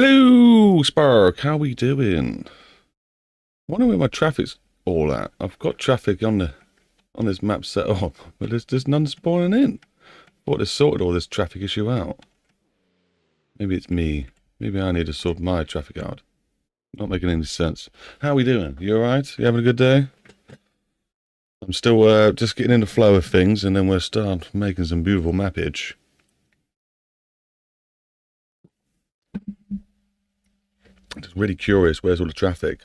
Hello, Spark. How we doing? I wonder where my traffic's all at. I've got traffic on this map set up, but there's none spawning in. Thought they sorted all this traffic issue out. Maybe it's me. Maybe I need to sort my traffic out. Not making any sense. How we doing? You alright? You having a good day? I'm still just getting in the flow of things, and then we'll start making some beautiful mappage. Just really curious, where's all the traffic?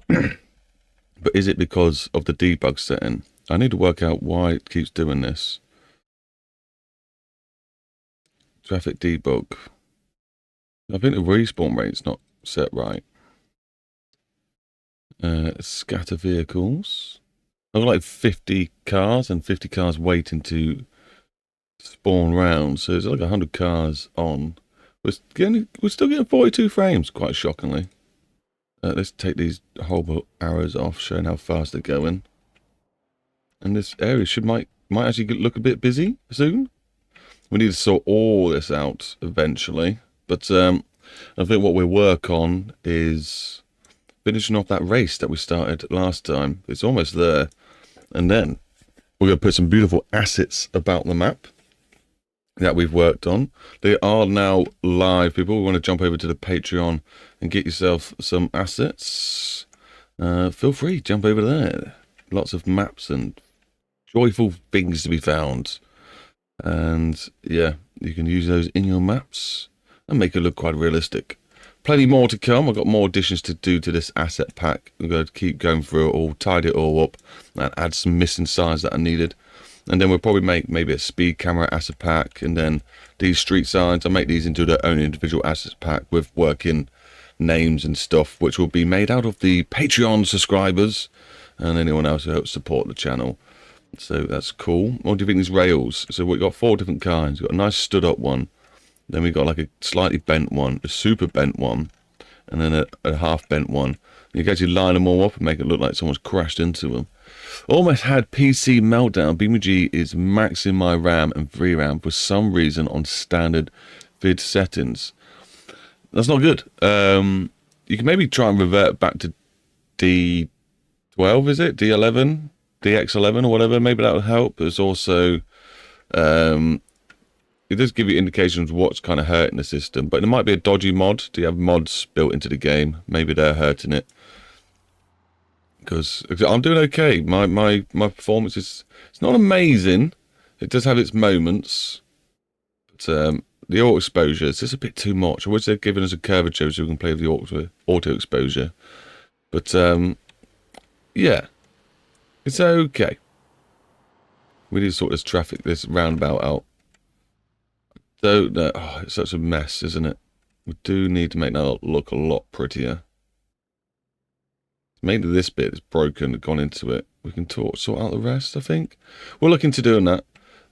But is it because of the debug setting? I need to work out why it keeps doing this. Traffic debug. I think the respawn rate's not set right. Scatter vehicles. I've got like 50 cars and 50 cars waiting to spawn round. So there's like 100 cars on. We're still getting 42 frames, quite shockingly. Let's take these horrible arrows off, showing how fast they're going. And this area might actually look a bit busy soon. We need to sort all this out eventually. But I think what we'll work on is finishing off that race that we started last time. It's almost there. And then we're going to put some beautiful assets about the map that we've worked on. They are now live, people. We want to jump over to the Patreon and get yourself some assets. Feel free, jump over there. Lots of maps and joyful things to be found. And yeah, you can use those in your maps and make it look quite realistic. Plenty more to come. I've got more additions to do to this asset pack. I'm going to keep going through it all, tidy it all up, and add some missing signs that are needed. And then we'll probably make maybe a speed camera asset pack, and then these street signs, I'll make these into their own individual asset pack with working names and stuff, which will be made out of the Patreon subscribers and anyone else who helps support the channel. So that's cool. What do you think these rails? So we've got 4 different kinds. We've got a nice stood up one. Then we've got like a slightly bent one, a super bent one, and then a half bent one. You can actually line them all up and make it look like someone's crashed into them. Almost had PC meltdown. BeamNG is maxing my RAM and VRAM for some reason on standard vid settings. That's not good. You can maybe try and revert back to D12, is it? D11? DX11 or whatever. Maybe that would help. There's also... it does give you indications of what's kind of hurting the system, but it might be a dodgy mod. Do you have mods built into the game? Maybe they're hurting it. Because I'm doing okay. My performance is, it's not amazing. It does have its moments. But the auto exposure is just a bit too much. I wish they'd given us a curvature so we can play with the auto exposure. But yeah, it's okay. We need to sort this traffic, this roundabout out. So, no, oh, it's such a mess, isn't it? We do need to make that look a lot prettier. Maybe this bit is broken, gone into it. We can sort out the rest, I think. We're looking to doing that.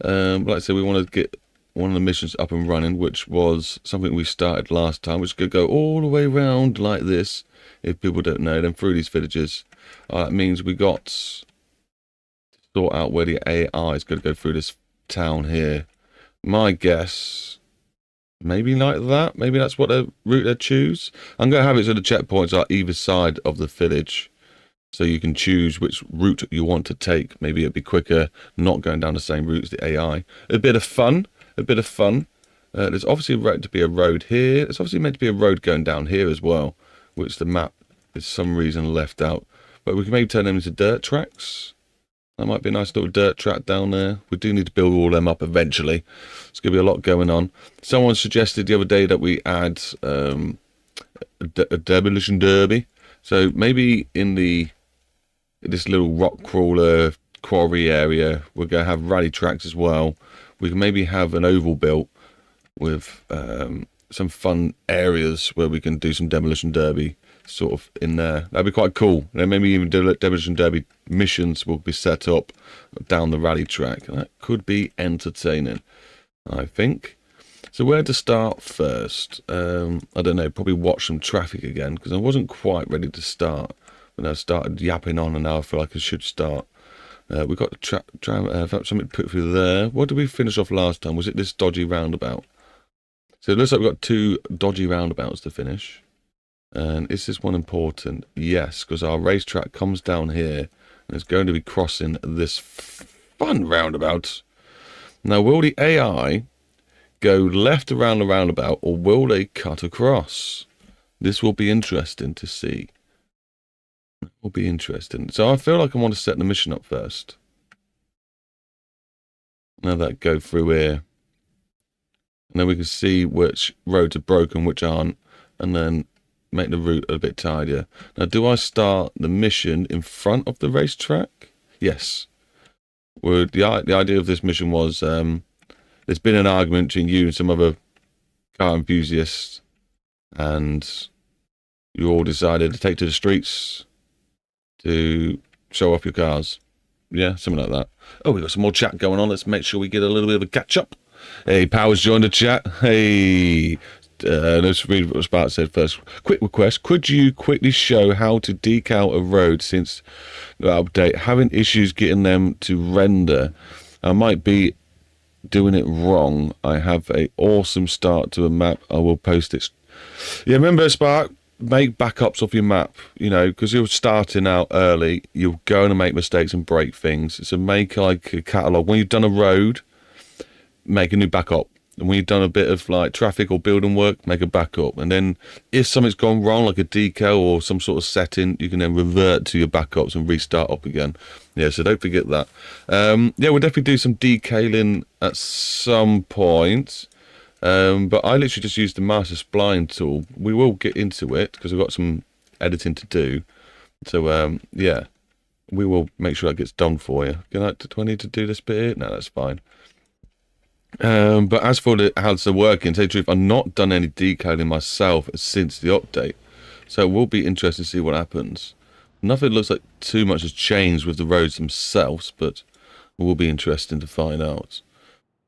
Like I said, we want to get one of the missions up and running, which was something we started last time, which could go all the way around like this, if people don't know, then through these villages. That means we got to sort out where the AI is going to go through this town here. My guess, maybe like that. Maybe that's what the route they choose. I'm going to have it so the checkpoints are either side of the village, so you can choose which route you want to take. Maybe it'd be quicker not going down the same route as the AI. A bit of fun. A bit of fun. There's obviously meant to be a road here. There's obviously meant to be a road going down here as well, which the map is some reason left out. But we can maybe turn them into dirt tracks. That might be a nice little dirt track down there. We do need to build all of them up eventually. There's going to be a lot going on. Someone suggested the other day that we add a demolition derby. So maybe in this little rock crawler quarry area, we're going to have rally tracks as well. We can maybe have an oval built with some fun areas where we can do some demolition derby sort of in there. That'd be quite cool. Then maybe even demolition derby missions will be set up down the rally track. That could be entertaining, I think. So where to start first? I don't know, probably watch some traffic again, because I wasn't quite ready to start when I started yapping on, and now I feel like I should start. We've got something put through there. What did we finish off last time? Was it this dodgy roundabout? So it looks like we've got 2 dodgy roundabouts to finish. And is this one important? Yes, because our racetrack comes down here and it's going to be crossing this fun roundabout. Now, will the AI go left around the roundabout or will they cut across? This will be interesting to see. It will be interesting. So I feel like I want to set the mission up first. Now that go through here. And then we can see which roads are broken, which aren't. And then make the route a bit tidier. Now, do I start the mission in front of the racetrack? Yes. Well, the idea of this mission was there's been an argument between you and some other car enthusiasts, and you all decided to take to the streets to show off your cars. Yeah, something like that. Oh, we got some more chat going on. Let's make sure we get a little bit of a catch up. Hey, Powers joined the chat. Hey. Let's read what Spark said first. Quick request. Could you quickly show how to decal a road since the update? Having issues getting them to render. I might be doing it wrong. I have an awesome start to a map. I will post it. Yeah, remember, Spark, make backups of your map, you know, because you're starting out early. You're going to make mistakes and break things. So make like a catalogue. When you've done a road, make a new backup. And when you've done a bit of like traffic or building work, make a backup. And then if something's gone wrong, like a decal or some sort of setting, you can then revert to your backups and restart up again. Yeah, so don't forget that. Yeah, we'll definitely do some decaling at some point. But I literally just used the master spline tool. We will get into it because we've got some editing to do. So, yeah, we will make sure that gets done for you. Do I need to do this bit here? No, that's fine. But as for how it's working, to tell you the truth, I've not done any decaling myself since the update, so it will be interesting to see what happens. Nothing looks like too much has changed with the roads themselves, but it will be interesting to find out.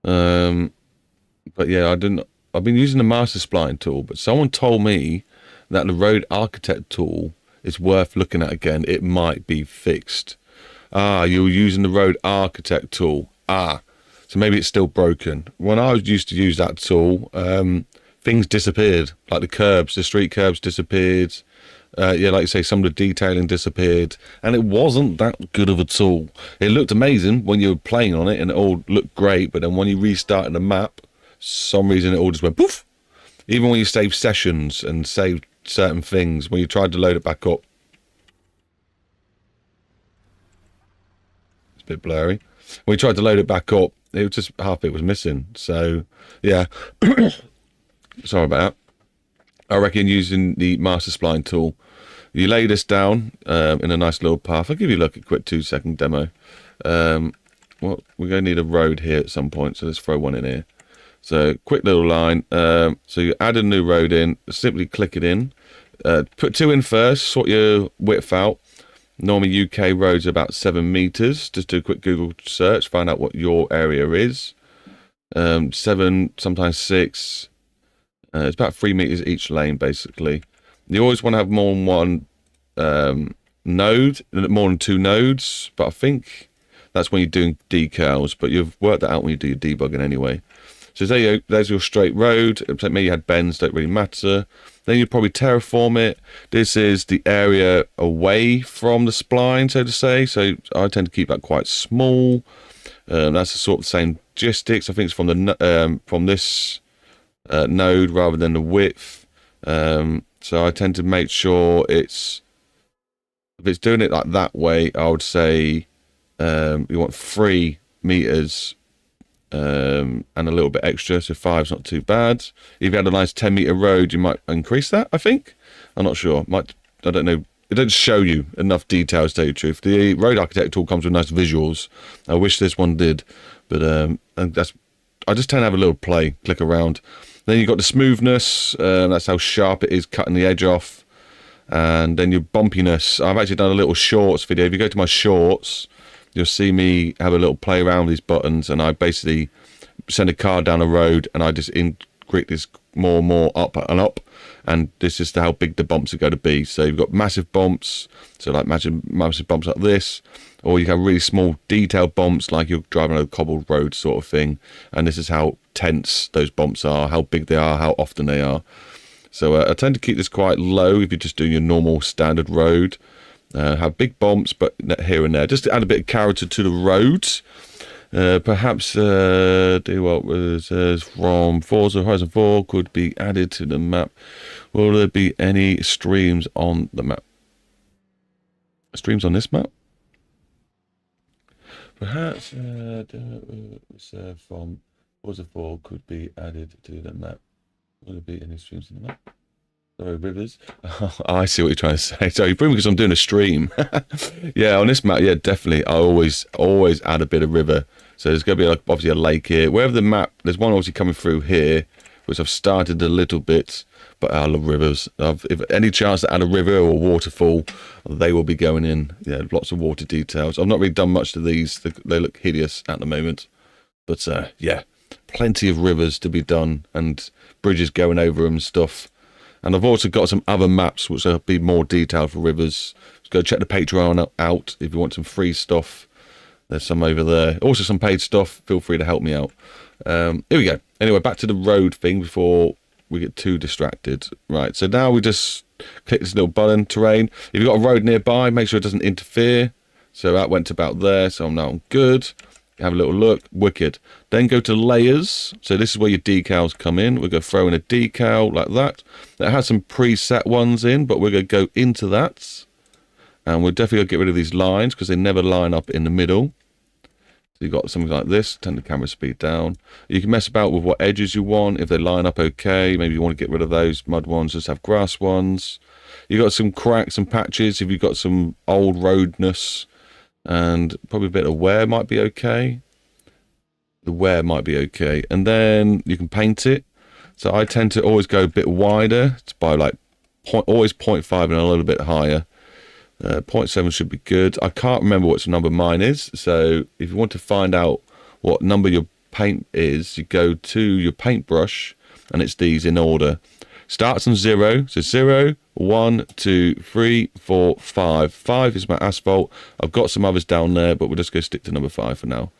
But yeah, I've been using the master spline tool, but someone told me that the road architect tool is worth looking at again. It might be fixed. You're using the road architect tool. So maybe it's still broken. When I used to use that tool, things disappeared. Like the street curbs disappeared. Yeah, like you say, some of the detailing disappeared. And it wasn't that good of a tool. It looked amazing when you were playing on it and it all looked great. But then when you restarted the map, some reason it all just went poof. Even when you saved sessions and saved certain things, when you tried to load it back up. It's a bit blurry. When you tried to load it back up, it was just half it was missing. So yeah, sorry about that. I reckon using the master spline tool, you lay this down in a nice little path. I'll give you like a quick 2-second demo. Well, we're going to need a road here at some point, so let's throw one in here. So quick little line. So you add a new road in, simply click it in, put 2 in first, sort your width out. Normally UK roads are about 7 meters. Just do a quick Google search, find out what your area is. 7, sometimes 6. It's about 3 meters each lane, basically. You always want to have more than one node, more than 2 nodes. But I think that's when you're doing decals. But you've worked that out when you do your debugging anyway. So there you go, there's your straight road. Maybe you had bends, don't really matter. Then you probably terraform it. This is the area away from the spline, so to say. So I tend to keep that quite small. That's the sort of same logistics. I think it's from the from this node rather than the width. So I tend to make sure if it's doing it like that way, I would say you want 3 meters. And a little bit extra, so 5's not too bad. If you had a nice 10-meter road, you might increase that, I think. I'm not sure. I don't know. It doesn't show you enough details, to tell you the truth. The road architect tool comes with nice visuals. I wish this one did, but and I just tend to have a little play, click around. Then you've got the smoothness. That's how sharp it is, cutting the edge off. And then your bumpiness. I've actually done a little shorts video. If you go to my shorts, you'll see me have a little play around with these buttons, and I basically send a car down a road and I just increase this more and more up and up, and this is how big the bumps are going to be. So you've got massive bumps, so like massive bumps like this, or you have really small detailed bumps like you're driving on a cobbled road sort of thing, and this is how tense those bumps are, how big they are, how often they are. So I tend to keep this quite low if you're just doing your normal standard road. Have big bumps, but here and there, just to add a bit of character to the road. Perhaps do what was from Forza Horizon 4 could be added to the map. Will there be any streams on the map? Streams on this map? Perhaps from Forza 4 could be added to the map. Will there be any streams on the map? Sorry, rivers. Oh, I see what you're trying to say. Sorry, probably because I'm doing a stream. Yeah, on this map, yeah, definitely. I always add a bit of river. So there's going to be like, obviously a lake here. Wherever the map, there's one obviously coming through here, which I've started a little bit, but I love rivers. If any chance to add a river or a waterfall, they will be going in. Yeah, lots of water details. I've not really done much to these. They look hideous at the moment. But yeah, plenty of rivers to be done and bridges going over them and stuff. And I've also got some other maps which will be more detailed for rivers. So go check the Patreon out if you want some free stuff. There's some over there. Also some paid stuff. Feel free to help me out. Here we go. Anyway, back to the road thing before we get too distracted. Right, so now we just click this little button, terrain. If you've got a road nearby, make sure it doesn't interfere. So that went about there, so now I'm good. Have a little look. Wicked. Then go to layers. So this is where your decals come in. We're going to throw in a decal like that. That has some preset ones in, but we're going to go into that. And we're definitely going to get rid of these lines because they never line up in the middle. So you've got something like this. Turn the camera speed down. You can mess about with what edges you want. If they line up okay, maybe you want to get rid of those mud ones. Just have grass ones. You've got some cracks and patches. If you've got some old roadness, and probably a bit of wear might be okay. The wear might be okay. And then you can paint it. So I tend to always go a bit wider. It's by like always 0.5 and a little bit higher. 0.7 should be good. I can't remember what number mine is. So if you want to find out what number your paint is, you go to your paintbrush and it's these in order. Starts on 0. So 0, 1, 2, 3, 4, 5. 5 is my asphalt. I've got some others down there, but we'll just go stick to number 5 for now.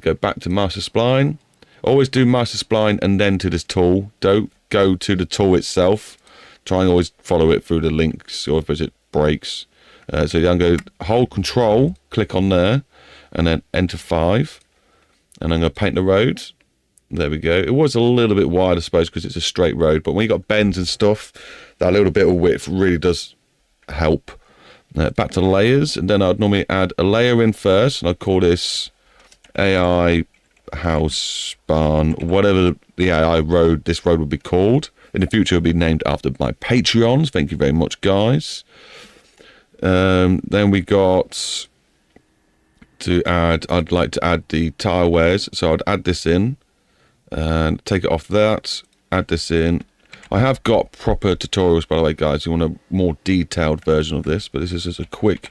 Go back to master spline. Always do master spline and then to this tool. Don't go to the tool itself. Try and always follow it through the links or if it breaks. So you then go hold control, click on there, and then enter 5. And I'm going to paint the road. There we go. It was a little bit wide, I suppose, because it's a straight road. But when you got bends and stuff, that little bit of width really does help. Back to layers, and then I'd normally add a layer in first, and I'd call this AI house barn, whatever the AI road, this road would be called. In the future, it'll be named after my Patreons. Thank you very much, guys. Then we got to add, I'd like to add the tile wears, so I'd add this in. And take it off that, add this in. I have got proper tutorials, by the way, guys. You want a more detailed version of this, but this is just a quick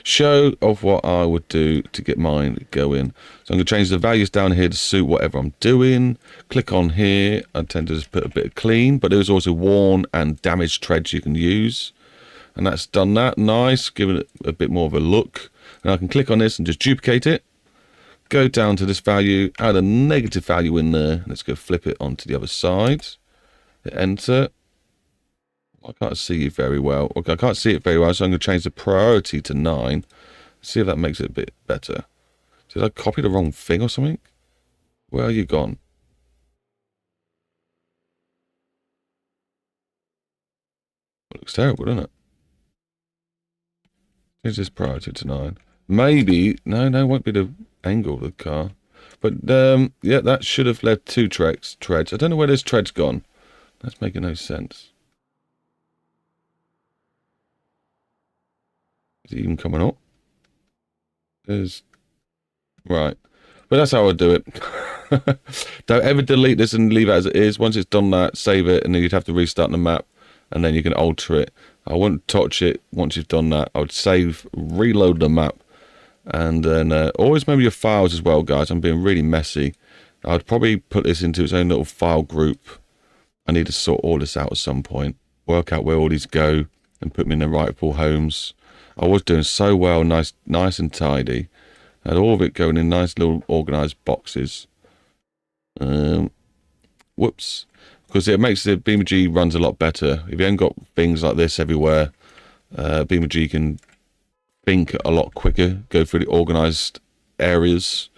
show of what I would do to get mine going. So I'm going to change the values down here to suit whatever I'm doing. Click on here. I tend to just put a bit of clean, but there's also worn and damaged treads you can use. And that's done that. Nice. Give it a bit more of a look. And I can click on this and just duplicate it. Go down to this value, add a negative value in there. Let's go flip it onto the other side. Hit enter. I can't see you very well. Okay, I can't see it very well, so I'm going to change the priority to 9. See if that makes it a bit better. Did I copy the wrong thing or something? Where are you gone? It looks terrible, doesn't it? Change this priority to 9. Maybe, no, it won't be the angle of the car. But, yeah, that should have led to treads. I don't know where this tread's gone. That's making no sense. Is it even coming up? There's... Right. But that's how I do it. Don't ever delete this and leave it as it is. Once it's done that, save it, and then you'd have to restart the map, and then you can alter it. I wouldn't touch it once you've done that. I would save, reload the map, and then always remember your files as well, guys. I'm being really messy. I'd probably put this into its own little file group. I need to sort all this out at some point. Work out where all these go and put them in the rightful homes. I was doing so well, nice and tidy. Had all of it going in nice little organised boxes. Whoops. Because it makes the BeamNG runs a lot better. If you haven't got things like this everywhere, BeamNG can think a lot quicker, go through the organized areas.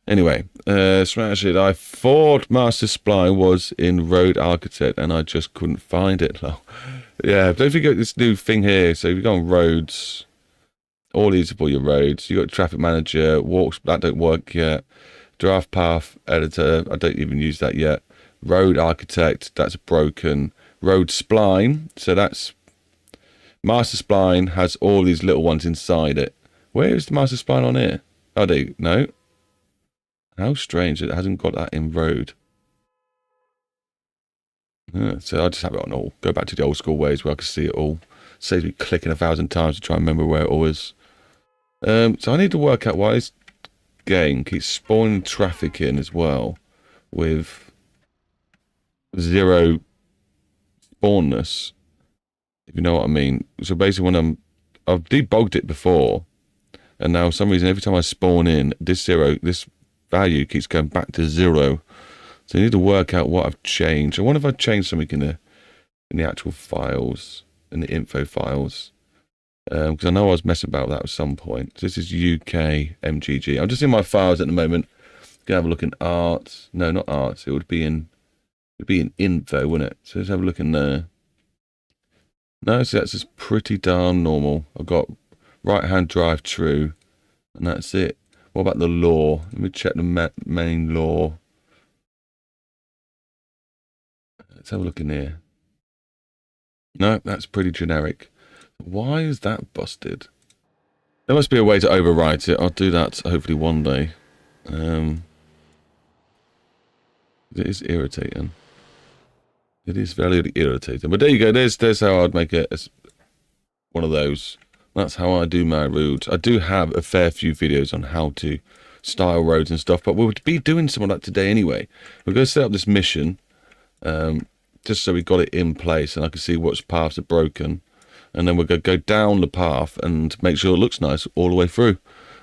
Anyway, smash it. I thought Master Spline was in Road Architect and I just couldn't find it. Oh, yeah, don't forget this new thing here. So if you go on roads, all these are for your roads. You got traffic manager, walks, that don't work yet. Draft path editor, I don't even use that yet. Road architect, that's broken. Road spline, so that's master spline has all these little ones inside it. Where is the master spline on here? Oh, no. How strange it hasn't got that in road. So I'll just have it on all. Go back to the old school ways where I can see it all. Saves me clicking 1,000 times to try and remember where it all is. So I need to work out why this game keeps spawning traffic in as well with 0 spawnness, if you know what I mean. So basically when I've debugged it before, and now for some reason every time I spawn in, this value keeps going back to 0. So I need to work out what I've changed. I wonder if I've changed something in the actual files, in the info files. Because I know I was messing about that at some point. So this is UK MGG. I'm just in my files at the moment. Gonna have a look in art. No, not art. It would be in info, wouldn't it? So let's have a look in there. No, so that's just pretty darn normal. I've got right hand drive true, and that's it. What about the law? Let me check the main law. Let's have a look in here. No, that's pretty generic. Why is that busted? There must be a way to overwrite it. I'll do that hopefully one day. It is irritating. It is very irritating. But there you go. There's how I'd make it as one of those. That's how I do my roads. I do have a fair few videos on how to style roads and stuff, but we'll be doing some of that today anyway. We're going to set up this mission, just so we got it in place and I can see which paths are broken. And then we're going to go down the path and make sure it looks nice all the way through.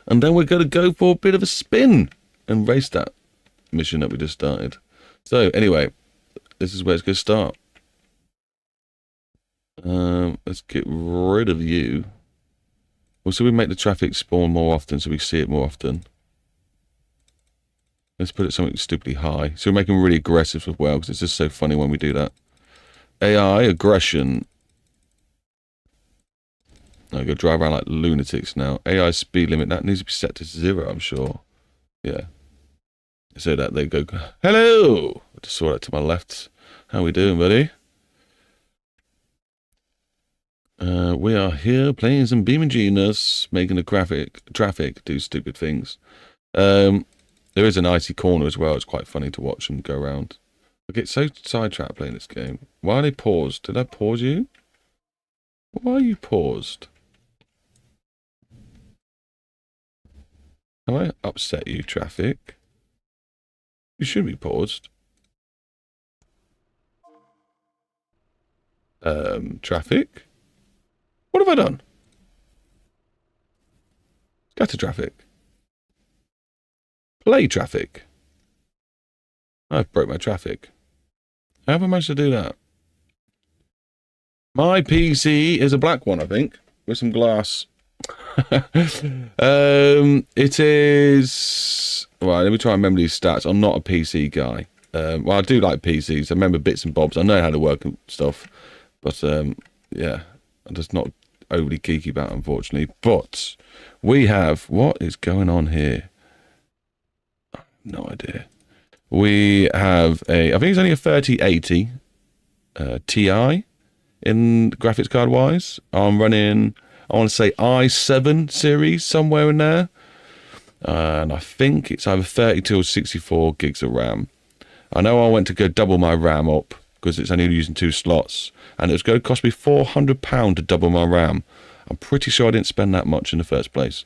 And then we're going to go for a bit of a spin and race that mission that we just started. So anyway, this is where it's going to start. Let's get rid of you. Also, we make the traffic spawn more often so we see it more often. Let's put it something stupidly high. So we're making really aggressive as well because it's just so funny when we do that. AI, aggression. I go drive around like lunatics now. AI speed limit, that needs to be set to 0, I'm sure. Yeah. So that they go, hello! I just saw that to my left. How we doing, buddy? We are here playing some BeamNG, making the traffic do stupid things. There is an icy corner as well. It's quite funny to watch them go around. I get so sidetracked playing this game. Why are they paused? Did I pause you? Why are you paused? Have I upset you, traffic? You should be paused. Traffic? What have I done? Scatter traffic. Play traffic. I've broke my traffic. How have I managed to do that? My PC is a black one, I think, with some glass. It is... Right, let me try and remember these stats. I'm not a PC guy. Well, I do like PCs. I remember bits and bobs. I know how to work and stuff. But, yeah, I'm just not overly geeky about it, unfortunately. But we have... What is going on here? No idea. We have a... I think it's only a 3080 Ti in graphics card wise. I'm running... I want to say i7 series, somewhere in there. And I think it's either 32 or 64 gigs of RAM. I know I went to go double my RAM up because it's only using 2 slots. And it was going to cost me £400 to double my RAM. I'm pretty sure I didn't spend that much in the first place.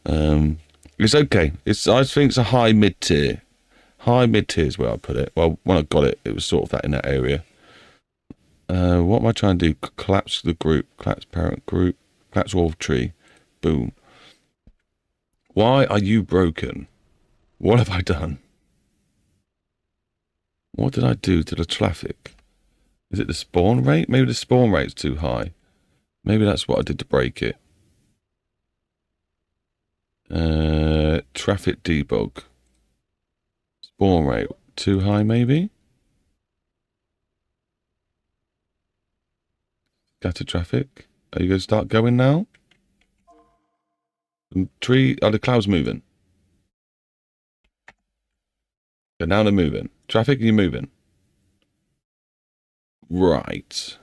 It's okay. I think it's a high mid-tier. High mid-tier is where I put it. Well, when I got it, it was sort of that in that area. What am I trying to do? Collapse the group. Collapse parent group. Collapse wolf tree. Boom. Why are you broken? What have I done? What did I do to the traffic? Is it the spawn rate? Maybe the spawn rate's too high. Maybe that's what I did to break it. Traffic debug. Spawn rate too high, maybe? Scatter traffic. Are you going to start going now? Are the clouds moving? Okay, now they're moving. Traffic, are you moving? Right.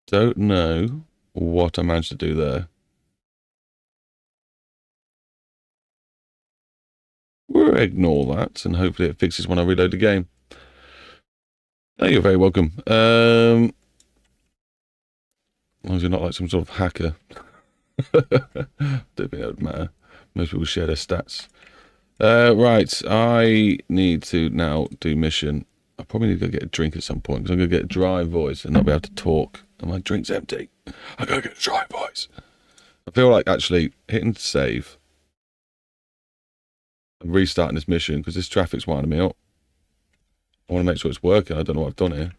Don't know what I managed to do there. We'll ignore that, and hopefully it fixes when I reload the game. Oh, you're very welcome. As long as you're not like some sort of hacker. Don't think that would matter. Most people share their stats. Right, I need to now do mission. I probably need to go get a drink at some point, because I'm going to get a dry voice and not be able to talk. And my drink's empty. I gotta get a dry voice. I feel like actually hitting save and restarting this mission, because this traffic's winding me up. I want to make sure it's working. I don't know what I've done here.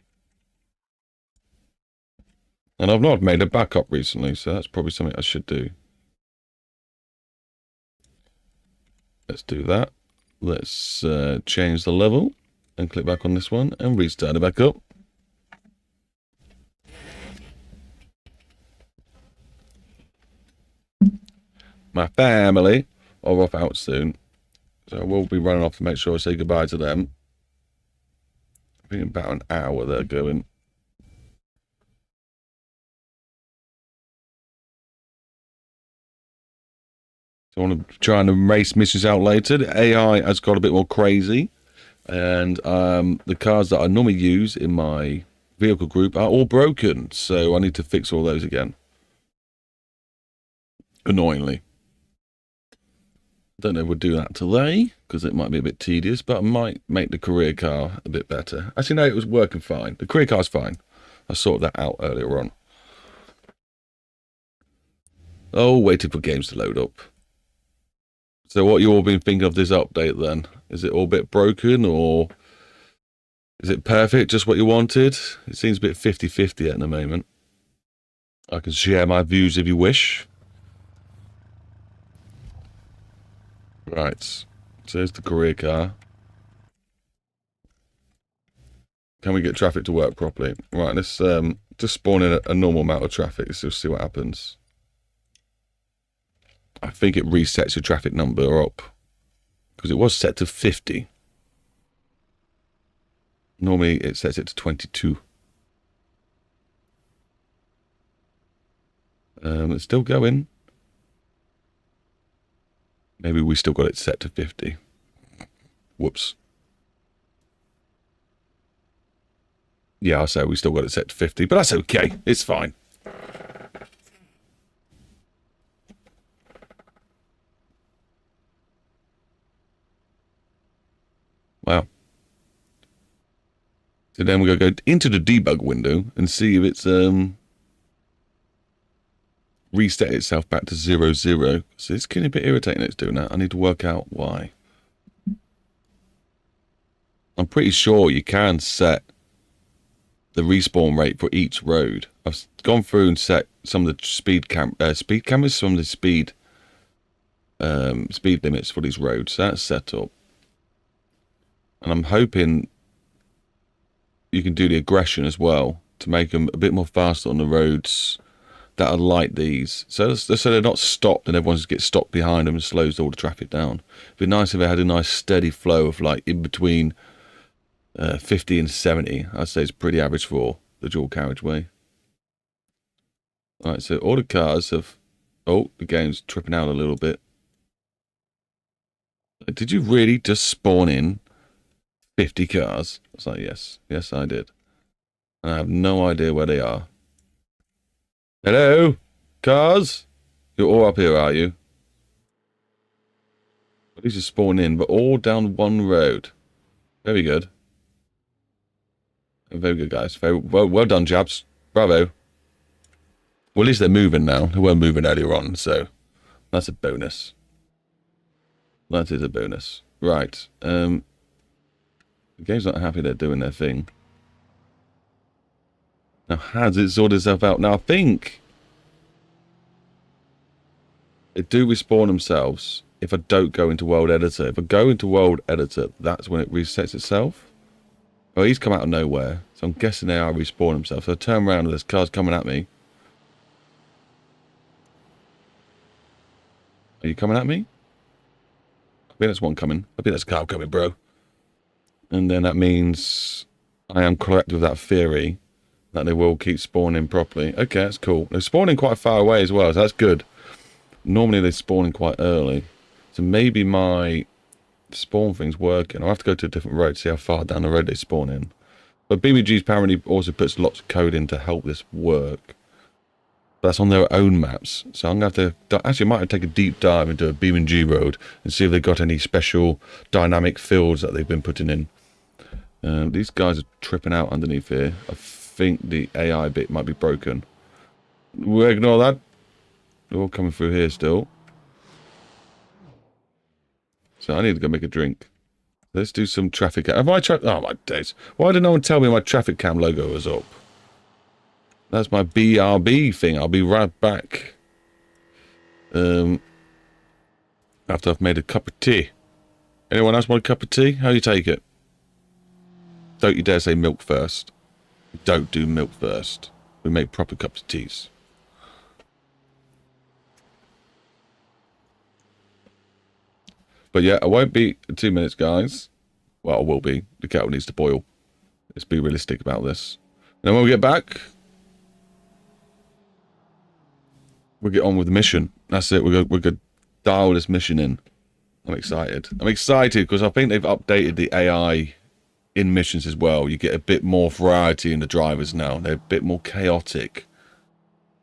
And I've not made a backup recently, so that's probably something I should do. Let's do that. Let's change the level and click back on this one and restart it back up. My family are off out soon, so I will be running off to make sure I say goodbye to them. I think about an hour they're going. So I want to try and race missions out later. The AI has got a bit more crazy, and the cars that I normally use in my vehicle group are all broken, so I need to fix all those again. Annoyingly. Don't know if we'll do that today, because it might be a bit tedious, but I might make the career car a bit better. Actually, no, it was working fine. The career car's fine. I sorted that out earlier on. Oh, waiting for games to load up. So what you all been thinking of this update then? Is it all a bit broken, or is it perfect, just what you wanted? It seems a bit 50-50 at the moment. I can share my views if you wish. Right, so there's the career car. Can we get traffic to work properly? Right, let's just spawn in a normal amount of traffic. Let's just see what happens. I think it resets your traffic number up, because it was set to 50. Normally it sets it to 22. It's still going. Maybe we still got it set to 50. Whoops. Yeah, I'll say we still got it set to 50, but that's okay. It's fine. Wow. So then we're going to go into the debug window and see if it's reset itself back to 0, 0. So it's getting a bit irritating it's doing that. I need to work out why. I'm pretty sure you can set the respawn rate for each road. I've gone through and set some of the speed cameras, some of the speed limits for these roads. So that's set up. And I'm hoping you can do the aggression as well to make them a bit more faster on the roads that are like these. So they're not stopped and everyone just gets stopped behind them and slows all the traffic down. It'd be nice if they had a nice steady flow of like in between 50 and 70. I'd say it's pretty average for the dual carriageway. Alright, so all the cars have... Oh, the game's tripping out a little bit. Did you really just spawn in 50 cars? I was like, yes. Yes, I did. And I have no idea where they are. Hello? Cars? You're all up here, are you? Well, these are spawn in, but all down one road. Very good. Very good, guys. Very well done, Jabs. Bravo. Well, at least they're moving now. They weren't moving earlier on, so that's a bonus. That is a bonus. Right. Is The game's not happy they're doing their thing. Now, has it sorted itself out? Now, I think they do respawn themselves if I don't go into World Editor. If I go into World Editor, that's when it resets itself. Oh, he's come out of nowhere, so I'm guessing they are respawning themselves. So I turn around and there's cars coming at me. Are you coming at me? I think there's one coming. I think there's a car coming, bro. And then that means I am correct with that theory that they will keep spawning properly. Okay, that's cool. They're spawning quite far away as well, so that's good. Normally they're spawning quite early. So maybe my spawn thing's working. I'll have to go to a different road to see how far down the road they spawn in. But BeamNG apparently also puts lots of code in to help this work. But that's on their own maps. So I'm going to have to... Actually, I might take a deep dive into a BeamNG road and see if they've got any special dynamic fields that they've been putting in. These guys are tripping out underneath here. I think the AI bit might be broken. We'll ignore that. They're all coming through here still. So I need to go make a drink. Let's do some traffic. Have I oh my days. Why did no one tell me my traffic cam logo was up? That's my BRB thing. I'll be right back. After I've made a cup of tea. Anyone else want a cup of tea? How do you take it? Don't you dare say milk first. Don't do milk first. We make proper cups of teas. But yeah, I won't be 2 minutes, guys. Well, I will be. The kettle needs to boil. Let's be realistic about this. And then when we get back, we'll get on with the mission. That's it. We're going to dial this mission in. I'm excited. I'm excited because I think they've updated the AI in missions as well. You get a bit more variety in the drivers now. They're a bit more chaotic.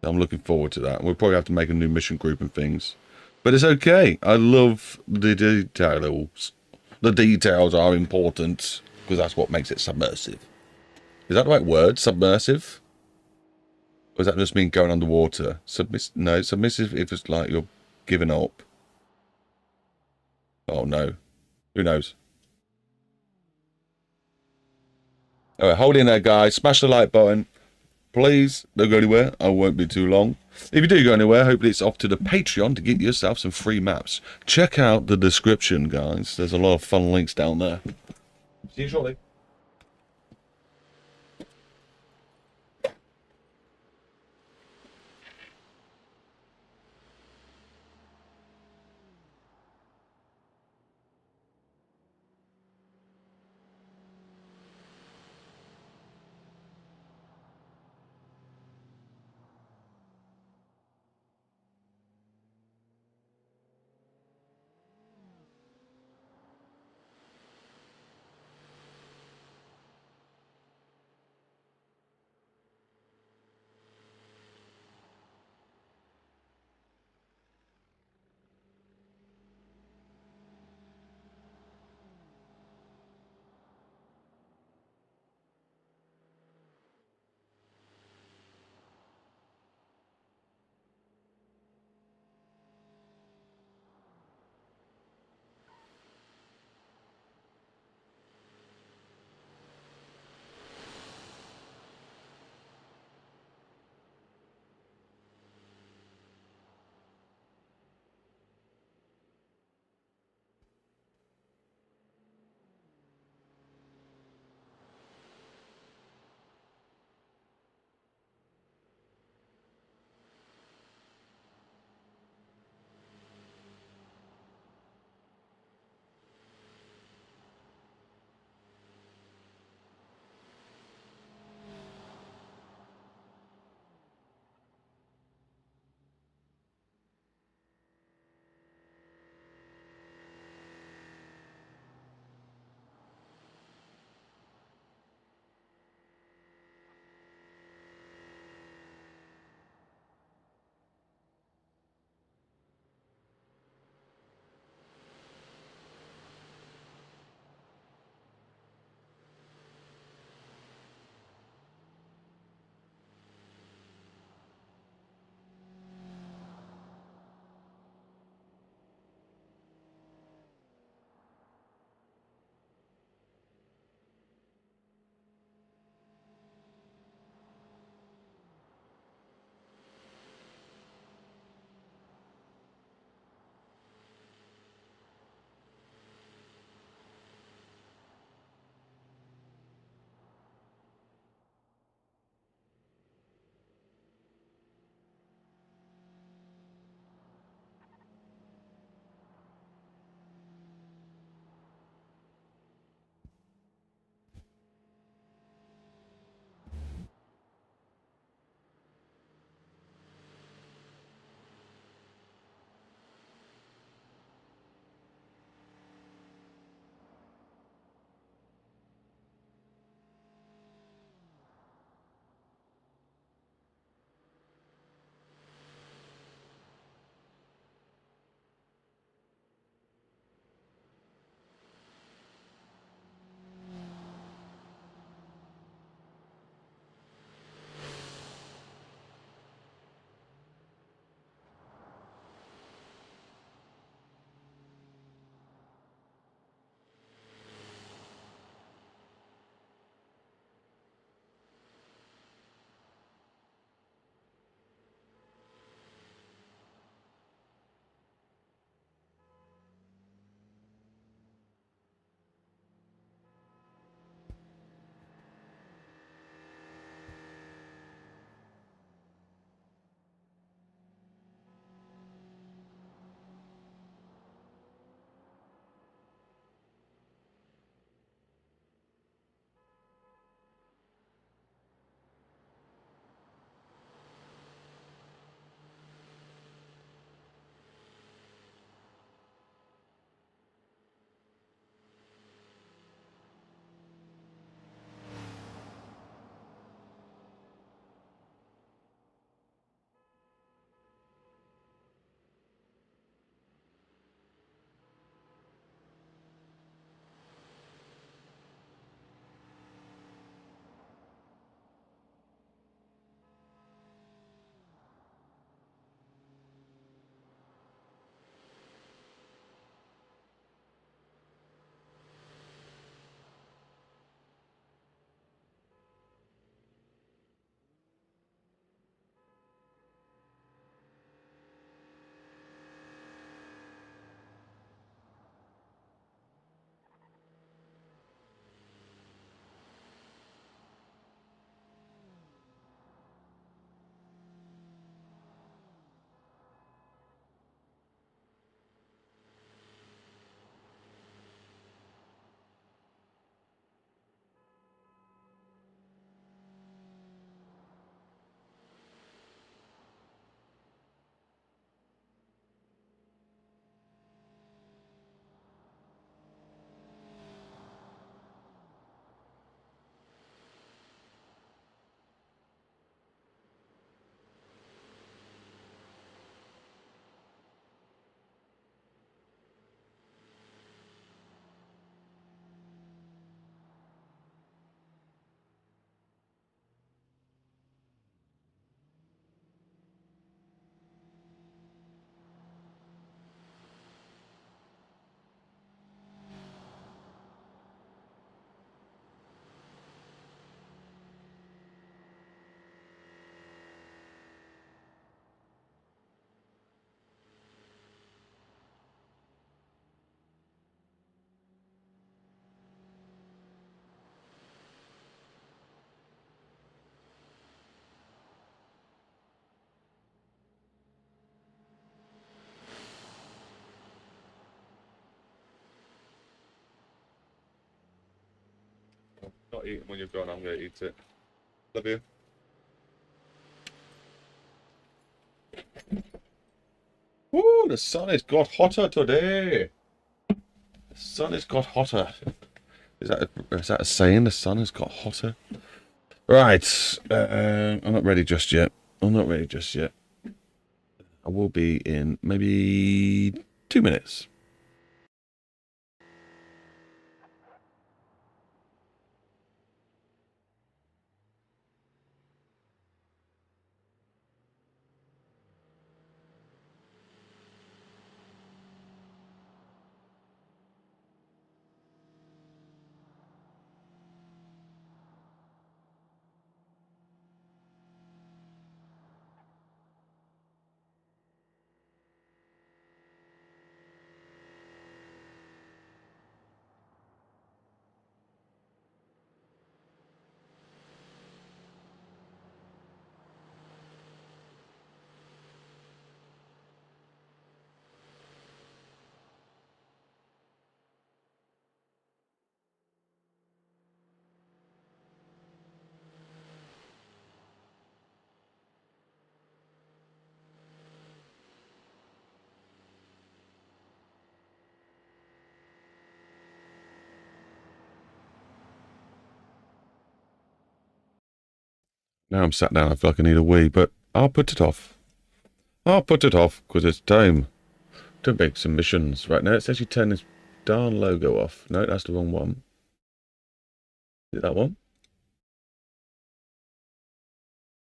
I'm looking forward to that. We'll probably have to make a new mission group and things. But it's okay. I love the details. The details are important because that's what makes it submersive. Is that the right word? Submersive? Or does that just mean going underwater? No, submissive if it's like you're giving up. Oh no. Who knows? Alright, hold in there, guys. Smash the like button. Please don't go anywhere. I won't be too long. If you do go anywhere, hopefully it's off to the Patreon to get yourself some free maps. Check out the description, guys. There's a lot of fun links down there. See you shortly. Not eating when you're gone, I'm going to eat it. Love you. Woo, the sun has got hotter today. The sun has got hotter. Is that a saying? The sun has got hotter? Right. I'm not ready just yet. I'm not ready just yet. I will be in maybe 2 minutes. Now I'm sat down, I feel like I need a wee, but I'll put it off. I'll put it off, because it's time to make submissions. Right now, it's actually turn this darn logo off. No, that's the wrong one. Is it that one?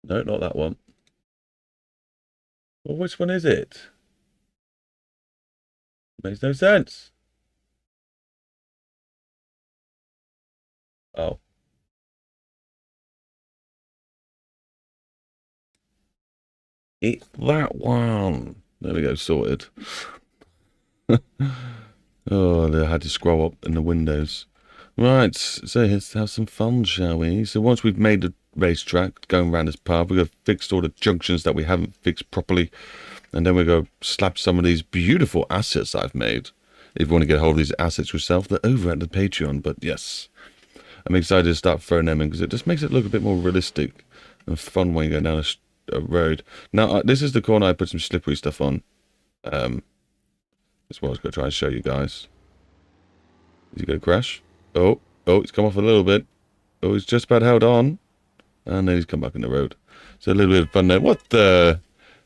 No, not that one. Well, which one is it? Makes no sense. Oh. It's that one. There we go, sorted. Oh, I had to scroll up in the windows. Right, so let's have some fun, shall we? So once we've made the racetrack going around this path, we're going to fix all the junctions that we haven't fixed properly. And then we're going to slap some of these beautiful assets I've made. If you want to get hold of these assets yourself, they're over at the Patreon. But yes, I'm excited to start throwing them in because it just makes it look a bit more realistic and fun when you go down a road. Now, this is the corner I put some slippery stuff on. That's what I was going to try and show you guys. Is he going to crash? Oh, he's come off a little bit. Oh, he's just about held on. And then he's come back in the road. So a little bit of fun there. What the...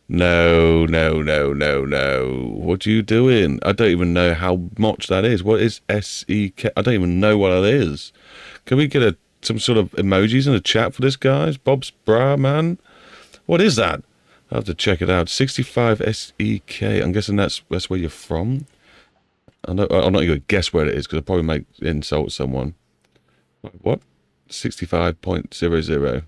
No. What are you doing? I don't even know how much that is. What is SEK? I don't even know what that is. Can we get some sort of emojis in the chat for this, guys? Bob's bra, man? What is that? I'll have to check it out. 65 SEK. I'm guessing that's where you're from. I'm not going to guess where it is because I'll probably might insult someone. What? 65.00.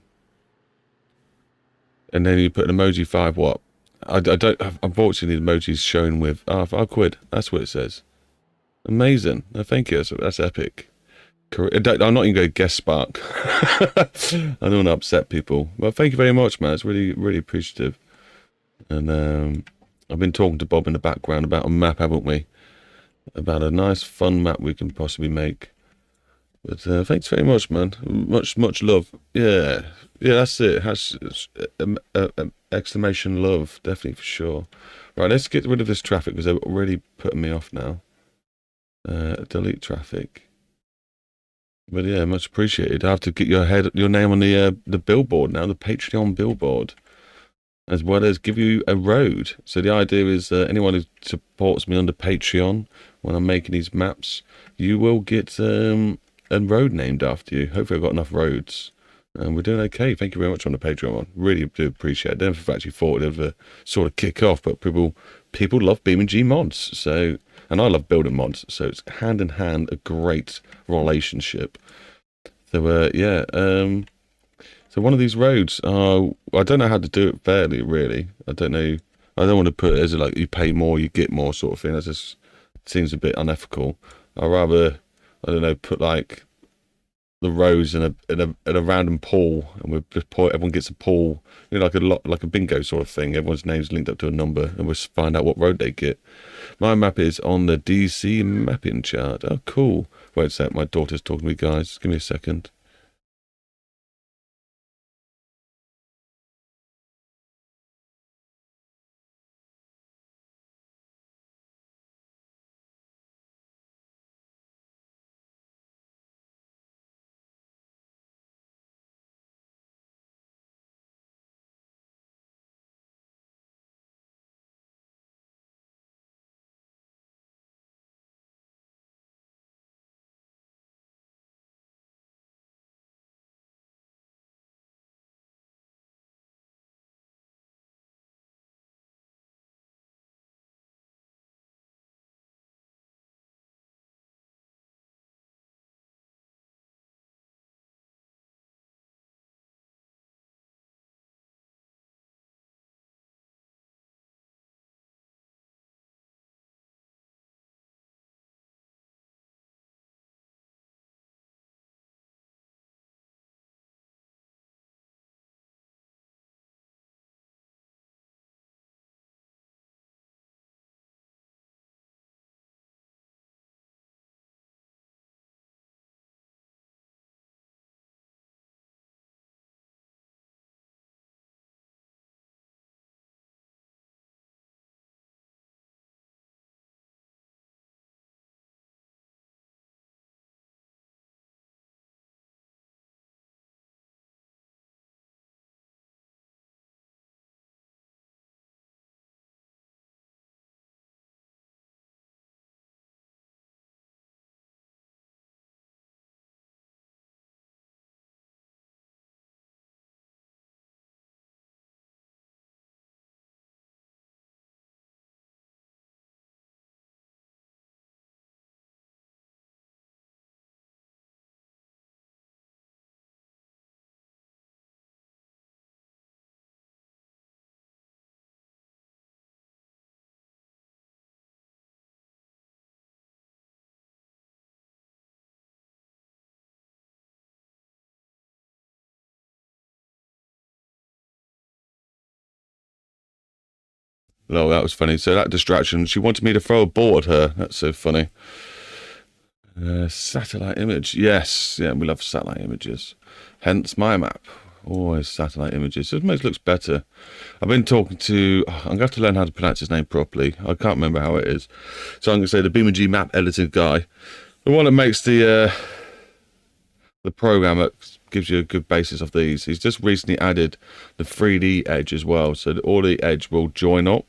And then you put an emoji 5 what? I don't, unfortunately, the emoji's showing with 5 quid. That's what it says. Amazing. No, thank you. That's epic. I'm not even going to guess Spark. I don't want to upset people. Well, thank you very much, man. It's really, really appreciative. And I've been talking to Bob in the background about a map, haven't we? About a nice, fun map we can possibly make. But thanks very much, man. Much love. Yeah, that's it. Exclamation love, definitely for sure. Right, let's get rid of this traffic because they're really putting me off now. Delete traffic. But yeah, much appreciated. I have to get your name on the billboard now, the Patreon billboard, as well as give you a road. So the idea is anyone who supports me under Patreon when I'm making these maps, you will get a road named after you. Hopefully I've got enough roads. And we're doing okay. Thank you very much on the Patreon one. Really do appreciate it. I never actually thought it would sort of kick off, but people love BeamNG mods. So, and I love building mods. So it's hand in hand a great relationship. So yeah. So one of these roads, I don't know how to do it fairly, really. I don't know. I don't want to put it as like you pay more, you get more sort of thing. That just seems a bit unethical. I'd rather, I don't know, put like the rows in a random pool, and we just everyone gets a pool, you know, like a bingo sort of thing. Everyone's name's linked up to a number, and we'll find out what road they get. My map is on the DC mapping chart. Oh, cool. Wait a sec, my daughter's talking to me, guys. Give me a second. No, that was funny. So that distraction, she wanted me to throw a ball at her. That's so funny. Satellite image. Yes. Yeah, we love satellite images. Hence my map. Always satellite images. It makes it looks better. I've been talking to... I'm going to have to learn how to pronounce his name properly. I can't remember how it is. So I'm going to say the BeamNG map editing guy. The one that makes the program that gives you a good basis of these. He's just recently added the 3D edge as well. So that all the edge will join up.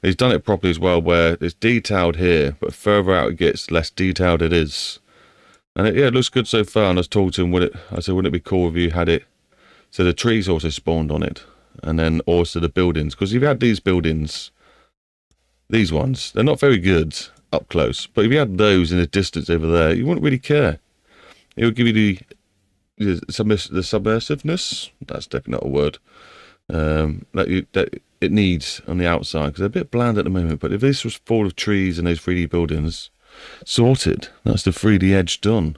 He's done it properly as well, where it's detailed here, but further out it gets, less detailed it is. And it looks good so far. And I was talking to him, I said, wouldn't it be cool if you had it so the trees also spawned on it, and then also the buildings? Because if you had these buildings, these ones, they're not very good up close. But if you had those in the distance over there, you wouldn't really care. It would give you the submersiveness. That's definitely not a word. That it needs on the outside, because they're a bit bland at the moment. But if this was full of trees and those 3D buildings, sorted. That's the 3D edge done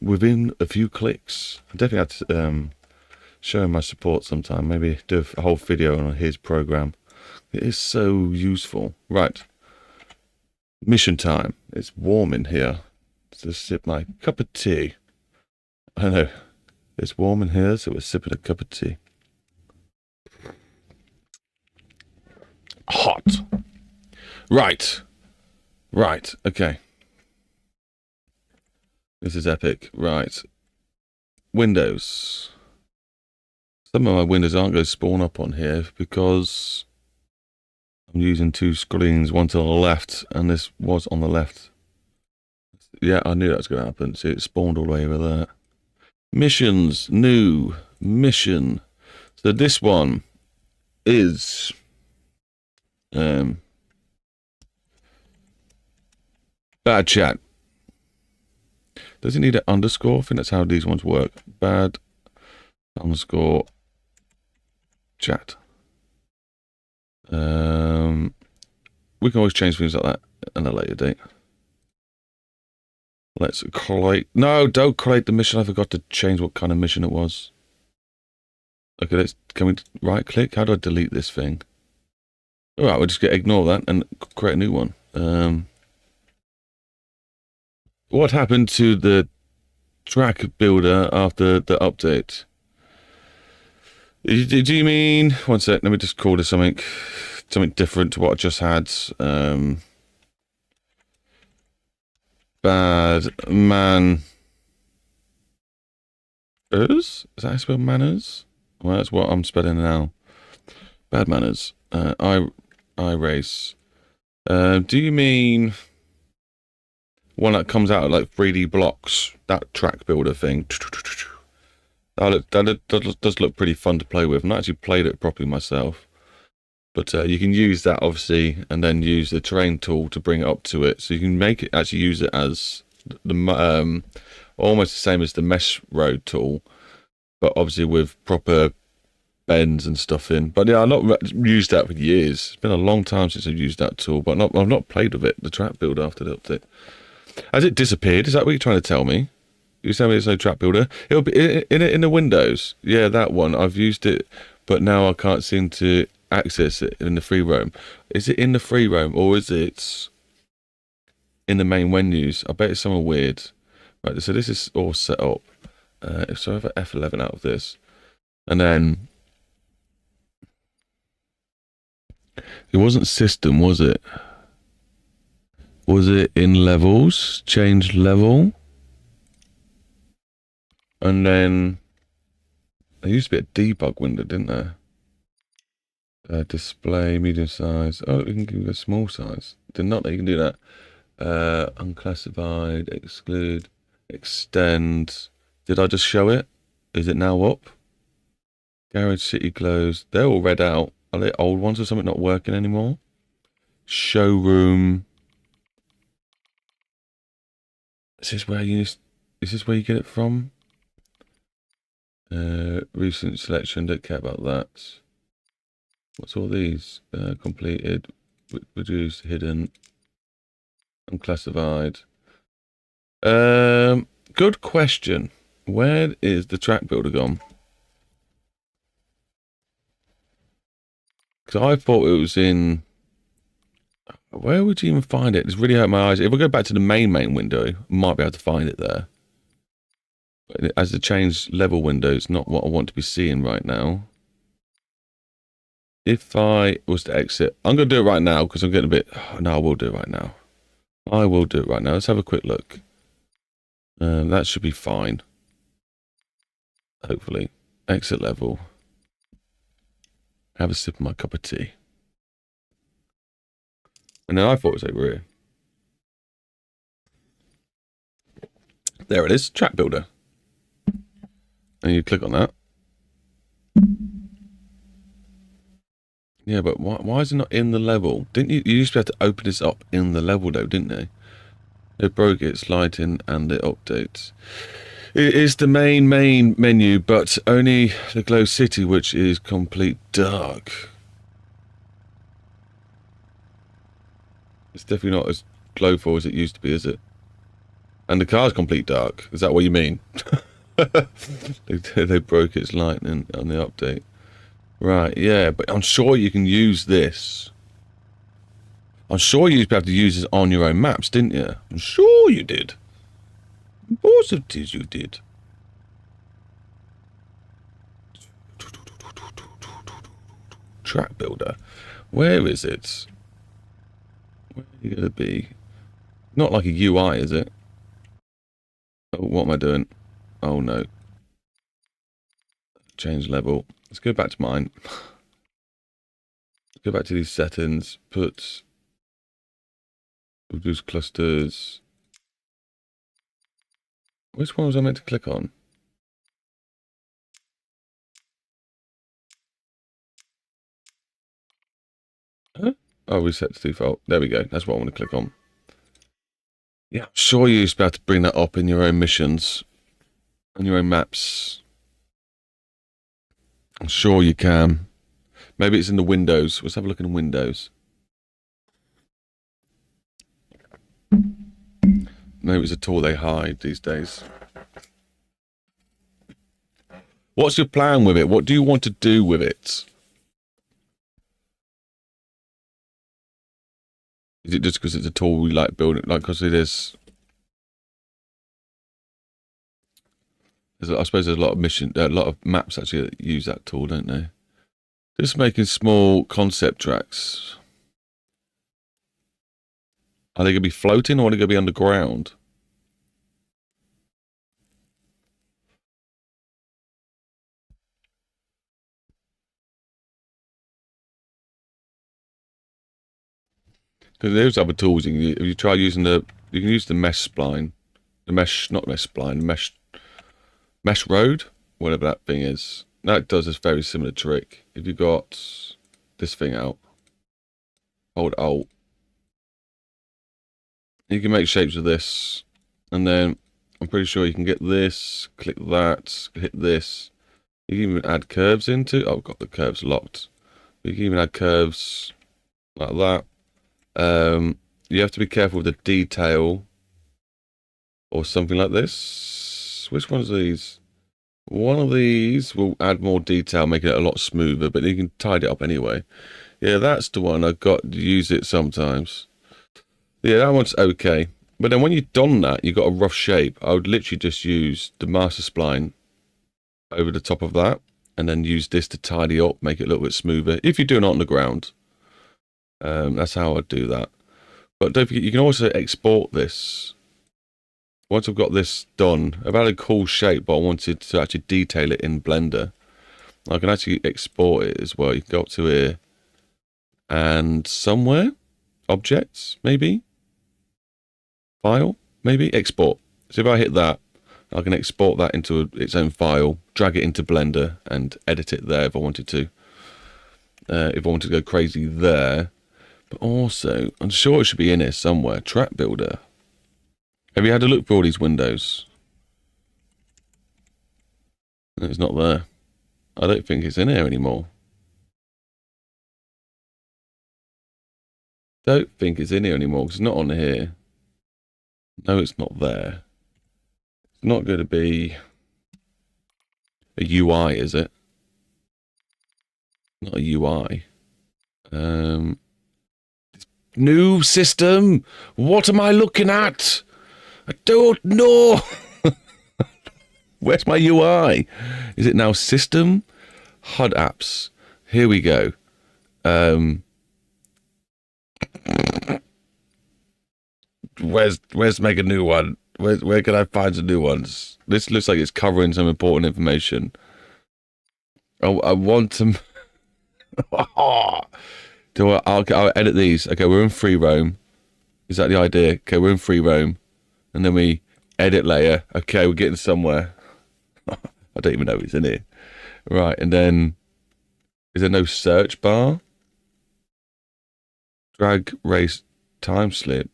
within a few clicks. I definitely have to show him my support sometime. Maybe do a whole video on his program. It is so useful. Right. Mission time. It's warm in here. Just sip my cup of tea. I know. It's warm in here, so we're sipping a cup of tea. Hot. Right. Right. Okay. This is epic. Right. Windows. Some of my windows aren't going to spawn up on here because I'm using two screens, one to the left, and this was on the left. Yeah, I knew that was going to happen. See, it spawned all the way over there. Missions. New. Mission. So this one is... bad chat. Does it need an underscore? I think that's how these ones work. Bad underscore chat. We can always change things like that at a later date. Let's collate. No, don't collate the mission. I forgot to change what kind of mission it was. Okay, can we right click? How do I delete this thing? Alright, we'll just ignore that and create a new one. What happened to the track builder after the update? Do you mean... One sec, let me just call this something different to what I just had. Bad man... Is that how you spell manners? Well, that's what I'm spelling now. Bad manners. I race. Do you mean... one that comes out of like 3D blocks, that track builder thing? That does look pretty fun to play with. I've not actually played it properly myself, but you can use that obviously, and then use the terrain tool to bring it up to it. So you can make it actually use it as the almost the same as the mesh road tool, but obviously with proper bends and stuff in. But yeah, I've not used that for years. It's been a long time since I've used that tool, but I've not played with it. The track builder after the update. Has it disappeared? Is that what you're trying to tell me? You tell me there's no track builder. It'll be in the Windows. Yeah, that one. I've used it, but now I can't seem to access it in the free roam. Is it in the free roam or is it in the main menus? I bet it's somewhere weird. Right, so this is all set up. So I have F11 out of this, and then it wasn't system, was it? Was it in levels? Change level. And then there used to be a debug window, didn't there? Display, medium size. Oh, we can give it a small size. Did not. You can do that. Unclassified, exclude, extend. Did I just show it? Is it now up? Garage City closed. They're all read out. Are they old ones or something not working anymore? Showroom. Is this where you get it from? Recent selection, don't care about that. What's all these? Completed, reduced, hidden, unclassified. Good question. Where is the track builder gone? Because I thought it was in Where would you even find it? It's really hurt my eyes. If I go back to the main window, I might be able to find it there. But as the change level window, it's not what I want to be seeing right now. If I was to exit, I'm going to do it right now because I'm getting a bit... No, I will do it right now. I will do it right now. Let's have a quick look. That should be fine. Hopefully. Exit level. Have a sip of my cup of tea. And then I thought it was over here. There it is. Track builder. And you click on that. Yeah, but why is it not in the level? Didn't you used to be able to open this up in the level though, didn't they? It broke its lighting and it updates. It is the main menu, but only the Glow City, which is complete dark. It's definitely not as glowful as it used to be, is it? And the car's complete dark. Is that what you mean? They broke its lighting on the update. Right, yeah, but I'm sure you can use this. I'm sure you used to have to use this on your own maps, didn't you? I'm sure you did. Of course it is you did. Track builder. Where is it? Where are you going to be? Not like a UI, is it? Oh, what am I doing? Oh, no. Change level. Let's go back to mine. Let's go back to these settings. Put... Reduce clusters. Which one was I meant to click on? Huh? Oh, reset to default. There we go. That's what I want to click on. Yeah, I'm sure you used to be able to bring that up in your own missions. On your own maps. I'm sure you can. Maybe it's in the windows. Let's have a look in Windows. Maybe it's a tool they hide these days. What's your plan with it? What do you want to do with it? Is it just because it's a tool we like building? Like, because it is... I suppose there's a lot of maps actually that use that tool, don't they? Just making small concept tracks. Are they going to be floating or are they going to be underground? Because there's other tools you can use. If you try using you can use the mesh spline. Not mesh spline, mesh road, whatever that thing is. That does a very similar trick. If you got this thing out, hold Alt, you can make shapes with this, and then I'm pretty sure you can get this, click that, hit this. You can even add curves into. Oh, I've got the curves locked. You can even add curves like that. You have to be careful with the detail or something like this. Which one's these? One of these will add more detail, making it a lot smoother, but you can tidy it up anyway. Yeah, that's the one. I've got to use it sometimes. Yeah, that one's okay. But then when you've done that, you've got a rough shape. I would literally just use the master spline over the top of that, and then use this to tidy up, make it a little bit smoother. If you're doing it on the ground, that's how I'd do that. But don't forget, you can also export this. Once I've got this done, I've had a cool shape, but I wanted to actually detail it in Blender. I can actually export it as well. You can go up to here, and somewhere, objects, maybe, file, maybe, export. So if I hit that, I can export that into its own file, drag it into Blender, and edit it there if I wanted to. If I wanted to go crazy there. But also, I'm sure it should be in here somewhere. Track builder. Have you had a look for all these windows? It's not there. I don't think it's in here anymore. Don't think it's in here anymore because it's not on here. No, it's not there. It's not going to be a UI, is it? Not a UI. It's New system. What am I looking at? I don't know. Where's my UI? Is it now system? HUD apps. Here we go. Where's make a new one? Where can I find some new ones? This looks like it's covering some important information. I want to. I'll edit these. Okay, we're in free roam. Is that the idea? Okay, we're in free roam, and then we edit layer. Okay, we're getting somewhere. I don't even know what's in here. Right, and then is there no search bar? Drag race time slip.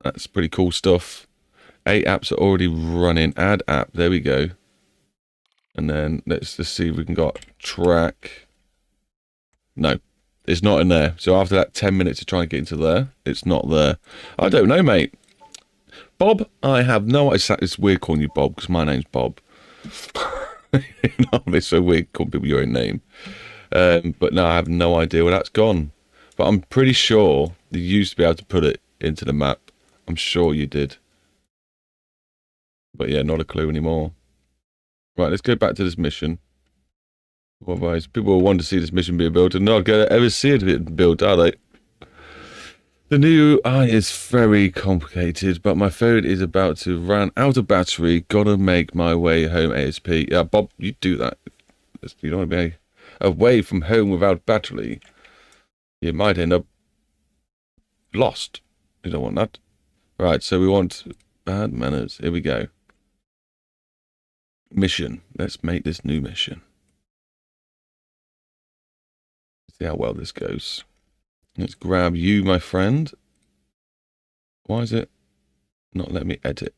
That's pretty cool stuff. 8 apps are already running. Add app. There we go. And then let's just see if we can got track. No, it's not in there. So after that 10 minutes to try and get into there, it's not there. I don't know, mate. Bob, I have no idea. It's weird calling you Bob because my name's Bob. It's so weird calling people your own name. But no, I have no idea where that's gone. But I'm pretty sure you used to be able to put it into the map. I'm sure you did. But yeah, not a clue anymore. Right, let's go back to this mission. Otherwise, people will want to see this mission being built and not going to ever see it built, are they? The new UI is very complicated, but my phone is about to run out of battery. Gotta make my way home ASP. Yeah, Bob, you do that. You don't want to be away from home without battery. You might end up lost. You don't want that. Right, so we want bad manners. Here we go. Mission. Let's make this new mission. See how well this goes. Let's grab you, my friend. Why is it not letting me edit?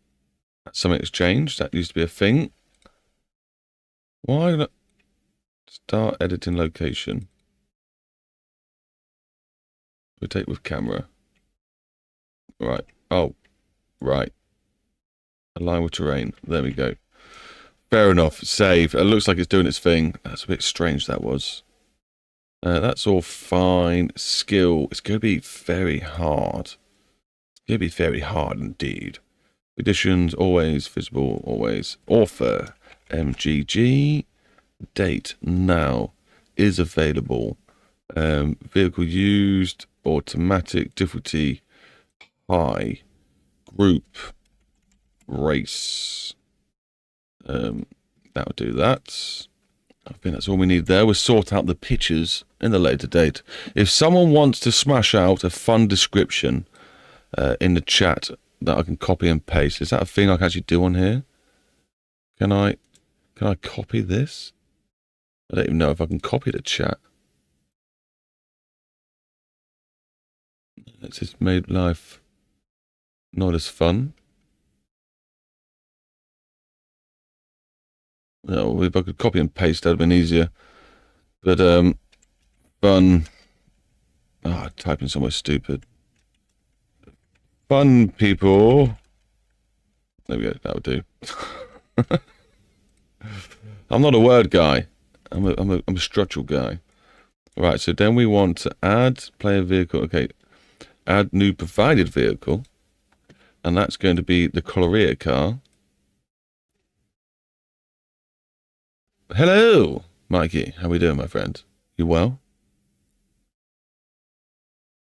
That's something that's changed. That used to be a thing. Why not start editing location? Rotate with camera. Right. Oh, right. Align with terrain. There we go. Fair enough. Save. It looks like it's doing its thing. That's a bit strange, that was. That's all fine. Skill. It's going to be very hard. It's going to be very hard indeed. Conditions, always visible, always. Author. MGG. Date. Now. Is available. Vehicle used. Automatic. Difficulty. High. Group. Race. That'll do that. I think that's all we need there. We'll sort out the pictures in the later date. If someone wants to smash out a fun description in the chat that I can copy and paste, is that a thing I can actually do on here? Can I copy this? I don't even know if I can copy the chat. It's just made life not as fun. No, if I could copy and paste, that'd have been easier. But, fun. Ah, typing somewhere stupid. Fun people. There we go, that would do. I'm not a word guy. I'm a structural guy. Right, so then we want to add player vehicle. Okay, add new provided vehicle. And that's going to be the Coloria car. Hello, Mikey. How we doing, my friend? You well?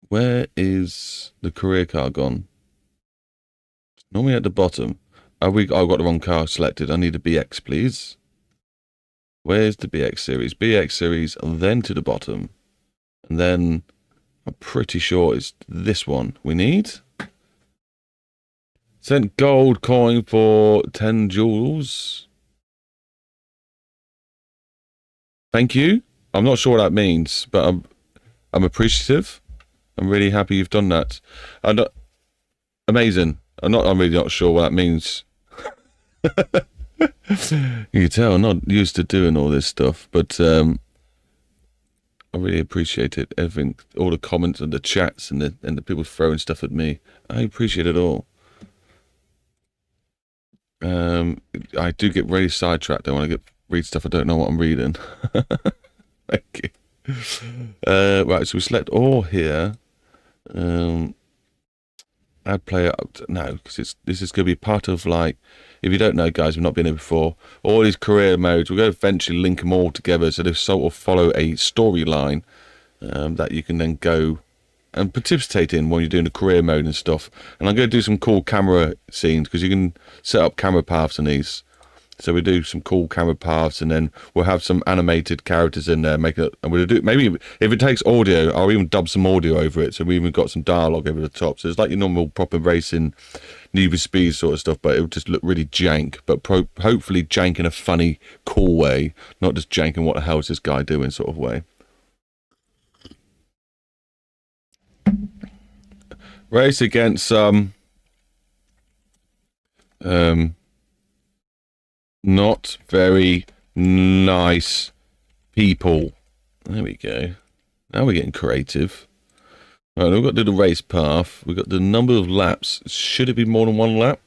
Where is the career car gone? Normally at the bottom. I've got the wrong car selected. I need a BX, please. Where's the BX series? BX series, then to the bottom. And then I'm pretty sure it's this one we need. Sent gold coin for 10 jewels. Thank you. I'm not sure what that means, but I'm appreciative. I'm really happy you've done that. Amazing. I'm really not sure what that means. You can tell I'm not used to doing all this stuff, but I really appreciate it. Everything, all the comments and the chats and the people throwing stuff at me. I appreciate it all. I do get really sidetracked. I want to read stuff I don't know what I'm reading. Thank you. Right, so we select all here. Add player up. No, because this is going to be part of, like, if you don't know, guys, we've not been here before. All these career modes, we're going to eventually link them all together, so they sort of follow a storyline that you can then go and participate in when you're doing the career mode and stuff. And I'm going to do some cool camera scenes, because you can set up camera paths on these. So we do some cool camera paths, and then we'll have some animated characters in there. Make it, and we'll do, maybe if it takes audio, I'll even dub some audio over it. So we even got some dialogue over the top. So it's like your normal proper racing, Need for Speed sort of stuff, but it will just look really jank. But hopefully jank in a funny, cool way, not just jank in what the hell is this guy doing sort of way. Race against some not very nice people. There we go. Now we're getting creative. Right, we've got to do the race path. We've got the number of laps. Should it be more than one lap?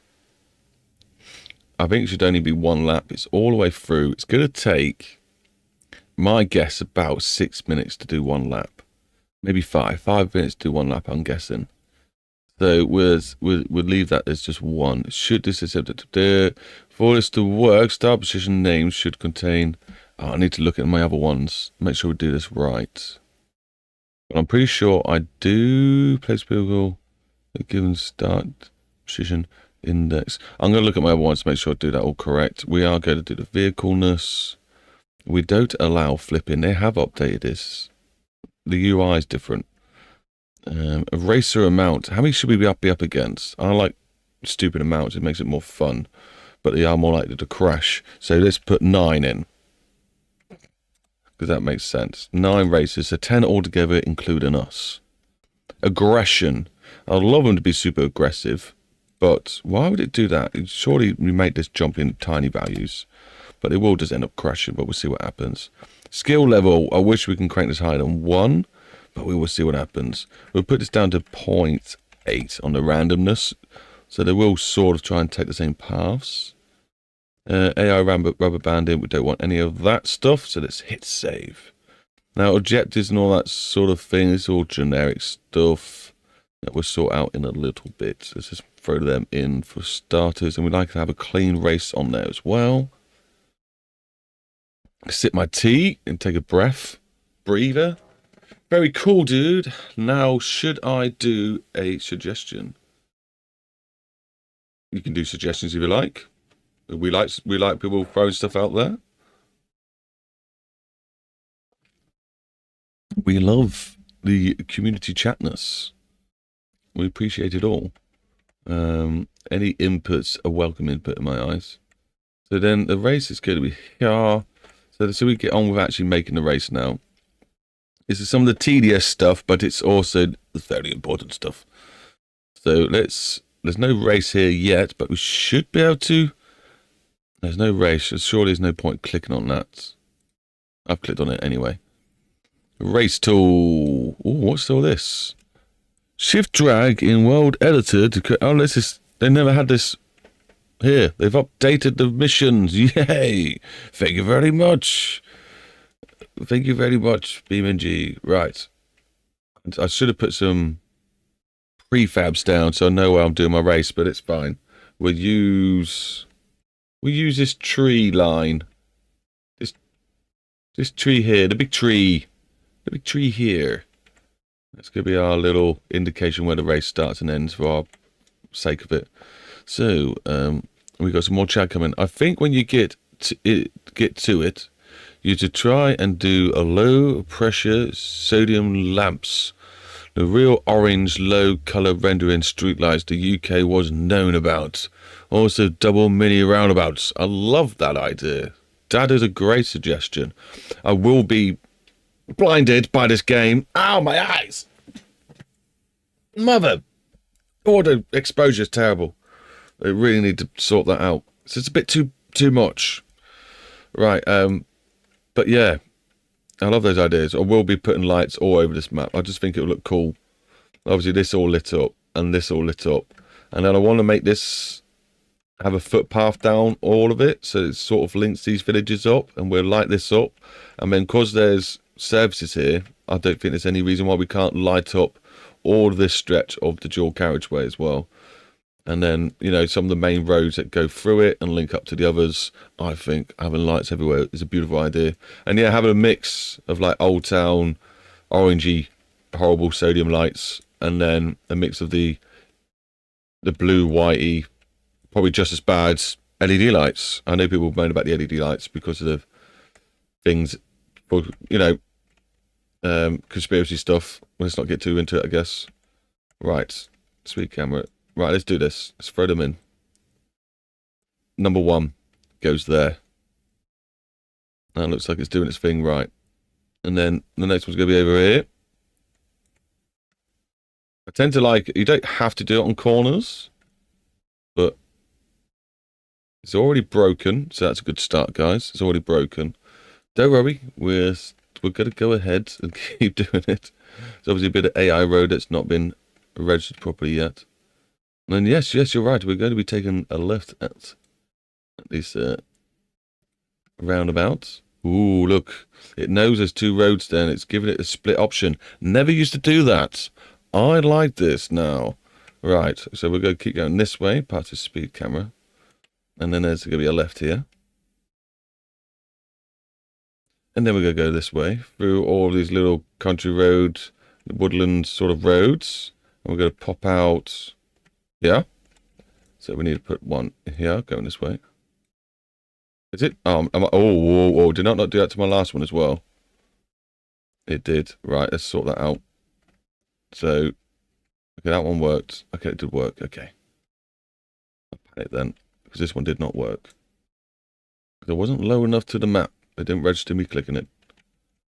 I think it should only be one lap. It's all the way through. It's going to take, my guess, about 6 minutes to do one lap. Maybe 5 minutes to do one lap, I'm guessing. So we'll leave that as just one. Should this accept it? For this to work, start position names should contain. Oh, I need to look at my other ones. Make sure we do this right. But I'm pretty sure I do place vehicle a given start position index. I'm going to look at my other ones to make sure I do that all correct. We are going to do the vehicleness. We don't allow flipping. They have updated this. The UI is different. A racer amount. How many should we be up against? I like stupid amounts. It makes it more fun. But they are more likely to crash. So let's put 9 in. Because that makes sense. 9 races. So 10 altogether, including us. Aggression. I'd love them to be super aggressive. But why would it do that? Surely we make this jump in tiny values. But it will just end up crashing. But we'll see what happens. Skill level. I wish we can crank this higher than 1. But we will see what happens. We'll put this down to 0.8 on the randomness. So they will sort of try and take the same paths. AI rubber banding. We don't want any of that stuff. So let's hit save. Now objectives and all that sort of thing. It's all generic stuff that we'll sort out in a little bit. Let's just throw them in for starters. And we'd like to have a clean race on there as well. Sip my tea and take a breather. Very cool, dude. Now, should I do a suggestion? You can do suggestions if you like. We like people throwing stuff out there. We love the community chatness. We appreciate it all. Any inputs, a welcome input in my eyes. So then the race is going to be here. So we get on with actually making the race now. This is some of the tedious stuff, but it's also the very important stuff. So there's no race here yet, but we should be able to. There's no race. Surely there's no point clicking on that. I've clicked on it anyway. Race tool. Oh, what's all this? Shift drag in world editor to. Oh, this is. They never had this here. They've updated the missions. Yay! Thank you very much. Thank you very much, BeamNG. Right. I should have put some prefabs down so I know where I'm doing my race, but it's fine. We'll use this tree line. This tree here, the big tree here. That's going to be our little indication where the race starts and ends for our sake of it. So, we got some more chat coming. I think when you get to it, you to try and do a low pressure sodium lamps. The real orange low color rendering streetlights the UK was known about. Also double mini roundabouts. I love that idea. That is a great suggestion. I will be blinded by this game. Ow, my eyes! Mother! Oh, the exposure is terrible. They really need to sort that out. So it's a bit too much. Right, but yeah, I love those ideas. I will be putting lights all over this map. I just think it will look cool. Obviously, this all lit up and this all lit up. And then I want to make this have a footpath down all of it. So it sort of links these villages up. And we'll light this up. And then because there's services here, I don't think there's any reason why we can't light up all of this stretch of the dual carriageway as well. And then, you know, some of the main roads that go through it and link up to the others. I think having lights everywhere is a beautiful idea. And yeah, having a mix of like Old Town, orangey, horrible sodium lights, and then a mix of the blue, whitey, probably just as bad LED lights. I know people moan about the LED lights because of the things, for, you know, conspiracy stuff. Let's not get too into it, I guess. Right, speed camera. Right, let's do this. Let's throw them in. Number 1 goes there. That looks like it's doing its thing right. And then the next one's going to be over here. I tend to like, you don't have to do it on corners, but it's already broken. So that's a good start, guys. It's already broken. Don't worry, we're going to go ahead and keep doing it. There's obviously a bit of AI road that's not been registered properly yet. And yes, you're right. We're going to be taking a left at this roundabout. Ooh, look. It knows there's 2 roads there, and it's giving it a split option. Never used to do that. I like this now. Right, so we're going to keep going this way, past the speed camera. And then there's going to be a left here. And then we're going to go this way, through all these little country roads, woodland sort of roads. And we're going to pop out... Yeah. So we need to put one here, going this way. Is it? Oh, did not do that to my last one as well? It did. Right, let's sort that out. So, okay, that one worked. Okay, it did work. Okay. I'll panic then, because this one did not work. Because it wasn't low enough to the map. They didn't register me clicking it.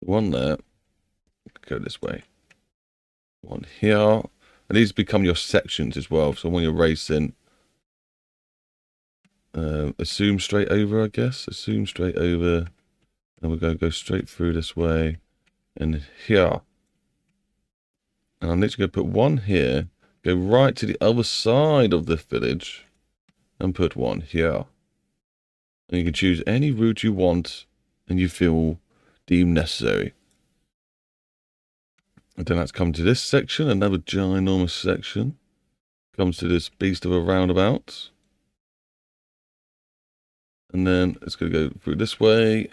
The one there. Go this way. One here. And these become your sections as well. So when you're racing, assume straight over, I guess. Assume straight over. And we're going to go straight through this way. And here. And I'm literally going to put one here. Go right to the other side of the village. And put one here. And you can choose any route you want. And you feel deemed necessary. And then that's come to this section, another ginormous section. Comes to this beast of a roundabout. And then it's going to go through this way,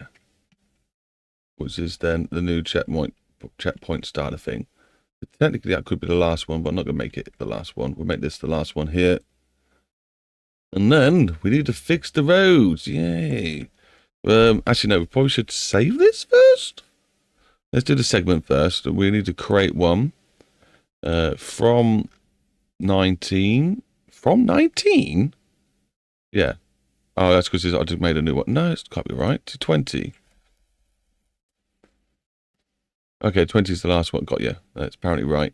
which is then the new checkpoint starter thing. But technically, that could be the last one, but I'm not going to make it the last one. We'll make this the last one here. And then we need to fix the roads. Yay. Actually, no, we probably should save this first. Let's do the segment first. We need to create one from 19. From 19? Yeah. Oh, that's because I just made a new one. No, it can't be right. 20. Okay, 20 is the last one. Got you. That's apparently right.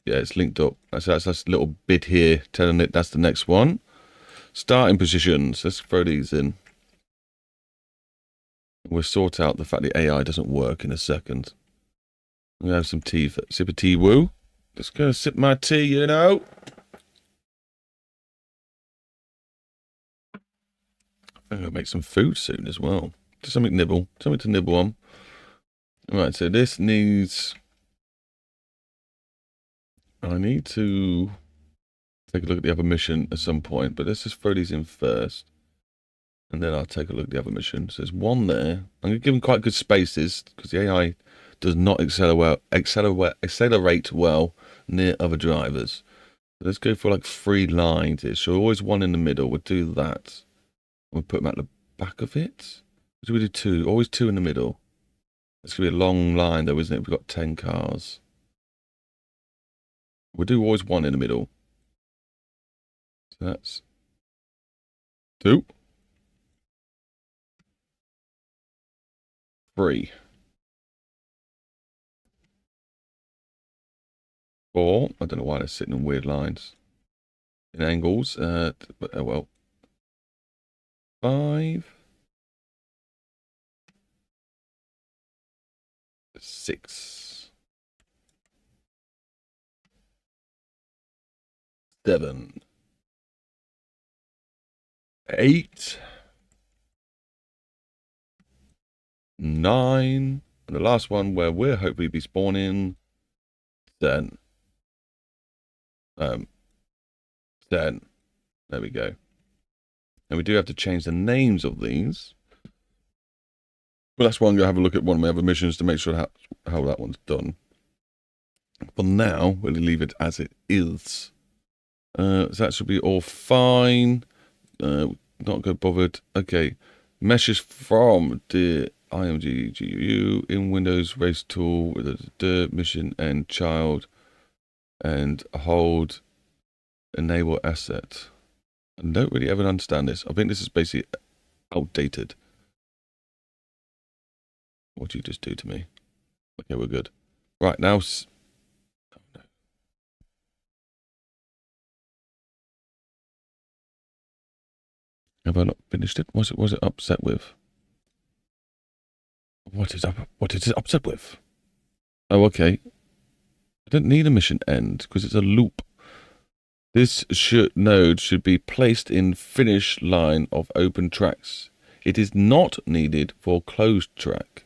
Yeah, it's linked up. That's a little bit here telling it that's the next one. Starting positions. Let's throw these in. We'll sort out the fact the AI doesn't work in a second. I'm going to have some tea, sip of tea, woo. Just going to sip my tea, you know. I'm going to make some food soon as well. Just something to nibble on. Right, so this needs... I need to take a look at the other mission at some point, but let's just throw these in first. And then I'll take a look at the other mission. So there's one there. I'm going to give them quite good spaces because the AI does not accelerate well near other drivers. So let's go for like 3 lines here. So always one in the middle. We'll do that. We'll put them at the back of it. Or do we do 2? Always 2 in the middle. It's going to be a long line though, isn't it? We've got 10 cars. We'll do always 1 in the middle. So that's 2. 3. 4. I don't know why they're sitting in weird lines. In angles. But oh well. 5. 6. 7. 8. 9. And the last one where we'll hopefully be spawning Then. Then. There we go. And we do have to change the names of these. But that's why I'm going to have a look at one of my other missions to make sure how that one's done. For now, we'll leave it as it is. So that should be all fine. Not go bothered. Okay. Meshes from the BeamNG GUI in Windows race tool with the mission and child and hold enable asset. I don't really ever understand this. I think this is basically outdated. What do you just do to me? Okay, we're good. Right, now... Oh, no. Have I not finished it? What was it upset with? What is it upset with? Oh, okay. I don't need a mission end because it's a loop. This node should be placed in finish line of open tracks. It is not needed for closed track.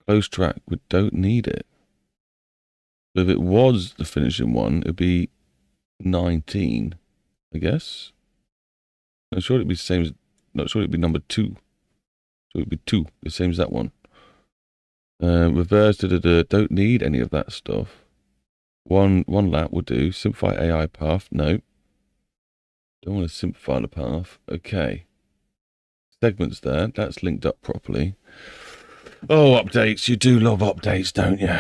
Closed track, we don't need it. So if it was the finishing one, it would be 19, I guess. I'm sure it'd be the same as, not sure it'd be number 2. So it'd be 2, the same as that one. Reverse, don't need any of that stuff. One lap will do. Simplify AI path, no. Don't want to simplify the path. Okay. Segments there, that's linked up properly. Oh, updates, you do love updates, don't you?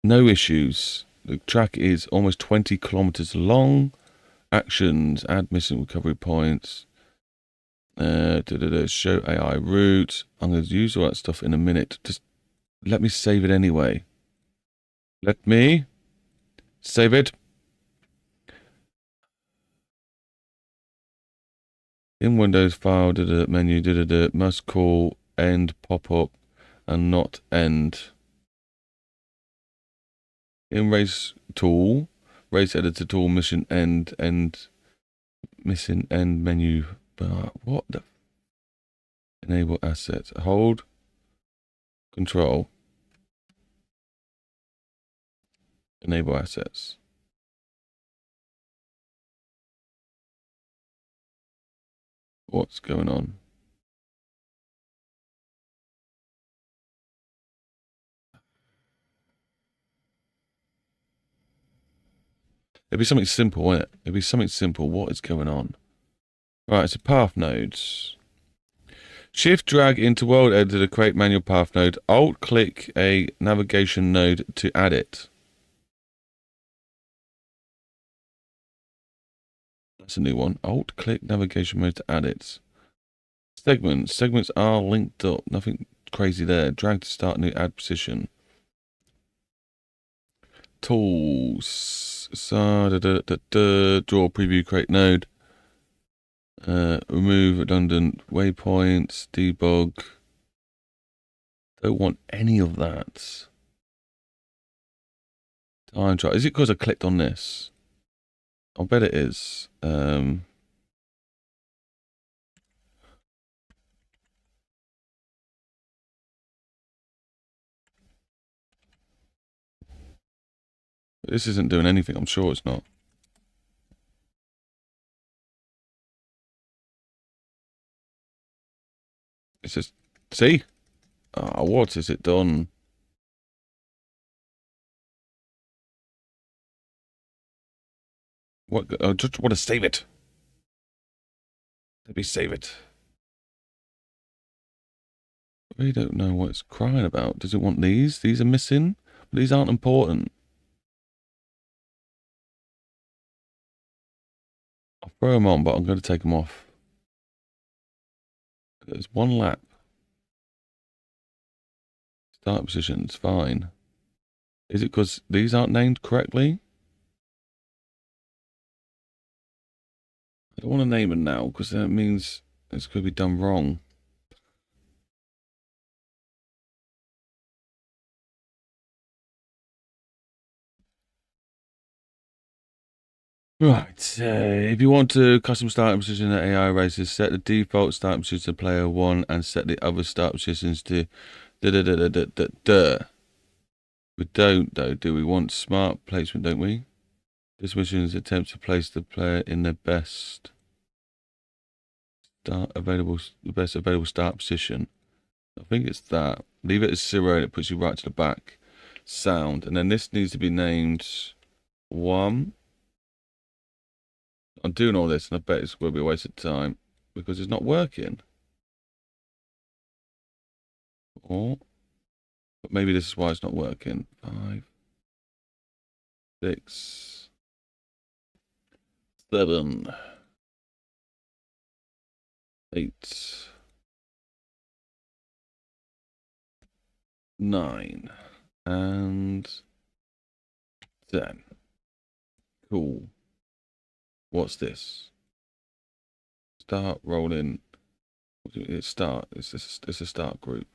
No issues. The track is almost 20 kilometers long. Actions, add missing recovery points. Show AI route. I'm going to use all that stuff in a minute. Just let me save it anyway. Let me save it. In Windows file, menu, must call end pop-up and not end. In race tool, race editor tool, mission end, missing end menu bar. What the? Enable assets. Hold. Control. Enable assets. What's going on? It'd be something simple, wouldn't it? It'd be something simple. What is going on? Right, so path nodes. Shift drag into world editor to create manual path node. Alt click a navigation node to add it. That's a new one. Alt click navigation mode to add it. Segments. Segments are linked up. Nothing crazy there. Drag to start new add position. Tools. Draw preview create node. Remove redundant waypoints. Debug. Don't want any of that. Time trial. Is it because I clicked on this? I'll bet it is. This isn't doing anything. I'm sure it's not. It says, see? Oh, what has it done? What? I just want to save it. Let me save it. I really don't know what it's crying about. Does it want these? These are missing? These aren't important. I'll throw them on, but I'm going to take them off. There's one lap. Start positions, fine. Is it because these aren't named correctly? I don't want to name them now because that means it's going to be done wrong. Right, if you want to custom starting position at AI races, set the default starting position to player 1 and set the other start positions to We don't, though, do we? Want smart placement, don't we? This mission is attempt to place the player in their best the best available start position. I think it's that. Leave it as 0 and it puts you right to the back. Sound. And then this needs to be named 1. I'm doing all this and I bet it's going to be a waste of time because it's not working. Or, but maybe this is why it's not working. 5, 6, 7, 8, 9, and 10. Cool. What's this? Start rolling. It's start. It's a start group.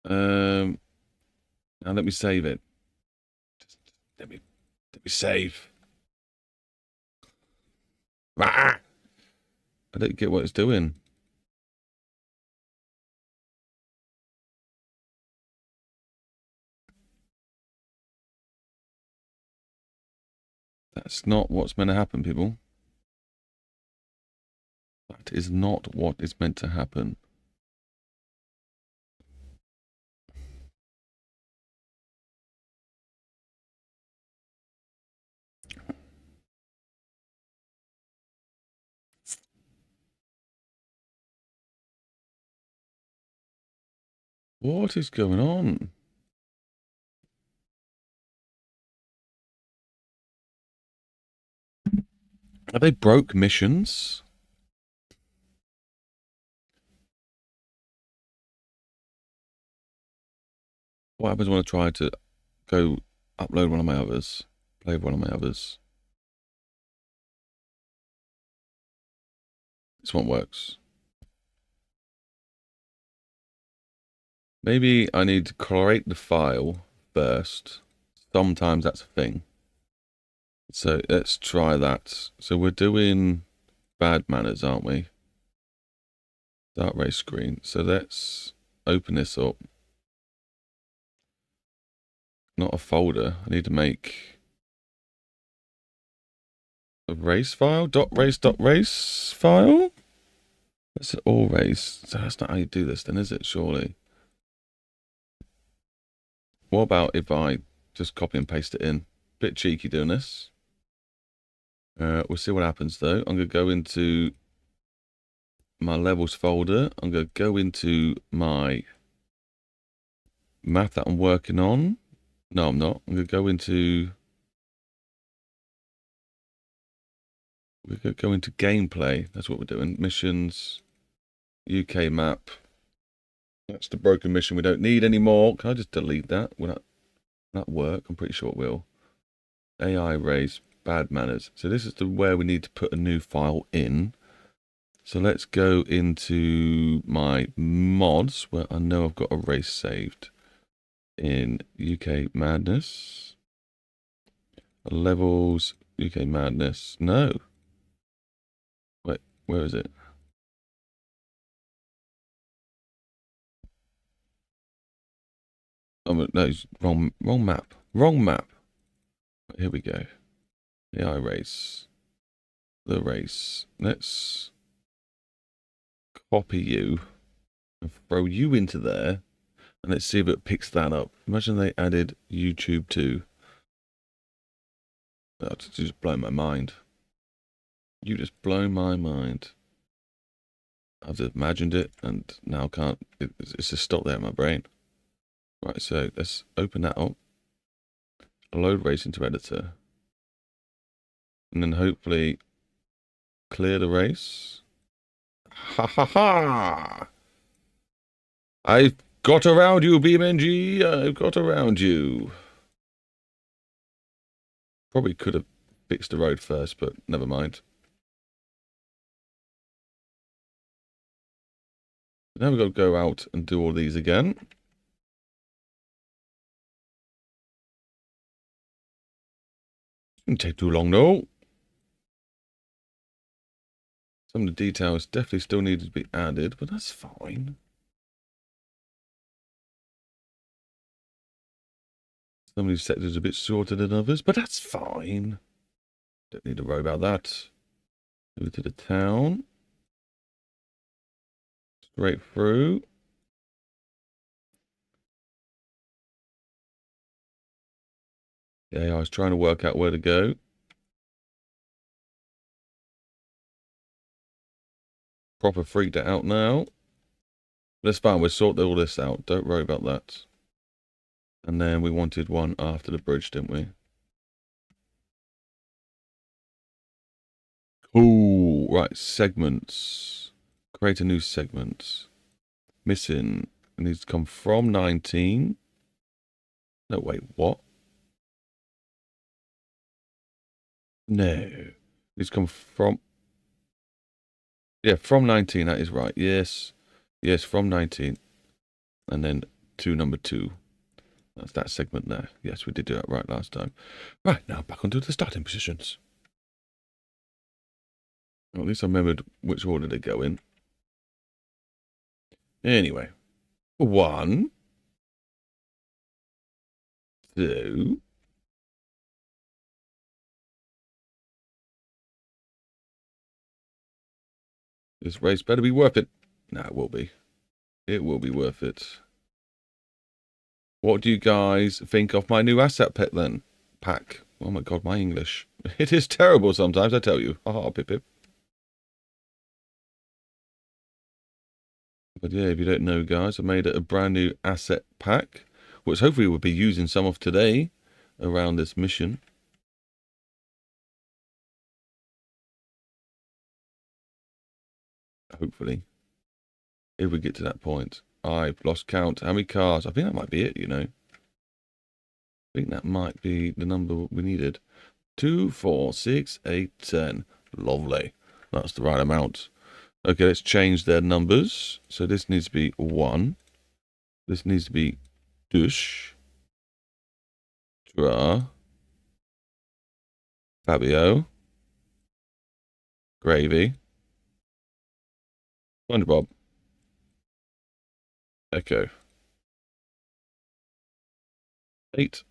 Now let me save it. Just let me save. Ah! I don't get what it's doing. That's not what's meant to happen, people. That is not what is meant to happen. What is going on? Are they broke missions? What happens when I try to go upload one of my others? Play one of my others. This one works. Maybe I need to create the file first. Sometimes that's a thing. So let's try that. So we're doing bad manners, aren't we? Start race screen. So let's open this up. Not a folder. I need to make a race file. .race file. That's all race. So that's not how you do this then, is it? Surely. What about if I just copy and paste it in? Bit cheeky doing this. We'll see what happens though. I'm going to go into my levels folder. I'm going to go into my map that I'm working on. No, I'm not. I'm going to go into... We're going to go into gameplay. That's what we're doing. Missions. UK map. That's the broken mission we don't need anymore. Can I just delete that? Will that work? I'm pretty sure it will. AI race. Bad manners. So this is where we need to put a new file in. So let's go into my mods where I know I've got a race saved in UK Madness. Levels, UK Madness. No. Wait, where is it? Oh, no, wrong map. Wrong map. Here we go. AI race. The race. Let's copy you and throw you into there. And let's see if it picks that up. Imagine they added YouTube too. That's just blown my mind. You just blow my mind. I've just imagined it and now can't. It's just stopped there in my brain. Right, so let's open that up. Load race into editor. And then hopefully clear the race. Ha ha ha! I've got around you, BeamNG. I've got around you. Probably could have fixed the road first, but never mind. Now we've got to go out and do all these again. Didn't take too long, though. Some of the details definitely still needed to be added, but that's fine. Some of these sectors are a bit shorter than others, but that's fine. Don't need to worry about that. Over to the town. Straight through. Yeah, I was trying to work out where to go. Proper freaked it out now. That's fine, we'll sort all this out. Don't worry about that. And then we wanted one after the bridge, didn't we? Cool. Right, segments. Create a new segment. Missing. It needs to come from 19. No, wait, what? No. It needs to come from... Yeah, from 19, that is right. Yes. Yes, from 19. And then to number 2. That's that segment there. Yes, we did do that right last time. Right, now back onto the starting positions. Well, at least I remembered which order they go in. Anyway. 1, 2. This race better be worth it. No, it will be. It will be worth it. What do you guys think of my new asset pet then? Pack. Oh my god, my English. It is terrible sometimes, I tell you. Haha, pip pip. But yeah, if you don't know, guys, I made a brand new asset pack, which hopefully we'll be using some of today around this mission. Hopefully. If we get to that point. I've lost count. How many cars? I think that might be it, you know. I think that might be the number we needed. 2, 4, 6, 8, 10. Lovely. That's the right amount. Okay, let's change their numbers. So this needs to be 1. This needs to be Dush. Dra. Fabio. Gravy. SpongeBob. Echo. 8.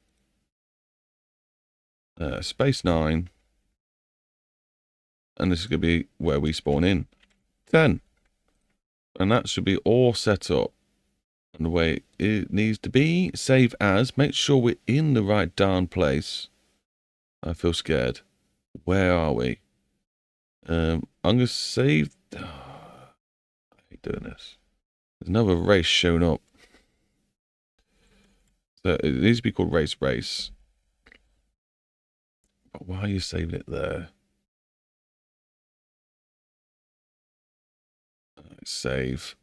Space 9. And this is going to be where we spawn in. 10. And that should be all set up. And the way it needs to be. Save as. Make sure we're in the right darn place. I feel scared. Where are we? I'm going to save. Oh, I hate doing this. There's another race showing up. So it needs to be called Race. But why are you saving it there? Save.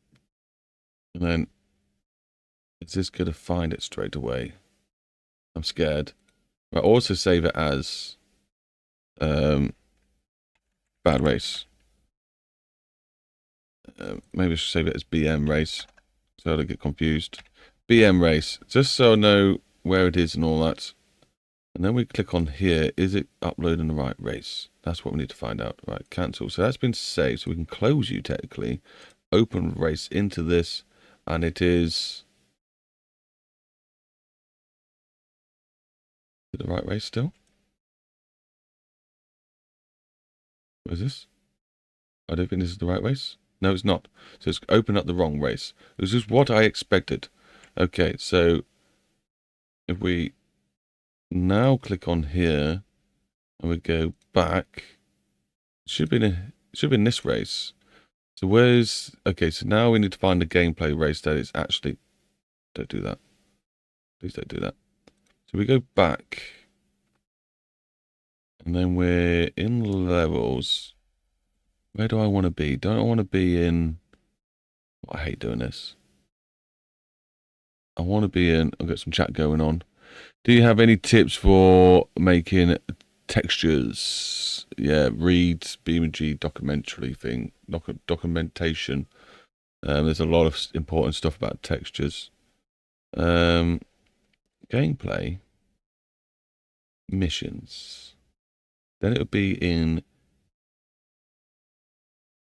And then, is this going to find it straight away? I'm scared. But also save it as Bad Race. Maybe I should save it as BM Race, so I don't get confused. BM Race, just so I know where it is and all that. And then we click on here. Is it uploading the right race? That's what we need to find out. Right, cancel. So that's been saved, so we can close you technically. Open race into this, and it is the right race still. What is this? I don't think this is the right race. No, it's not. So it's opened up the wrong race. This is what I expected. Okay, so if we now click on here and we go back, it should be in this race. So where's... Okay, so now we need to find the gameplay race that is actually... Don't do that. Please don't do that. So we go back. And then we're in levels. Where do I want to be? Don't I want to be in... I hate doing this. I want to be in... I've got some chat going on. Do you have any tips for making textures? Yeah, read BeamNG documentary thing. Documentation. There's a lot of important stuff about textures. Gameplay. Missions. Then it would be in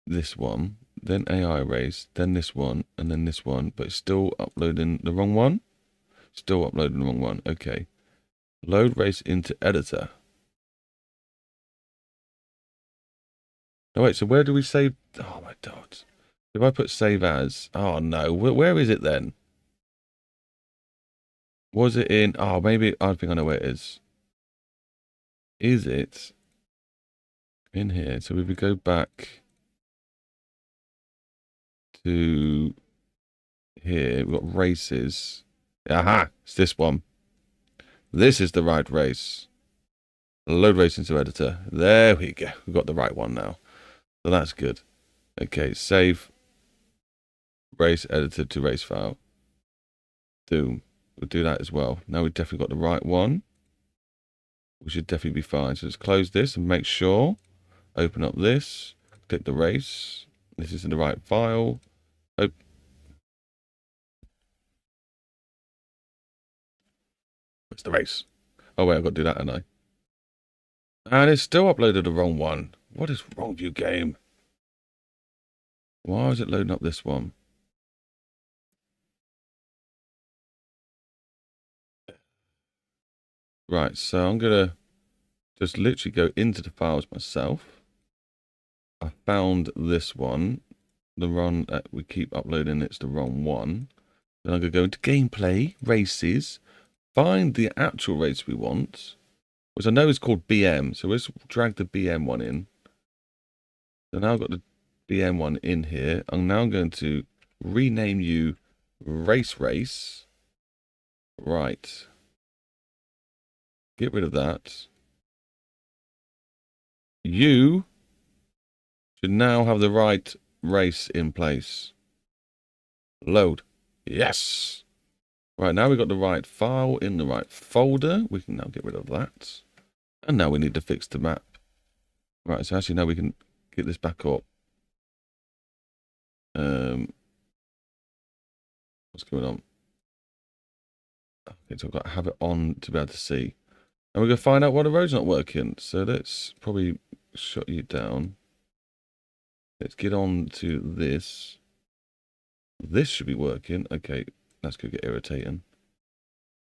this one. Then AI race. Then this one. And then this one. But it's still uploading the wrong one. Still uploading the wrong one. Okay. Load race into editor. Oh, wait, so where do we save? Oh, my God. If I put save as, oh, no. Where is it then? Was it in? Oh, maybe I think I know where it is. Is it in here? So if we go back to here, we've got races. Aha! It's this one. This is the right race. Load race into editor. There we go. We've got the right one now. So that's good. Okay, save race editor to race file. We'll do that as well. Now we've definitely got the right one. We should definitely be fine. So let's close this and make sure. Open up this. Click the race. This is in the right file. It's the race. Oh wait, I've got to do that, haven't I? And it's still uploaded the wrong one. What is wrong with you, game? Why is it loading up this one? Right, so I'm going to just literally go into the files myself. I found this one. The one that we keep uploading, it's the wrong one. Then I'm going to go into gameplay, races, find the actual race we want, which I know is called BM. So let's drag the BM one in. So now I've got the BM one in here. I'm now going to rename you race. Right. Get rid of that. You should now have the right race in place. Load. Yes. Right, now we've got the right file in the right folder. We can now get rid of that. And now we need to fix the map. Right, so actually now we can get this back up. What's going on? Okay, so I've got to have it on to be able to see. And we're going to find out why the road's not working. So let's probably shut you down. Let's get on to this. This should be working. Okay, that's going to get irritating.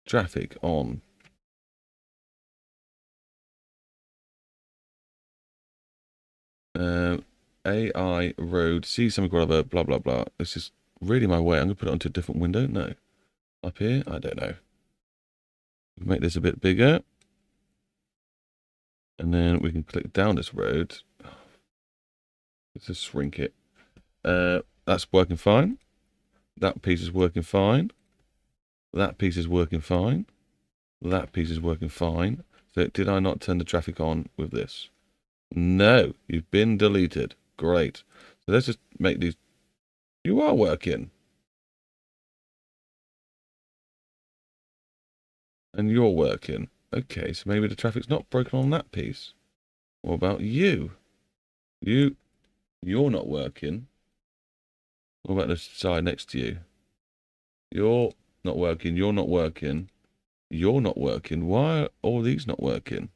Traffic on. AI road, see something or other, blah, blah, blah. This is really my way. I'm going to put it onto a different window. No. Up here? I don't know. Make this a bit bigger. And then we can click down this road. Let's just shrink it. That's working fine. That piece is working fine. That piece is working fine. That piece is working fine. So did I not turn the traffic on with this? No, you've been deleted. Great. So let's just make these. You are working. And you're working. Okay, so maybe the traffic's not broken on that piece. What about you? You're not working. What about the side next to you? You're not working. You're not working. You're not working. Why are all these not working?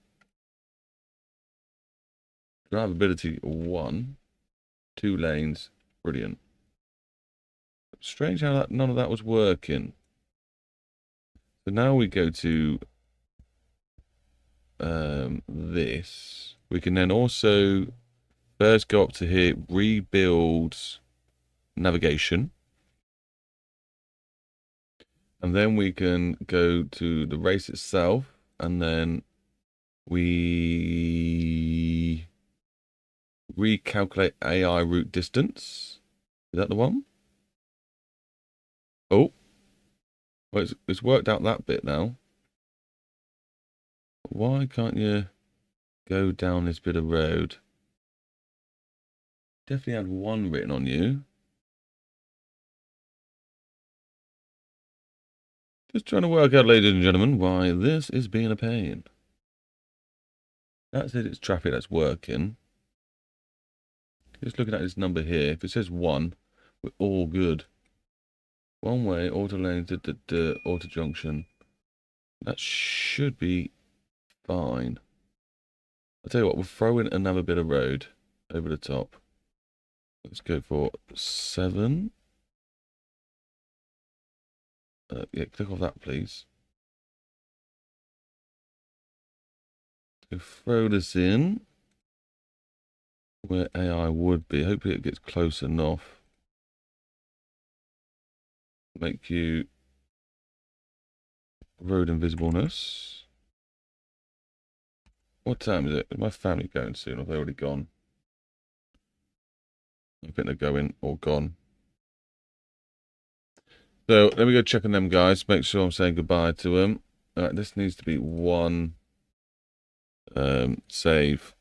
Drivability 1. 2 lanes. Brilliant. Strange how none of that was working. So now we go to this. We can then also first go up to here, rebuild navigation. And then we can go to the race itself, and then we recalculate AI route distance. Is that the one? Oh, well, it's worked out that bit now. Why can't you go down this bit of road? Definitely had 1 written on you. Just trying to work out, ladies and gentlemen, why this is being a pain. That's it, it's traffic that's working. Just looking at this number here, if it says 1, we're all good. One way, auto lane, auto junction. That should be fine. I'll tell you what, we'll throw in another bit of road over the top. Let's go for 7. Yeah, click off that, please. So throw this in where AI would be. Hopefully it gets close enough. Make you road invisibleness. What time is it? Is my family going soon? Or have they already gone? I think they're going or gone. So let me go check on them guys. Make sure I'm saying goodbye to them. All right, this needs to be one save.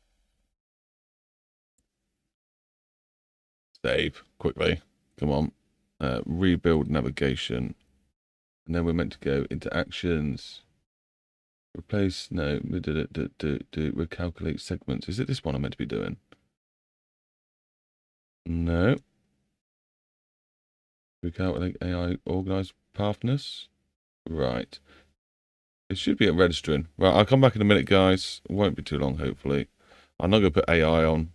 Save quickly. Come on. Rebuild navigation. And then we're meant to go into actions. Replace, no, recalculate segments. Is it this one I'm meant to be doing? No. Recalculate AI organized pathness. Right. It should be at registering. Right, I'll come back in a minute, guys. It won't be too long, hopefully. I'm not going to put AI on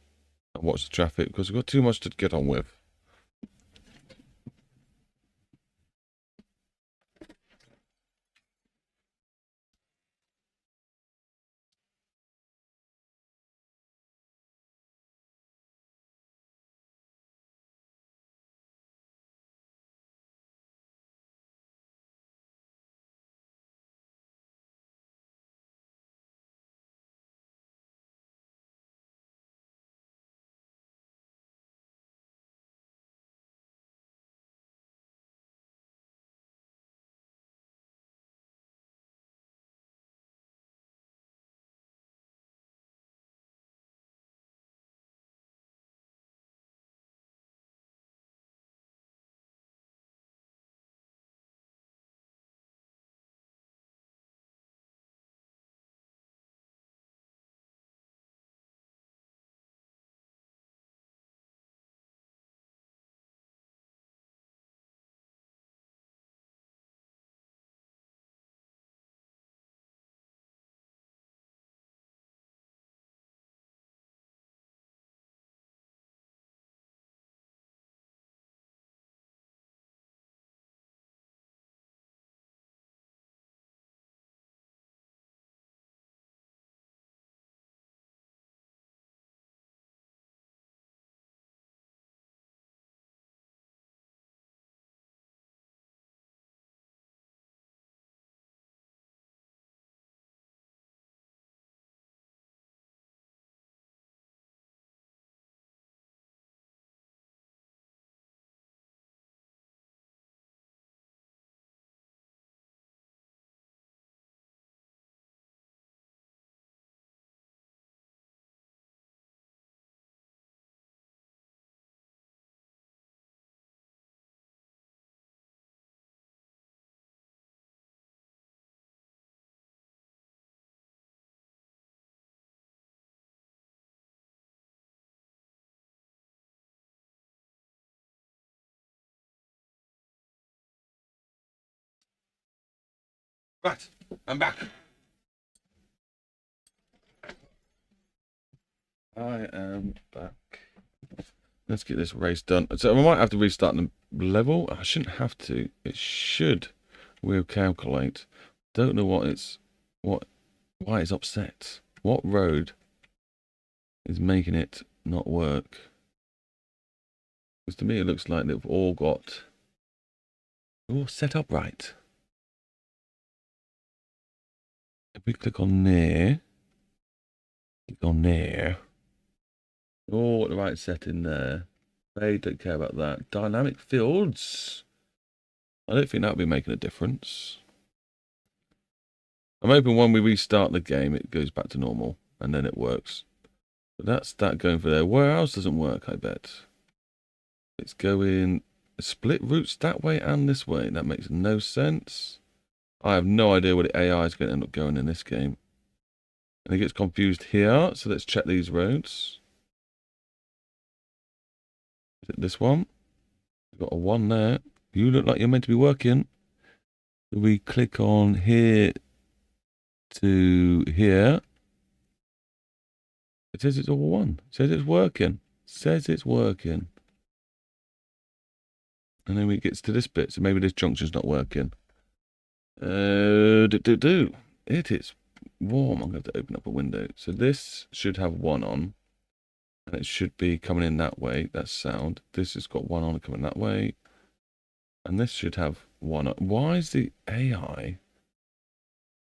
and watch the traffic because we've got too much to get on with. Right, I'm back. I am back. Let's get this race done. So I might have to restart the level. I shouldn't have to. It should. We'll calculate. Don't know why it's upset. What road is making it not work? Because to me it looks like they've all set up right. If we click on near, oh, the right setting there. They don't care about that. Dynamic fields. I don't think that'll be making a difference. I'm hoping when we restart the game, it goes back to normal and then it works. But that's that going for there. Where else doesn't work, I bet? It's going split routes that way and this way. That makes no sense. I have no idea where the AI is going to end up going in this game. And it gets confused here. So let's check these roads. Is it this one? We've got a 1 there. You look like you're meant to be working. We click on here to here. It says it's all 1. It says it's working. It says it's working. And then we get to this bit. So maybe this junction's not working. It is warm. I'm going to have to open up a window. So this should have one on. And it should be coming in that way. That's sound. This has got one on coming that way. And this should have one on. Why is the AI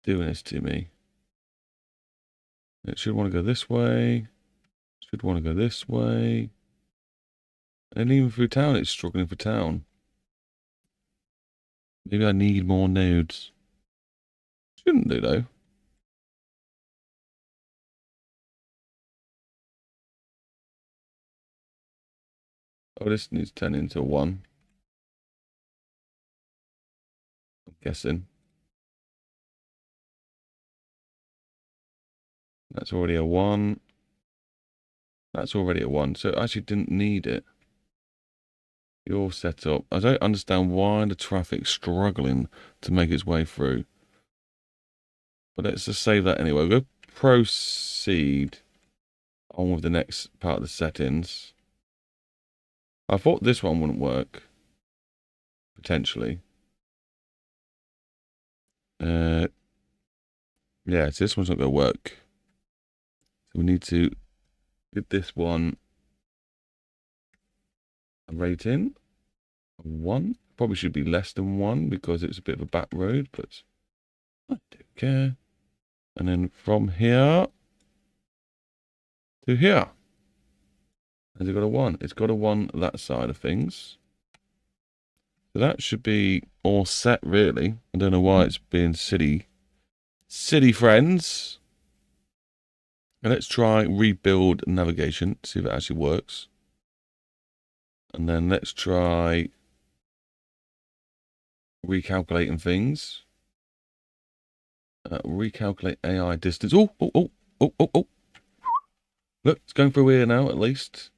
doing this to me? It should want to go this way. Should want to go this way. And even through town, it's struggling for town. Maybe I need more nodes. Shouldn't do, though. Oh, this needs to turn into 1. I'm guessing. That's already a 1. That's already a 1. So I actually didn't need it. You're set up. I don't understand why the traffic's struggling to make its way through. But let's just save that anyway. We'll proceed on with the next part of the settings. I thought this one wouldn't work. Potentially. Yeah, so this one's not going to work. So we need to give this one a rating of 1. Probably should be less than 1 because it's a bit of a back road, but I don't care. And then from here to here. Has it got a 1? It's got a 1 that side of things. So that should be all set, really. I don't know why it's being silly. Silly friends. And let's try rebuild navigation, see if it actually works. And then let's try recalculating things. Recalculate AI distance. Oh. Look, it's going through here now, at least.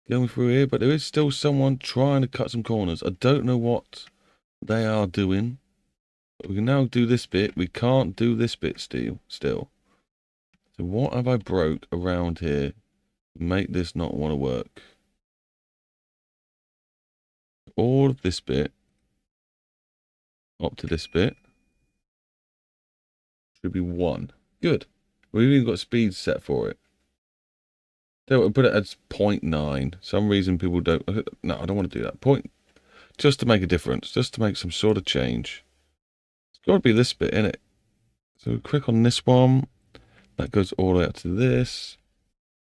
Going through here, but there is still someone trying to cut some corners. I don't know what they are doing. But we can now do this bit. We can't do this bit still. So what have I broke around here to make this not want to work? All of this bit up to this bit should be 1. Good. We've even got speed set for it. They'll put it as 0.9. Some reason people don't. No, I don't want to do that. Just to make a difference, just to make some sort of change. It's got to be this bit, innit? So we click on this one. That goes all the way up to this.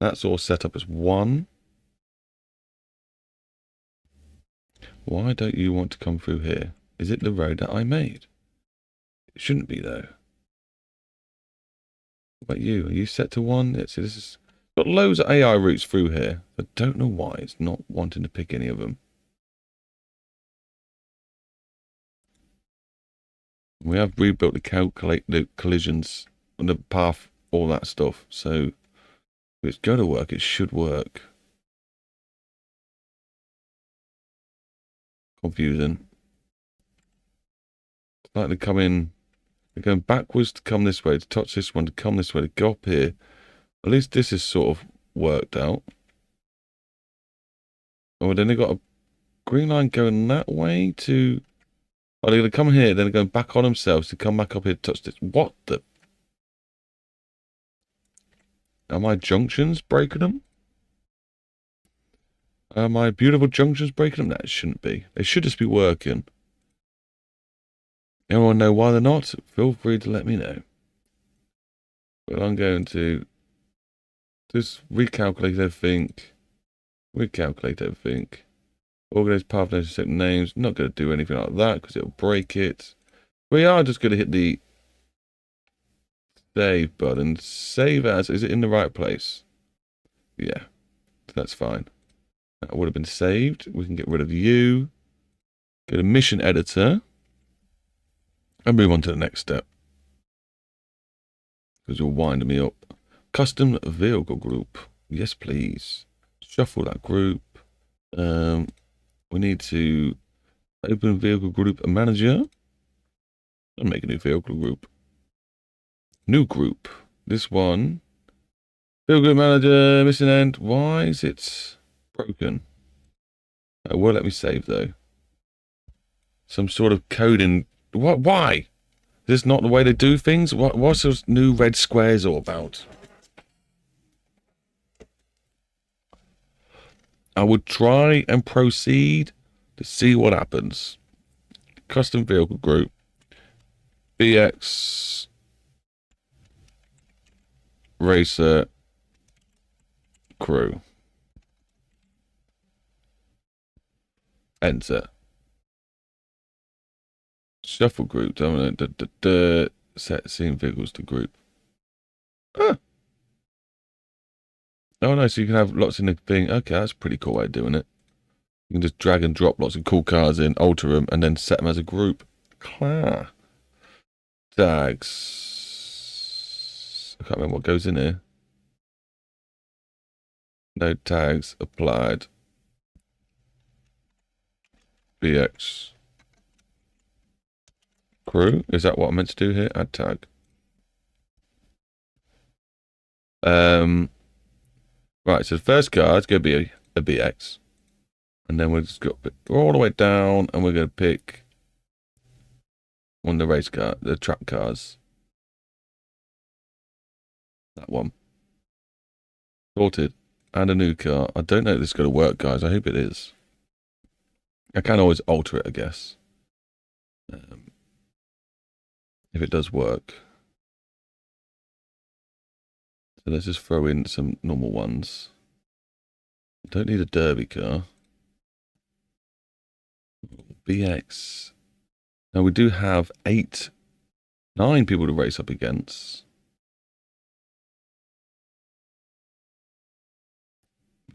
That's all set up as 1. Why don't you want to come through here? Is it the road that I made? It shouldn't be, though. What about you? Are you set to 1? Yeah, see, this is got loads of AI routes through here. I don't know why it's not wanting to pick any of them. We have rebuilt to calculate the collisions and the path, all that stuff. So if it's going to work, it should work. Confusing. It's like they come in, they're going backwards to come this way, to touch this one, to come this way, to go up here. At least this is sort of worked out. Oh, then they got a green line going that way to... Oh, they're going to come here, then they're going back on themselves to come back up here to touch this. What the... Are my junctions breaking them? Are my beautiful junctions breaking them? No, it shouldn't be. They should just be working. Anyone know why they're not? Feel free to let me know. But I'm going to just recalculate everything. Organize path nodes, set names. Not going to do anything like that because it'll break it. We are just going to hit the save button. Save as. Is it in the right place? Yeah, that's fine. That would have been saved. We can get rid of you. Go to mission editor. And move on to the next step. Because you're winding me up. Custom vehicle group. Yes, please. Shuffle that group. We need to open vehicle group manager. And make a new vehicle group. New group. This one. Vehicle group manager. Missing end. Why is it broken? It won't let me save though. Some sort of coding. What? Why? this not the way they do things? What's those new red squares all about? I would try and proceed to see what happens. Custom vehicle group. BX Racer Crew. Enter. Shuffle group. Set scene vehicles to group. Ah. Oh no, so you can have lots in the thing. Okay, that's a pretty cool way of doing it. You can just drag and drop lots of cool cars in, alter them, and then set them as a group. Class. Tags. I can't remember what goes in here. No tags applied. BX Crew. Is that what I'm meant to do here? Add tag. Right, so the first car is going to be a BX. And then we're just going to go all the way down and we're going to pick one of the race car, the track cars. That one. Sorted. Add a new car. I don't know if this is going to work, guys. I hope it is. I can always alter it, I guess. If it does work. So let's just throw in some normal ones. Don't need a derby car. BX. Now we do have 9 people to race up against.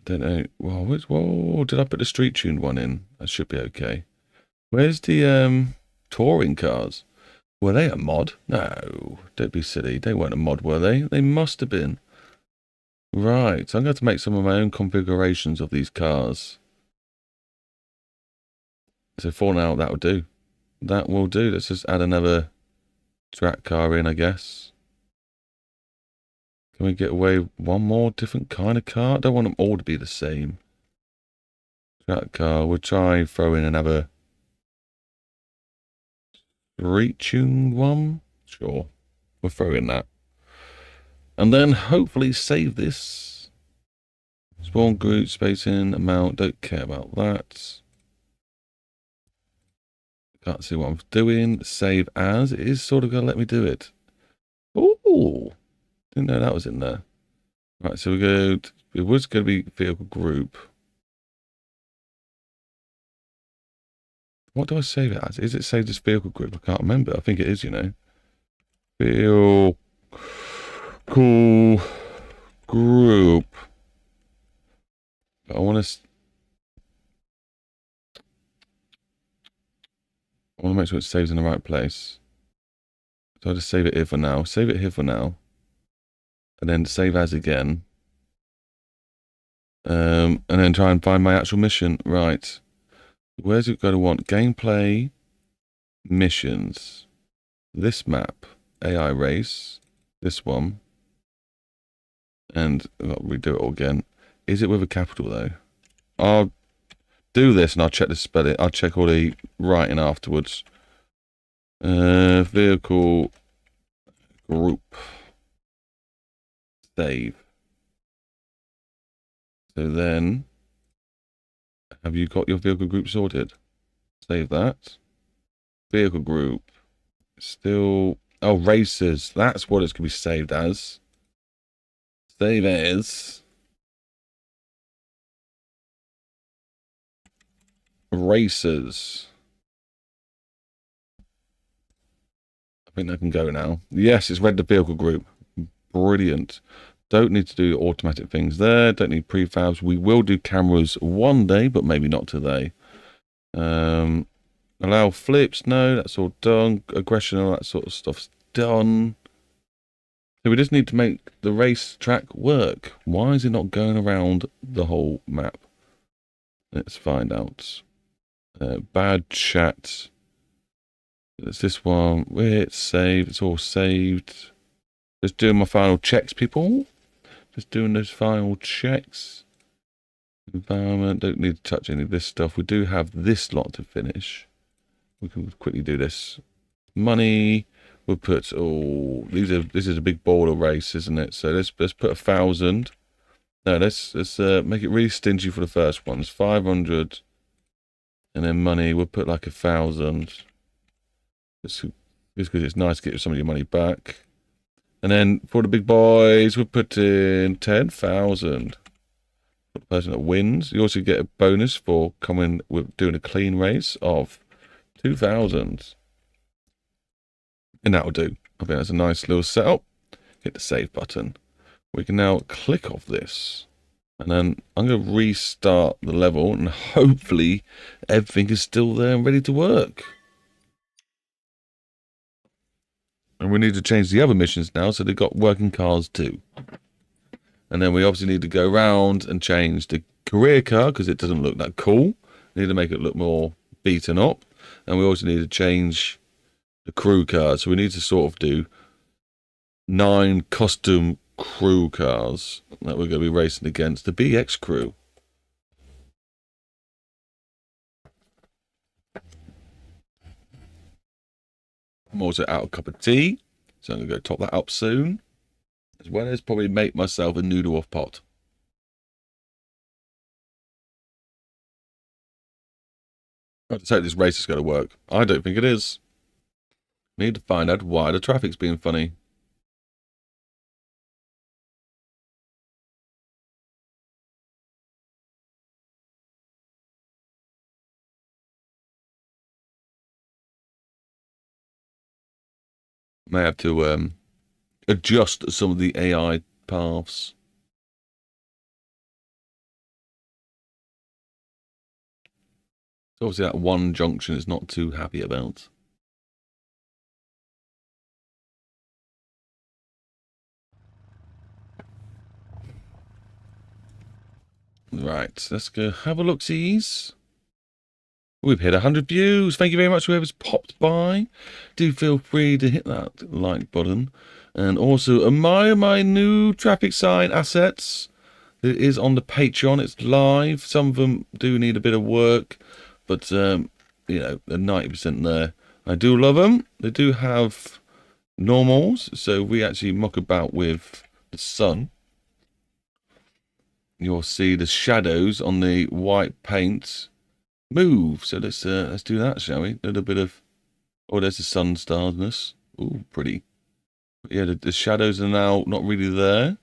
Don't know. Whoa, did I put the street tuned one in? That should be okay. Where's the touring cars? Were they a mod? No, don't be silly. They weren't a mod, were they? They must have been. Right, so I'm going to make some of my own configurations of these cars. So for now, that will do. That will do. Let's just add another track car in, I guess. Can we get away with one more different kind of car? I don't want them all to be the same. Track car. We'll try and throw in another street-tuned one. Sure. We'll throw in that. And then hopefully save this. Spawn group, spacing, amount. Don't care about that. Can't see what I'm doing. Save as. It is sort of going to let me do it. Ooh. Didn't know that was in there. Right, so we go. It was going to be vehicle group. What do I save it as? Is it saved as vehicle group? I can't remember. I think it is, you know. Vehicle group. But I want to make sure it saves in the right place. So I'll just save it here for now. Save it here for now. And then save as again. And then try and find my actual mission. Right. Where's it going to want? Gameplay. Missions. This map. AI race. This one. And I'll redo it all again. Is it with a capital though? I'll do this and I'll check the spelling. I'll check all the writing afterwards. Vehicle group. Save. So then, have you got your vehicle group sorted? Save that. Vehicle group. Still, oh, racers. That's what it's going to be saved as. Save as. Racers. I think that can go now. Yes, it's read the vehicle group. Brilliant. Don't need to do automatic things there. Don't need prefabs. We will do cameras one day, but maybe not today. Allow flips. No, that's all done. Aggression, all that sort of stuff's done. So we just need to make the race track work. Why is it not going around the whole map? Let's find out. Bad chat. It's this one. Where it's saved. It's all saved. Just doing my final checks, people. Just doing those final checks. Environment. Don't need to touch any of this stuff. We do have this lot to finish. We can quickly do this. Money. We'll put, oh, this is a big border race, isn't it? So let's put 1,000. No, let's make it really stingy for the first ones. 500. And then money, we'll put like 1,000. Just because it's nice to get some of your money back. And then for the big boys, we'll put in 10,000. For the person that wins, you also get a bonus for coming with doing a clean race of 2,000. And that'll do. I think that's a nice little setup. Hit the save button. We can now click off this. And then I'm going to restart the level, and hopefully everything is still there and ready to work. And we need to change the other missions now, so they've got working cars too. And then we obviously need to go around and change the career car, because it doesn't look that cool. We need to make it look more beaten up. And we also need to change the crew car. So we need to sort of do 9 custom crew cars that we're going to be racing against the BX crew. I'm also out of a cup of tea, so I'm going to go top that up soon, as well as probably make myself a noodle off pot. I have to say this race is going to work. I don't think it is. Need to find out why the traffic's being funny. May have to adjust some of the AI paths. So obviously that one junction is not too happy about. Right, let's go have a look-sees. We've hit 100 views. Thank you very much, whoever's popped by. Do feel free to hit that like button. And also admire my new traffic sign assets. It is on the Patreon. It's live. Some of them do need a bit of work. But, you know, they're 90% there. I do love them. They do have normals. So we actually muck about with the sun. You'll see the shadows on the white paint move. So let's do that, shall we? A little bit of, oh, there's the sun starness. Ooh, pretty. But yeah, the shadows are now not really there.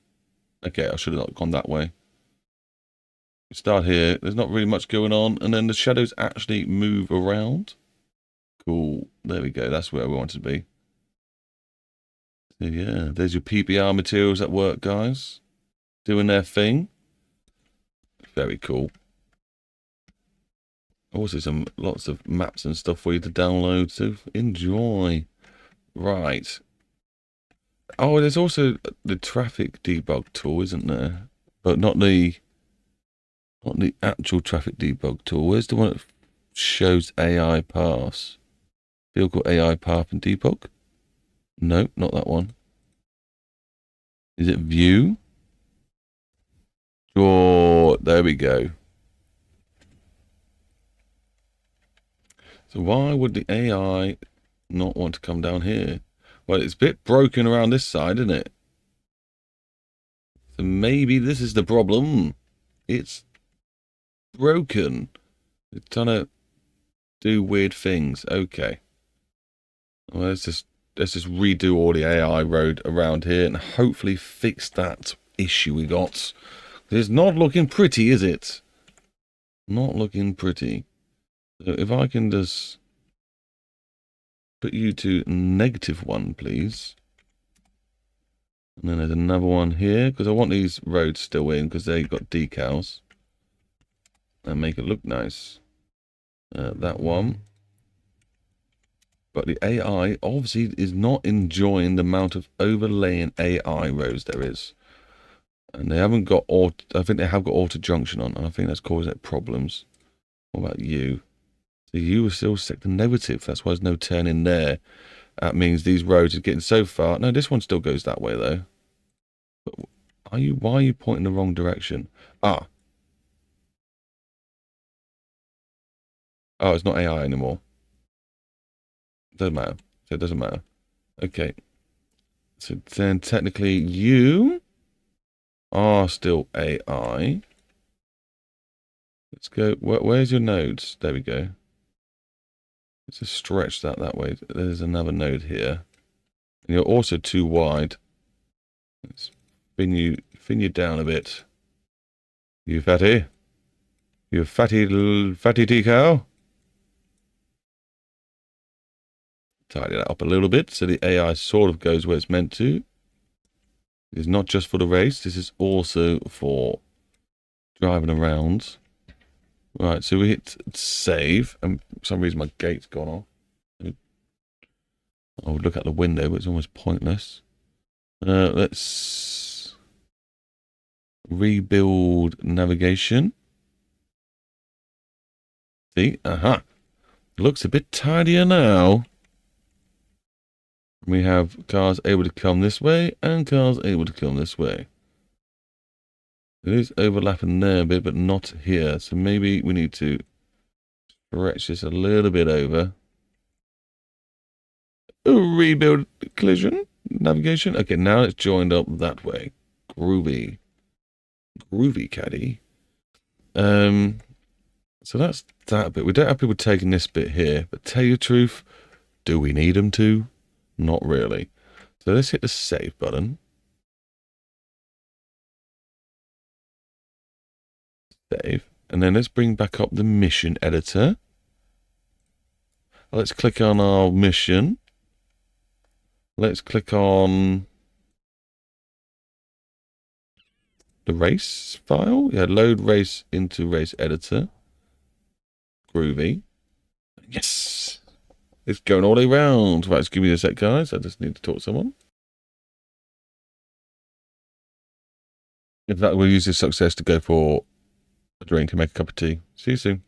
Okay, I should have not gone that way. We start here. There's not really much going on, and then the shadows actually move around. Cool. There we go. That's where we want to be. So yeah, there's your PBR materials at work, guys. Doing their thing. Very cool. Also some lots of maps and stuff for you to download, so enjoy. Right. Oh, there's also the traffic debug tool, isn't there? But not the actual traffic debug tool. Where's the one that shows AI paths? Vehicle AI path and debug? Nope, not that one. Is it view? Oh, there we go. So why would the AI not want to come down here? Well, it's a bit broken around this side, isn't it? So maybe this is the problem. It's broken. It's trying to do weird things. Okay. Well, let's just redo all the AI road around here and hopefully fix that issue we got. It's not looking pretty, is it? Not looking pretty. So if I can just put you to -1, please. And then there's another one here, because I want these roads still in, because they've got decals. And make it look nice. That one. But the AI obviously is not enjoying the amount of overlaying AI roads there is. And they haven't got I think they have got auto junction on, and I think that's causing it problems. What about you? So you are still sector negative. That's why there's no turn in there. That means these roads are getting so far. No, this one still goes that way though. But why are you pointing the wrong direction? Ah. Oh, it's not AI anymore. Doesn't matter. So it doesn't matter. Okay. So then technically you are still AI. Let's go. Where's your nodes? There we go. Let's just stretch that way. There's another node here. And you're also too wide. Let's thin you down a bit. You fatty. You fatty tea cow. Tidy that up a little bit so the AI sort of goes where it's meant to. It's not just for the race. This is also for driving around. Right, so we hit save, and for some reason my gate's gone off. I would look out the window, but it's almost pointless. Let's rebuild navigation. See? Aha. Looks a bit tidier now. We have cars able to come this way and cars able to come this way. It is overlapping there a bit, but not here. So maybe we need to stretch this a little bit over. Rebuild collision navigation. Okay, now it's joined up that way. Groovy. Groovy caddy. So that's that bit. We don't have people taking this bit here, but tell you the truth, do we need them to? Not really. So let's hit the save button. Save. And then let's bring back up the mission editor. Let's click on our mission. Let's click on the race file. Yeah, load race into race editor. Groovy. Yes. It's going all the way around. Right, just give me a sec, guys. I just need to talk to someone. In fact, we'll use this success to go for a drink and make a cup of tea. See you soon.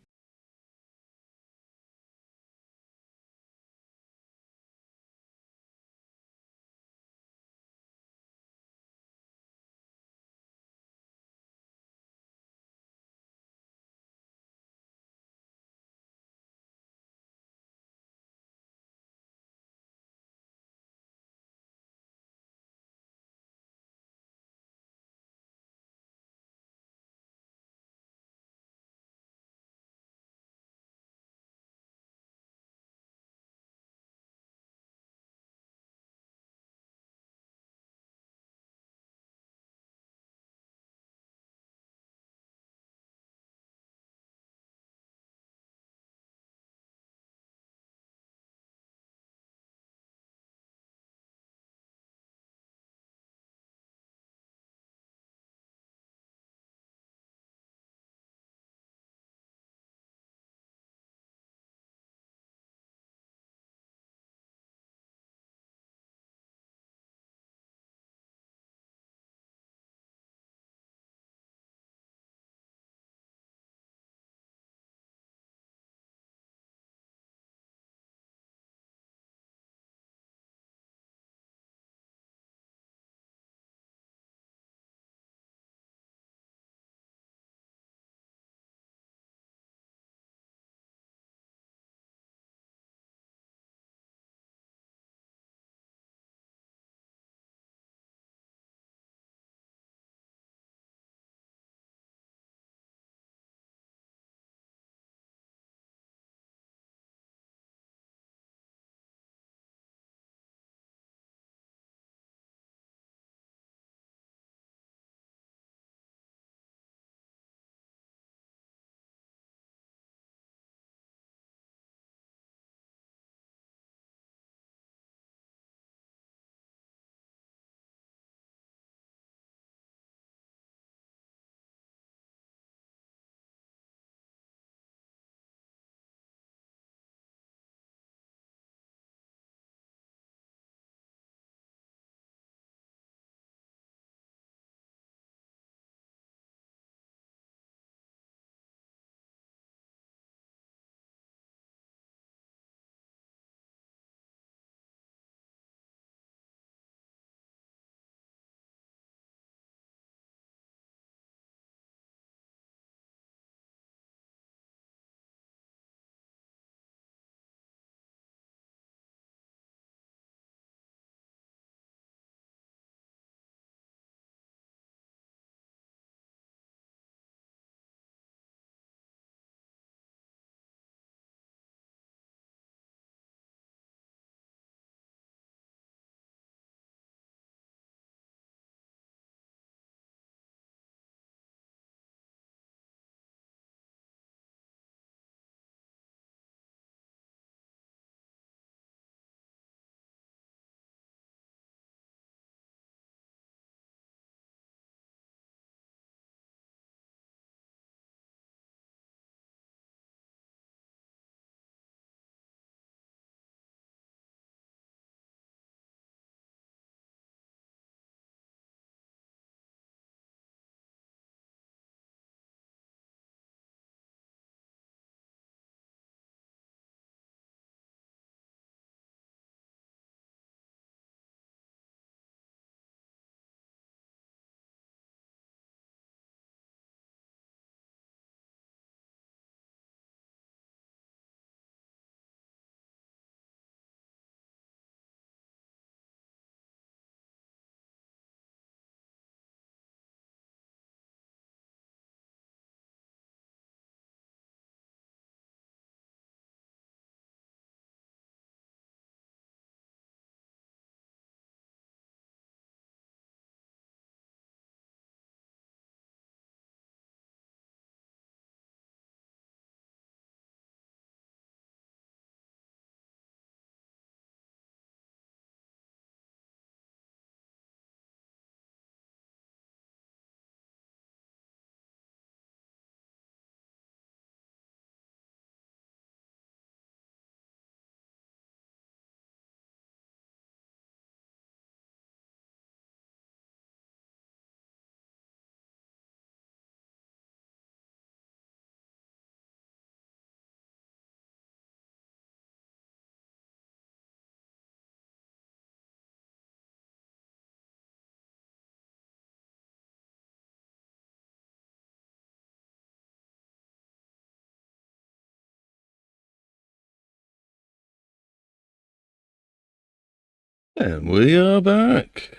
And we are back.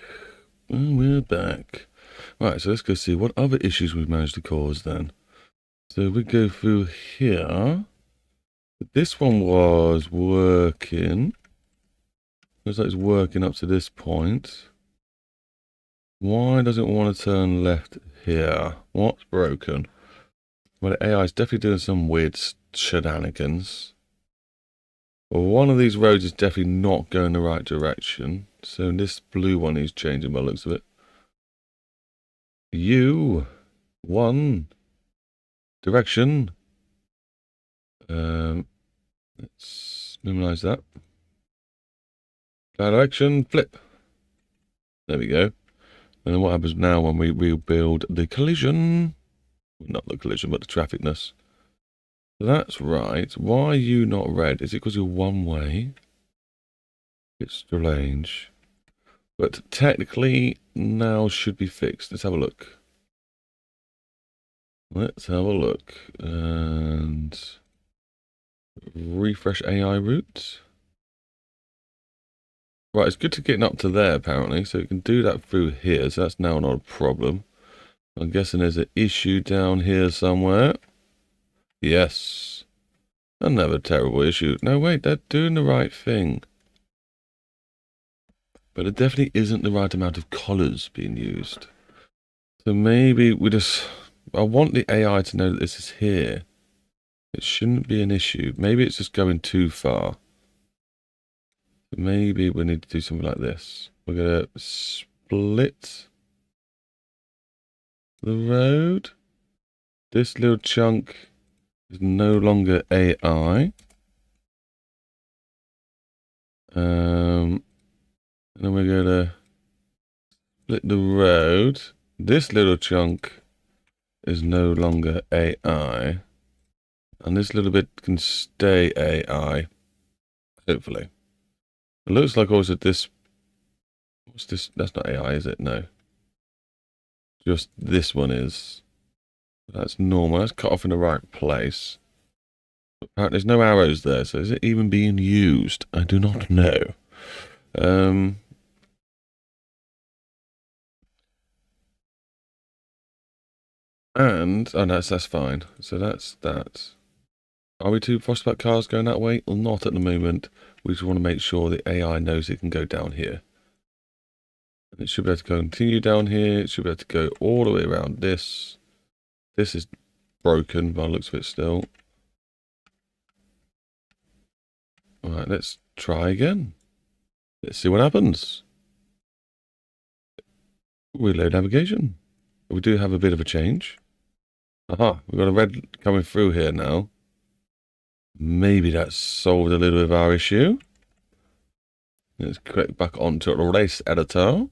And we're back. Right, so let's go see what other issues we've managed to cause then. So we go through here. This one was working. Looks like it's working up to this point. Why does it want to turn left here? What's broken? Well, the AI is definitely doing some weird shenanigans. Well, one of these roads is definitely not going the right direction. So this blue one is changing by the looks of it. One direction. Let's minimize that. Direction, flip. There we go. And then what happens now when we rebuild the collision? Not the collision, but the trafficness. That's right. Why are you not red? Is it because you're one way? It's strange. But technically, now should be fixed. Let's have a look. Let's have a look. And refresh AI route. Right, it's good to get up to there, apparently. So you can do that through here. So that's now not a problem. I'm guessing there's an issue down here somewhere. Yes. Another terrible issue. No, wait, they're doing the right thing. But it definitely isn't the right amount of collars being used. So maybe we just... I want the AI to know that this is here. It shouldn't be an issue. Maybe it's just going too far. Maybe we need to do something like this. We're going to split the road. This little chunk is no longer AI. And then we're going to split the road. This little chunk is no longer AI. And this little bit can stay AI. Hopefully. It looks like also this... What's this? That's not AI, is it? No. Just this one is. That's normal. That's cut off in the right place. Apparently there's no arrows there, so is it even being used? I do not know. And oh, that's fine. So that's that. Are we too fussed about cars going that way? Well, not at the moment. We just want to make sure the AI knows it can go down here. And it should be able to continue down here. It should be able to go all the way around this. This is broken by the looks of it still. Alright, let's try again. Let's see what happens. Reload navigation. We do have a bit of a change. Aha, we've got a red coming through here now. Maybe that solved a little bit of our issue. Let's click back onto race editor.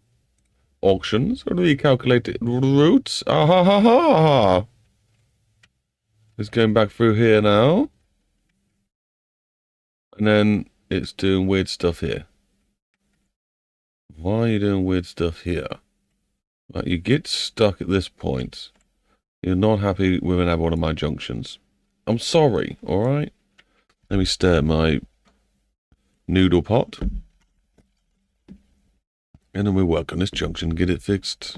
Auctions. Recalculated routes. Ah ha ha ha. It's going back through here now. And then it's doing weird stuff here. Why are you doing weird stuff here? Right, you get stuck at this point. You're not happy with another one of my junctions. I'm sorry, alright? Let me stir my noodle pot. And then we'll work on this junction, get it fixed.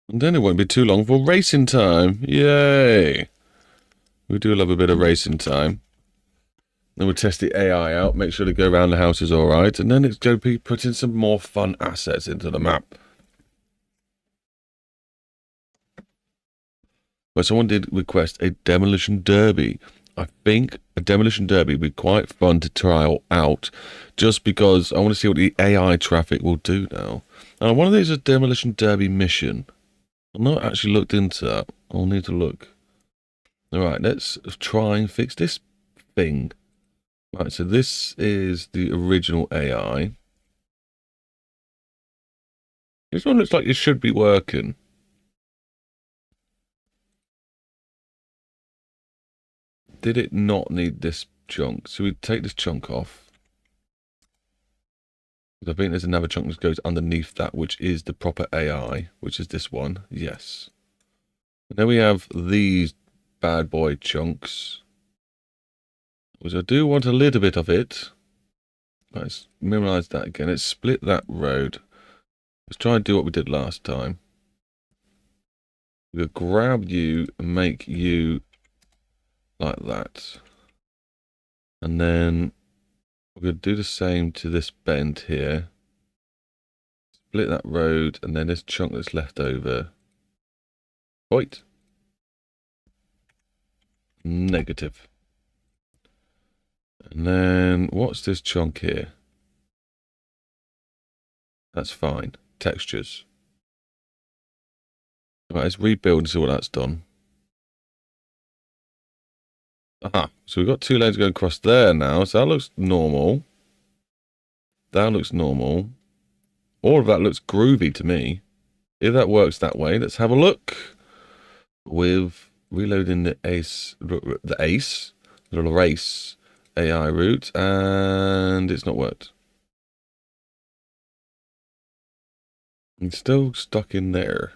And then it won't be too long for racing time. Yay! We do love a bit of racing time. Then we'll test the AI out, make sure to go around the houses alright. And then it's going to be putting some more fun assets into the map. But someone did request a demolition derby. I think a demolition derby would be quite fun to trial out, just because I want to see what the AI traffic will do now. Now, one of these is a demolition derby mission. I've not actually looked into that. I'll need to look. Alright, let's try and fix this thing. Right, so this is the original AI. This one looks like it should be working. Did it not need this chunk? So we take this chunk off. I think there's another chunk that goes underneath that, which is the proper AI, which is this one. Yes. And then we have these bad boy chunks, which I do want a little bit of it. Let's minimize that again. Let's split that road. Let's try and do what we did last time. We'll grab you and make you like that. And then we're going to do the same to this bend here. Split that road, and then this chunk that's left over. Wait. Negative. And then what's this chunk here? That's fine. Textures. Right, let's rebuild and see what that's done. Aha, so we've got 2 lanes going across there now, so that looks normal. That looks normal. All of that looks groovy to me. If that works that way, let's have a look. With reloading the race AI route, and it's not worked. It's still stuck in there.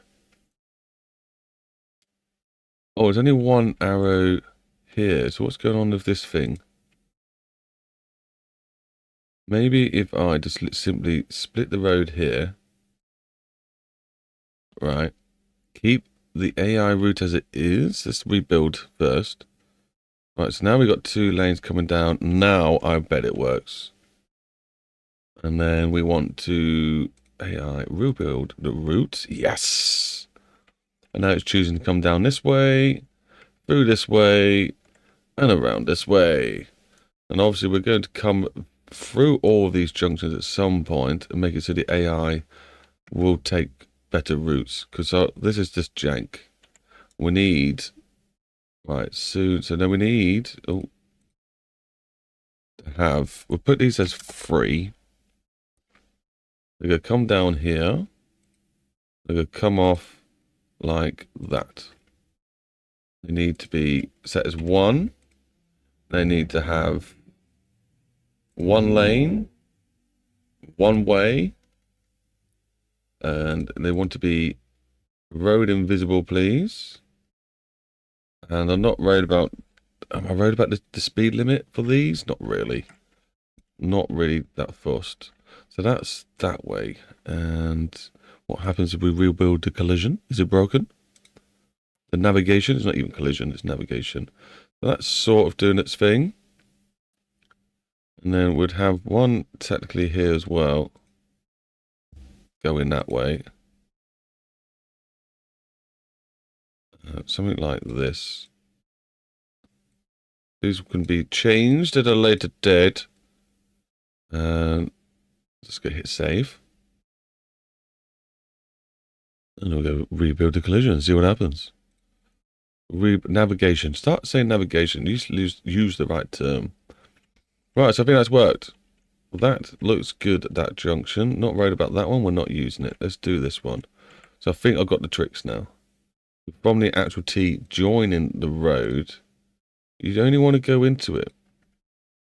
Oh, there's only one arrow here. So what's going on with this thing? Maybe if I just simply split the road here. Right. Keep the AI route as it is. Let's rebuild first. Right, so now we've got 2 lanes coming down. Now I bet it works. And then we want to AI rebuild the route. Yes. And now it's choosing to come down this way, through this way, and around this way. And obviously we're going to come through all of these junctions at some point and make it so the AI will take better routes. Because this is just jank. We need... Right, soon. So now we need... to have... We'll put these as free. They're going to come down here. They're going to come off like that. They need to be set as 1. They need to have 1 lane, 1 way, and they want to be road invisible, please. And I'm not worried about... Am I worried about the speed limit for these? Not really. Not really that fussed. So that's that way. And what happens if we rebuild the collision? Is it broken? The navigation is not even collision, it's navigation. So that's sort of doing its thing. And then we'd have one technically here as well. Going that way. Something like this. These can be changed at a later date. And just go hit save. And we'll go rebuild the collision and see what happens. Navigation. Start saying navigation. Use the right term. Right, so I think that's worked. Well, that looks good at that junction. Not worried about that one. We're not using it. Let's do this one. So I think I've got the tricks now. From the actual T joining the road, you only want to go into it.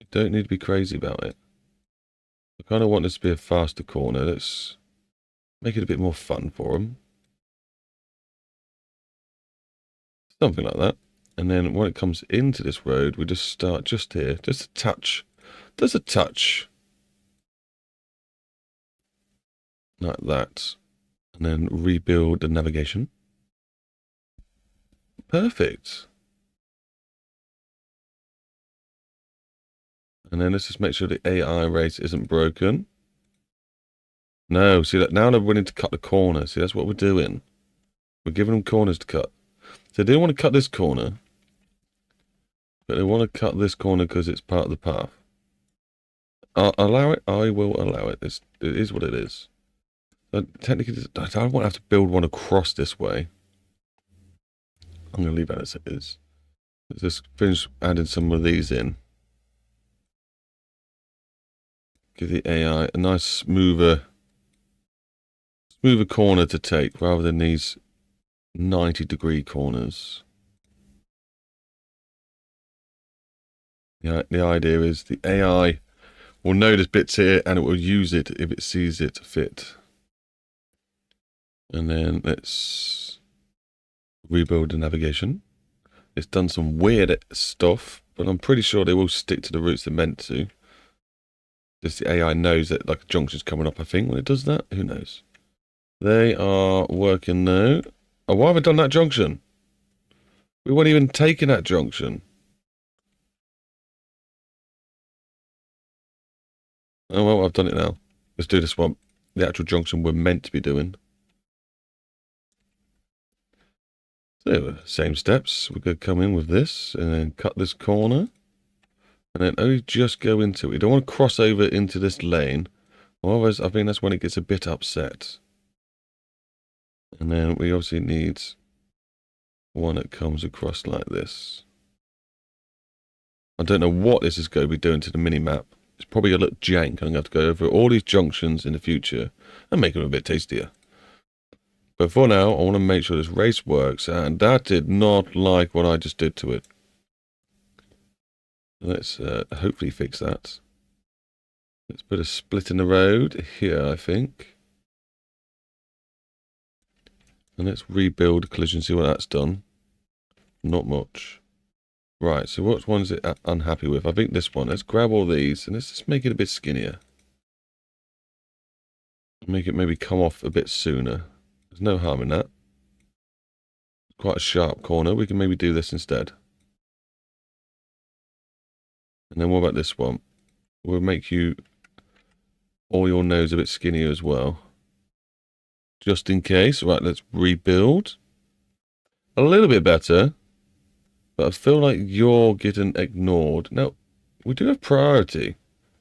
You don't need to be crazy about it. I kind of want this to be a faster corner. Let's make it a bit more fun for them. Something like that. And then when it comes into this road, we just start just here. Just a touch. Just a touch. Like that. And then rebuild the navigation. Perfect. And then let's just make sure the AI race isn't broken. No, see that now they're willing to cut the corner. See, that's what we're doing. We're giving them corners to cut. So they don't want to cut this corner. But they want to cut this corner because it's part of the path. I'll allow it. I will allow it. It is what it is. Technically, I don't want to have to build one across this way. I'm going to leave that as it is. Let's just finish adding some of these in. Give the AI a nice smoother corner to take rather than these 90-degree corners. Yeah, the idea is the AI will notice bits here and it will use it if it sees it fit. And then let's rebuild the navigation. It's done some weird stuff, but I'm pretty sure they will stick to the routes they're meant to. Just the AI knows that like a junction's coming up, I think, when it does that. Who knows? They are working now. Oh, why have I done that junction? We weren't even taking that junction. Oh, well, I've done it now. Let's do this one. The actual junction we're meant to be doing. So, same steps. We're going to come in with this and then cut this corner. And then only just go into it. We don't want to cross over into this lane. Otherwise, I think that's when it gets a bit upset. And then we obviously need one that comes across like this. I don't know what this is going to be doing to the mini-map. It's probably going to look jank. I'm going to have to go over all these junctions in the future and make them a bit tastier. But for now, I want to make sure this race works. And that did not like what I just did to it. Let's hopefully fix that. Let's put a split in the road here, I think. And let's rebuild the collision, see what that's done. Not much. Right, so what one is it unhappy with? I think this one. Let's grab all these and let's just make it a bit skinnier. Make it maybe come off a bit sooner. There's no harm in that. Quite a sharp corner. We can maybe do this instead. And then what about this one? We'll make you all your nose a bit skinnier as well. Just in case. Right, let's rebuild. A little bit better. But I feel like you're getting ignored. Now, we do have priority.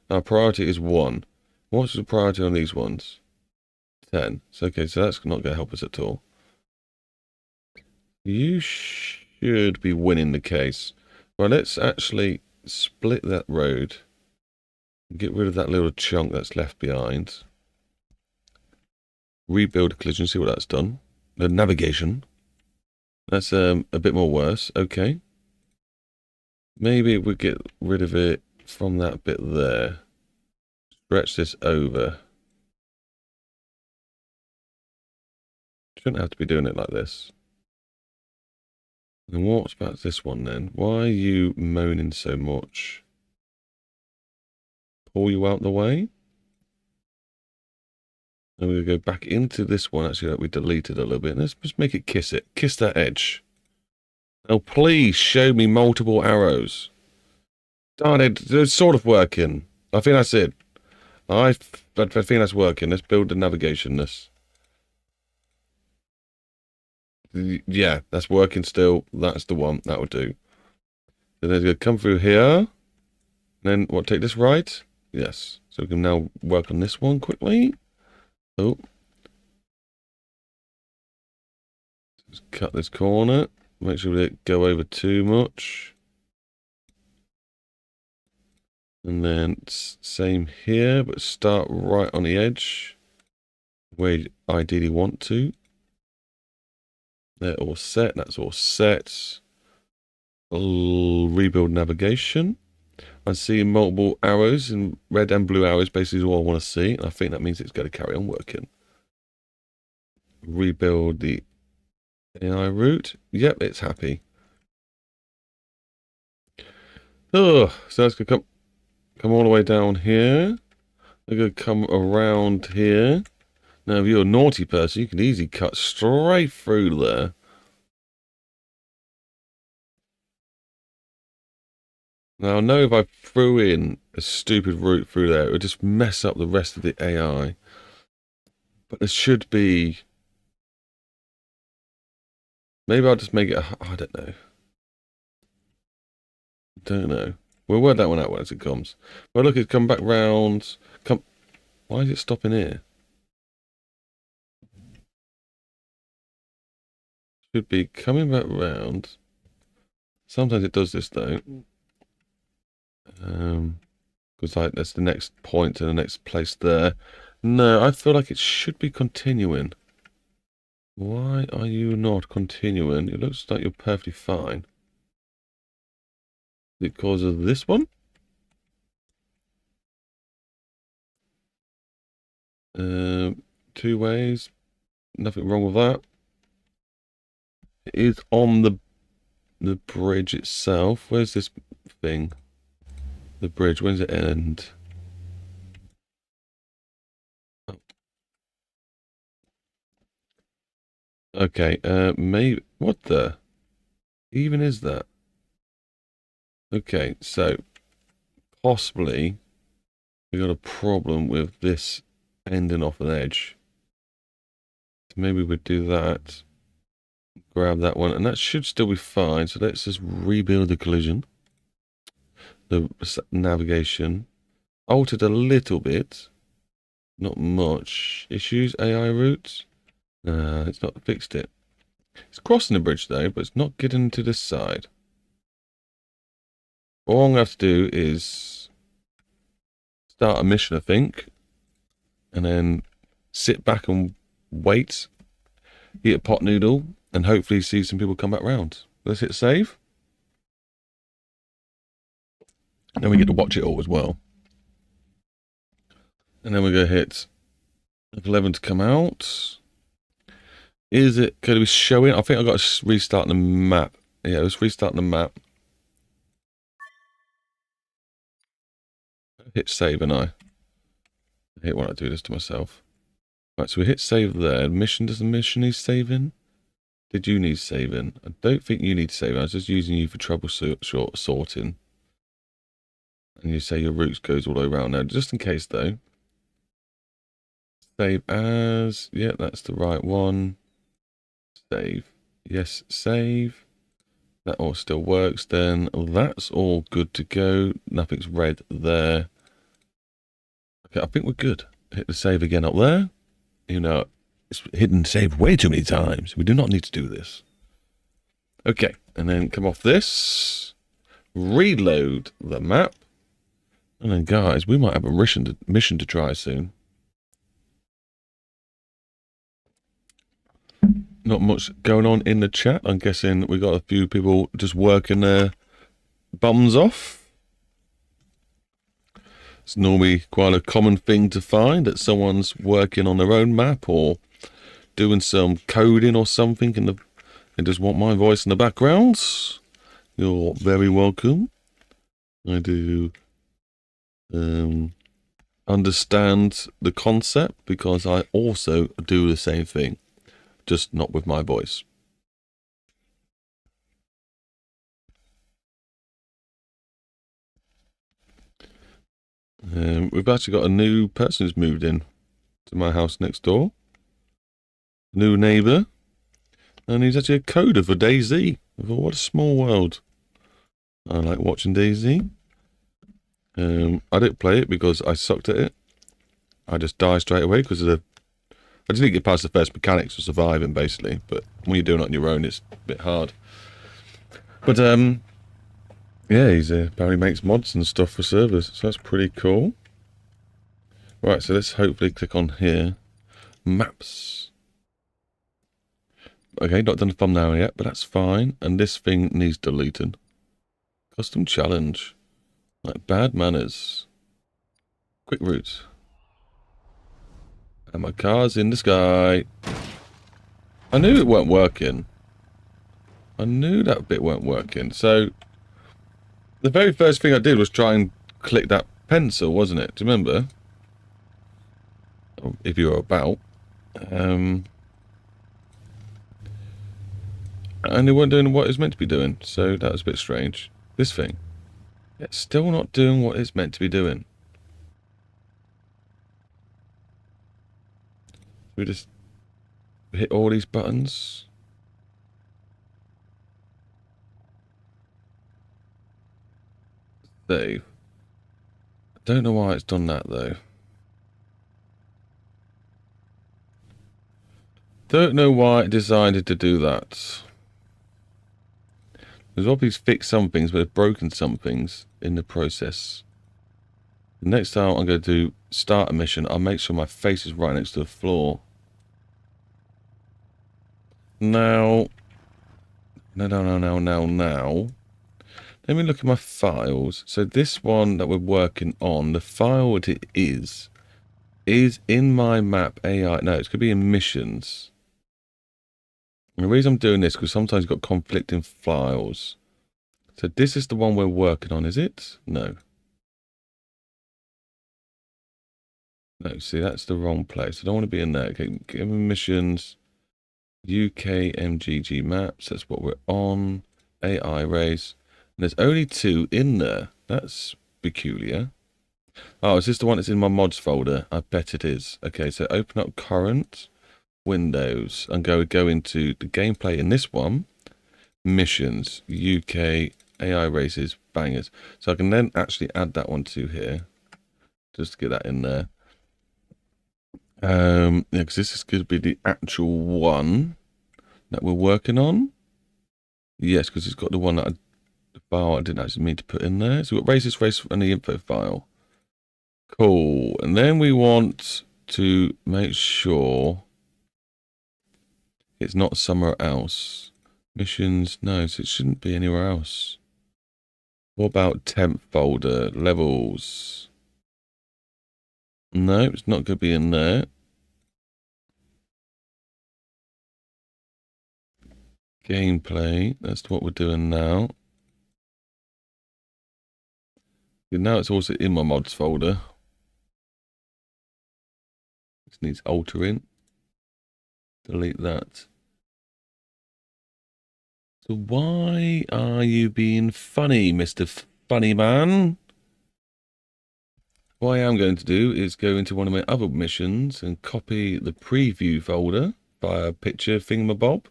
Our priority is 1. What's the priority on these ones? 10. So, okay, so that's not going to help us at all. You should be winning the case. Right, let's actually split that road. Get rid of that little chunk that's left behind. Rebuild a collision, see what that's done. The navigation. That's a bit more worse. Okay. Maybe we get rid of it from that bit there. Stretch this over. Shouldn't have to be doing it like this. And what about this one then? Why are you moaning so much? Pull you out the way. And we'll go back into this one actually that we deleted a little bit. Let's just make it kiss it. Kiss that edge. Oh, please show me multiple arrows. Darn it, it's sort of working. I think that's it. I think that's working. Let's build the navigation. Yeah, that's working still. That's the one. That would do. Then they're going to come through here. Then, what, take this right? Yes. So we can now work on this one quickly. Oh. Just cut this corner. Make sure we don't go over too much. And then same here, but start right on the edge where you ideally want to. They're all set. That's all set. Rebuild navigation. I see multiple arrows, and red and blue arrows basically is all I want to see. I think that means it's going to carry on working. Rebuild the AI route. Yep, it's happy. Oh, so that's going to come all the way down here. They're going to come around here. Now, if you're a naughty person, you can easily cut straight through there. Now, I know if I threw in a stupid route through there, it would just mess up the rest of the AI. But there should be... Maybe I'll just make it... I don't know. Don't know. We'll work that one out as it comes. Well, look, it's come back round. Why is it stopping here? Should be coming back round. Sometimes it does this, though. Because like that's the next point and the next place there. No, I feel like it should be continuing. Why are you not continuing? It looks like you're perfectly fine. Because of this one? Two ways. Nothing wrong with that. It is on the bridge itself. Where's this thing? The bridge, when does it end? Okay, maybe, what the even is that? Okay, so possibly we got a problem with this ending off an edge. So maybe we'd do that, grab that one, and that should still be fine. So let's just rebuild the collision. The navigation altered a little bit, not much. Issues, AI routes. It's not fixed it. It's crossing the bridge though, but it's not getting to this side. All I'm going to have to do is start a mission, I think, and then sit back and wait, eat a pot noodle, and hopefully see some people come back round. Let's hit save. And then we get to watch it all as well. And then we're going to hit 11 to come out. Is it going to be showing? I think I've got to restart the map. Yeah, let's restart the map. Hit save, and I hate when I do this to myself. Right, so we hit save there. Mission, does the mission need saving? Did you need saving? I don't think you need saving. I was just using you for sorting. And you say your routes goes all the way around. Now, just in case though. Save as. Yeah, that's the right one. Save. Yes, save. That all still works then. That's all good to go. Nothing's red there. Okay, I think we're good. Hit the save again up there. You know, it's hidden save way too many times. We do not need to do this. Okay, and then come off this. Reload the map. And then, guys, we might have a mission to try soon. Not much going on in the chat. I'm guessing we got a few people just working their bums off. It's normally quite a common thing to find that someone's working on their own map or doing some coding or something and they just want my voice in the background. You're very welcome. I do understand the concept because I also do the same thing, just not with my voice. We've actually got a new person who's moved in to my house next door. New neighbour. And he's actually a coder for DayZ. I thought, what a small world. I like watching DayZ. I didn't play it because I sucked at it. I just died straight away because of I just didn't get past the first mechanics of surviving, basically. But when you're doing it on your own, it's a bit hard. But, yeah, he's apparently makes mods and stuff for servers, so that's pretty cool. Right, so let's hopefully click on here. Maps. Okay, not done a thumbnail yet, but that's fine. And this thing needs deleting. Custom challenge. Like bad manners. Quick route. And my car's in the sky. I knew it weren't working. I knew that bit weren't working. So, the very first thing I did was try and click that pencil, wasn't it? Do you remember? If you were about. And it weren't doing what it's meant to be doing. So, that was a bit strange. This thing. It's still not doing what it's meant to be doing. We just hit all these buttons. Save. I don't know why it's done that though. Don't know why it decided to do that. There's obviously fixed some things, but it's broken some things in the process. The next time I'm going to start a mission, I'll make sure my face is right next to the floor. Now. Now. Let me look at my files. So this one that we're working on, the file that it is in my map AI. No, it's going to be in missions. And the reason I'm doing this, because sometimes you've got conflicting files. So this is the one we're working on, is it? No. No, see, that's the wrong place. I don't want to be in there. Okay, give me missions. UK MGG maps, that's what we're on. AI race. And there's only 2 in there. That's peculiar. Oh, is this the one that's in my mods folder? I bet it is. Okay, so open up current Windows and go into the gameplay in this one. Missions, UK, AI races, bangers. So I can then actually add that one to here. Just to get that in there. Yeah, because this is going to be the actual one that we're working on. Yes, because it's got the one that the file I didn't actually mean to put in there. So we've got races, race, and the info file. Cool. And then we want to make sure it's not somewhere else. Missions, no, so it shouldn't be anywhere else. What about temp folder, levels? No, it's not going to be in there. Gameplay, that's what we're doing now. And now it's also in my mods folder. This needs altering. Delete that. So why are you being funny, Mr. Funny Man? What I am going to do is go into one of my other missions and copy the preview folder via picture thingamabob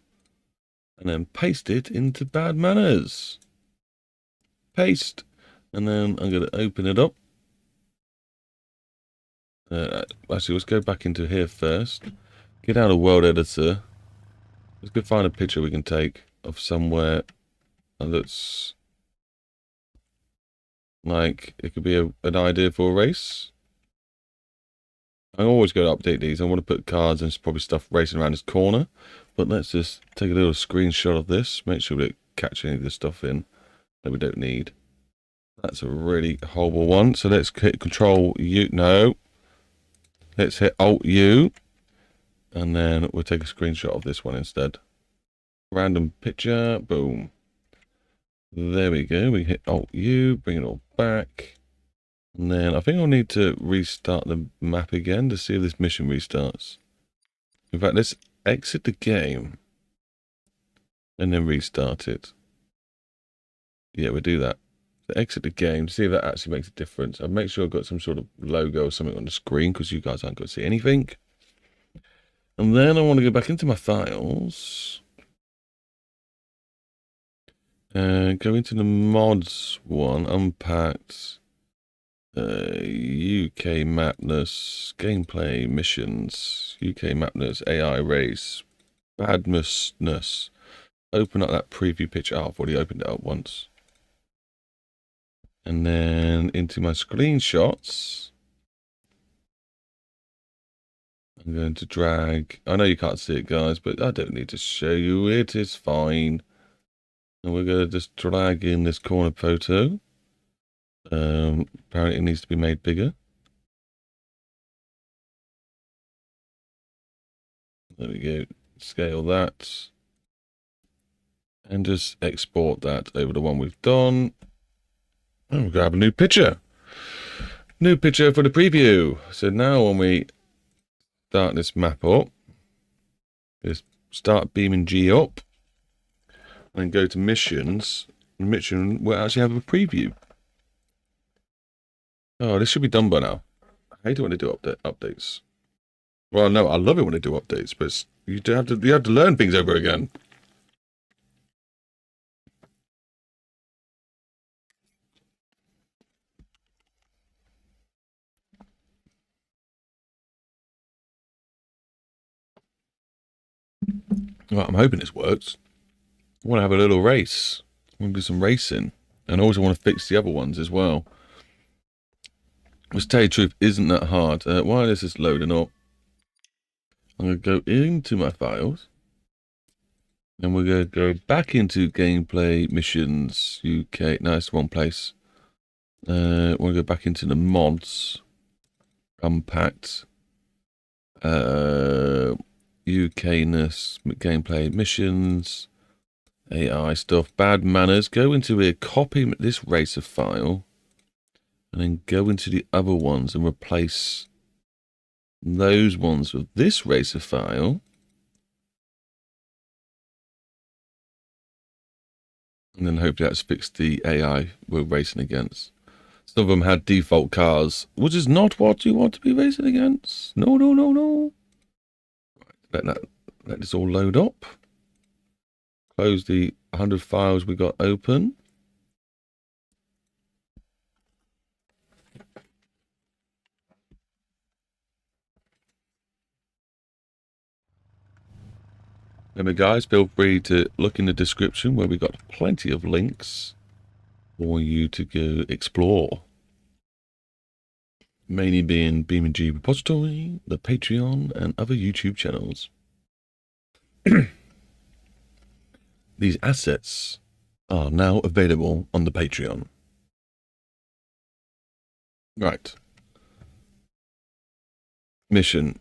and then paste it into Bad Manners. Paste. And then I'm going to open it up. Actually, let's go back into here first. Get out of World Editor. Let's go find a picture we can take of somewhere that's like, it could be an idea for a race. I always go to update these. I want to put cards and probably stuff racing around this corner. But let's just take a little screenshot of this. Make sure we don't catch any of this stuff in that we don't need. That's a really horrible one. So let's hit Control U. No. Let's hit Alt U. And then we'll take a screenshot of this one instead. Random picture. Boom. There we go. We hit Alt U. Bring it all back. And then I think I'll need to restart the map again to see if this mission restarts. In fact, let's exit the game. And then restart it. Yeah, we'll do that. So exit the game, see if that actually makes a difference. I'll make sure I've got some sort of logo or something on the screen because you guys aren't going to see anything. And then I want to go back into my files. And go into the mods one, unpacked. UK Madness, gameplay, missions, UK Madness, AI race, badness. Open up that preview picture. Oh, I've already opened it up once. And then into my screenshots. I'm going to drag. I know you can't see it, guys, but I don't need to show you. It is fine. And we're going to just drag in this corner photo. Apparently it needs to be made bigger. There we go. Scale that. And just export that over the one we've done. And we're going to have a new picture. New picture for the preview. So now when we start this map up, just start BeamNG up and go to missions. Mission will actually have a preview. Oh, this should be done by now. I hate it when they do updates. Well, no, I love it when they do updates, but you have to learn things over again. Well, I'm hoping this works. I want to have a little race. I want to do some racing. And I also want to fix the other ones as well. Which, to tell you the truth, isn't that hard. While this is loading up, I'm going to go into my files. And we're going to go back into gameplay, missions, UK. No, it's the wrong place. We're going to go back into the mods. Unpacked. UKness, gameplay, missions, AI stuff, bad manners. Go into here, copy this racer file, and then go into the other ones and replace those ones with this racer file. And then hopefully that's fixed the AI we're racing against. Some of them had default cars, which is not what you want to be racing against. No, no, no, no. Let this all load up. Close the 100 files we got open. Remember, guys, feel free to look in the description where we got plenty of links for you to go explore. Mainly being BeamNG repository, the Patreon, and other YouTube channels. These assets are now available on the Patreon. Right. Missions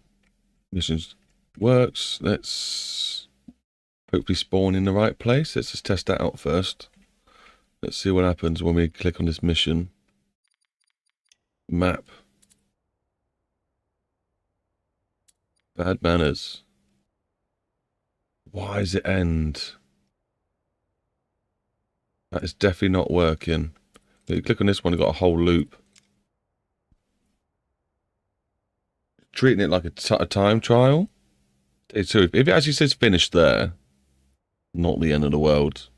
works. Let's hopefully spawn in the right place. Let's just test that out first. Let's see what happens when we click on this mission. Map. Bad manners. Why does it end? That is definitely not working. If you click on this one, you've got a whole loop. Treating it like a time trial. So if it actually says finish there, not the end of the world.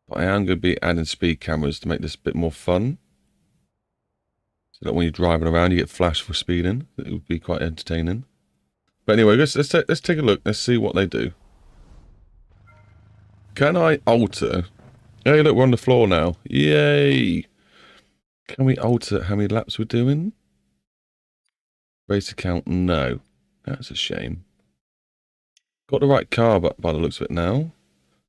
But I am going to be adding speed cameras to make this a bit more fun. So that when you're driving around, you get flashed for speeding. It would be quite entertaining. But anyway, let's take a look. Let's see what they do. Can I alter? Hey, look, we're on the floor now. Yay! Can we alter how many laps we're doing? Race account, no. That's a shame. Got the right car by the looks of it now.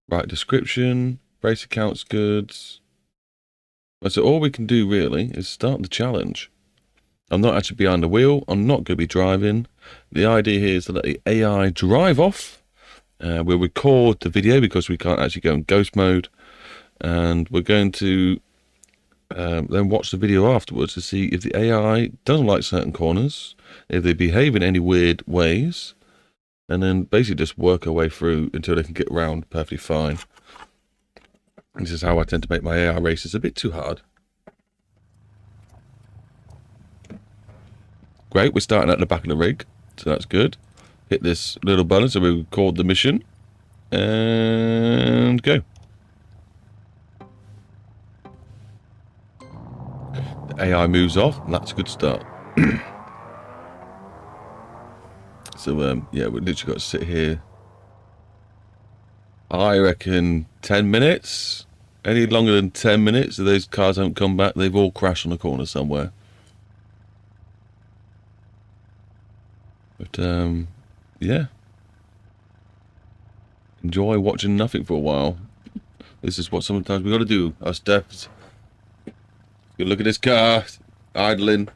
Right description. Race account's good. So all we can do really is start the challenge. I'm not actually behind the wheel. I'm not going to be driving. The idea here is to let the AI drive off. We'll record the video because we can't actually go in ghost mode. And we're going to then watch the video afterwards to see if the AI doesn't like certain corners, if they behave in any weird ways, and then basically just work our way through until they can get around perfectly fine. This is how I tend to make my AI races a bit too hard. Great, we're starting at the back of the rig, so that's good. Hit this little button so we record the mission, and go. The AI moves off, and that's a good start. So, yeah, we've literally got to sit here. I reckon 10 minutes. Any longer than 10 minutes, if those cars haven't come back, they've all crashed on a corner somewhere. But, yeah. Enjoy watching nothing for a while. This is what sometimes we got to do, us devs. Good look at this car, idling.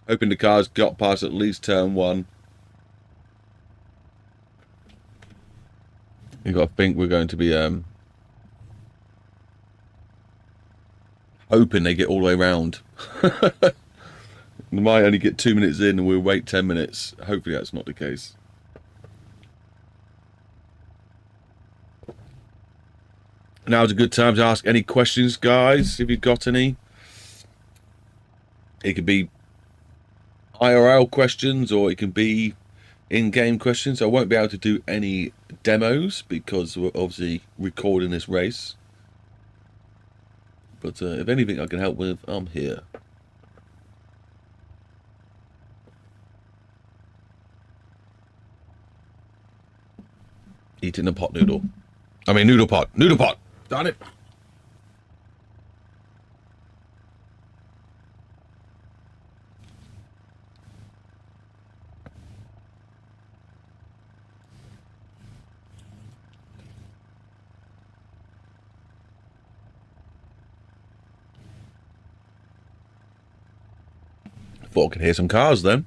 Hoping the car's got past at least turn 1. You got to think we're going to be hoping they get all the way around. We might only get 2 minutes in and we'll wait 10 minutes. Hopefully that's not the case. Now's a good time to ask any questions, guys, if you've got any. It could be IRL questions or it can be in-game questions. I won't be able to do any demos because we're obviously recording this race. But if anything I can help with, I'm here. Eating a pot noodle. I mean noodle pot. Noodle pot! Darn it! Thought I could hear some cars then.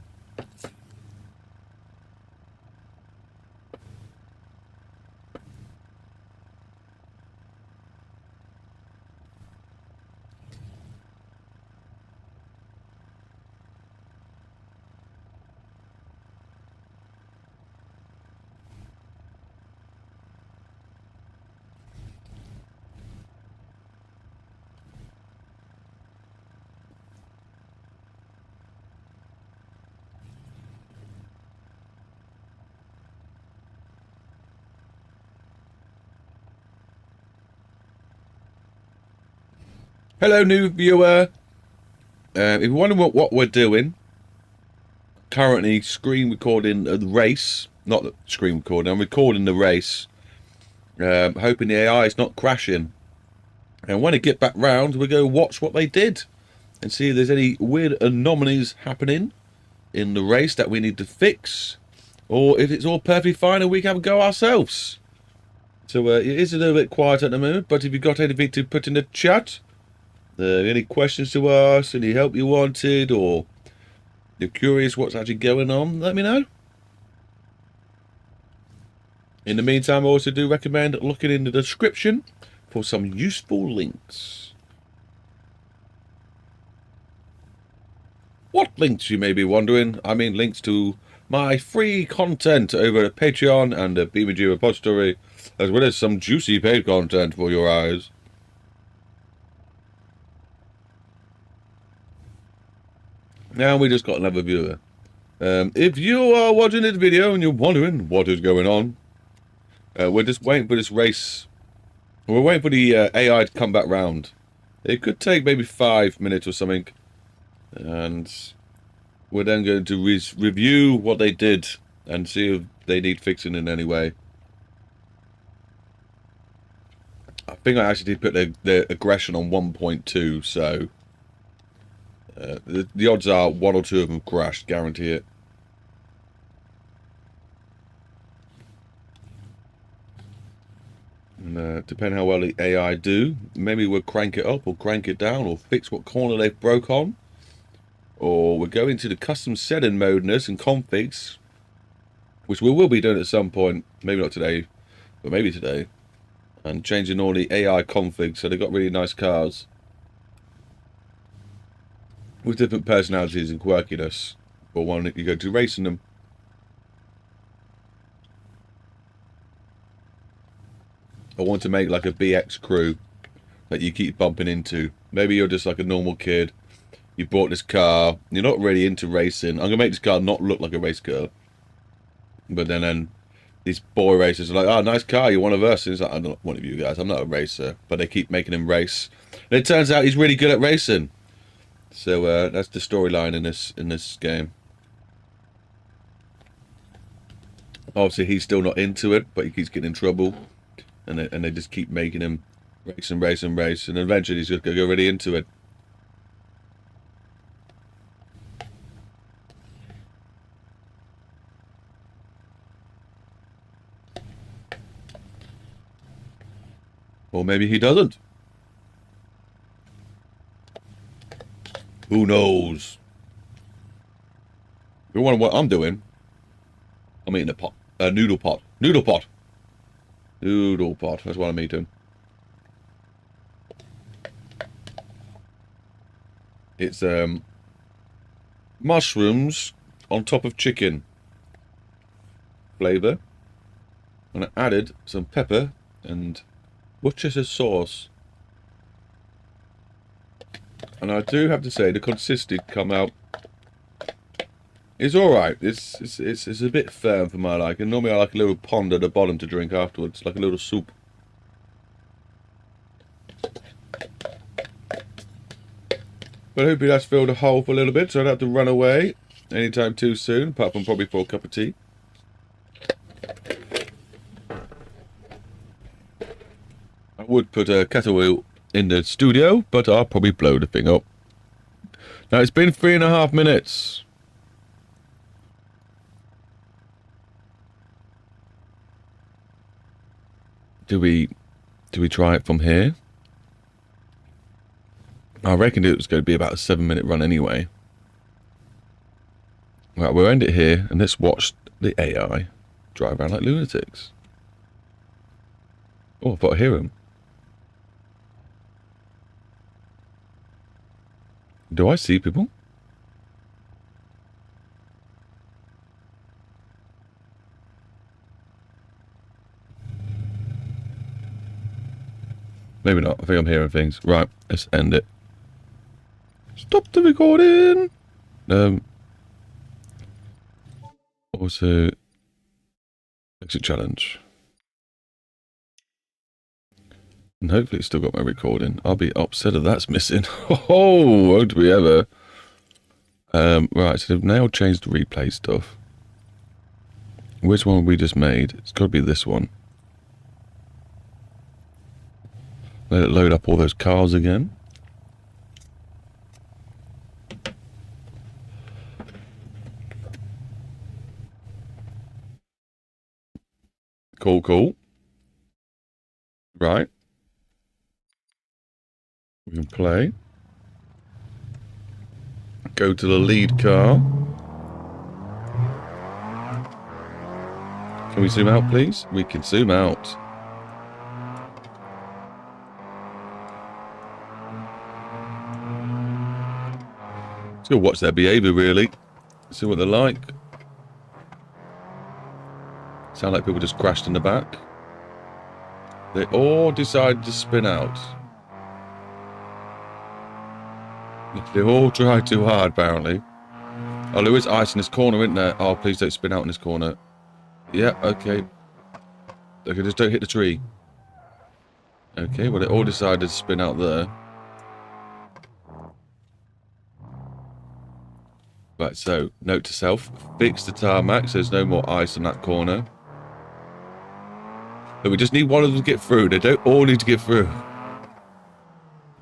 Hello, new viewer. If you're wondering what we're doing, currently screen recording the race. Not the screen recording, I'm recording the race. Hoping the AI is not crashing. And when I get back round, we'll go watch what they did and see if there's any weird anomalies happening in the race that we need to fix, or if it's all perfectly fine and we can have a go ourselves. So it is a little bit quiet at the moment, but if you've got anything to put in the chat, any questions to ask, any help you wanted, or you're curious what's actually going on, let me know. In the meantime, I also do recommend looking in the description for some useful links. What links, you may be wondering? I mean links to my free content over at Patreon and the BeamNG repository, as well as some juicy paid content for your eyes. Now we just got another viewer. If you are watching this video and you're wondering what is going on, we're just waiting for this race. We're waiting for the AI to come back round. It could take maybe 5 minutes or something. And we're then going to review what they did and see if they need fixing in any way. I think I actually did put the aggression on 1.2, so the odds are 1 or 2 of them crashed, guarantee it. And depending how well the AI do, maybe we'll crank it up or crank it down or fix what corner they broke on. Or we'll go into the custom setting modeness and configs, which we will be doing at some point, maybe not today, but maybe today, and changing all the AI configs so they've got really nice cars with different personalities and quirkiness for one that you go to racing them. I want to make like a BX crew that you keep bumping into. Maybe you're just like a normal kid. You bought this car, you're not really into racing. I'm going to make this car not look like a race car. But then these boy racers are like, oh, nice car, you're one of us. And he's like, I'm not one of you guys, I'm not a racer. But they keep making him race. And it turns out he's really good at racing. So that's the storyline in this game. Obviously, he's still not into it, but he keeps getting in trouble. And they just keep making him race and race and race. And eventually he's going to go really into it. Or maybe he doesn't. Who knows? If you wonder what I'm doing, I'm eating a noodle pot. Noodle pot. Noodle pot. That's what I'm eating. It's mushrooms on top of chicken flavor. And I added some pepper and Worcestershire sauce. And I do have to say the consistency come out is alright. It's a bit firm for my liking. Normally I like a little pond at the bottom to drink afterwards, like a little soup. But hopefully that's filled a hole for a little bit, so I don't have to run away anytime too soon, apart from probably for a cup of tea. I would put a kettle wheel in the studio, but I'll probably blow the thing up. Now it's been 3.5 minutes. Do we try it from here? I reckon it was going to be about a 7-minute run anyway. Right, we'll end it here and let's watch the AI drive around like lunatics. Oh, I thought I hear him. Do I see people? Maybe not. I think I'm hearing things. Right, let's end it. Stop the recording. Also, exit challenge. And hopefully it's still got my recording. I'll be upset if that's missing. Oh, won't we ever? Right, so they've now changed the replay stuff. Which one we just made? It's got to be this one. Let it load up all those cars again. Cool, cool. Right. We can play. Go to the lead car. Can we zoom out, please? We can zoom out. Let's go watch their behaviour, really. See what they're like. Sound like people just crashed in the back. They all decided to spin out. They all tried too hard, apparently. Oh, there is ice in this corner, isn't there? Oh, please don't spin out in this corner. Yeah, okay. Okay, just don't hit the tree. Okay, well, they all decided to spin out there. Right, so, note to self. Fix the tarmac so there's no more ice in that corner. But we just need one of them to get through. They don't all need to get through.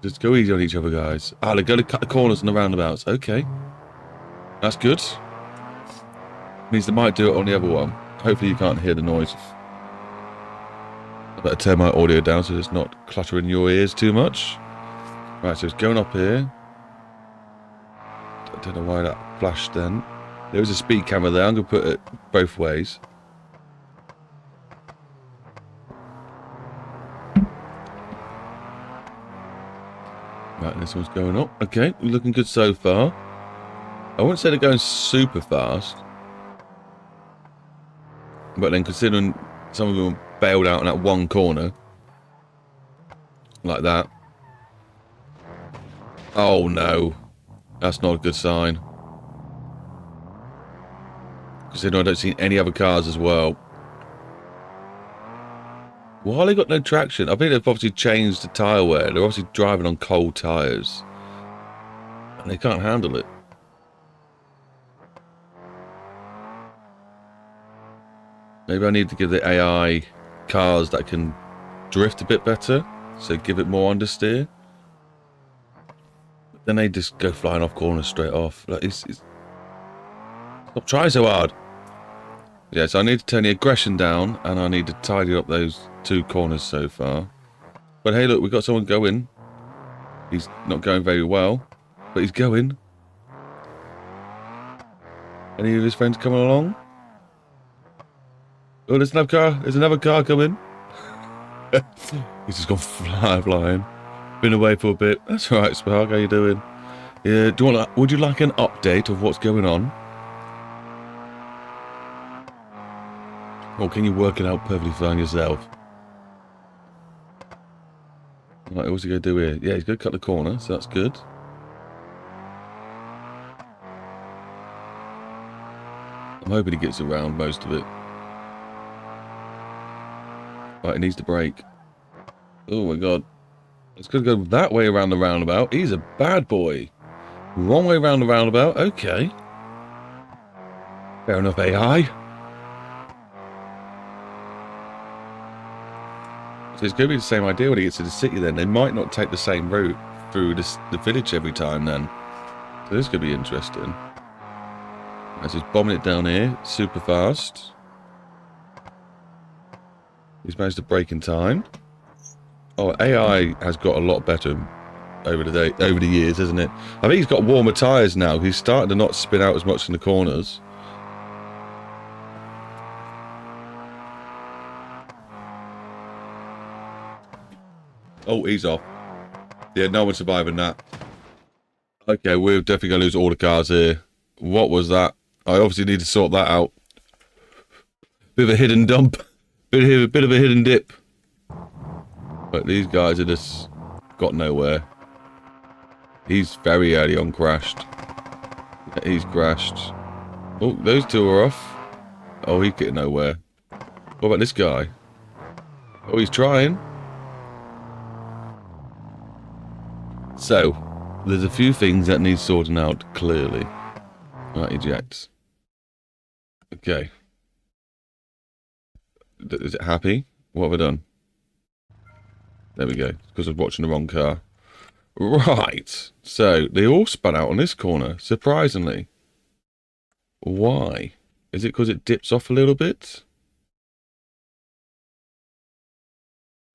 Just go easy on each other, guys. Ah, they're going to cut the corners and the roundabouts. Okay. That's good. Means they might do it on the other one. Hopefully you can't hear the noise. I better turn my audio down so it's not cluttering your ears too much. Right, so it's going up here. I don't know why that flashed then. There is a speed camera there. I'm going to put it both ways. Right, this one's going up. Okay, looking good so far. I wouldn't say they're going super fast. But then considering some of them bailed out in that one corner. Like that. Oh no. That's not a good sign. Considering I don't see any other cars as well. Why they got no traction? I think they've obviously changed the tyre wear. They're obviously driving on cold tyres. And they can't handle it. Maybe I need to give the AI cars that can drift a bit better. So give it more understeer. But then they just go flying off corners straight off. Like, stop trying so hard. Yeah, so I need to turn the aggression down, and I need to tidy up those two corners so far. But hey, look, we've got someone going. He's not going very well, but he's going. Any of his friends coming along? Oh, there's another car. There's another car coming. He's just gone flying. Been away for a bit. That's all right, Spark. How you doing? Yeah. Would you like an update of what's going on? Or can you work it out perfectly fine yourself? Right, what's he going to do here? Yeah, he's going to cut the corner, so that's good. I'm hoping he gets around most of it. Right, he needs to brake. Oh my god. It's going to go that way around the roundabout. He's a bad boy. Wrong way around the roundabout. Okay. Fair enough, AI. So it's going to be the same idea when he gets to the city then. They might not take the same route through the village every time then. So this could be interesting. As he's bombing it down here, super fast. He's managed to brake in time. Oh, AI has got a lot better over the years, hasn't it? I think he's got warmer tyres now. He's starting to not spin out as much in the corners. Oh, he's off. Yeah, no one's surviving that. Okay, we're definitely going to lose all the cars here. What was that? I obviously need to sort that out. Bit of a hidden dump. Bit of a hidden dip. But these guys are just got nowhere. He's very early on crashed. He's crashed. Oh, those two are off. Oh, he's getting nowhere. What about this guy? Oh, he's trying. So, there's a few things that need sorting out clearly. Right, eject. Okay. Is it happy? What have I done? There we go. Because I was watching the wrong car. Right. So, they all spun out on this corner, surprisingly. Why? Is it because it dips off a little bit?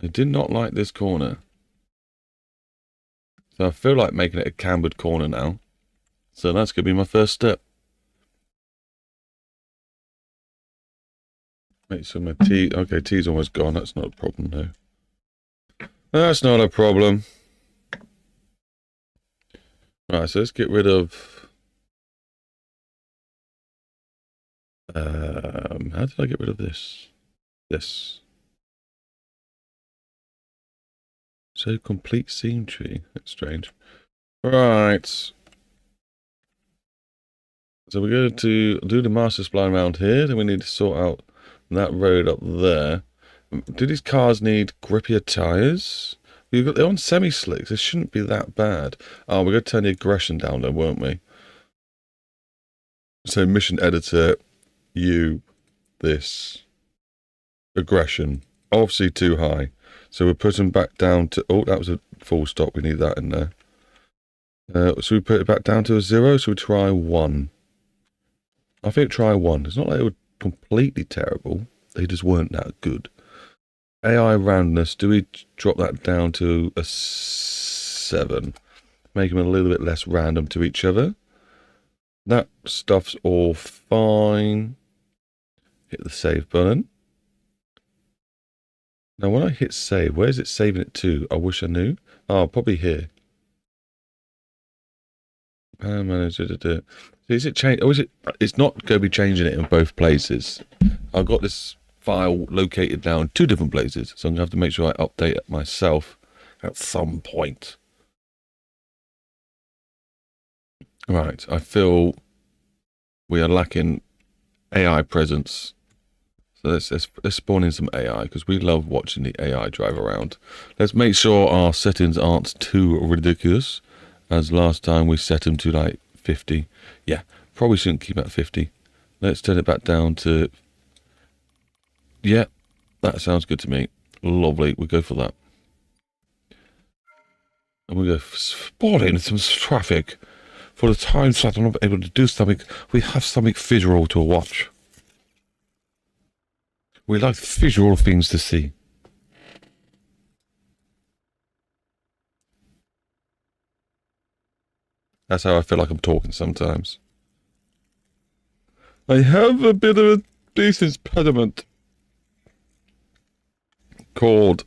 I did not like this corner. So I feel like making it a cambered corner now. So that's going to be my first step. Make sure my T... Okay, T's almost gone. That's not a problem, though. That's not a problem. Right, so let's get rid of... how did I get rid of this? This. So complete seam tree. That's strange. Right. So we're going to do the master spline around here. Then we need to sort out that road up there. Do these cars need grippier tyres? They're on semi-slicks. It shouldn't be that bad. Oh, we're going to turn the aggression down though, weren't we? So mission editor, this. Aggression. Obviously too high. So we're putting back down to... Oh, that was a full stop. We need that in there. So we put it back down to a 0. So we try 1. I think try 1. It's not like they were completely terrible. They just weren't that good. AI roundness, do we drop that down to a 7? Make them a little bit less random to each other. That stuff's all fine. Hit the save button. Now when I hit save, where's it saving it to? I wish I knew. Oh, probably here. Manager to do it. Is it change? Or is it? It's not going to be changing it in both places. I've got this file located now in 2 different places, so I'm going to have to make sure I update it myself at some point. Right, I feel we are lacking AI presence. So let's spawn in some AI, because we love watching the AI drive around. Let's make sure our settings aren't too ridiculous, as last time we set them to like 50. Yeah, probably shouldn't keep at 50. Let's turn it back down to... Yeah, that sounds good to me. Lovely, we'll go for that. And we go spotting some traffic. For the times that I'm not able to do something, we have something visual to watch. We like visual things to see. That's how I feel like I'm talking sometimes. I have a bit of a decent impediment called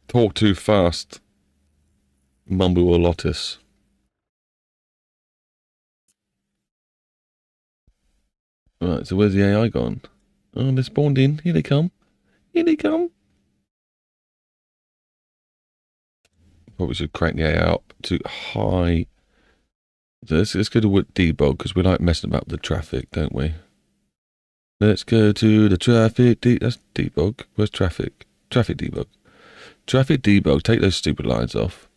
talk too fast, mumble a lotus. Right, so where's the AI gone? Oh, they spawned in. Here they come. Here they come. Probably should crank the AI up to high. So let's go to debug, because we like messing about the traffic, don't we? Let's go to the traffic. That's debug. Where's traffic? Traffic debug. Traffic debug. Take those stupid lines off.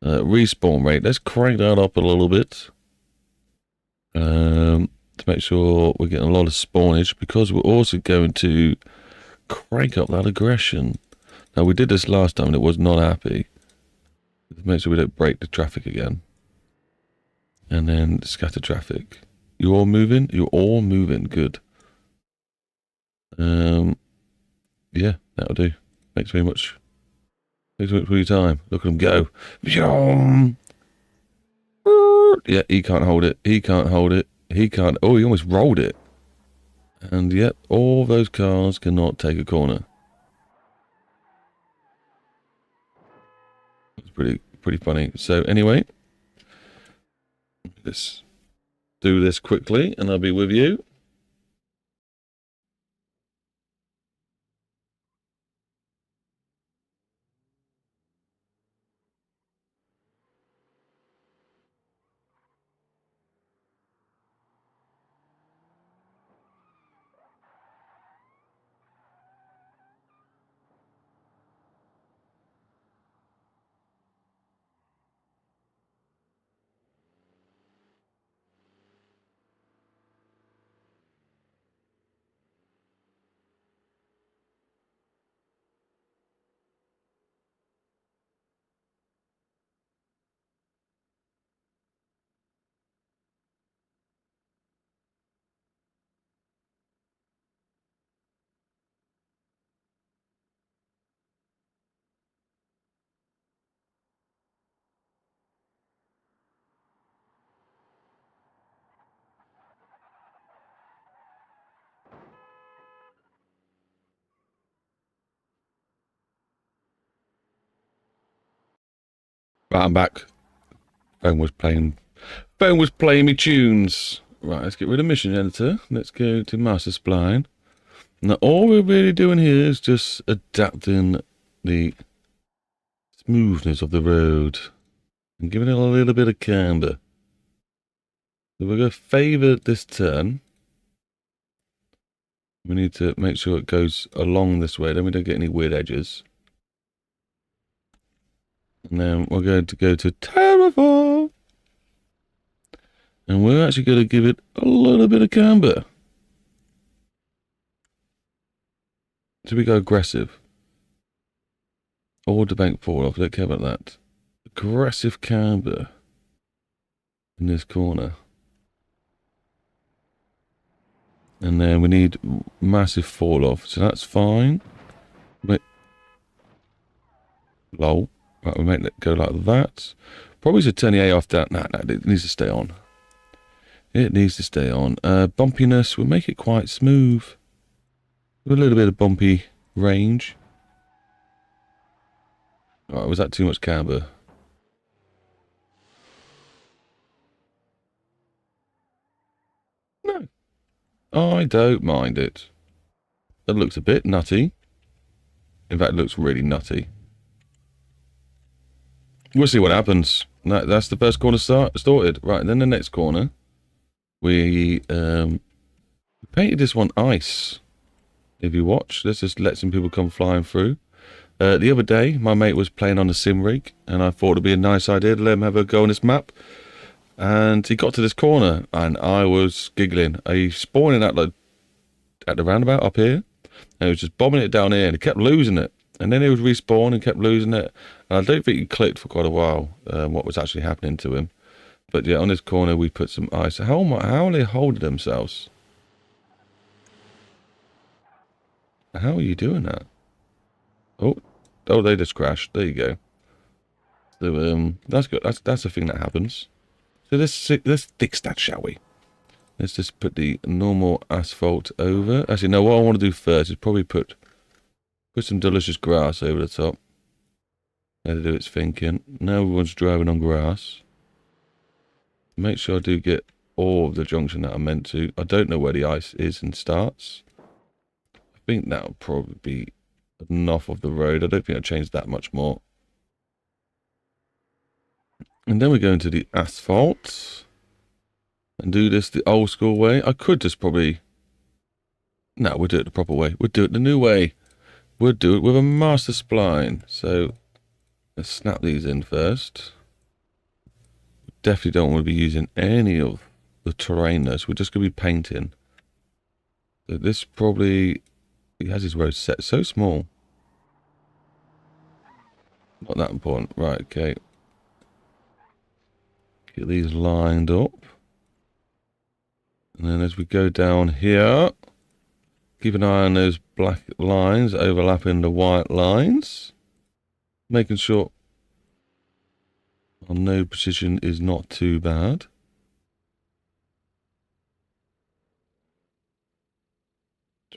Respawn rate. Let's crank that up a little bit. To make sure we're getting a lot of spawnage, because we're also going to crank up that aggression. Now, we did this last time and it was not happy. Let's make sure we don't break the traffic again. And then scatter traffic. You all moving? You're all moving. Good. Yeah, that'll do. Thanks very much. Thanks very much for your time. Look at him go. Yeah, he can't hold it. He can't hold it. He can't. Oh, he almost rolled it. And yep, all those cars cannot take a corner. It's pretty funny. So anyway, let's do this quickly and I'll be with you. Right, I'm back. Phone was playing me tunes. Right, let's get rid of mission editor. Let's go to master spline. Now all we're really doing here is just adapting the smoothness of the road and giving it a little bit of camber. So we're going to favour this turn. We need to make sure it goes along this way, then we don't get any weird edges. And then we're going to go to Terraform. And we're actually going to give it a little bit of camber. So we go aggressive. Or the bank fall off, don't care about that. Aggressive camber in this corner. And then we need massive fall off, so that's fine. Wait. Lol. Right, we make it go like that. Probably should turn the A off down. Nah, it needs to stay on. It needs to stay on. Bumpiness, we'll make it quite smooth. With a little bit of bumpy range. Alright, was that too much camber? No. I don't mind it. That looks a bit nutty. In fact, it looks really nutty. We'll see what happens. That's the first corner sorted. Right, then the next corner. We painted this one ice. If you watch, let's just let some people come flying through. The other day, my mate was playing on the sim rig, and I thought it'd be a nice idea to let him have a go on this map. And he got to this corner, and I was giggling. He's spawning at the roundabout up here, and he was just bombing it down here, and he kept losing it. And then he would respawn and kept losing it. And I don't think he clicked for quite a while what was actually happening to him. But yeah, on this corner we put some ice. How are they holding themselves? How are you doing that? Oh, they just crashed. There you go. So that's good. That's a thing that happens. So let's fix that, shall we? Let's just put the normal asphalt over. Actually, no. What I want to do first is probably put some delicious grass over the top. Let it do its thinking. Now everyone's driving on grass. Make sure I do get all of the junction that I meant to. I don't know where the ice is and starts. I think that'll probably be enough of the road. I don't think I'll change that much more. And then we go into the asphalt. And do this the old school way. I could just probably... No, we'll do it the proper way. We'll do it the new way. We'll do it with a master spline. So let's snap these in first. Definitely don't want to be using any of the terrain though, so we're just going to be painting. So this probably... He has his road set so small. Not that important. Right, okay. Get these lined up. And then as we go down here, keep an eye on those black lines overlapping the white lines. Making sure our node precision is not too bad.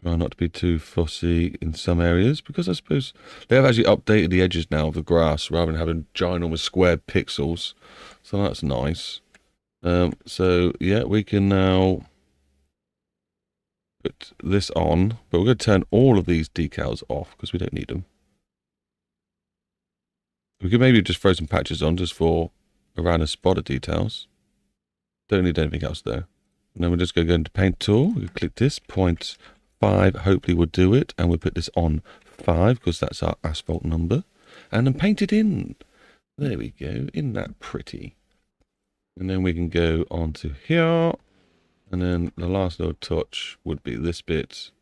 Try not to be too fussy in some areas, because I suppose they have actually updated the edges now of the grass rather than having ginormous square pixels. So that's nice. So yeah, we can now put this on, but we're going to turn all of these decals off because we don't need them. We could maybe just throw some patches on just for around a spot of details. Don't need anything else though. And then we're just going to go into paint tool. We click this, 0.5 hopefully will do it. And we'll put this on 5 because that's our asphalt number. And then paint it in. There we go. Isn't that pretty? And then we can go on to here. And then the last little touch would be this bit.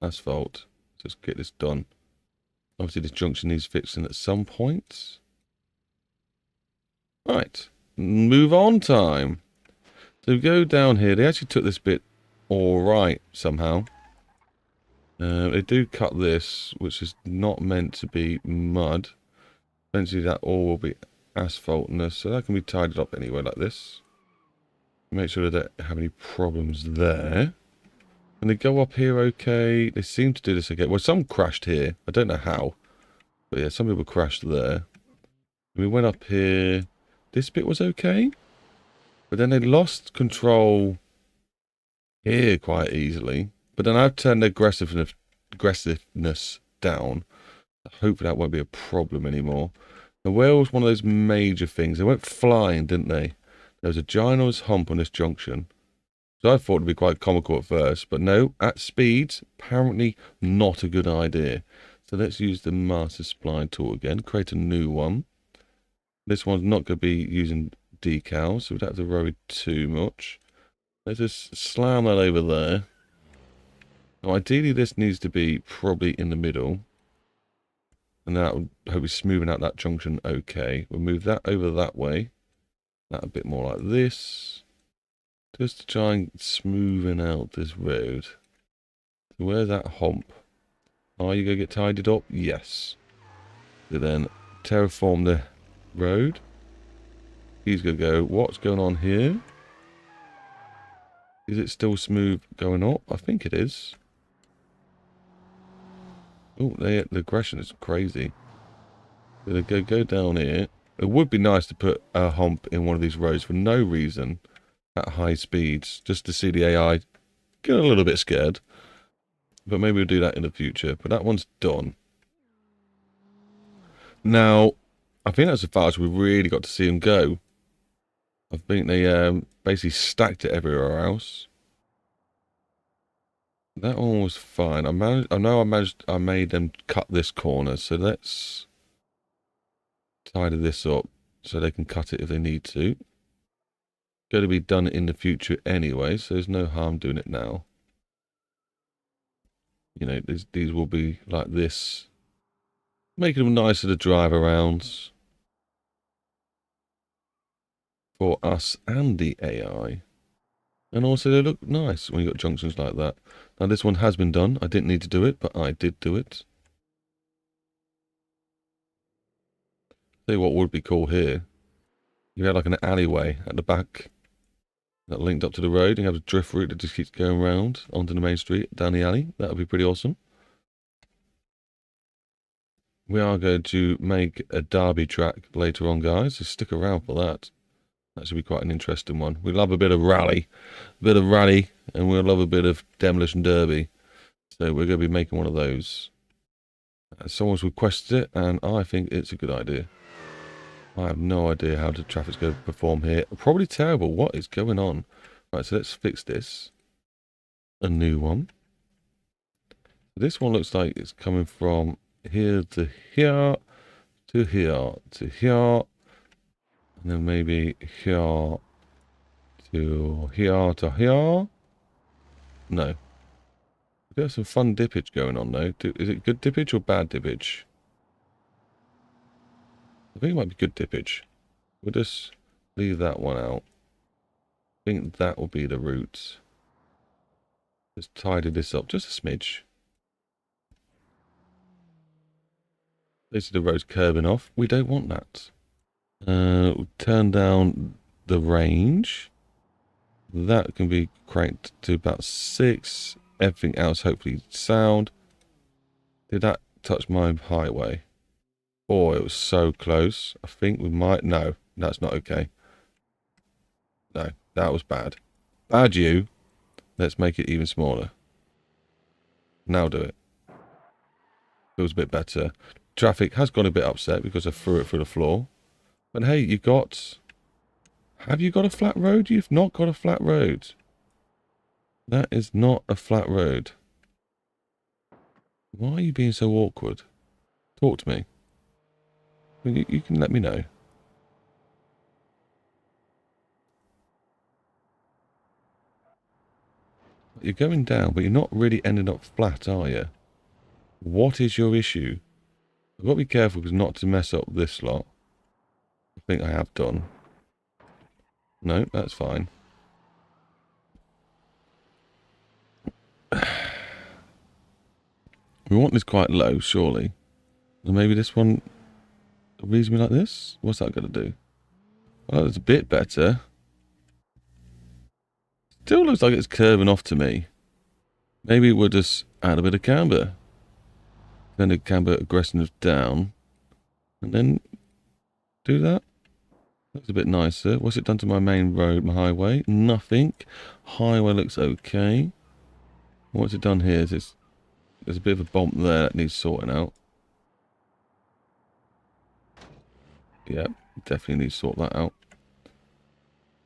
Asphalt. Just get this done. Obviously this junction needs fixing at some point. Right. Move on time. So we go down here. They actually took this bit alright somehow. They do cut this, which is not meant to be mud. Eventually that all will be asphaltness, so that can be tidied up anyway like this. Make sure they don't have any problems there. And they go up here okay. They seem to do this again. Well, some crashed here. I don't know how. But yeah, some people crashed there. We went up here. This bit was okay. But then they lost control here quite easily. But then I've turned the aggressiveness down. Hopefully that won't be a problem anymore. The whale was one of those major things. They went flying, didn't they? There was a ginormous hump on this junction. So I thought it'd be quite comical at first. But no, at speeds, apparently not a good idea. So let's use the master spline tool again. Create a new one. This one's not going to be using decals, so we don't have to worry too much. Let's just slam that over there. Now ideally this needs to be probably in the middle. And that would hopefully smoothing out that junction okay. We'll move that over that way. That a bit more like this. Just to try and smoothen out this road. So where's that hump? Are you going to get tidied up? Yes. So then terraform the road. He's going to go, what's going on here? Is it still smooth going up? I think it is. Oh, the aggression is crazy. So they go down here. It would be nice to put a hump in one of these roads for no reason at high speeds, just to see the AI get a little bit scared. But maybe we'll do that in the future. But that one's done. Now, I think that's as far as we really got to see them go. I think they basically stacked it everywhere else. That one was fine. I made them cut this corner, so let's tidy this up so they can cut it if they need to. Going to be done in the future anyway, so there's no harm doing it now. You know, these will be like this, making them nicer to drive around for us and the AI. And also they look nice when you've got junctions like that. Now this one has been done. I didn't need to do it, but I did do it. Tell you what would be cool here. You had like an alleyway at the back that linked up to the road. You have a drift route that just keeps going around onto the main street, down the alley. That would be pretty awesome. We are going to make a derby track later on, guys, so stick around for that. That should be quite an interesting one. We love a bit of rally, and we'll love a bit of demolition derby. So we're going to be making one of those. Someone's requested it, and I think it's a good idea. I have no idea how the traffic's going to perform here. Probably terrible. What is going on? Right, so let's fix this. A new one. This one looks like it's coming from here to here, to here, to here. And then maybe here to here to here. No. There's some fun dippage going on though. Is it good dippage or bad dippage? I think it might be good dippage. We'll just leave that one out. I think that will be the route. Just tidy this up just a smidge. This is the road's curving off. We don't want that. We'll turn down the range. That can be cranked to about 6. Everything else hopefully sound. Did that touch my highway? Oh, it was so close. I think we might... No, that's not okay. No, that was bad. Bad you. Let's make it even smaller. Now do it. Feels a bit better. Traffic has gone a bit upset because I threw it through the floor. But hey, you got... Have you got a flat road? You've not got a flat road. That is not a flat road. Why are you being so awkward? Talk to me. I mean, you can let me know. You're going down, but you're not really ending up flat, are you? What is your issue? I've got to be careful because not to mess up this lot. I think I have done. No, that's fine. We want this quite low, surely. So maybe this one reads me like this? What's that going to do? Well, it's a bit better. Still looks like it's curving off to me. Maybe we'll just add a bit of camber. Then the camber aggressiveness down. And then do that? Looks a bit nicer. What's it done to my main road, my highway? Nothing. Highway looks okay. What's it done here? There's a bit of a bump there that needs sorting out. Yeah, definitely need to sort that out.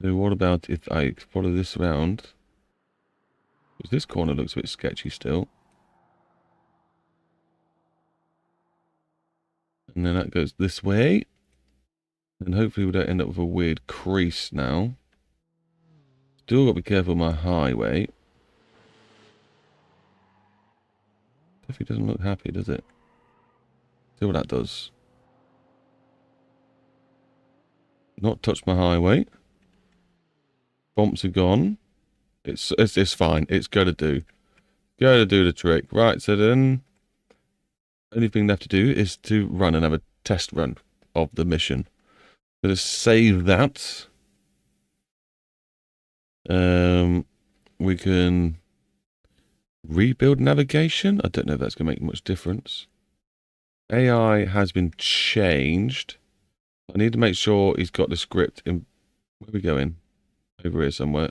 So what about if I follow this around? Because this corner looks a bit sketchy still. And then that goes this way. And hopefully we don't end up with a weird crease now. Still got to be careful of my highway. Definitely doesn't look happy, does it? See what that does. Not touch my highway. Bumps are gone. It's fine. It's going to do. Going to do the trick. Right, so then only thing left to do is to run another test run of the mission. So just save that. We can rebuild navigation. I don't know if that's going to make much difference. AI has been changed. I need to make sure he's got the script in. Where are we going? Over here somewhere.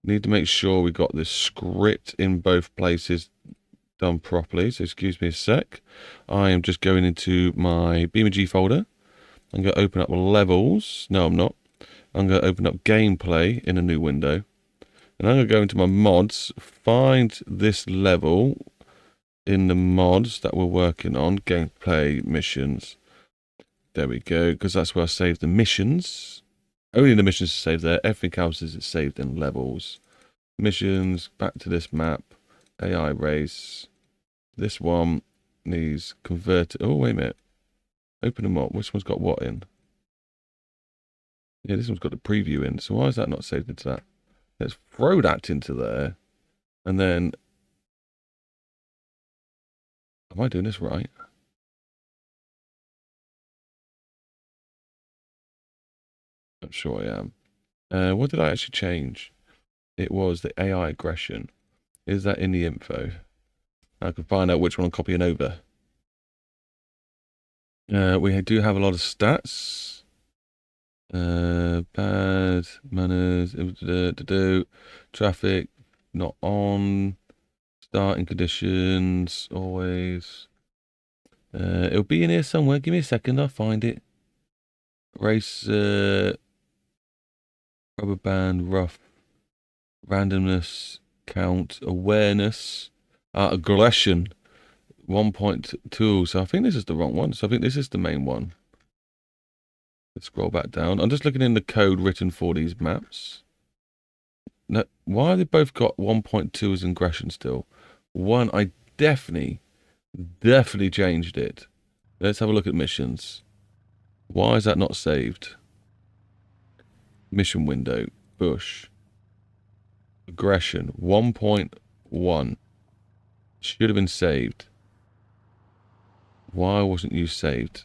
Need to make sure we got this script in both places done properly. So excuse me a sec. I am just going into my BeamNG folder. I'm going to open up levels. No, I'm not. I'm going to open up gameplay in a new window. And I'm going to go into my mods, find this level in the mods that we're working on, gameplay missions. There we go, because that's where I saved the missions. Only the missions are saved there. Everything else is saved in levels. Missions, back to this map, AI race. This one needs converted. Oh, wait a minute. Open them up. Which one's got what in? Yeah, this one's got the preview in. So why is that not saved into that? Let's throw that into there. And then... Am I doing this right? I'm sure I am. What did I actually change? It was the AI aggression. Is that in the info? I can find out which one I'm copying over. We do have a lot of stats. Bad manners, traffic not on, starting conditions always. It'll be in here somewhere. Give me a second, I'll find it. Race, rubber band, rough, randomness, count, awareness, aggression, 1.2. So I think this is the wrong one. So I think this is the main one. Let's scroll back down. I'm just looking in the code written for these maps. Now, why have they both got 1.2 as aggression still? One, I definitely changed it. Let's have a look at missions. Why is that not saved? Mission window, bush. Aggression, 1.1. Should have been saved. Why wasn't you saved?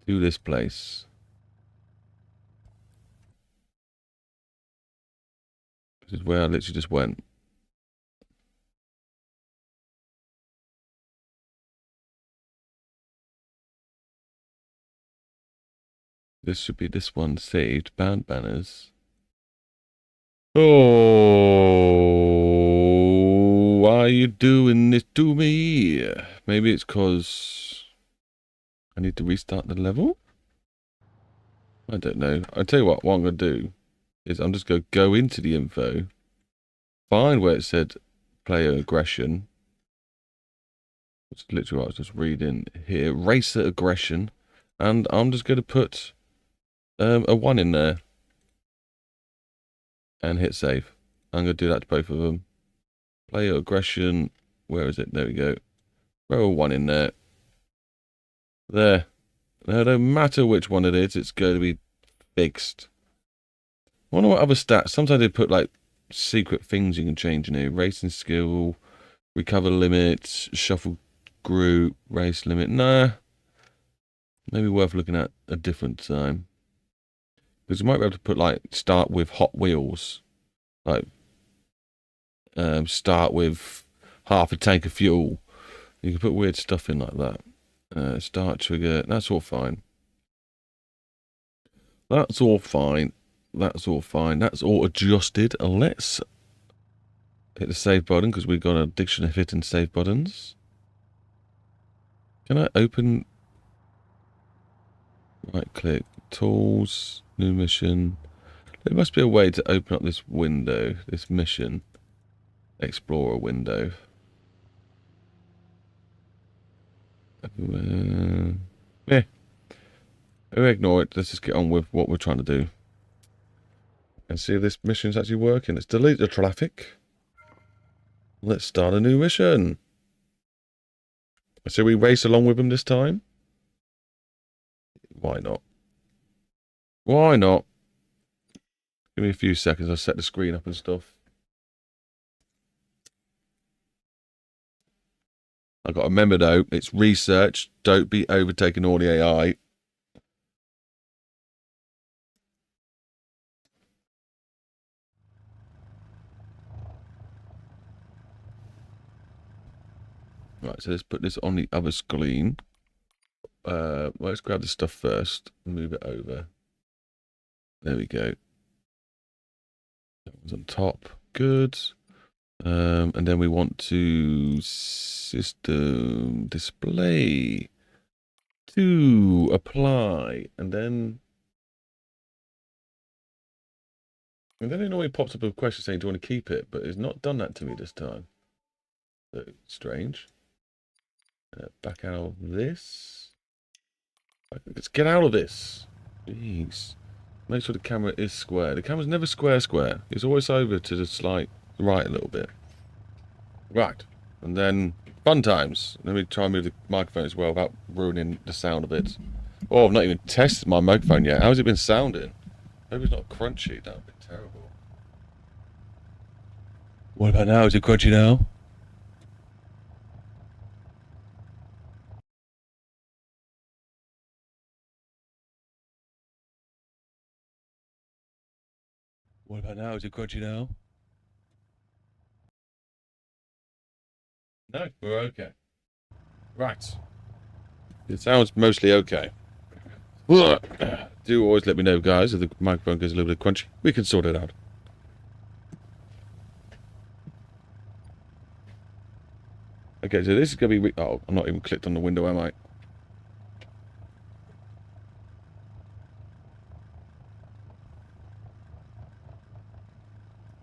To this place. This is where I literally just went. This should be this one saved. Band banners. Oh, why are you doing this to me? Maybe it's because I need to restart the level? I don't know. I'll tell you what I'm going to do is I'm just going to go into the info, find where it said player aggression, which is literally what I was just reading here, racer aggression, and I'm just going to put a 1 in there and hit save. I'm going to do that to both of them. Player aggression, where is it? There we go. Throw a 1 in there. There. Now, no matter which one it is, it's going to be fixed. I wonder what other stats. Sometimes they put like secret things you can change in here. Racing skill, recover limits, shuffle group, race limit. Nah. Maybe worth looking at a different time. Because you might be able to put like start with Hot Wheels. Like start with half a tank of fuel. You can put weird stuff in like that. Start trigger. That's all fine. That's all fine. That's all fine. That's all adjusted. Let's hit the save button because we've got a dictionary of hitting save buttons. Can I open? Right click. Tools. New mission. There must be a way to open up this window. This mission. Explorer window. Yeah. We ignore it. Let's just get on with what we're trying to do. And see if this mission's actually working. Let's delete the traffic. Let's start a new mission. So we race along with him this time? Why not? Why not? Give me a few seconds. I'll set the screen up and stuff. I've got to remember though, it's research. Don't be overtaking all the AI. Right, so let's put this on the other screen. Let's grab the stuff first and move it over. There we go. That one's on top. Good. And then we want to system display to apply, and then it normally pops up a question saying, do you want to keep it? But it's not done that to me this time. So strange. Back out of this. Let's get out of this. Jeez. Make sure the camera is square. The camera's never square. It's always over to the slight right a little bit. Right. And then fun times. Let me try and move the microphone as well without ruining the sound of it. Oh, I've not even tested my microphone yet. How's it been sounding? Hope it's not crunchy. That would be terrible. What about now? Is it crunchy now? What about now? Is it crunchy now? No, we're okay. Right. It sounds mostly okay. Do always let me know, guys, if the microphone goes a little bit crunchy. We can sort it out. Okay, so this is going to be... Oh, I'm not even clicked on the window, am I?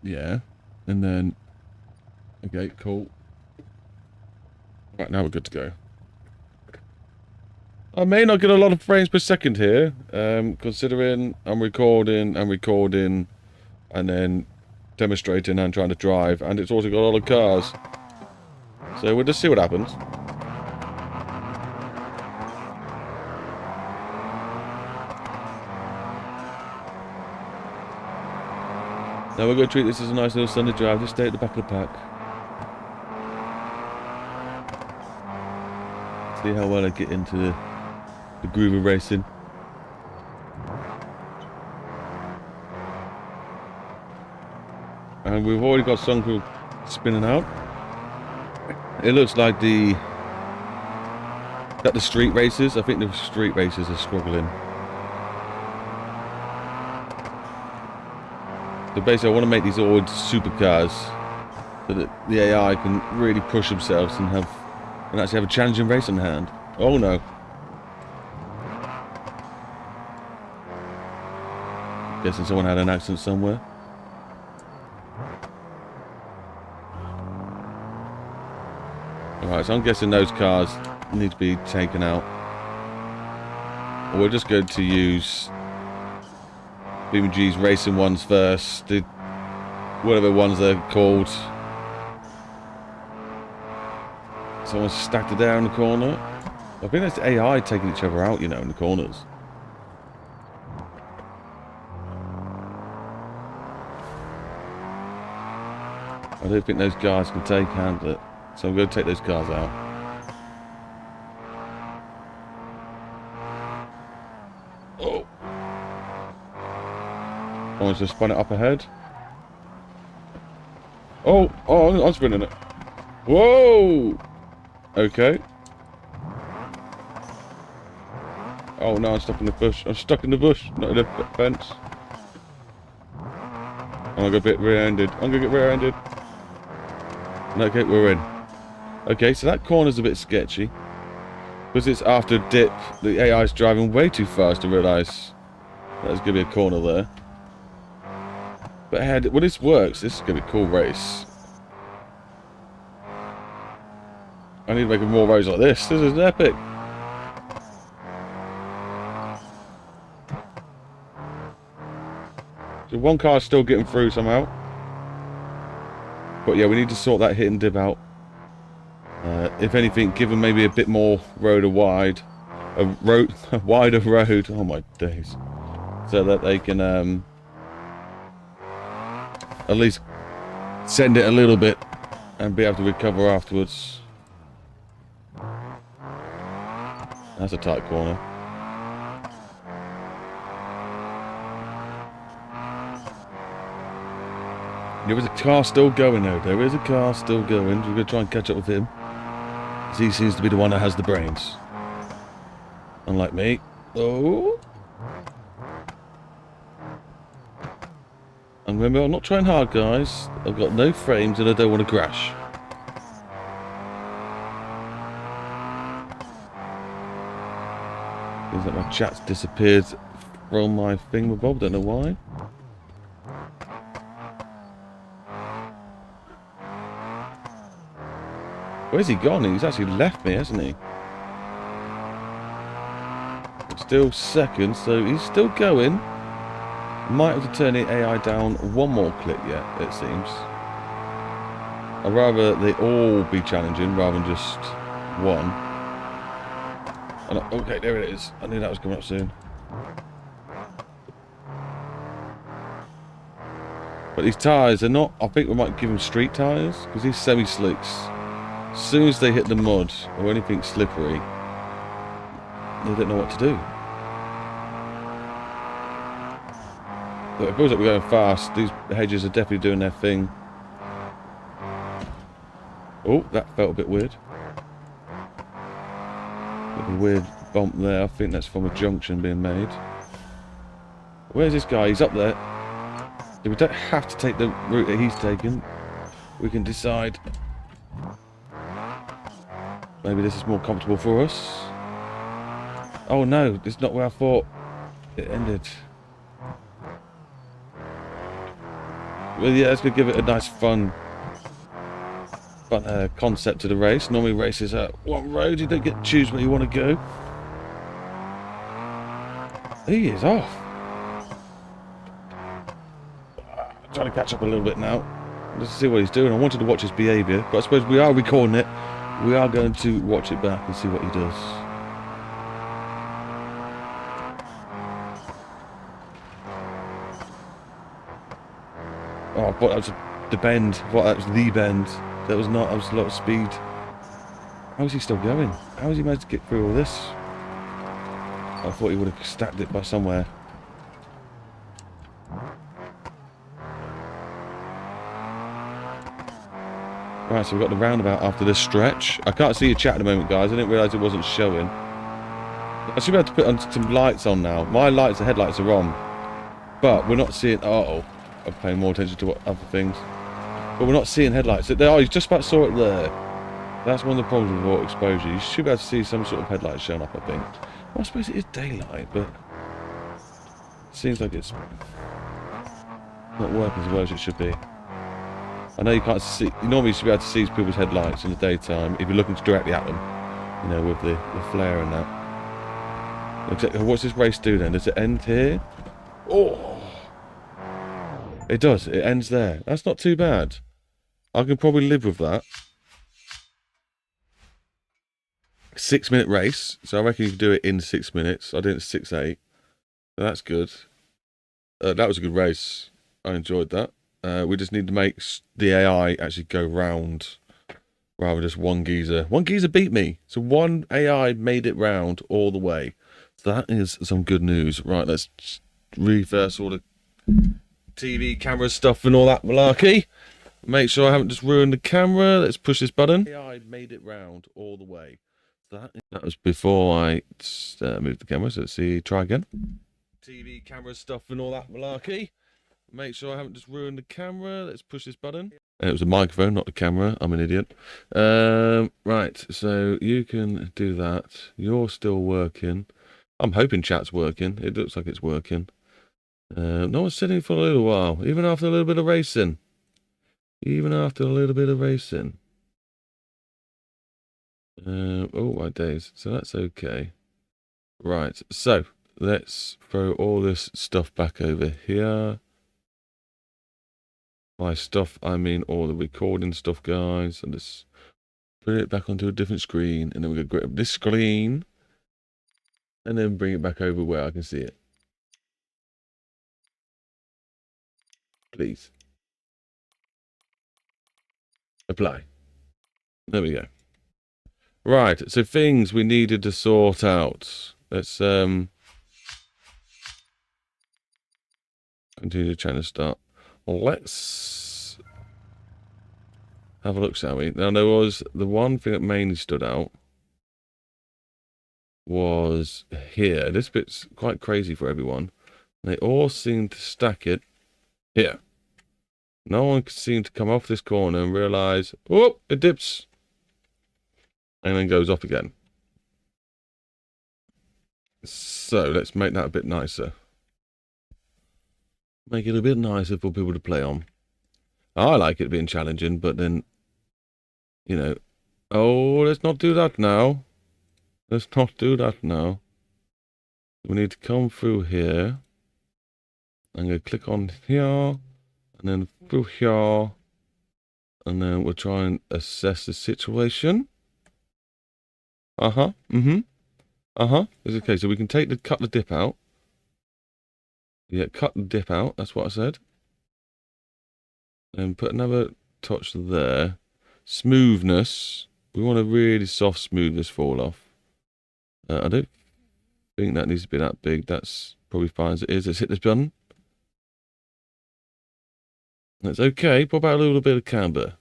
Yeah. And then... Okay, cool. Right, now we're good to go. I may not get a lot of frames per second here, considering I'm recording, and then demonstrating and trying to drive, and it's also got a lot of cars. So we'll just see what happens. Now we're going to treat this as a nice little Sunday drive, just stay at the back of the pack. See how well I get into the groove of racing. And we've already got some people spinning out. It looks like the street races. I think the street races are struggling. So basically I want to make these all supercars so that the AI can really push themselves and actually have a challenging race on hand. Oh no. Guessing someone had an accident somewhere. Alright, so I'm guessing those cars need to be taken out. Or we're just going to use BeamNG's racing ones first. Whatever ones they're called. Someone stacked it down in the corner. I think that's AI taking each other out, you know, in the corners. I don't think those guys can handle it. So I'm going to take those cars out. Oh. Someone's just spun it up ahead. Oh, I'm spinning it. Whoa! Okay. Oh no, I'm stuck in the bush. I'm stuck in the bush, not in the fence. I'm gonna get a bit rear-ended. I'm gonna get rear-ended. Okay, we're in. Okay, so that corner's a bit sketchy. Because it's after a dip, the AI's driving way too fast to realise there's gonna be a corner there. But hey, when this works, this is gonna be a cool race. I need to make more roads like this. This is epic. So one car's still getting through somehow. But yeah, we need to sort that hit and dip out. If anything, give them maybe a bit more a wider road. Oh my days. So that they can at least send it a little bit and be able to recover afterwards. That's a tight corner. There is a car still going though. There is a car still going. We're going to try and catch up with him. He seems to be the one that has the brains. Unlike me. Oh. And remember, I'm not trying hard, guys. I've got no frames and I don't want to crash. Seems like my chat's disappeared from my thingamabob. Don't know why. Where's he gone? He's actually left me, hasn't he? Still second, so he's still going. Might have to turn the AI down one more click yet, it seems. I'd rather they all be challenging rather than just one. And, okay, there it is. I knew that was coming up soon. But these tyres, they're not... I think we might give them street tyres, because these semi-slicks, as soon as they hit the mud or anything slippery, they don't know what to do. But it feels like we're going fast. These hedges are definitely doing their thing. Oh, that felt a bit weird. A weird bump there. I think that's from a junction being made. Where's this guy? He's up there. We don't have to take the route that he's taken. We can decide. Maybe this is more comfortable for us. Oh no, it's not where I thought it ended. Well, yeah, let's go give it a nice fun concept to the race. Normally races are one road, you don't get to choose where you want to go. He is off. I'm trying to catch up a little bit now. Let's see what he's doing. I wanted to watch his behaviour, but I suppose we are recording it. We are going to watch it back and see what he does. Oh, I thought that was the bend. I thought that was the bend. That was not. That was a lot of speed. How is he still going? How has he managed to get through all this? I thought he would have stacked it by somewhere. Right, so we've got the roundabout after this stretch. I can't see your chat at the moment, guys. I didn't realise it wasn't showing. I should be able to put on some lights on now. My lights, the headlights are on. But we're not seeing... Uh-oh. I'm paying more attention to what other things. But we're not seeing headlights. Oh, you just about saw it there. That's one of the problems with water exposure. You should be able to see some sort of headlights showing up, I think. Well, I suppose it is daylight, but... it seems like it's... not working as well as it should be. I know you can't see... you normally should be able to see people's headlights in the daytime if you're looking directly at them. You know, with the flare and that. What's this race do then? Does it end here? Oh! It does. It ends there. That's not too bad. I can probably live with that. 6-minute race. So I reckon you can do it in 6 minutes. I did it 6:08. That's good. That was a good race. I enjoyed that. We just need to make the AI actually go round rather than just one geezer. One geezer beat me. So one AI made it round all the way. So that is some good news. Right, let's reverse all the TV camera stuff and all that malarkey. Make sure I haven't just ruined the camera. Let's push this button. AI made it round all the way. That was before I moved the camera, so let's see, try again. TV, camera stuff and all that malarkey. Make sure I haven't just ruined the camera. Let's push this button. It was a microphone, not the camera. I'm an idiot. Right, so you can do that. You're still working. I'm hoping chat's working. It looks like it's working. No one's sitting for a little while, even after a little bit of racing. Even after a little bit of racing. Oh, my days. So that's okay. Right, so let's throw all this stuff back over here. By stuff, I mean all the recording stuff, guys. And just put it back onto a different screen. And then we're going to grab this screen. And then bring it back over where I can see it. Please. Apply. There we go. Right, so things we needed to sort out. Let's continue trying to start. Let's have a look, shall we? Now, there was the one thing that mainly stood out was here. This bit's quite crazy for everyone. They all seem to stack it here. No one seemed to come off this corner and realise, oh, it dips. And then goes up again. So, let's make that a bit nicer. Make it a bit nicer for people to play on. I like it being challenging, but then, you know, oh, let's not do that now. Let's not do that now. We need to come through here. I'm going to click on here, and then through here, and then we'll try and assess the situation. Uh-huh, It's okay, so we can cut the dip out. Yeah, cut the dip out, that's what I said. And put another touch there. Smoothness. We want a really soft smoothness fall off. I don't think that needs to be that big. That's probably fine as it is. Let's hit this button. That's okay. Pop out a little bit of camber.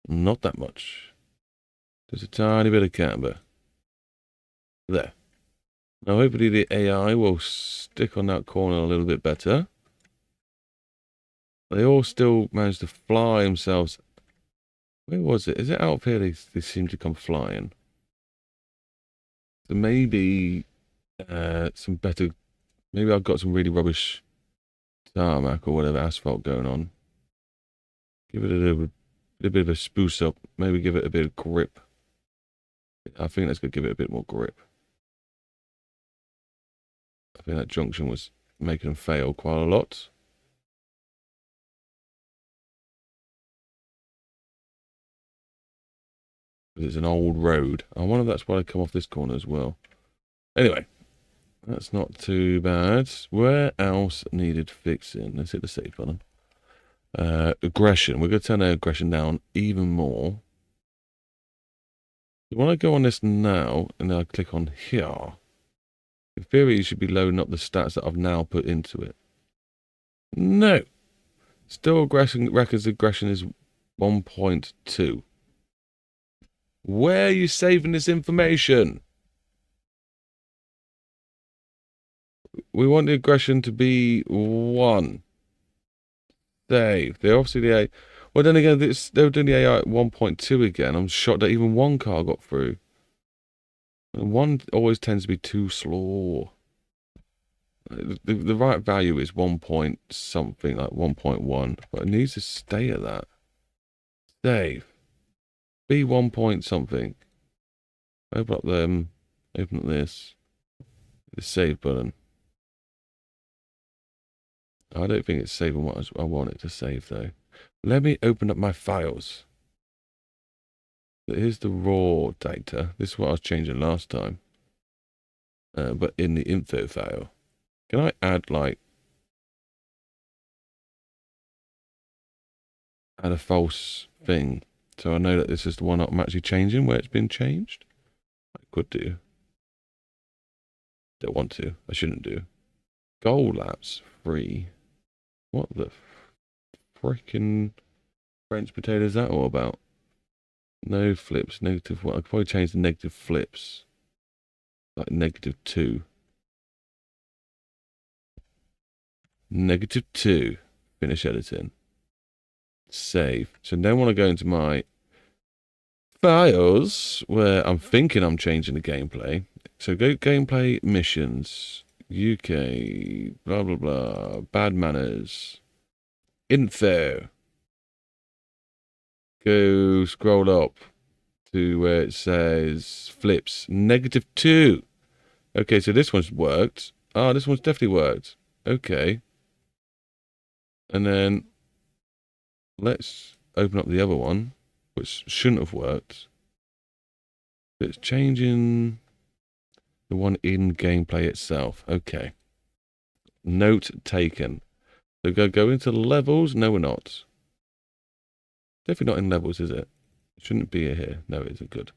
Not that much. Just a tiny bit of camber. There. Now hopefully the AI will stick on that corner a little bit better. They all still managed to fly themselves. Where was it? Is it out here they seem to come flying? So maybe some better... Maybe I've got some really rubbish tarmac or whatever asphalt going on. Give it a bit of a spruce up. Maybe give it a bit of grip. I think that's going to give it a bit more grip. I think that junction was making them fail quite a lot. It's an old road. I wonder if that's why they come off this corner as well. Anyway, that's not too bad. Where else needed fixing? Let's hit the save button. Aggression. We're going to turn our aggression down even more. When I go on this now, and then I click on here, in theory, you should be loading up the stats that I've now put into it. No. Still aggression, records aggression is 1.2. Where are you saving this information? We want the aggression to be 1. Save. They're obviously the AI. Well, then again, they were doing the AI at 1.2 again. I'm shocked that even one car got through. And one always tends to be too slow. The right value is 1 point something, like 1.1. But it needs to stay at that. Save. Be 1 point something. Open up them. Open up this. The save button. I don't think it's saving what I want it to save, though. Let me open up my files. Here's the raw data. This is what I was changing last time. But in the info file. Can I add, like... add a false thing? So I know that this is the one I'm actually changing, where it's been changed? I could do. Don't want to. I shouldn't do. Goal laps free. What the freaking French potato is that all about? No flips. Negative one. I could probably change the negative flips. Like -2. -2. Finish editing. Save. So now I want to go into my files where I'm thinking I'm changing the gameplay. So go gameplay missions. UK. Blah, blah, blah. Bad manners. Info. Go scroll up to where it says flips. -2. Okay, so this one's worked. Ah, this one's definitely worked. Okay. And then let's open up the other one, which shouldn't have worked. It's changing the one in gameplay itself. Okay. Note taken. So go into levels. No, we're not. Definitely not in levels, is it? Shouldn't be here. No, it isn't. Good.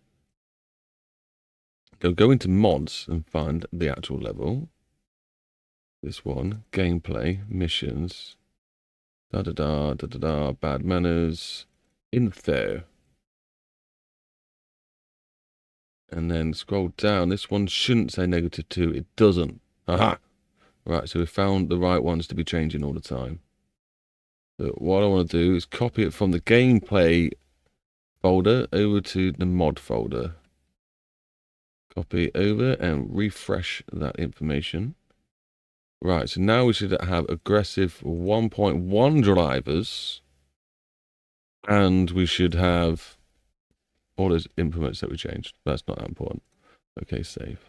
Go into mods and find the actual level. This one. Gameplay. Missions. Da-da-da. Bad manners. Info. And then scroll down. This one shouldn't say -2. It doesn't. Aha! Right, so we found the right ones to be changing all the time. So what I want to do is copy it from the gameplay folder over to the mod folder. Copy it over and refresh that information. Right, so now we should have aggressive 1.1 drivers. And we should have all those implements that we changed. That's not that important. Okay, save.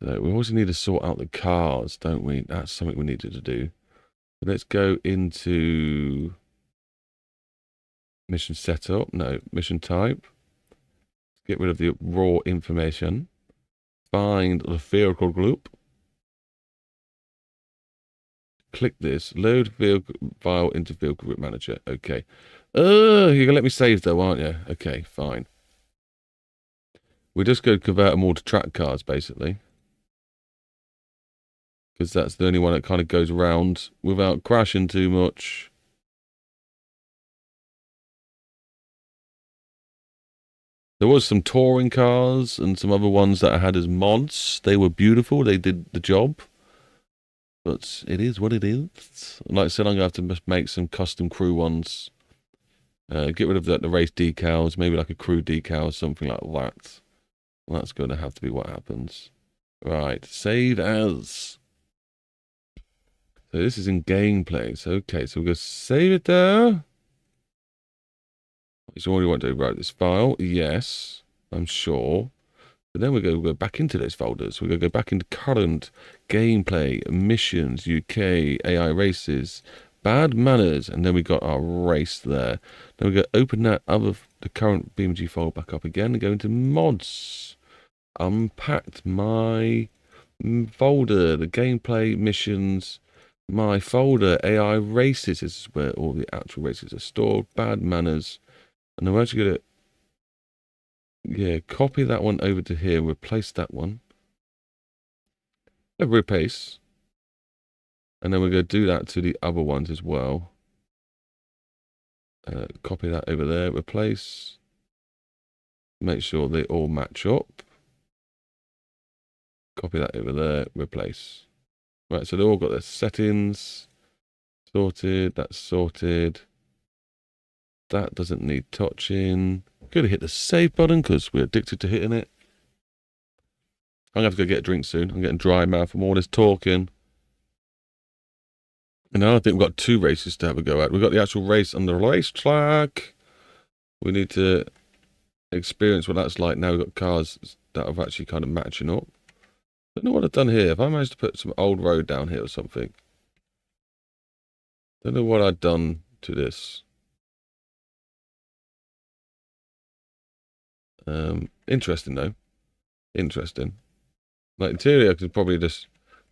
So we also need to sort out the cars, don't we? That's something we needed to do. So let's go into mission setup. No, mission type. Get rid of the raw information. Find the vehicle group. Click this. Load vehicle file into vehicle group manager. Okay. You're going to let me save though, aren't you? Okay, fine. We're just going to convert them all to track cars, basically. Because that's the only one that kind of goes around without crashing too much. There was some touring cars and some other ones that I had as mods. They were beautiful. They did the job. But it is what it is. Like I said, I'm going to have to make some custom crew ones. Get rid of the race decals. Maybe like a crew decal, something like that. Well, that's going to have to be what happens. Right. Save as. So this is in gameplay. So, okay. So we're going to save it there. So what do you want to do? Write this file. Yes, I'm sure. But then we go back into those folders. We're going to go back into current, gameplay, missions, UK, AI races, bad manners, and then we got our race there. Then we go open the current BeamNG file back up again and go into mods. Unpacked my folder, the gameplay, missions, my folder, AI races. This is where all the actual races are stored. Bad manners. And I'm actually going to, copy that one over to here, replace that one. Replace. And then we're going to do that to the other ones as well. Copy that over there, replace. Make sure they all match up. Copy that over there, replace. Right, so they've all got their settings. Sorted, that's sorted. That doesn't need touching. Going to hit the save button because we're addicted to hitting it. I'm going to have to go get a drink soon. I'm getting dry mouth from all this talking. And now I think we've got 2 races to have a go at. We've got the actual race on the racetrack. We need to experience what that's like. Now we've got cars that are actually kind of matching up. Don't know what I've done here. Have I managed to put some old road down here or something? Don't know what I've done to this. Interesting though. Interesting. Like in theory, I could probably just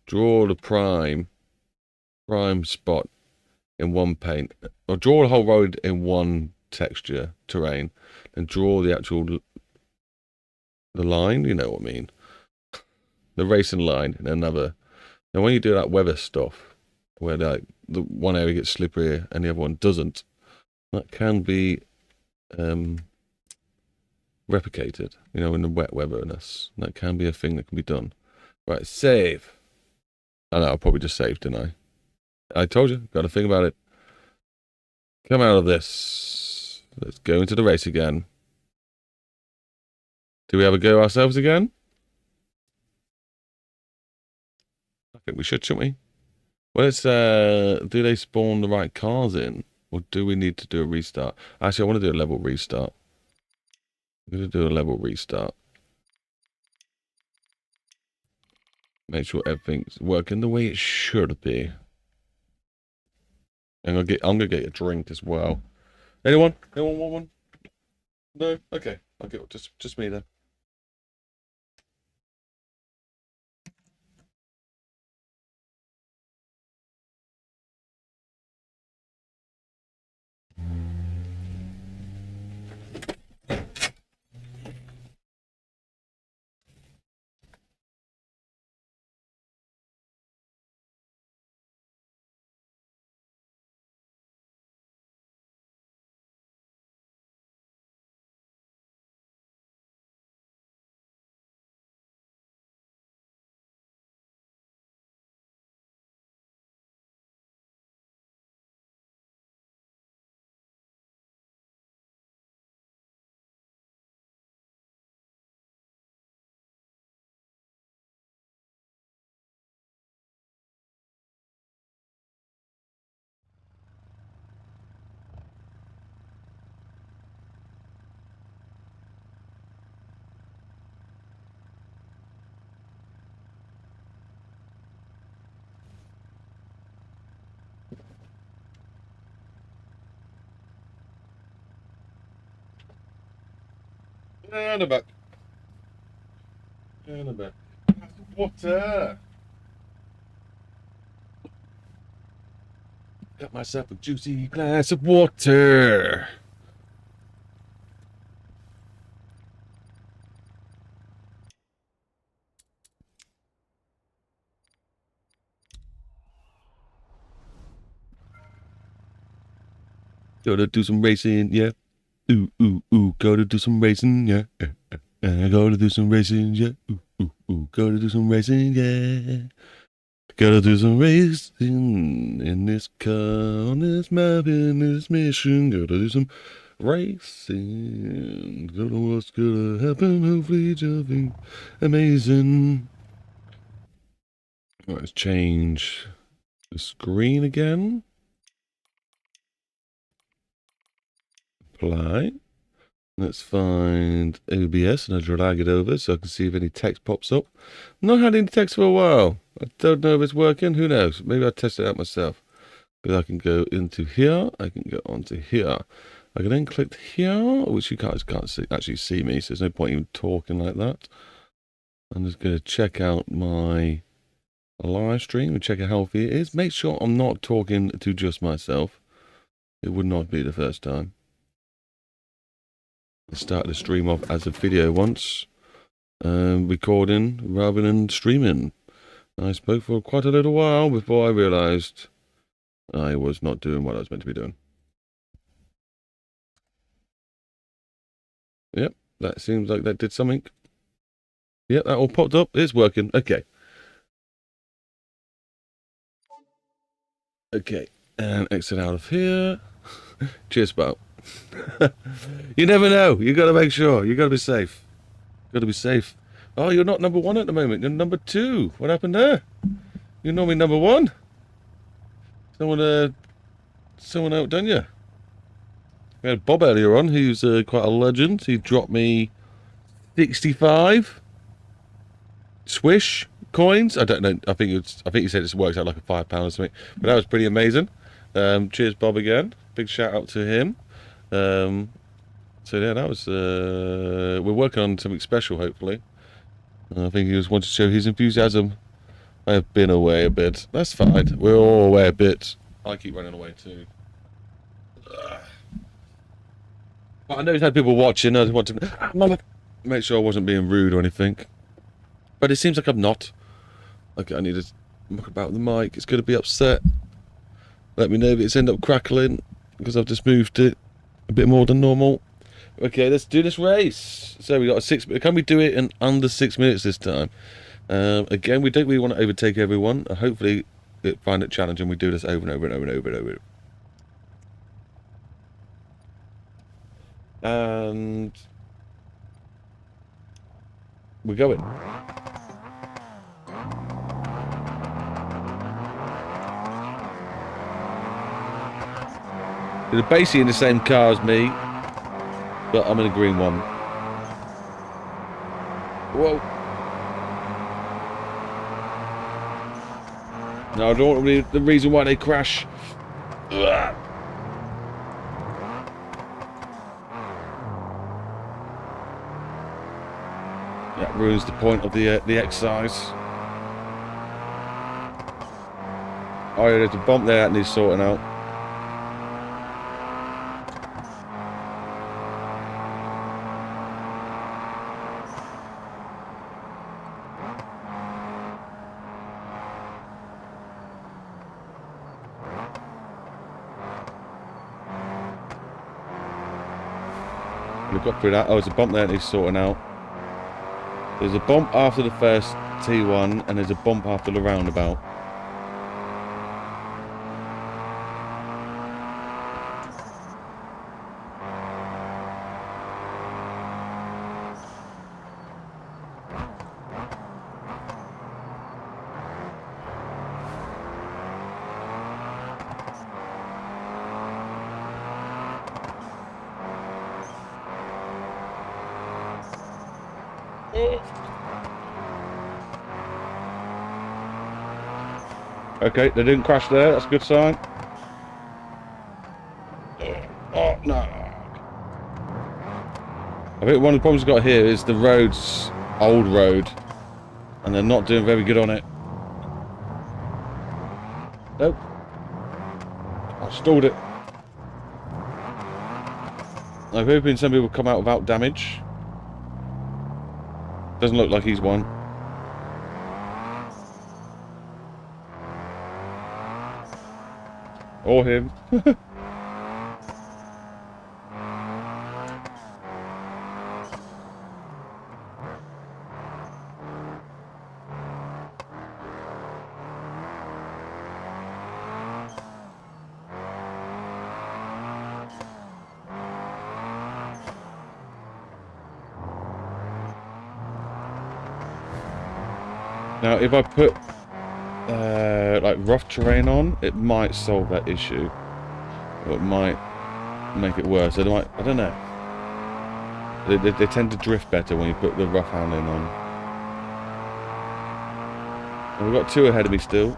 draw the prime spot in one paint, or draw the whole road in one texture terrain, and draw the actual the line. You know what I mean? The racing line in another. And when you do that weather stuff, where like the one area gets slippery and the other one doesn't, that can be replicated, you know, in the wet weatherness. That can be a thing that can be done. Right, save. I know, I probably just saved, didn't I? I told you, got to think about it. Come out of this. Let's go into the race again. Do we have a go ourselves again? I think we should, shouldn't we? Well, let's, do they spawn the right cars in? Or do we need to do a restart? Actually, I want to do a level restart. I'm going to do a level restart. Make sure everything's working the way it should be. And I'm gonna get a drink as well. Anyone? Anyone want one? No? Okay. I'll get just me then. And a back. And a back. Water. Got myself a juicy glass of water. Gotta do some racing, yeah. Ooh, ooh, ooh, gotta do some racing, yeah. Gotta do some racing, yeah. Ooh, ooh, ooh, gotta do some racing, yeah. Gotta do some racing in this car, on this map, in this mission. Gotta do some racing. Don't know what's gonna happen. Hopefully, something amazing. Let's change the screen again. Apply. Let's find OBS and I'll drag it over so I can see if any text pops up. Not had any text for a while. I don't know if it's working. Who knows? Maybe I'll test it out myself. Because I can go into here. I can go onto here. I can then click here, which you guys can't actually see me, so there's no point even talking like that. I'm just going to check out my live stream and check how healthy it is. Make sure I'm not talking to just myself. It would not be the first time. I started the stream off as a video once, recording rather than streaming. I spoke for quite a little while before I realised I was not doing what I was meant to be doing. Yep, that seems like that did something. Yep, that all popped up. It's working. Okay. Okay, and exit out of here. Cheers, pal. You never know. You got to make sure. You got to be safe. Got to be safe. Oh, you're not number one at the moment. You're number two. What happened there? You're normally number one. Someone outdone you. We had Bob earlier on, who's quite a legend. He dropped me 65 swish coins. I don't know. I think he said it works out like a £5 or something. But that was pretty amazing. Cheers, Bob, again. Big shout out to him. So yeah, that was. We're working on something special, hopefully. I think he just wanted to show his enthusiasm. I have been away a bit. That's fine. We're all away a bit. I keep running away too. But I know he's had people watching. I just want to make sure I wasn't being rude or anything. But it seems like I'm not. Okay, I need to muck about the mic. It's going to be upset. Let me know if it's end up crackling. because I've just moved it a bit more than normal. Okay, let's do this race. So we got a 6. Can we do it in under 6 minutes this time? Again, we don't really want to overtake everyone. Hopefully, find it challenging. We do this over and over and over and over and over. And we're going. They're basically in the same car as me, but I'm in a green one. Whoa. No, I don't want to be the reason why they crash. Ugh. That ruins the point of the exercise. Oh, there's a bump there that needs sorting out. We've got through that. Oh, there's a bump there that needs sorting out. There's a bump after the first T1 and there's a bump after the roundabout. Okay, they didn't crash there. That's a good sign. Oh, no. I think one of the problems we've got here is the road's old road, and they're not doing very good on it. Nope. I stalled it. I'm hoping somebody will come out without damage. Doesn't look like he's won. Or him. Now, if I put like rough terrain on, it might solve that issue, or it might make it worse. I don't know. They tend to drift better when you put the rough handling on. And we've got 2 ahead of me still.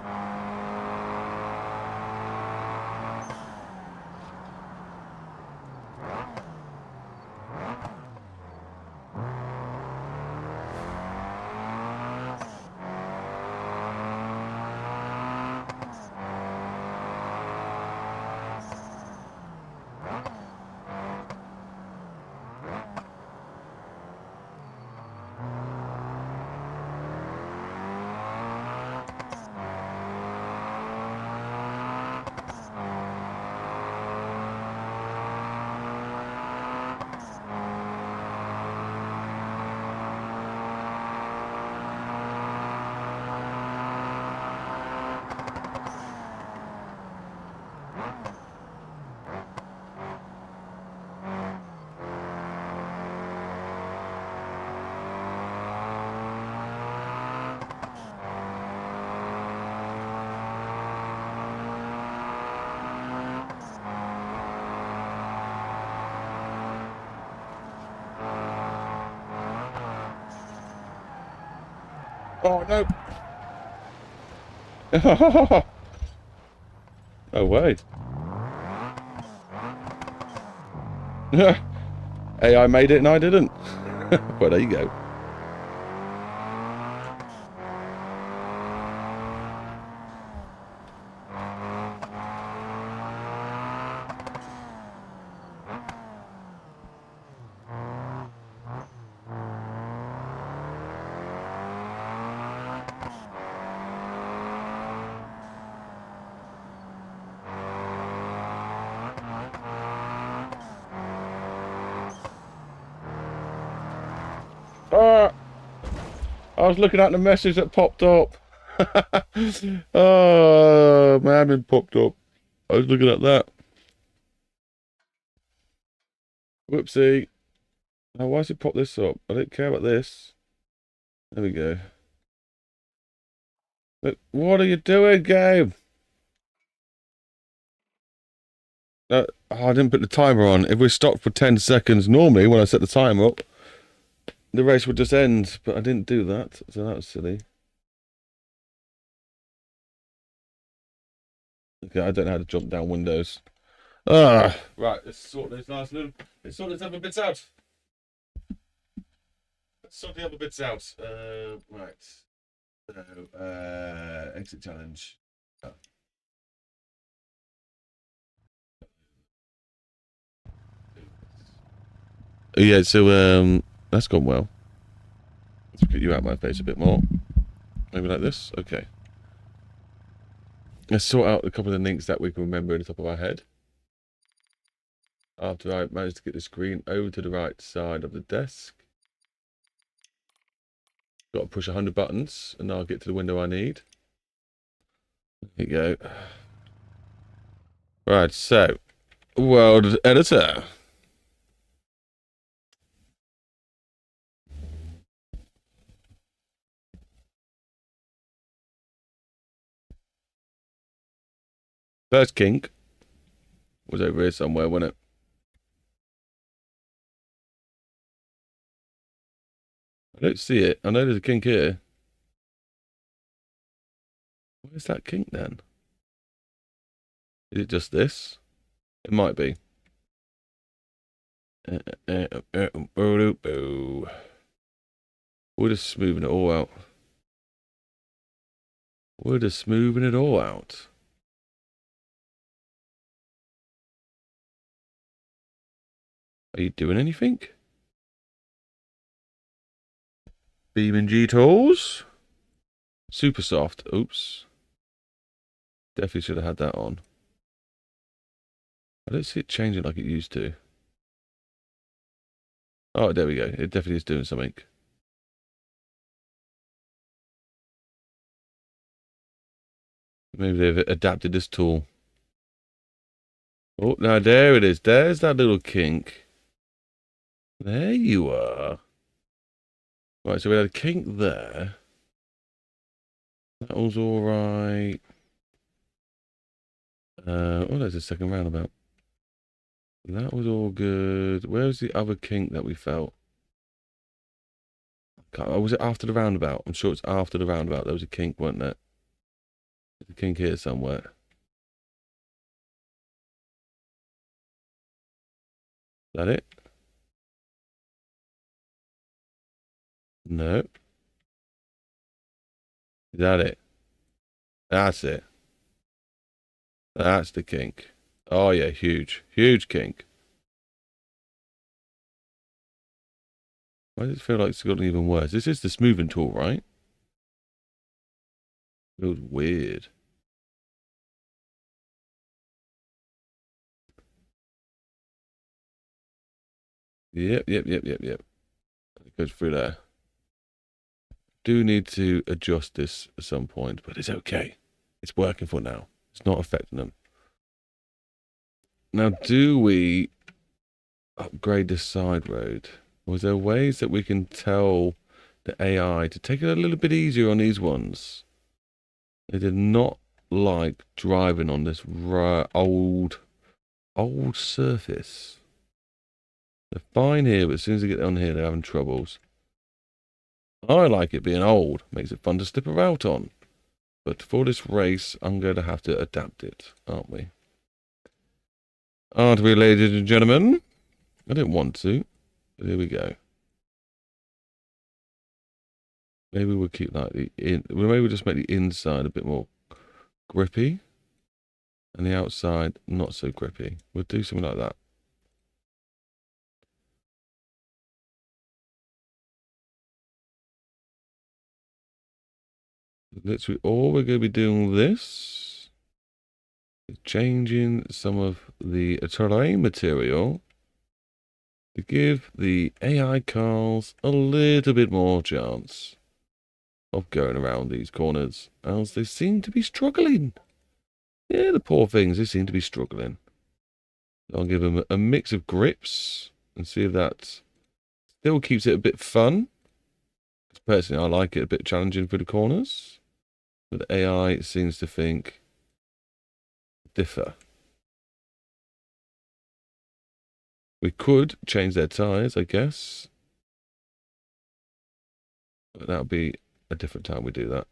Oh no! No way. Hey, I made it and I didn't. Well, there you go. I was looking at the message that popped up. Oh, my admin popped up. I was looking at that. Whoopsie. Now, why does it pop this up? I don't care about this. There we go. Look, what are you doing, game? Oh, I didn't put the timer on. If we stopped for 10 seconds normally when I set the timer up, the race would just end. But I didn't do that, so that was silly. Okay, I don't know how to jump down windows. Ah, right. Let's sort those nice little. Let's sort those other bits out. Let's sort the other bits out. Right. So, exit challenge. Oh. Yeah. So that's gone well. Let's get you out of my face a bit more. Maybe like this. Okay. Let's sort out a couple of the links that we can remember in the top of our head. After I managed to get the screen over to the right side of the desk. Got to push 100 buttons and I'll get to the window I need. There you go. Right, so world editor. First kink was over here somewhere, wasn't it? I don't see it. I know there's a kink here. Where's that kink then? Is it just this? It might be. We're just smoothing it all out. We're just smoothing it all out. Are you doing anything? BeamNG tools. Super soft. Oops. Definitely should have had that on. I don't see it changing like it used to. Oh, there we go. It definitely is doing something. Maybe they've adapted this tool. Oh, now there it is. There's that little kink. There you are. Right, so we had a kink there. That was all right. Oh, there's a second roundabout. That was all good. Where's the other kink that we felt? Was it after the roundabout? I'm sure it's after the roundabout. There was a kink, wasn't there? There's a kink here somewhere. Is that it? No. Is that it? That's it. That's the kink. Oh yeah, huge. Huge kink. Why does it feel like it's gotten even worse? This is the smoothing tool, right? Feels weird. Yep. It goes through there. Do need to adjust this at some point, but it's okay. It's working for now. It's not affecting them. Now, do we upgrade the side road? Or is there ways that we can tell the AI to take it a little bit easier on these ones? They did not like driving on this old surface. They're fine here, but as soon as they get on here, they're having troubles. I like it being old. Makes it fun to slip about on. But for this race, I'm going to have to adapt it, aren't we? Aren't we, ladies and gentlemen? I don't want to, but here we go. Maybe we'll keep like maybe we'll just make the inside a bit more grippy. And the outside not so grippy. We'll do something like that. Literally all we're going to be doing this is changing some of the terrain material to give the AI cars a little bit more chance. of going around these corners, as they seem to be struggling. Yeah, the poor things, they seem to be struggling. I'll give them a mix of grips and see if that still keeps it a bit fun. Because personally, I like it a bit challenging for the corners. But the AI seems to think differ. We could change their tyres, I guess. But that'll be a different time we do that.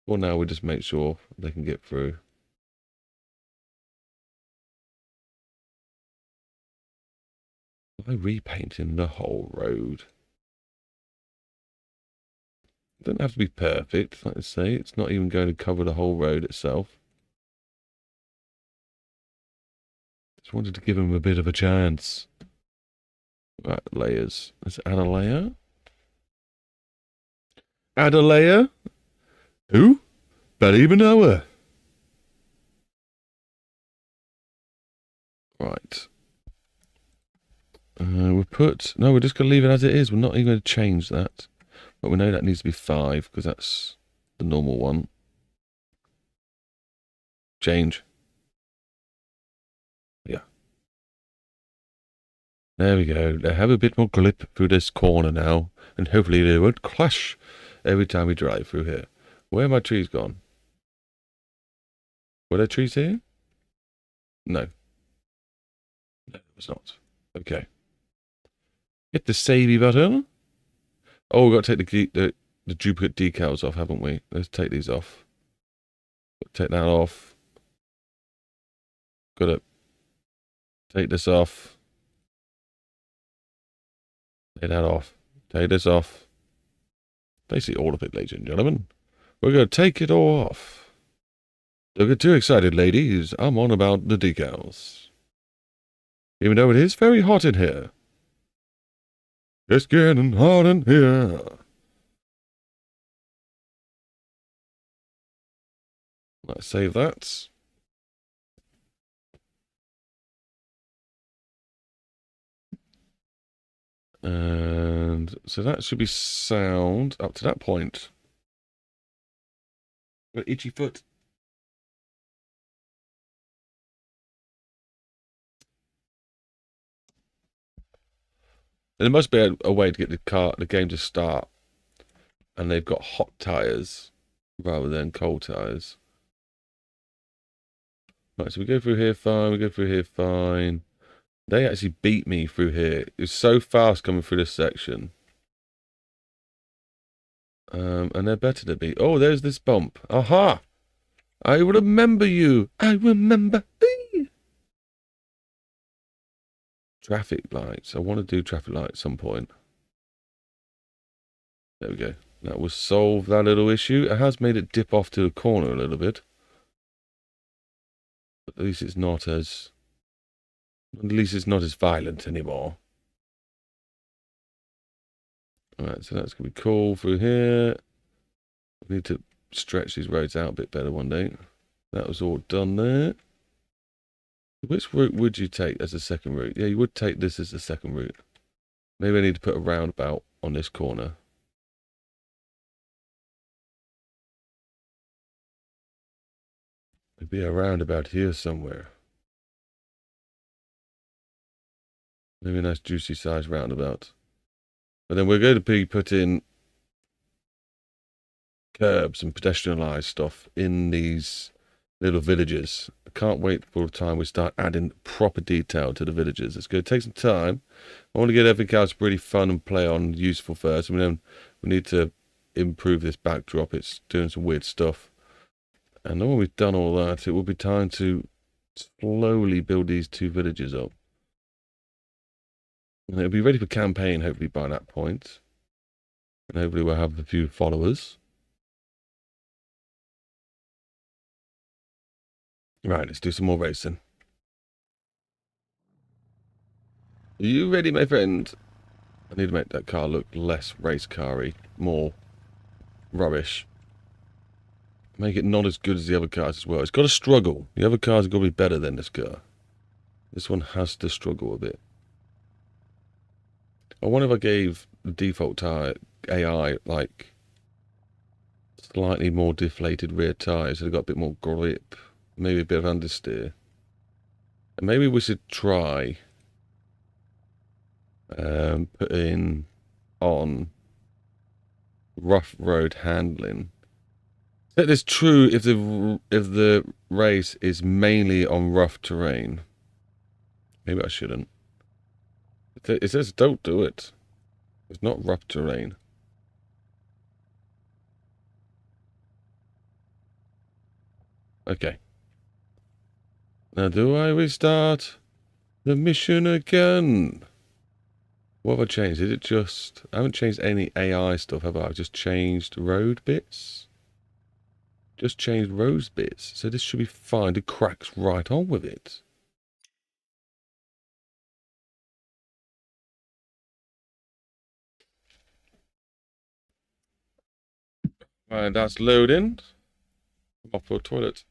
For now, we just make sure they can get through. By repainting the whole road. It doesn't have to be perfect, like I say. It's not even going to cover the whole road itself. Just wanted to give them a bit of a chance. Right, layers. Let's add a layer. Add a layer? Who? Don't even know her. Right. We're just going to leave it as it is. We're not even going to change that. But we know that needs to be 5 because that's the normal one. Change. Yeah. There we go. They have a bit more grip through this corner now. And hopefully they won't clash every time we drive through here. Where have my trees gone? Were there trees here? No. No, it was not. Okay. Hit the savey button. Oh, we've got to take the duplicate decals off, haven't we? Let's take these off. Take that off. Got to take this off. Take that off. Take this off. Basically all of it, ladies and gentlemen. We're going to take it all off. Don't get too excited, ladies. I'm on about the decals. Even though it is very hot in here. It's getting hot in here. Let's save that. And so that should be sound up to that point. Got itchy foot. And there must be a way to get the game to start. And they've got hot tires rather than cold tires. Right, so we go through here fine, we go through here fine. They actually beat me through here. It was so fast coming through this section. And they're better to beat. Oh, there's this bump. Aha! I remember you. I remember. Traffic lights. I want to do traffic lights at some point. There we go. That will solve that little issue. It has made it dip off to the corner a little bit. But at least it's not as violent anymore. Alright, so that's going to be cool through here. We need to stretch these roads out a bit better one day. That was all done there. Which route would you take as a second route? Yeah, you would take this as the second route. Maybe I need to put a roundabout on this corner. Maybe a roundabout here somewhere. Maybe a nice juicy size roundabout. But then we're going to be putting curbs and pedestrianised stuff in these little villages. I can't wait for the time we start adding proper detail to the villages. It's going to take some time. I want to get everything else really fun and play on, useful first. And then we need to improve this backdrop. It's doing some weird stuff. And then when we've done all that, it will be time to slowly build these 2 villages up. And it'll be ready for campaign, hopefully, by that point. And hopefully we'll have a few followers. Right, let's do some more racing. Are you ready, my friend? I need to make that car look less race car-y, more rubbish. Make it not as good as the other cars as well. It's got to struggle. The other cars are going to be better than this car. This one has to struggle a bit. I wonder if I gave the default tire AI, like, slightly more deflated rear tyres, so they've got a bit more grip, maybe a bit of understeer. And maybe we should try putting on rough road handling. That is true if the race is mainly on rough terrain. Maybe I shouldn't. It says don't do it. It's not rough terrain. Okay. Now do I restart the mission again? What have I changed? Is it just... I haven't changed any AI stuff, have I? I've just changed road bits. Just changed road bits. So this should be fine. It cracks right on with it. Right, that's loading. I'm off for a toilet.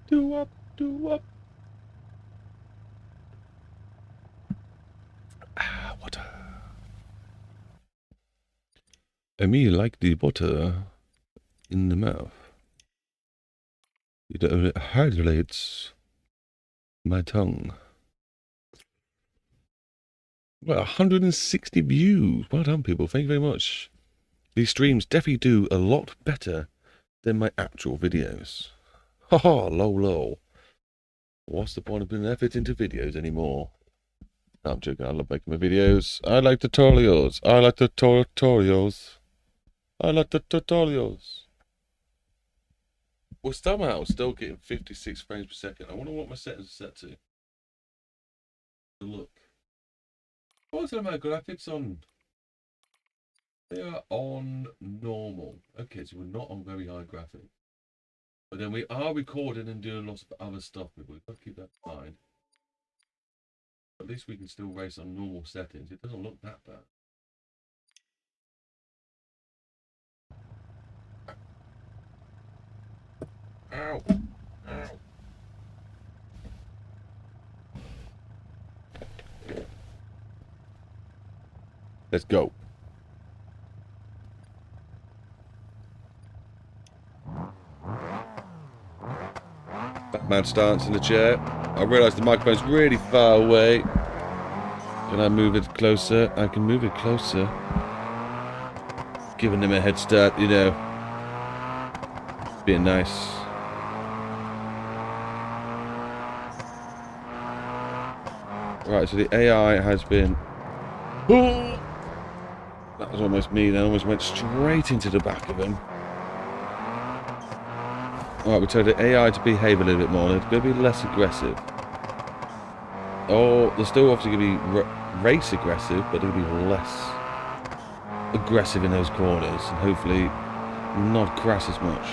Do up, do up. Ah, water. I mean, like the butter in the mouth. It hydrates my tongue. Well, 160 views. Well done, people. Thank you very much. These streams definitely do a lot better than my actual videos. Haha, low. What's the point of putting effort into videos anymore? No, I'm joking. I love making my videos. I like tutorials. I like the tutorials. I like the tutorials. We're somehow still getting 56 frames per second. I wonder what my settings are set to. Look. What's my graphics on? They are on normal. Okay, so we're not on very high graphics. But then we are recording and doing lots of other stuff. We've got to keep that in mind. At least we can still race on normal settings. It doesn't look that bad. Ow! Ow! Let's go. Batman stance in the chair. I realise the microphone's really far away. Can I move it closer? I can move it closer. Giving them a head start, you know. Being nice. Right, so the AI has been... Oh! That was almost me, then almost went straight into the back of him. Alright, we told the AI to behave a little bit more. They're going to be less aggressive. Oh, they're still obviously going to be race aggressive, but they'll be less aggressive in those corners. And hopefully not crash as much.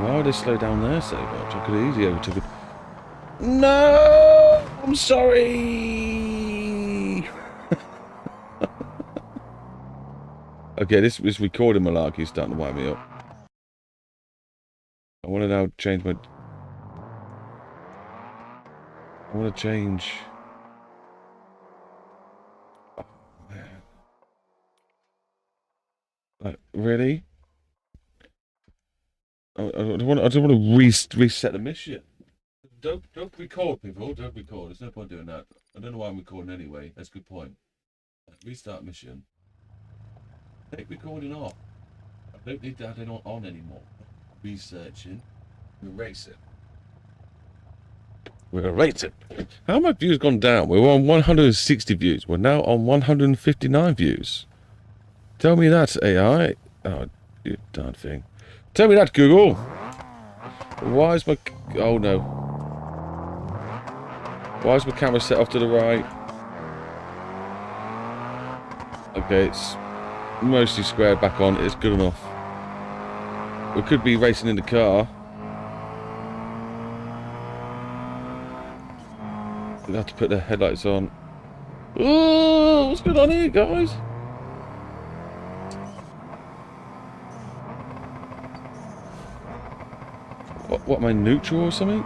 Why would they slow down there so much? I could have easily overtook it. No! I'm sorry! Okay, this recording malarkey is starting to wind me up. I want to now change my... I want to change... Oh, man. Like, really? I don't want to reset the mission. Don't record, people. Don't record. There's no point doing that. I don't know why I'm recording anyway. That's a good point. Restart mission. Take recording off. I don't need that on anymore. Researching. Erase it. We're going to rate it. How have my views gone down? We were on 160 views. We're now on 159 views. Tell me that, AI. Oh, you darn thing. Tell me that, Google. Why is my... Oh, no. Why is my camera set off to the right? Okay, it's mostly squared back on. It's good enough. We could be racing in the car. We'll have to put the headlights on. Oh, what's going on here, guys? What am I, neutral or something?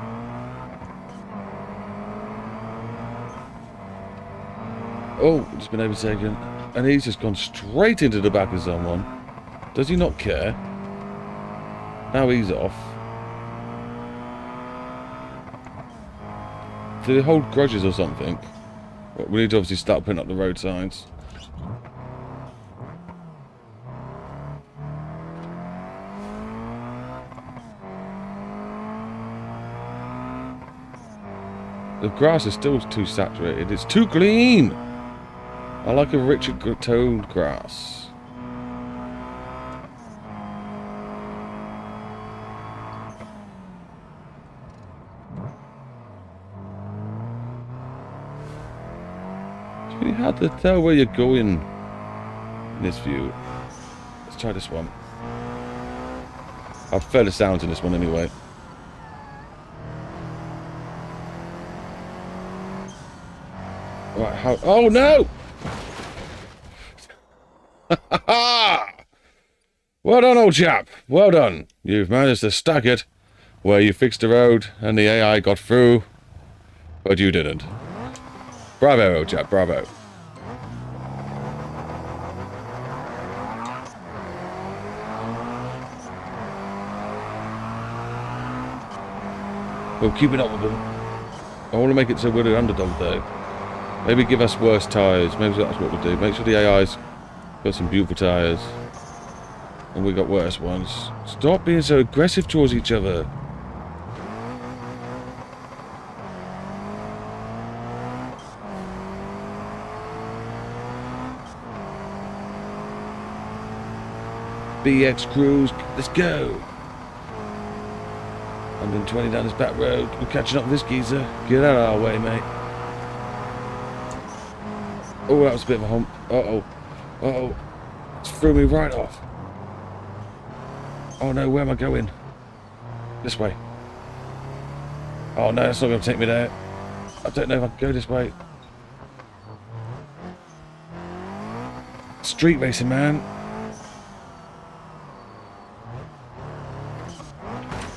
Oh, just been overtaken. And he's just gone straight into the back of someone. Does he not care? Now he's off. Do they hold grudges or something? We need to obviously start putting up the road signs. The grass is still too saturated. It's too clean. I like a richer toned grass. It's really hard to tell where you're going in this view. Let's try this one. I've prefer the sounds in this one anyway. Right, how... Oh, no! Well done, old chap. Well done. You've managed to stack it where you fixed the road and the AI got through, but you didn't. Bravo, old chap. Bravo. We'll keep it up with them. I want to make it so we're the underdog, though. Maybe give us worse tyres. Maybe that's what we'll do. Make sure the AI's got some beautiful tyres. And we got worse ones. Stop being so aggressive towards each other. BX Cruise, let's go. 120 down this back road. We're catching up with this geezer. Get out of our way, mate. Oh, that was a bit of a hump. Uh-oh. Uh-oh. It's threw me right off. Oh no, where am I going? This way. Oh no, it's not going to take me there. I don't know if I can go this way. Street racing, man.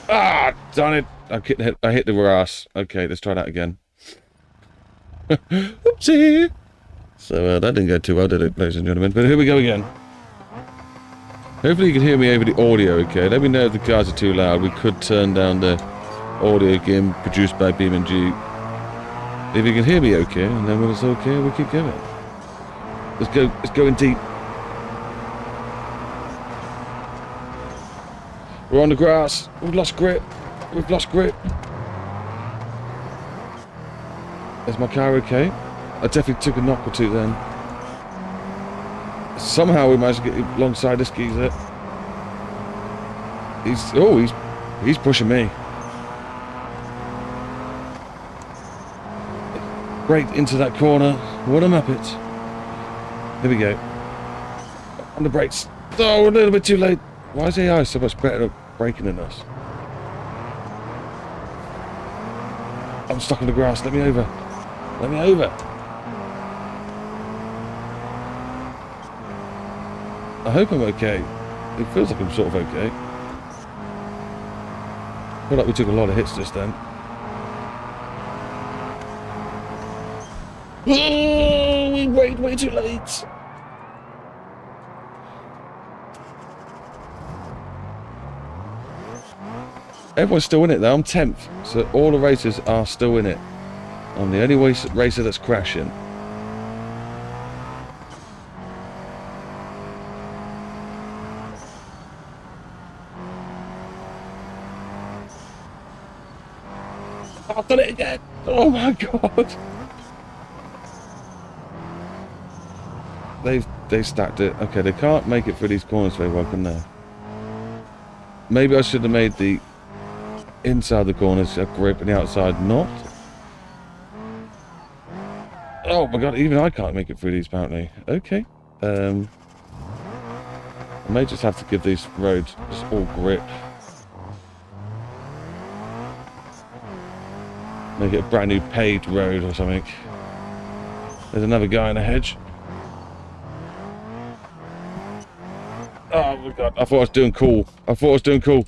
Ah, darn it. I hit the grass. Okay, let's try that again. Oopsie. So that didn't go too well, did it, ladies and gentlemen? But here we go again. Hopefully you can hear me over the audio, okay? Let me know if the cars are too loud. We could turn down the audio again, produced by BeamNG. If you can hear me okay, and then when it's okay, we'll keep going. Let's go in deep. We're on the grass. We've lost grip. We've lost grip. Is my car okay? I definitely took a knock or two then. Somehow we managed to get alongside this geezer. He's pushing me. Right into that corner. What a muppet. Here we go. On the brakes. Oh, a little bit too late. Why is AI so much better at braking than us? I'm stuck on the grass. Let me over. Let me over. I hope I'm okay. It feels like I'm sort of okay. I feel like we took a lot of hits just then. Oh, we waited way too late. Everyone's still in it though. I'm 10th. So all the racers are still in it. I'm the only racer that's crashing. I've done it again. Oh my god! They stacked it. Okay, they can't make it through these corners very well, can they? Maybe I should have made the inside the corners a grip and the outside not. Oh my god, even I can't make it through these apparently. Okay. I may just have to give these roads just all grip. Make it a brand new paved road or something. There's another guy in a hedge. Oh my god, I thought I was doing cool. I thought I was doing cool.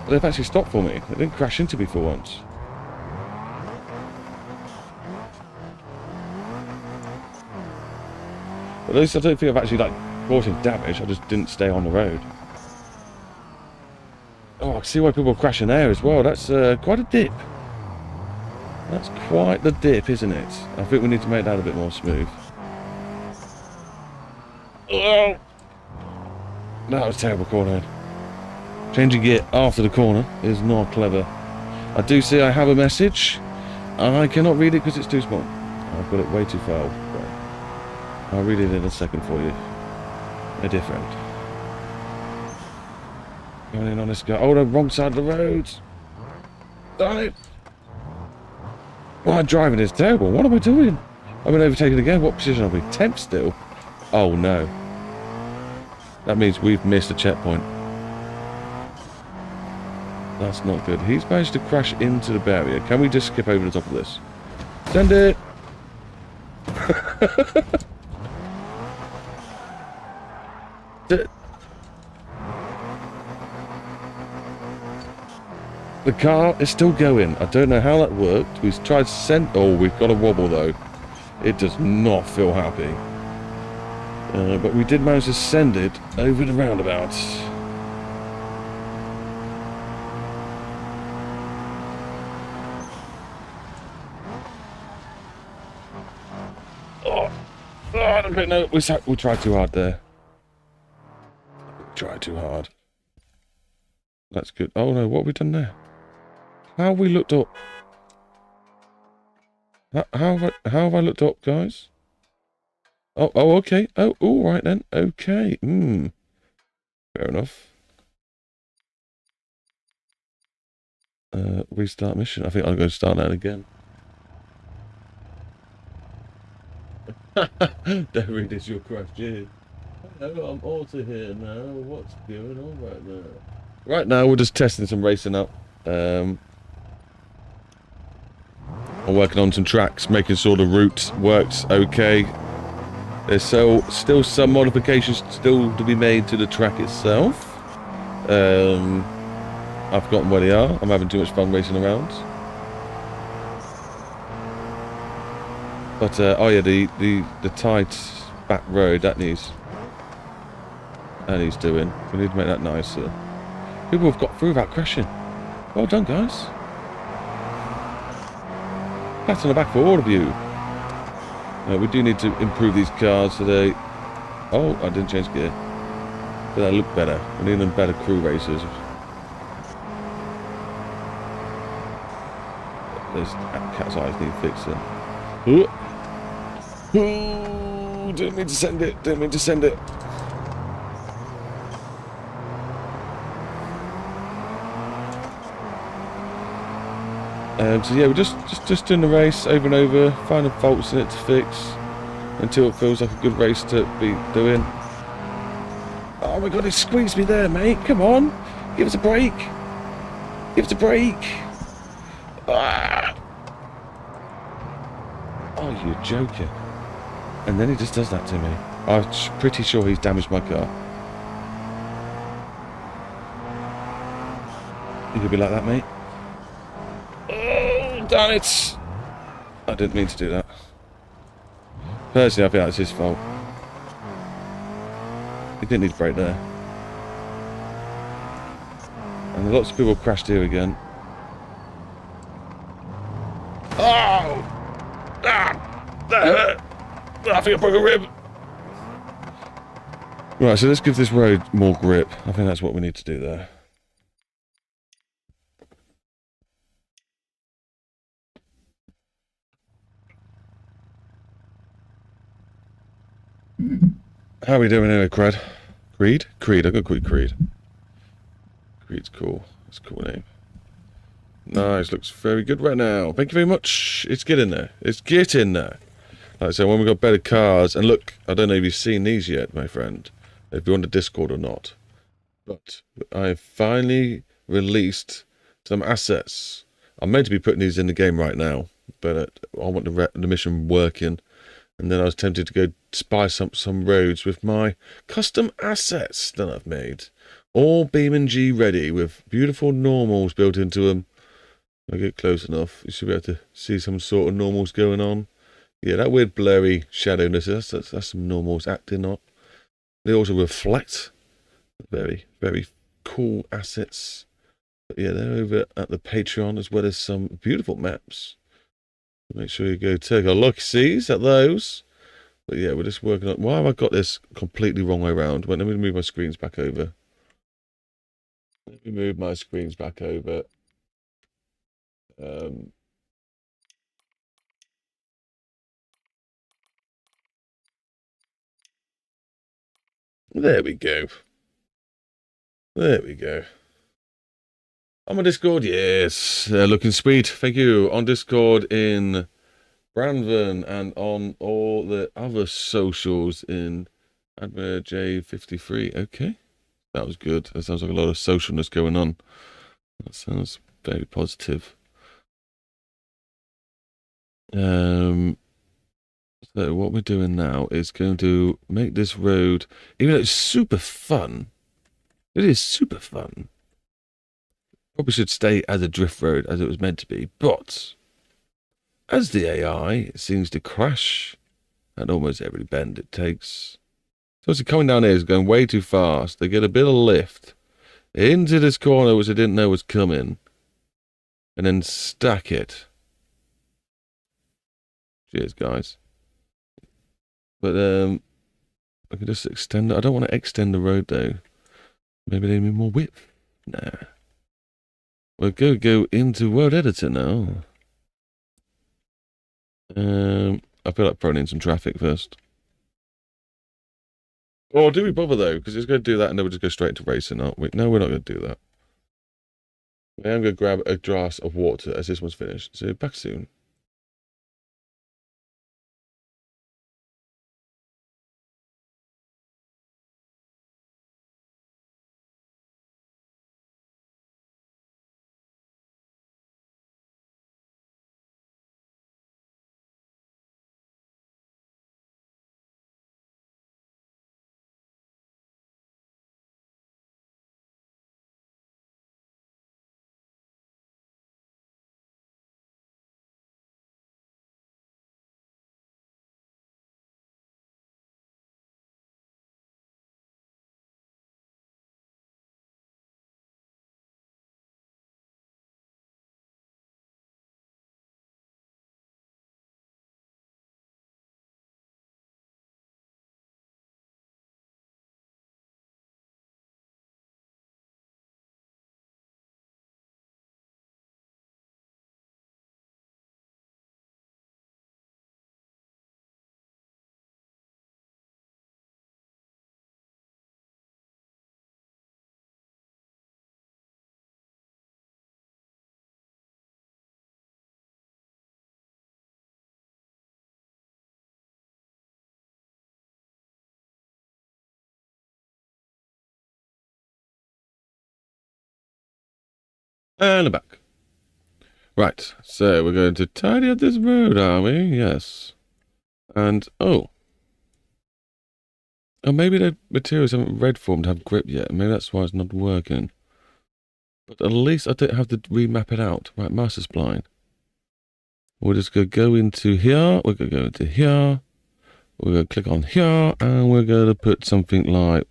But they've actually stopped for me. They didn't crash into me for once. At least I don't think I've actually like causing damage. I just didn't stay on the road. Oh, I can see why people are crashing there as well. That's quite a dip. That's quite the dip, isn't it? I think we need to make that a bit more smooth. Oh! That was a terrible corner. Changing gear after the corner is not clever. I do see I have a message. I cannot read it because it's too small. I've got it way too far away. I'll read it in a second for you. They're different. Going in on this guy. Oh, the wrong side of the road. Darn it. My driving is terrible. What am I doing? I've been overtaken again. What position are we? 10th still? Oh no. That means we've missed a checkpoint. That's not good. He's managed to crash into the barrier. Can we just skip over the top of this? Send it! The car is still going. I don't know how that worked. We've tried to send... Oh, we've got a wobble though. It does not feel happy. But we did manage to send it over the roundabout. Oh, I don't know. We tried too hard there. Tried too hard. That's good. Oh no, what have we done there? How have we looked up? How have I looked up, guys? Oh, okay. Oh, all right then. Okay. Fair enough. Restart mission. I think I'm going to start that again. Don't read this, your question. Hello, I'm also here now. What's going on right now? Right now, we're just testing some racing up. I'm working on some tracks, making sure the route works okay. There's still some modifications still to be made to the track itself. I've forgotten where they are. I'm having too much fun racing around. But oh yeah, the tight back road that needs doing. We need to make that nicer. People have got through without crashing. Well done, guys. Pat on the back for all of you. We do need to improve these cars so they... Oh, I didn't change gear. But they look better. We need them better crew racers. Those cat's eyes need fixing. Ooh, didn't mean to send it. Didn't mean to send it. So yeah, we're just doing the race over and over, finding faults in it to fix until it feels like a good race to be doing. Oh my god, he squeezed me there, mate. Come on, give us a break. Give us a break. Ah. Oh, you're joking. And then he just does that to me. I'm pretty sure he's damaged my car. You could be like that, mate. Oh, damn it! I didn't mean to do that. Personally, I think that's his fault. He didn't need to brake there. And lots of people crashed here again. Oh! Ah! That hurt! I think I broke a rib! Right, so let's give this road more grip. I think that's what we need to do there. How are we doing anyway, Creed? Creed? Creed, I've got quick Creed. Creed's cool. That's a cool name. Nice, looks very good right now. Thank you very much. It's getting there. It's getting there. Like I said, when we got better cars, and look, I don't know if you've seen these yet, my friend, if you're on the Discord or not, but I finally released some assets. I'm meant to be putting these in the game right now, but I want the mission working, and then I was tempted to go spy some roads with my custom assets that I've made. All BeamNG ready, with beautiful normals built into them. If I get close enough, you should be able to see some sort of normals going on. Yeah, that weird blurry shadowness, that's some normals acting up. They also reflect. Very, very cool assets. But yeah, they're over at the Patreon, as well as some beautiful maps. Make sure you go take a look-sees at those. But yeah, we're just working on... Why have I got this completely wrong way around? Well, let me move my screens back over. Let me move my screens back over. There we go. There we go. On my Discord, yes. Looking sweet. Thank you. On Discord in Brandon and on all the other socials in Admir J53. Okay. That was good. That sounds like a lot of socialness going on. That sounds very positive. So what we're doing now is going to make this road, even though it's super fun, it is super fun. Probably should stay as a drift road as it was meant to be, but as the AI seems to crash at almost every bend it takes. So it's coming down here is going way too fast. They get a bit of lift into this corner, which I didn't know was coming, and then stack it. Cheers, guys. But I can just extend it. I don't want to extend the road though. Maybe they need more width. Nah. We'll go into World Editor now. I feel like throwing in some traffic first. Or do we bother though? Because it's going to do that and then we'll just go straight into racing, aren't we? No, we're not going to do that. I am going to grab a glass of water as this one's finished. So back soon. And I'm back. Right, so we're going to tidy up this road, are we? Yes. And, oh, maybe the materials haven't red formed to have grip yet. Maybe that's why it's not working. But at least I don't have to remap it out. Right, master spline. We're just going to go into here. We're going to go into here. We're going to click on here. And we're going to put something like,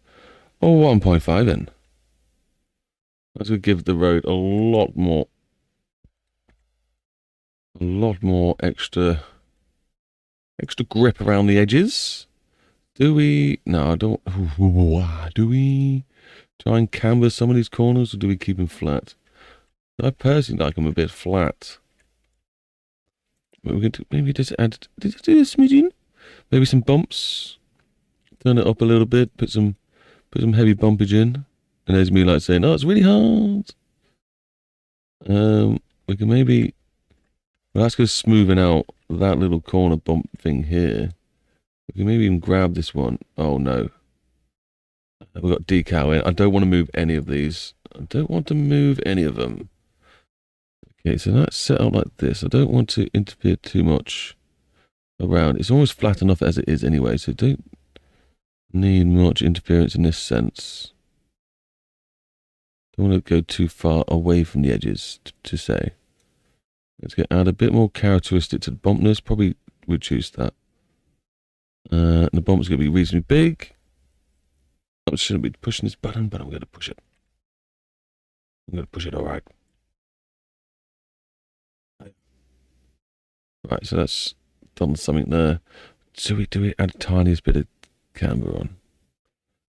1.5 in. That's going to give the road a lot more extra grip around the edges. Do we? No, I don't. Do we try and canvas some of these corners, or do we keep them flat? I personally like them a bit flat. But we're going to maybe just add. Did I do a smidgen? Maybe some bumps. Turn it up a little bit. Put some heavy bumpage in. And there's me like saying, "Oh, it's really hard." We can maybe. Well, that's just smoothing out that little corner bump thing here. We can maybe even grab this one. Oh no. We've got decal in. I don't want to move any of these. I don't want to move any of them. Okay, so that's set up like this. I don't want to interfere too much around. It's almost flat enough as it is anyway, so don't need much interference in this sense. Don't want to go too far away from the edges, to say. Let's add a bit more characteristic to the bumpness. Probably reduce that. The bump's going to be reasonably big. I shouldn't be pushing this button, but I'm going to push it. I'm going to push it all right. Right, so that's done something there. So we add the tiniest bit of camber on.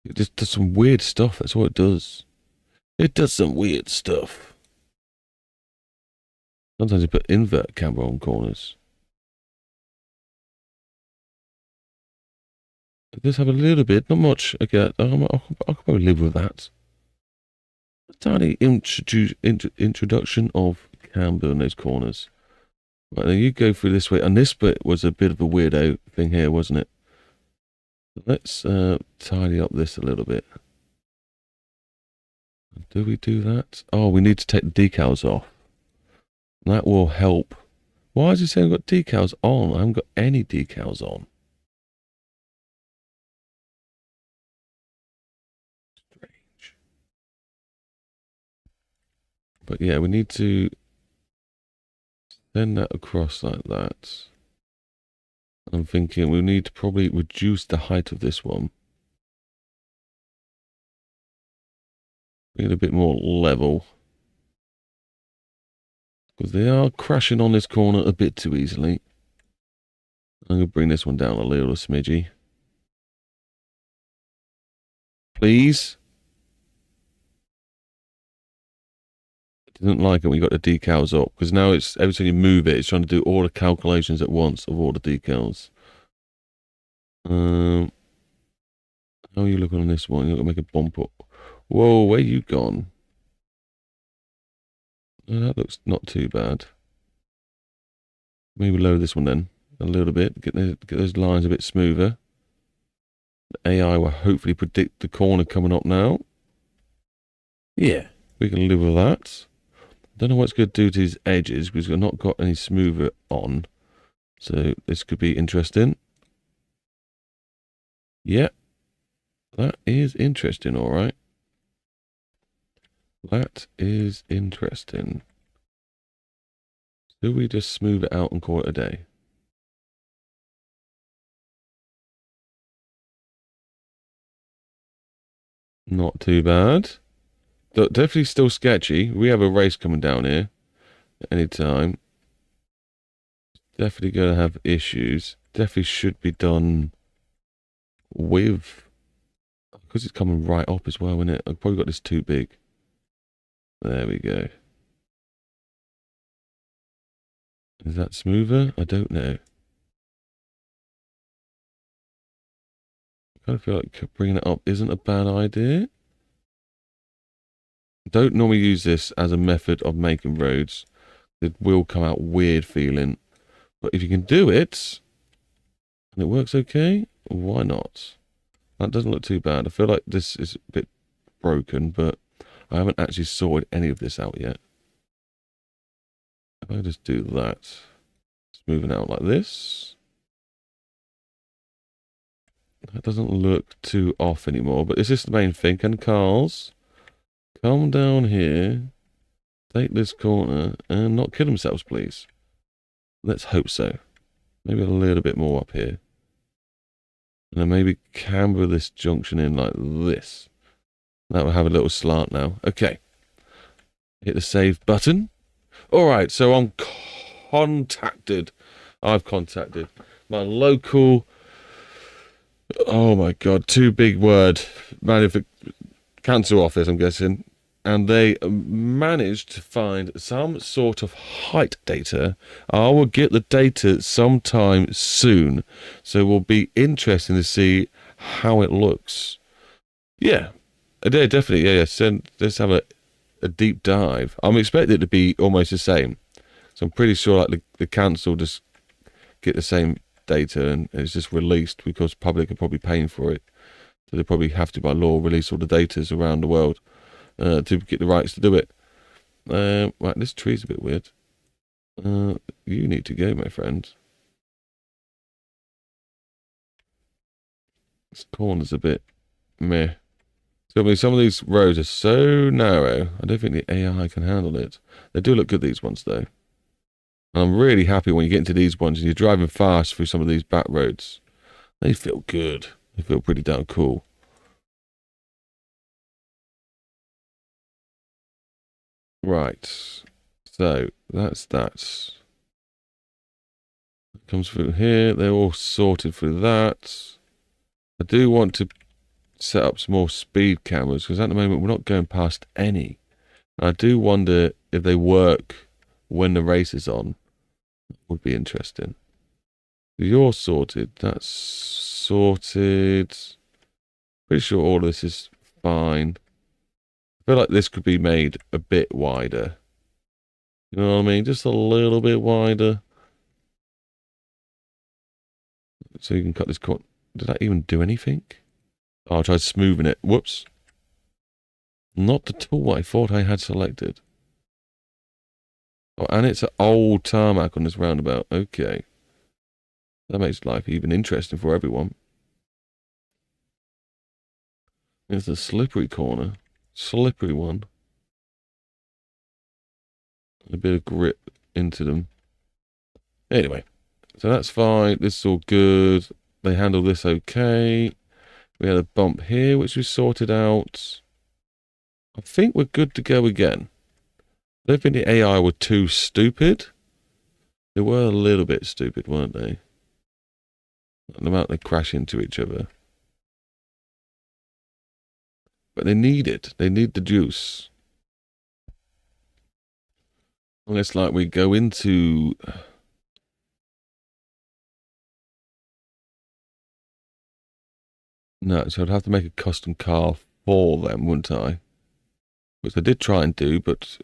It just does some weird stuff. That's what it does. It does some weird stuff. Sometimes you put invert camber on corners. Just have a little bit, not much. Okay, I'll probably live with that. A tiny introduction of camber in those corners. Right, now you go through this way, and this bit was a bit of a weirdo thing here, wasn't it? Let's tidy up this a little bit. Do we do that? Oh, we need to take the decals off. That will help. Why is it saying I've got decals on? I haven't got any decals on. Strange. But yeah, we need to send that across like that. I'm thinking we need to probably reduce the height of this one. Make it a bit more level. Because they are crashing on this corner a bit too easily. I'm going to bring this one down a little smidgy. Please. It doesn't like it when you got the decals up. Because now it's every time you move it, it's trying to do all the calculations at once of all the decals. How are you looking on this one? You've got to make a bump up. Whoa, where you gone? Oh, that looks not too bad. Maybe lower this one then a little bit. Get those lines a bit smoother. The AI will hopefully predict the corner coming up now. Yeah, we can live with that. Don't know what it's going to do to his edges because we've not got any smoother on. So this could be interesting. Yeah, that is interesting, all right. That is interesting. Do we just smooth it out and call it a day? Not too bad. Definitely still sketchy. We have a race coming down here at any time. Definitely going to have issues. Definitely should be done with... Because it's coming right up as well, isn't it? I've probably got this too big. There we go. Is that smoother? I don't know. I kind of feel like bringing it up isn't a bad idea. Don't normally use this as a method of making roads. It will come out weird feeling. But if you can do it, and it works okay, why not? That doesn't look too bad. I feel like this is a bit broken, but I haven't actually sorted any of this out yet. If I just do that, smoothing out like this. That doesn't look too off anymore, but this is the main thing. Can cars come down here, take this corner, and not kill themselves, please? Let's hope so. Maybe a little bit more up here. And then maybe camber this junction in like this. That will have a little slant now. Okay. Hit the save button. Alright, so I've contacted my local... Oh my god, too big word. Council office, I'm guessing. And they managed to find some sort of height data. I will get the data sometime soon. So it will be interesting to see how it looks. Yeah, definitely. Yeah. Let's have a deep dive. I'm expecting it to be almost the same. So I'm pretty sure like the council just get the same data and it's just released because public are probably paying for it. So they probably have to by law release all the data around the world to get the rights to do it. Right, this tree's a bit weird. You need to go, my friend. This corner's a bit meh. So, I mean, some of these roads are so narrow, I don't think the AI can handle it. They do look good, these ones, though. And I'm really happy when you get into these ones and you're driving fast through some of these back roads. They feel good. They feel pretty damn cool. Right. So, that's that. It comes through here. They're all sorted through that. I do want to set up some more speed cameras because at the moment we're not going past any. I do wonder if they work when the race is on. Would be interesting. You're sorted. That's sorted. Pretty sure all of this is fine. I feel like this could be made a bit wider. You know what I mean? Just a little bit wider. So you can cut this corner. Did that even do anything? Oh, I tried smoothing it. Whoops. Not the tool I thought I had selected. Oh, and it's an old tarmac on this roundabout. Okay. That makes life even interesting for everyone. It's a slippery corner. Slippery one. A bit of grip into them. Anyway. So that's fine. This is all good. They handle this okay. We had a bump here, which we sorted out. I think we're good to go again. I don't think the AI were too stupid. They were a little bit stupid, weren't they? The amount they crash into each other. But they need it. They need the juice. Unless, like, we go into... No, so I'd have to make a custom car for them, wouldn't I? Which I did try and do, but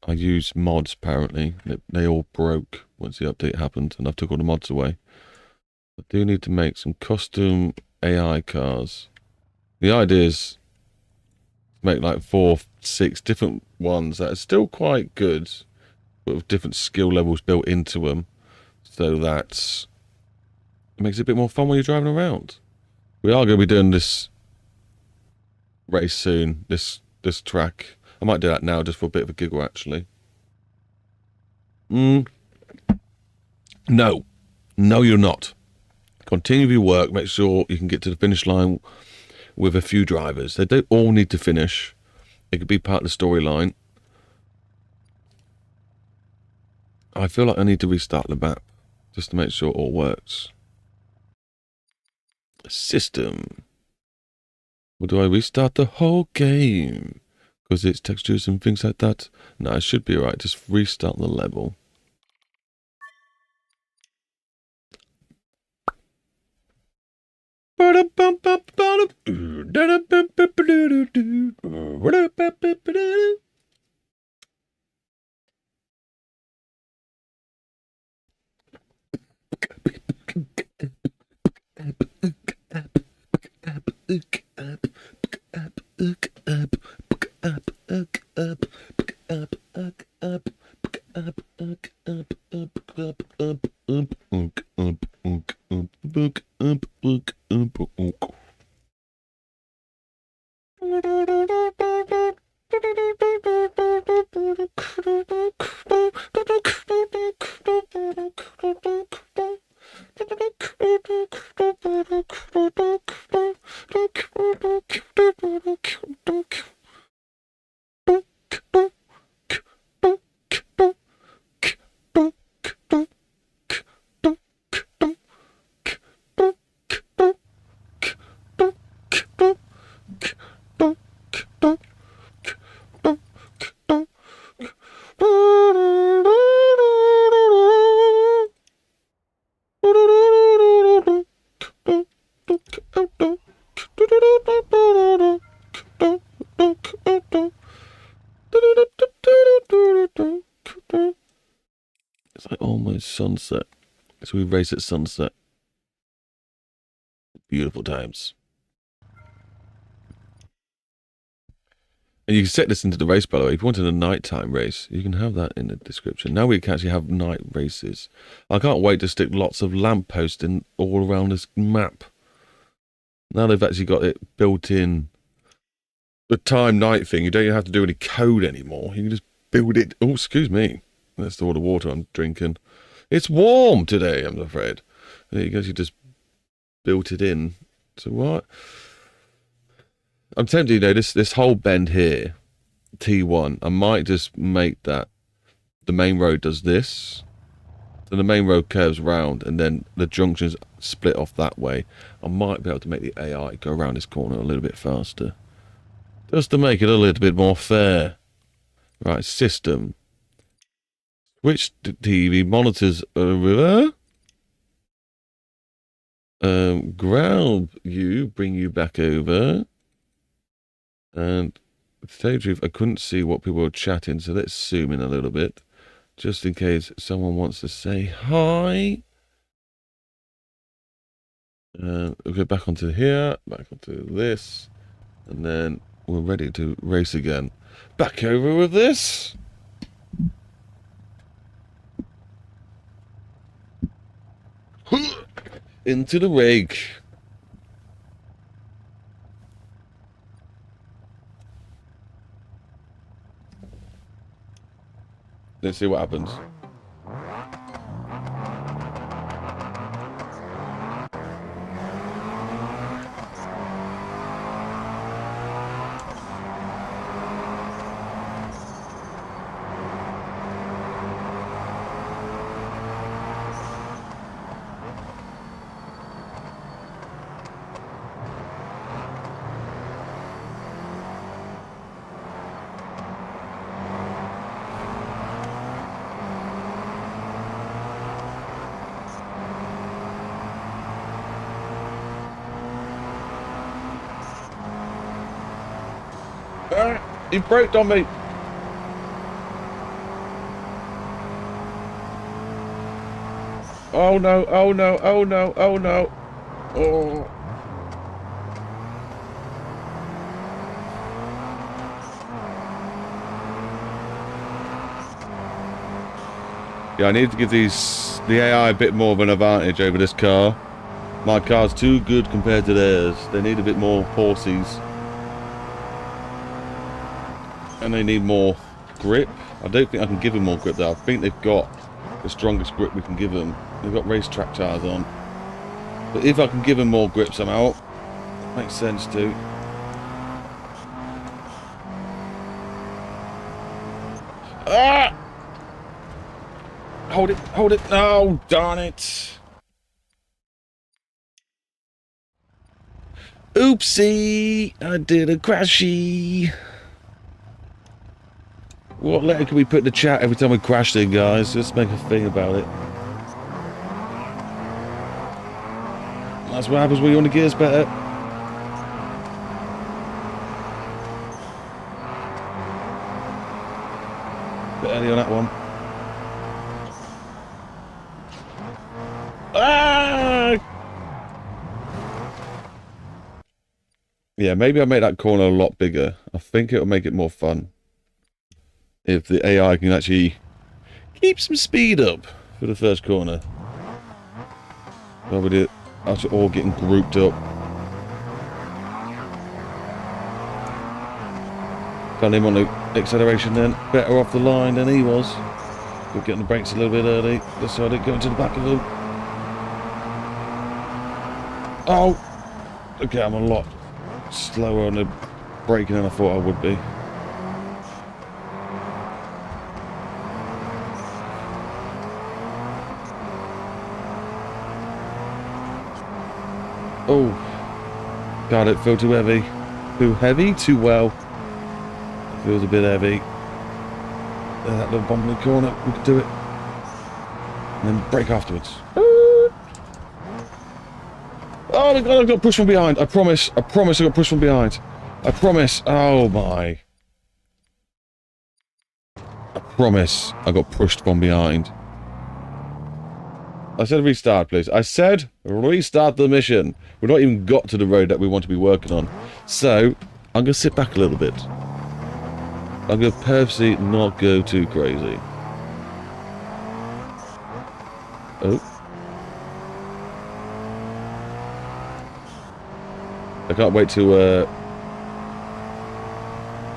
I used mods, apparently. They all broke once the update happened, and I've took all the mods away. I do need to make some custom AI cars. The idea is to make like 4, 6 different ones that are still quite good, but with different skill levels built into them, so that it makes it a bit more fun when you're driving around. We are going to be doing this race soon, this track. I might do that now just for a bit of a giggle, actually. No. No, you're not. Continue your work. Make sure you can get to the finish line with a few drivers. They don't all need to finish. It could be part of the storyline. I feel like I need to restart the map just to make sure it all works. System. Or do I restart the whole game? Because it's textures and things like that? No, it should be alright. Just restart the level. sunset. So we race at sunset. Beautiful times. And you can set this into the race, by the way. If you wanted a nighttime race, you can have that in the description. Now we can actually have night races. I can't wait to stick lots of lampposts in all around this map. Now they've actually got it built in. The time night thing, you don't even have to do any code anymore. You can just build it. Oh, excuse me. That's all the water I'm drinking. It's warm today, I'm afraid. There you go, you just built it in. So what? I'm tempted, you know, this whole bend here, T1, I might just make that the main road does this. So the main road curves round and then the junctions split off that way. I might be able to make the AI go around this corner a little bit faster. Just to make it a little bit more fair. Right, system. Switch to TV monitors over. Grab you, bring you back over. And to tell you the truth, I couldn't see what people were chatting, so let's zoom in a little bit. Just in case someone wants to say hi. We'll go back onto here, back onto this, and then we're ready to race again. Back over with this. Into the rig. Let's see what happens. He braked on me. Oh no, oh no, oh no, oh no. Oh. Yeah, I need to give the AI a bit more of an advantage over this car. My car's too good compared to theirs. They need a bit more horses. And they need more grip. I don't think I can give them more grip though. I think they've got the strongest grip we can give them. They've got racetrack tires on. But if I can give them more grip somehow, it makes sense too. Ah! Hold it, hold it. Oh, darn it. Oopsie, I did a crashy. What letter can we put in the chat every time we crash in, guys? Let's make a thing about it. That's what happens when you want the gears better. Bit early on that one. Ah! Yeah, maybe I'll make that corner a lot bigger. I think it'll make it more fun. If the AI can actually keep some speed up for the first corner. Probably actually all getting grouped up. Found him on the acceleration then. Better off the line than he was. We're getting the brakes a little bit early. Decided going to the back of him. Oh! Okay, I'm a lot slower on the braking than I thought I would be. Oh, God, it felt too heavy. Too heavy? Too well. It feels a bit heavy. That little bump in the corner, we could do it. And then brake afterwards. Oh my God, I got pushed from behind. I promise I got pushed from behind. I promise. Oh my. I promise I got pushed from behind. I said restart, please. I said restart the mission. We've not even got to the road that we want to be working on. So, I'm going to sit back a little bit. I'm going to purposely not go too crazy. Oh. I can't wait to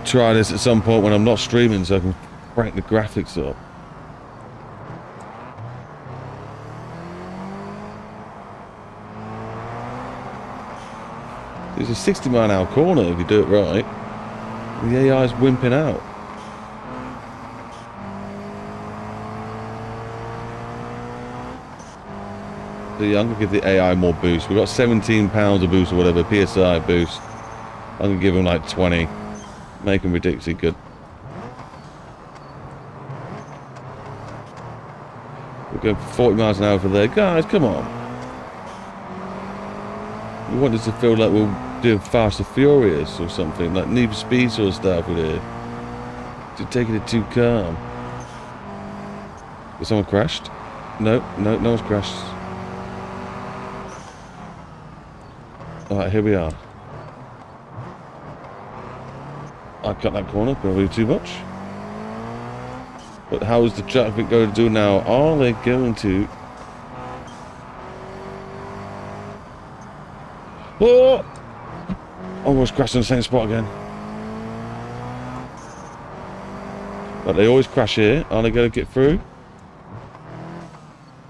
try this at some point when I'm not streaming so I can crank the graphics up. It's a 60-mile-an-hour corner if you do it right. The AI's wimping out. So yeah, I'm going to give the AI more boost. We've got 17 pounds of boost or whatever, PSI boost. I'm going to give him like 20. Make him ridiculously good. We're going 40 miles an hour for there. Guys, come on. We want this to feel like we're doing Fast and Furious or something, like Need for Speed sort of stuff with it. You're taking it too calm. Has someone crashed? No one's crashed. Alright, here we are. I cut that corner, probably too much. But how is the traffic going to do now? Are they going to... Oh! Almost crashed in the same spot again. But they always crash here. Are they going to get through?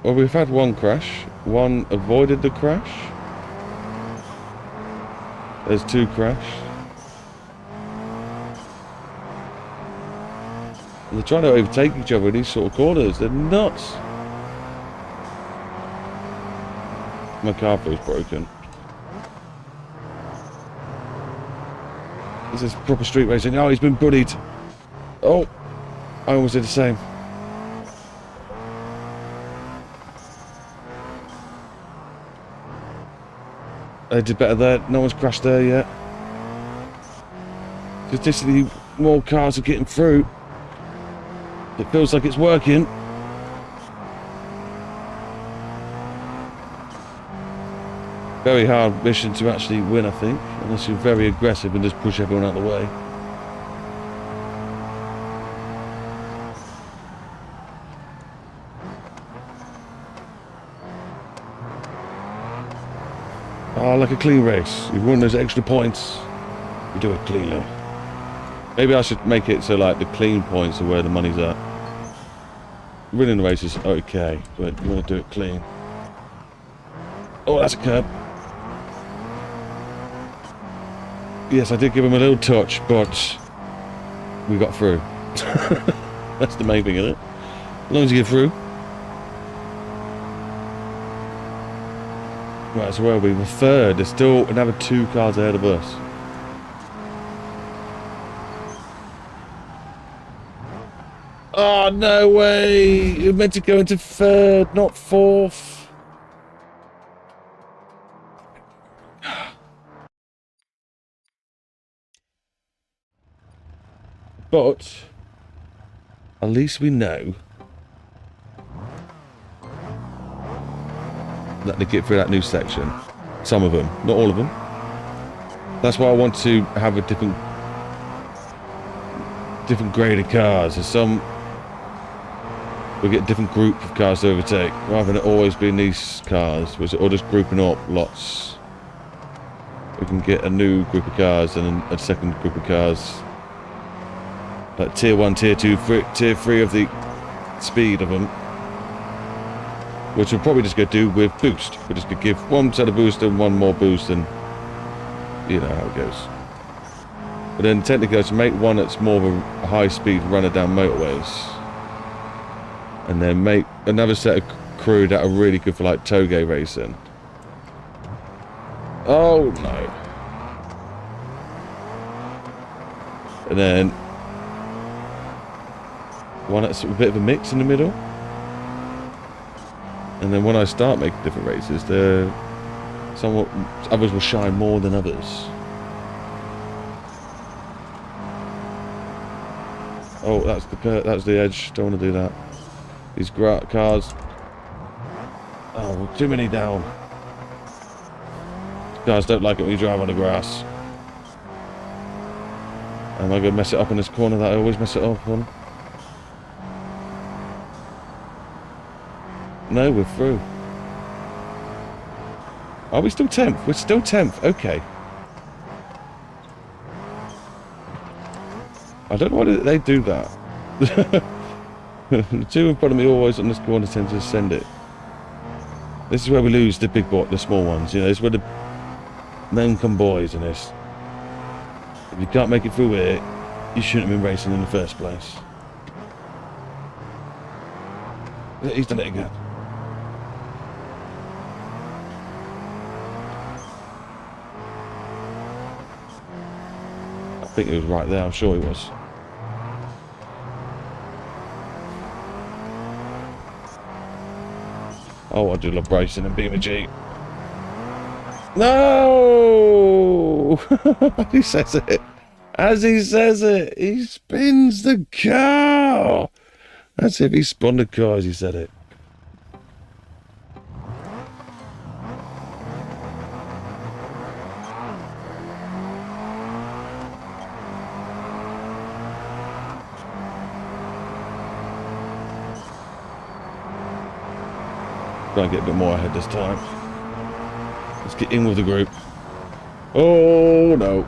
Well, we've had one crash. One avoided the crash. There's two crash. And they're trying to overtake each other in these sort of corners. They're nuts. My car feels broken. This is proper street racing. Oh, he's been bullied. Oh, I almost did the same. They did better there. No one's crashed there yet. Statistically, more cars are getting through. It feels like it's working. Very hard mission to actually win, I think, unless you're very aggressive and just push everyone out of the way. Oh, like a clean race. You won those extra points. You do it cleanly. Maybe I should make it so like the clean points are where the money's at. Winning the race is okay, but you want to do it clean. Oh, that's a curb. Yes, I did give him a little touch, but we got through. That's the main thing, isn't it? As long as you get through. Right, so where are we? We're third. There's still another 2 cars ahead of us. Oh, no way! You're meant to go into third, not fourth. But at least we know that they get through that new section. Some of them, not all of them. That's why I want to have a different grade of cars. There's some we get a different group of cars to overtake, rather than it always being these cars, or just grouping up lots. We can get a new group of cars and a second group of cars. Like tier 1, tier 2, tier 3 of the speed of them. Which we're probably just going to do with boost. We're just going to give one set of boost and one more boost, and you know how it goes. But then technically let's make one that's more of a high speed runner down motorways. And then make another set of crew that are really good for like toge racing. Oh no. And then one that's a bit of a mix in the middle. And then when I start making different races, others will shine more than others. Oh, that's the edge. Don't want to do that. These cars. Oh, too many down. Guys don't like it when you drive on the grass. Am I going to mess it up in this corner that I always mess it up on? No, we're through. Are we still 10th? We're still 10th. Okay. I don't know why they do that. The two in front of me always on this corner tend to send it. This is where we lose the big boy, the small ones. You know, this is where the men come boys in this. If you can't make it through here, you shouldn't have been racing in the first place. He's done it again. I think he was right there. I'm sure he was. Oh, I do love racing and BeamNG. No! He says it. As he says it, he spins the car. That's if he spun the car as he said it. Try and get a bit more ahead this time. Let's get in with the group. Oh no.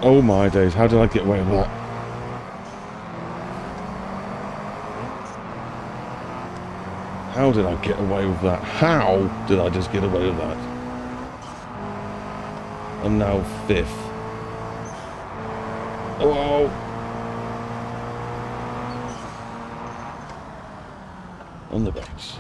Oh my days, how did I get away with that? How did I get away with that? How did I just get away with that? I'm now 5th. Oh! On the base.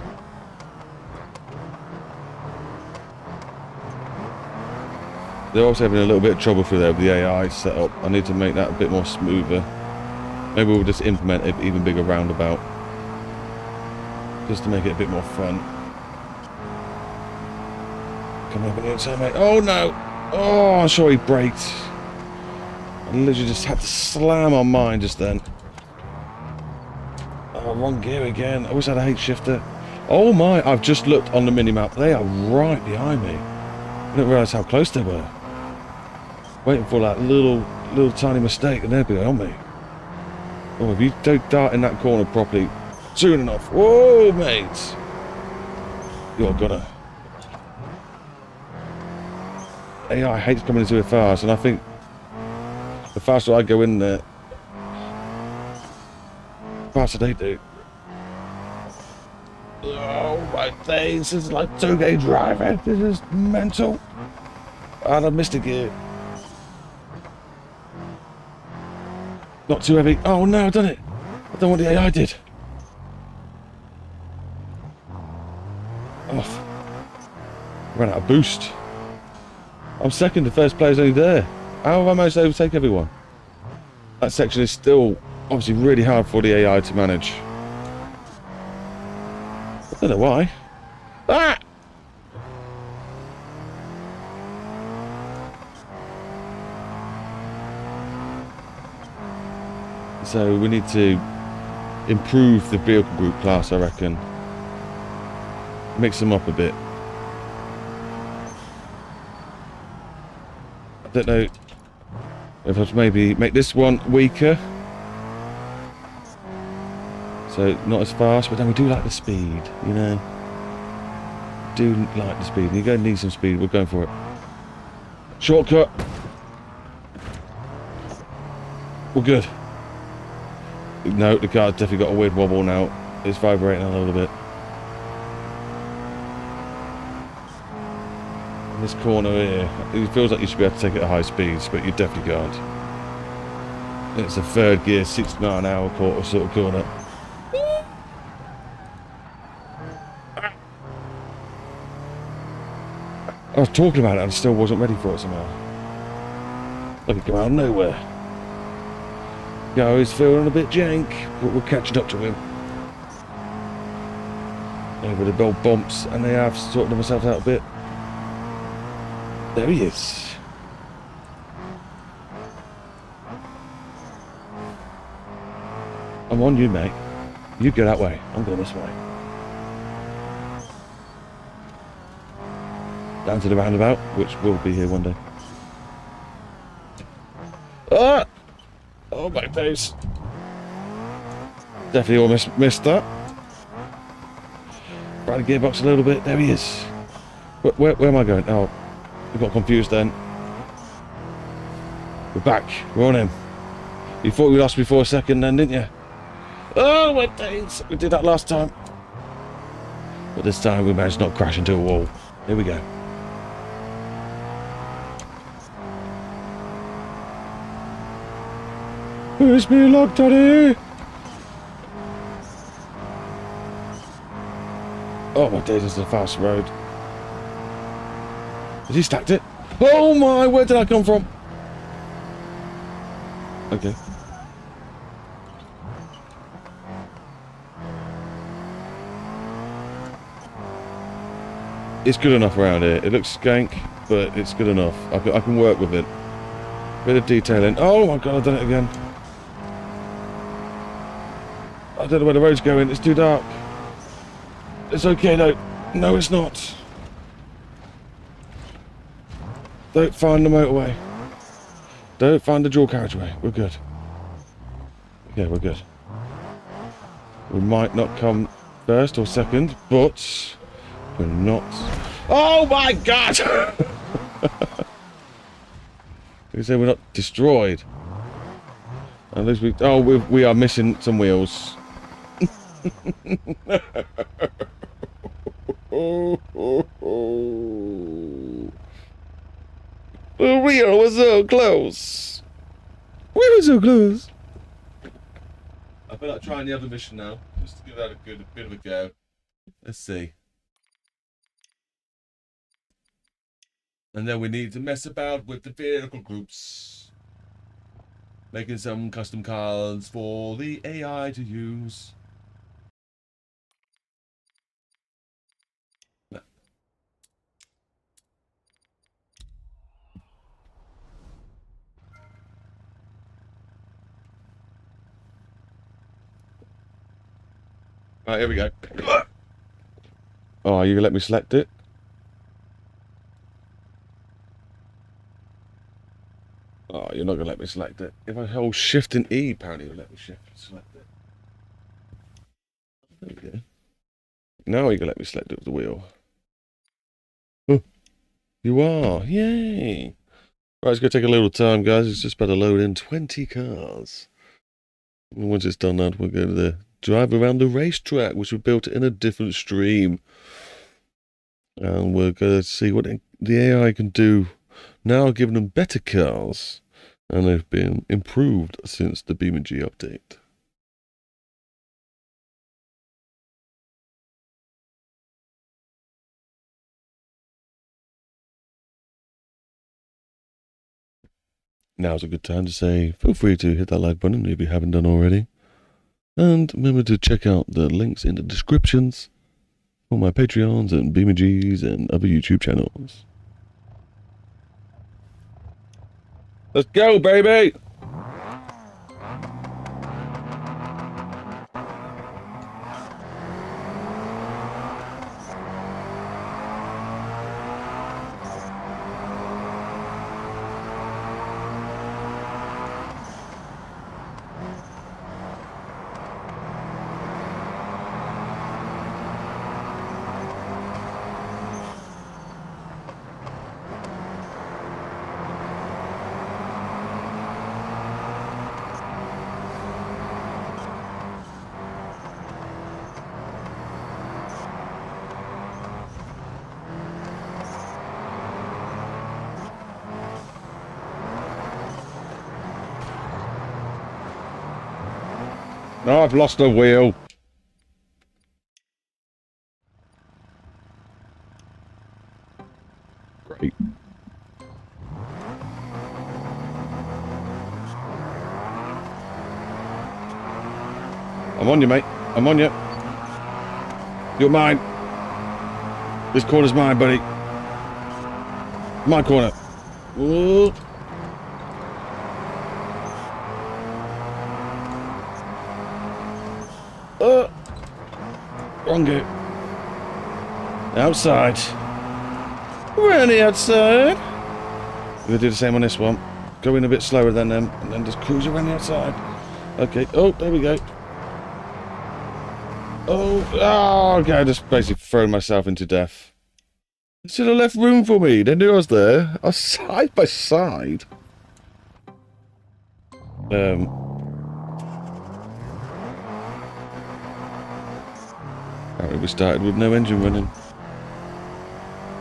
They're also having a little bit of trouble through there with the AI setup. I need to make that a bit more smoother. Maybe we'll just implement an even bigger roundabout. Just to make it a bit more fun. Come up on the inside, mate. Oh no! Oh, I'm sure he braked. I literally just had to slam on mine just then. Oh, wrong gear again. I wish I had a H shifter. Oh my, I've just looked on the mini-map. They are right behind me. I didn't realise how close they were. Waiting for that little tiny mistake and they're behind me. Oh, if you don't dart in that corner properly soon enough. Whoa, mate. You're gonna. AI hates coming into it fast, and I think the faster I go in there, the faster they do. Oh my days, this is like 2K driving. This is mental. And I missed a gear. Not too heavy. Oh no, I've done it. I've done what the AI did. Off. Ran out of boost. I'm second, the first player's only there. How have I managed to overtake everyone? That section is still obviously really hard for the AI to manage. I don't know why. Ah! So we need to improve the vehicle group class, I reckon. Mix them up a bit. I don't know if I should maybe make this one weaker. So not as fast, but then we do like the speed, you know. Do like the speed. You're going to need some speed, we're going for it. Shortcut. We're good. No, the car's definitely got a weird wobble now. It's vibrating a little bit. In this corner here, it feels like you should be able to take it at high speeds, but you definitely can't. It's a third gear, 60 mile an hour quarter sort of corner. I was talking about it and I still wasn't ready for it somehow. Like it came out of nowhere. Yeah, he's feeling a bit jank, but we're catching up to him. Over the old bumps, and they have sorted themselves out a bit. There he is. I'm on you, mate. You go that way. I'm going this way. down to the roundabout, which will be here one day. Ah! Oh my days. Definitely almost missed that. Right the gearbox a little bit. There he is. Where am I going? Oh, I got confused then. We're back. We're on him. You thought we lost me for a second then, didn't you? Oh my days. We did that last time. But this time we managed to not crash into a wall. Here we go. Wish me luck, Daddy! Oh my days, this is a fast road. Has he stacked it? Oh my, where did I come from? Okay. It's good enough around here. It looks skank, but it's good enough. I can work with it. Bit of detailing. Oh my god, I've done it again. I don't know where the road's going. It's too dark. It's okay, though. No, it's not. Don't find the motorway. Don't find the dual carriageway. We're good. Yeah, we're good. We might not come first or second, but we're not. Oh my god! You say we're not destroyed. At least we. Oh, we are missing some wheels. The wheel was so close. We were so close. I feel like trying the other mission now, just to give that a bit of a go. Let's see. And then we need to mess about with the vehicle groups, making some custom cards for the AI to use. Right, here we go. Oh, you gonna let me select it? Oh, you're not gonna let me select it. If I hold Shift and E, apparently you'll let me select it. There we go. Now you can let me select it with the wheel. Oh, you are. Yay. Right, it's gonna take a little time, guys. It's just about to load in 20 cars. And once it's done that, we're going to drive around the racetrack, which we built in a different stream. And we're going to see what the AI can do now, giving them better cars. And they've been improved since the BeamNG update. Now's a good time to say, feel free to hit that like button if you haven't done already. And remember to check out the links in the descriptions for my Patreons and BeamNGs and other YouTube channels. Let's go, baby! No, I've lost the wheel. Great. I'm on you, mate. I'm on you. You're mine. This corner's mine, buddy. My corner. Whoa. Wrong gate. Outside. Around the outside. We're going to do the same on this one. Go in a bit slower than them, and then just cruise around the outside. Okay, oh, there we go. Oh, okay, I just basically thrown myself into death. They should have left room for me. They knew I was there. I was side by side. Apparently we started with no engine running.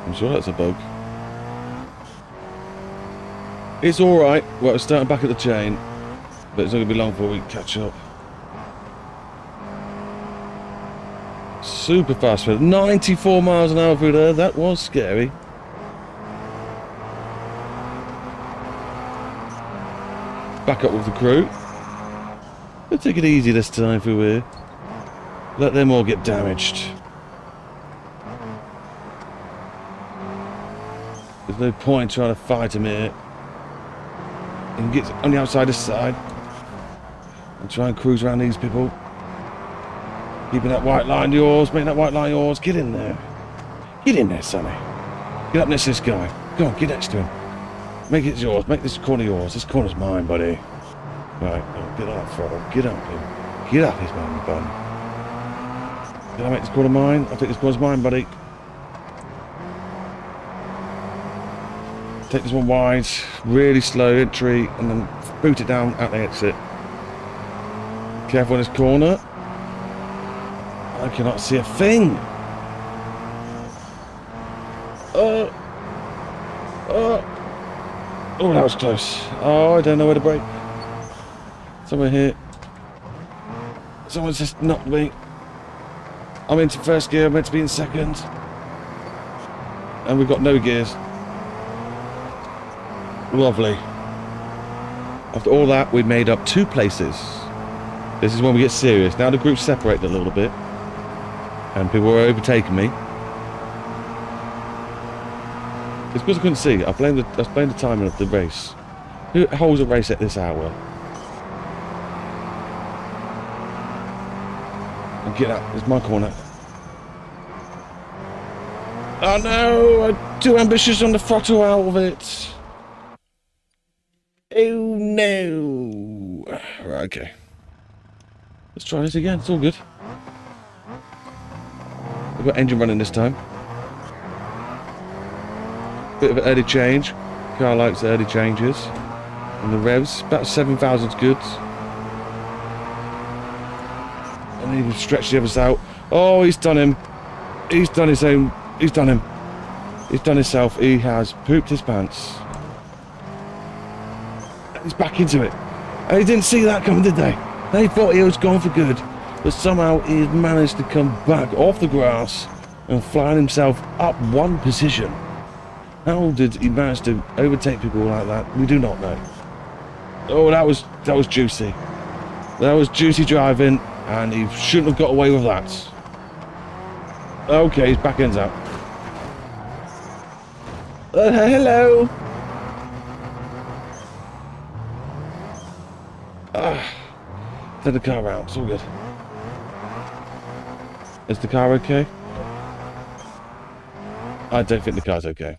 I'm sure that's a bug. It's alright. Well, we're starting back at the chain. But it's not going to be long before we catch up. Super fast. 94 miles an hour through there. That was scary. Back up with the crew. We'll take it easy this time through here. Let them all get damaged. There's no point trying to fight him here. You can get on the outside this side and try and cruise around these people. Keeping that white line yours, making that white line yours. Get in there. Get in there, Sonny. Get up next to this guy. Go on, get next to him. Make it yours. Make this corner yours. This corner's mine, buddy. Right, oh, get up, throttle. Get up, him. Get up, his man, bud. Can I make this corner mine? I think this corner's mine, buddy. Take this one wide, really slow entry, and then boot it down out the exit. Careful in this corner. I cannot see a thing. Oh, that was close. Oh, I don't know where to brake. Somewhere here. Someone's just knocked me. I'm into first gear, I'm meant to be in second. And we've got no gears. Lovely. After all that, we made up 2 places. This is when we get serious. Now the group's separated a little bit. And people were overtaking me. It's because I couldn't see. I blamed the timing of the race. Who holds a race at this hour? And get out. It's my corner. Oh no! I'm too ambitious on the throttle out of it. Oh no! Right, okay. Let's try this again. It's all good. We've got engine running this time. Bit of an early change. Car likes early changes. And the revs, about 7,000's good. And he can stretch the others out. Oh, he's done him. He's done his own. He's done him. He's done himself. He has pooped his pants. He's back into it. And he didn't see that coming, did they? They thought he was gone for good. But somehow he managed to come back off the grass and fly himself up 1 position. How did he manage to overtake people like that? We do not know. Oh, that was juicy. That was juicy driving, and he shouldn't have got away with that. Okay, his back end's out. Hello. Turn the car out. It's all good. Is the car okay? I don't think the car's okay.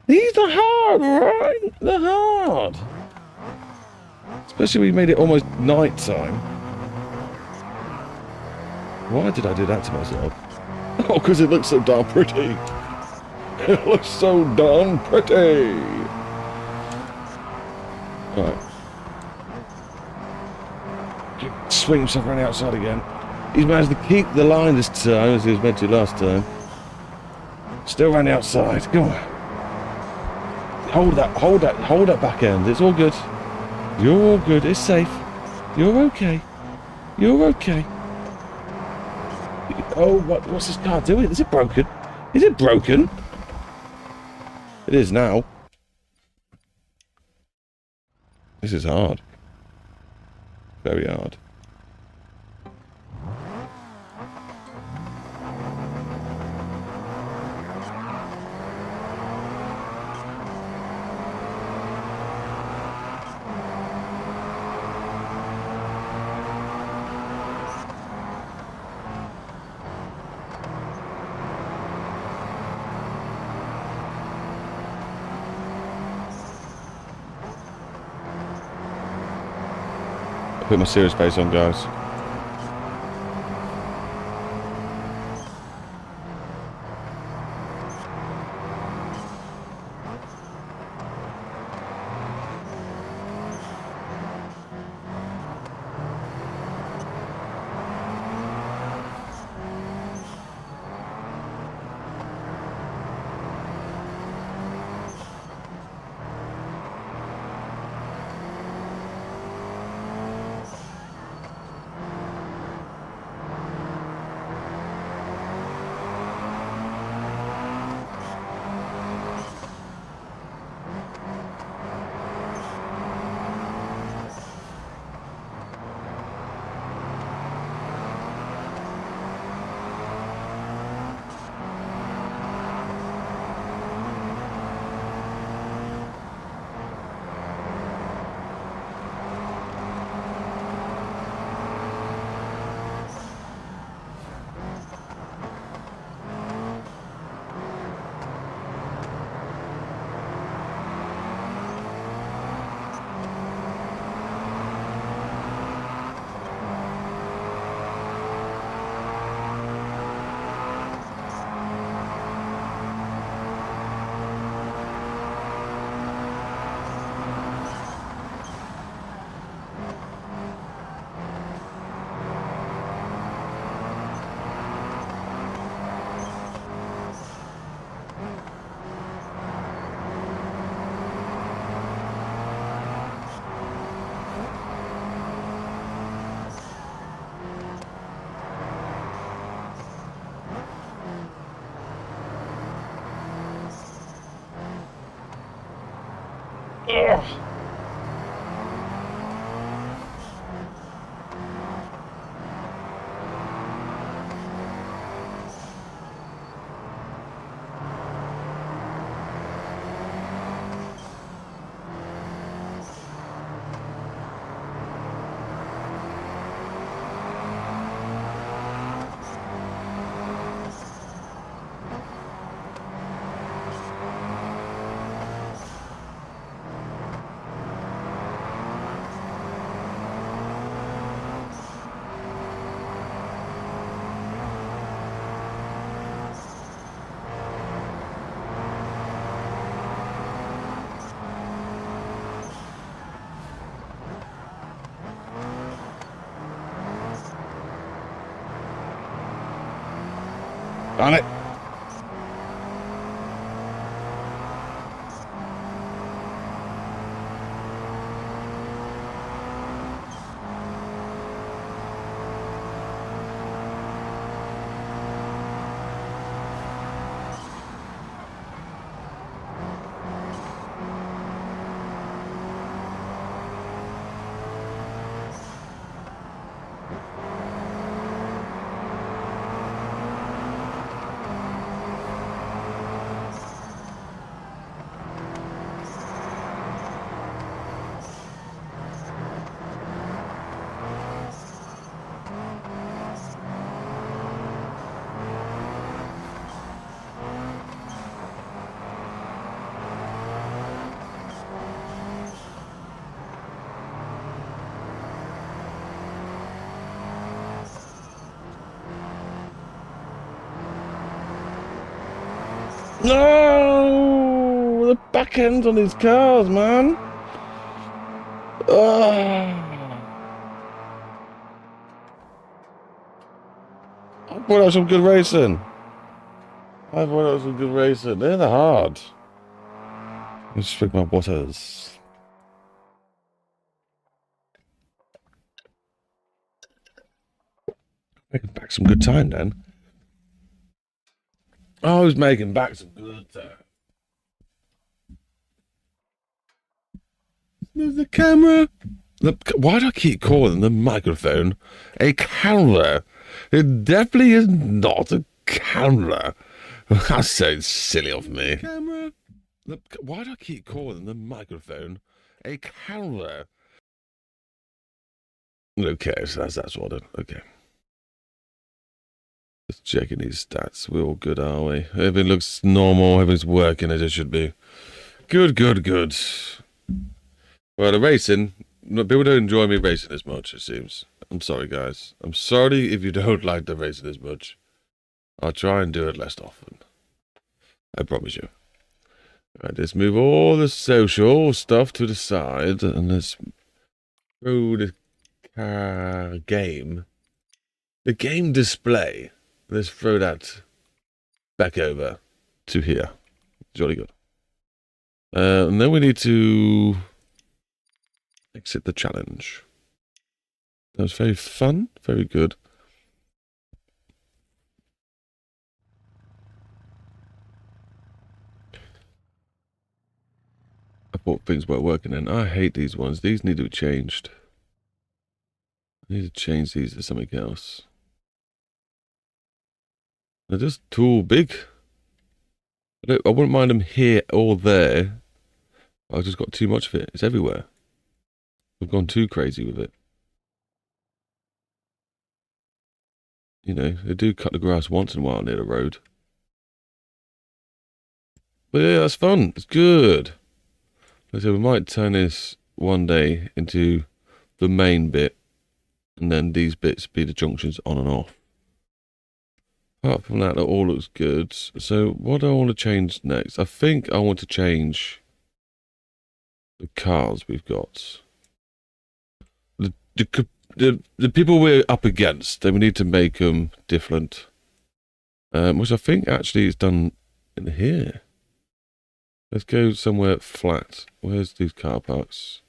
These are hard, right? They're hard. Especially when we made it almost night time. Why did I do that to myself? Oh, because it looks so darn pretty. It looks so darn pretty. Right. Swing himself around the outside again. He's managed to keep the line this time, as he was meant to last time. Still around the outside. Come on. Hold that back end. It's all good. You're all good. It's safe. You're okay. You're okay. Oh, what's this car doing? Is it broken? Is it broken? It is now. This is hard. Very hard. Put my serious face on, guys. On it. No! The back ends on these cars, man. I thought that was some good racing. They're the hard. Let's pick my waters. Making back some good time then. I was making back some good time. There's the camera. Why do I keep calling the microphone a camera? It definitely is not a camera. That's so silly of me. Camera. Why do I keep calling the microphone a camera? Okay, so that's what it. Okay. Just checking these stats. We're all good, are we? Everything looks normal. Everything's working as it should be. Good. Well, the racing people don't enjoy me racing as much, it seems. I'm sorry, guys. I'm sorry if you don't like the racing as much. I'll try and do it less often. I promise you. Right, let's move all the social stuff to the side, and let's throw the game. The game display. Let's throw that back over to here. Jolly good. And then we need to exit the challenge. That was very fun, very good. I thought things weren't working then. I hate these ones. These need to be changed. I need to change these to something else. They're just too big. I wouldn't mind them here or there. I've just got too much of it. It's everywhere. I've gone too crazy with it. You know, they do cut the grass once in a while near the road. But yeah, that's fun. It's good. So we might turn this one day into the main bit, and then these bits be the junctions on and off. Apart from that, it all looks good. So what do I want to change next? I think I want to change the cars we've got. The people we're up against, then we need to make them different. Which I think actually is done in here. Let's go somewhere flat. Where's these car parks?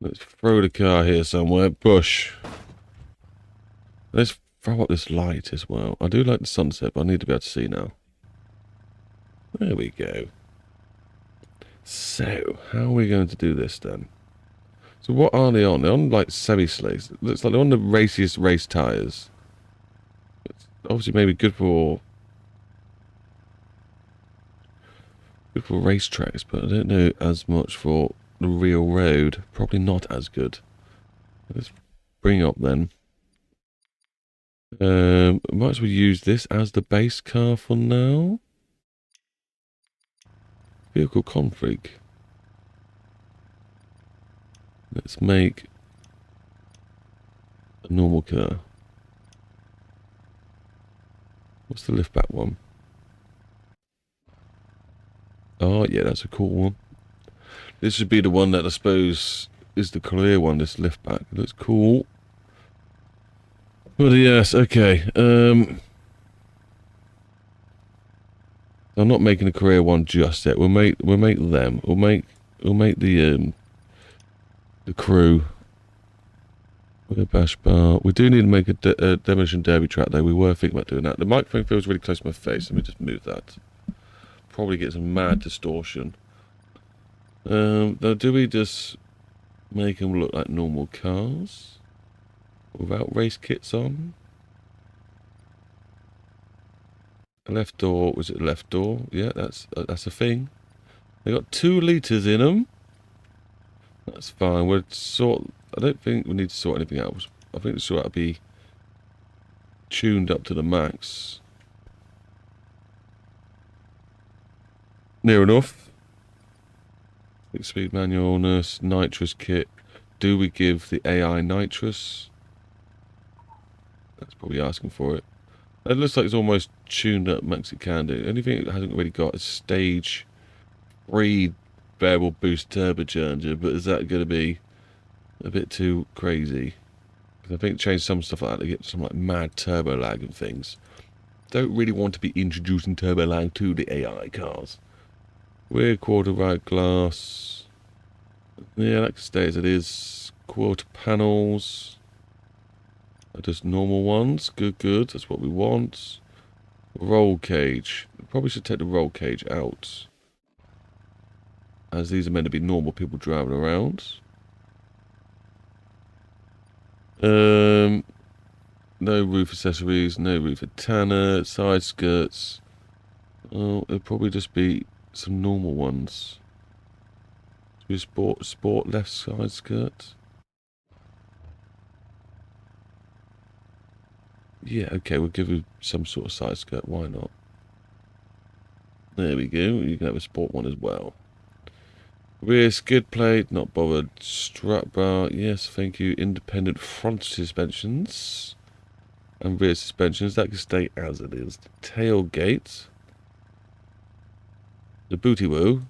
Let's throw the car here somewhere. Bush. Let's throw up this light as well. I do like the sunset, but I need to be able to see now. There we go. So, how are we going to do this then? So what are they on? They're on like semi-slicks. It looks like they're on the raciest race tyres. It's obviously maybe good for racetracks, but I don't know as much for the real road. Probably not as good. Let's bring up then. Might as well use this as the base car for now. Vehicle config. Let's make a normal car. What's the liftback one? Oh, yeah, that's a cool one. This should be the one that I suppose is the clear one, this liftback. It looks cool. But yes, okay. I'm not making a career one just yet. We'll make them. We'll make the crew. Bash bar. We do need to make a demolition derby track though. We were thinking about doing that. The microphone feels really close to my face. Let me just move that. Probably get some mad distortion. Now, do we just make them look like normal cars without race kits on? Left door, was it left door? Yeah, that's a thing. They got 2 litres in them. That's fine. We'll sort. I don't think we need to sort anything else. I think this ought to be tuned up to the max. Near enough. 6-speed manual, nurse, nitrous kit. Do we give the AI nitrous? That's probably asking for it. It looks like it's almost tuned up max it can do. The only thing it hasn't really got is stage 3 variable boost turbocharger, but is that going to be a bit too crazy? Because I think change some stuff like that to get some like mad turbo lag and things. Don't really want to be introducing turbo lag to the AI cars. Rear quarter right glass. Yeah, that can stay as it is. Quarter panels. Just normal ones. Good, good. That's what we want. Roll cage. We probably should take the roll cage out, as these are meant to be normal people driving around. No roof accessories, no roof antenna, side skirts. Oh, it'll probably just be some normal ones. Sport left side skirt. Yeah, okay, we'll give you some sort of side skirt. Why not? There we go. You can have a sport one as well. Rear skid plate, not bothered. Strut bar, yes, thank you. Independent front suspensions and rear suspensions, that can stay as it is. Tailgate. The booty woo.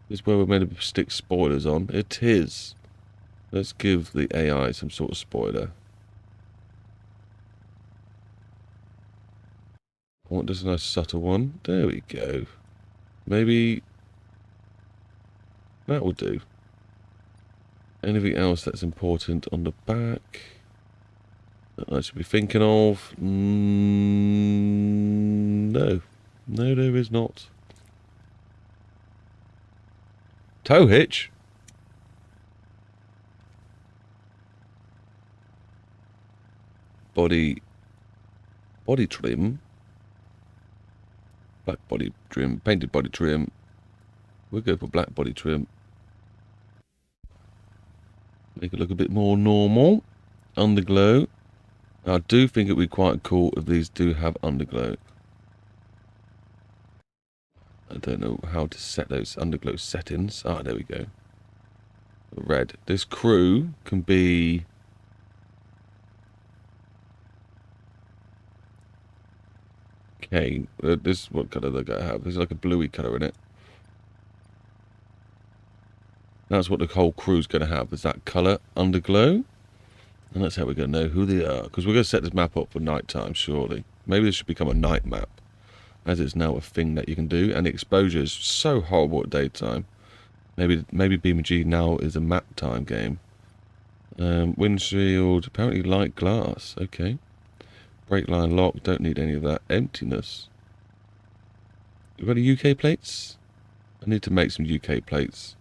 This is where we're meant to stick spoilers on. It is. Let's give the AI some sort of spoiler. I want just a nice subtle one. There we go. Maybe that will do. Anything else that's important on the back that I should be thinking of? No. No, there is not. Tow hitch? Body trim. Black body trim. Painted body trim. We'll go for black body trim. Make it look a bit more normal. Underglow. I do think it would be quite cool if these do have underglow. I don't know how to set those underglow settings. Ah, there we go. Red. This crew can be... Okay. This, what colour they're going to have? There's like a bluey colour in it. That's what the whole crew's going to have, is that colour, underglow. And that's how we're going to know who they are. Because we're going to set this map up for night time, surely. Maybe this should become a night map, as it's now a thing that you can do. And the exposure is so horrible at daytime. Maybe BeamNG now is a map time game. Windshield, apparently light glass. Okay. Brake line lock, don't need any of that. Emptiness. We've got any UK plates? I need to make some UK plates.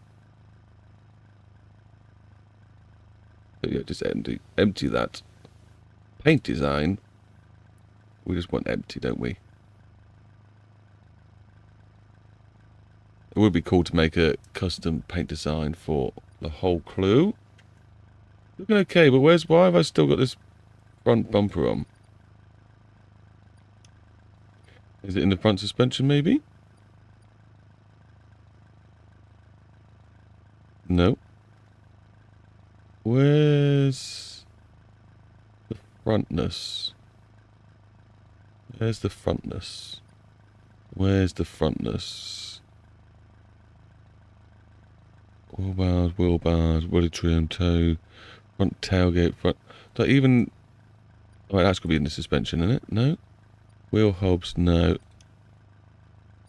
But yeah, just empty that. Paint design. We just want empty, don't we? It would be cool to make a custom paint design for the whole crew. Looking okay, but why have I still got this front bumper on? Is it in the front suspension, maybe? No. Where's the frontness? Where's the frontness? Where's the frontness? Wheel bars, body trim, toe, front tailgate, front... Like even... Oh, that's going to be in the suspension, isn't it? No? Wheel hubs, no.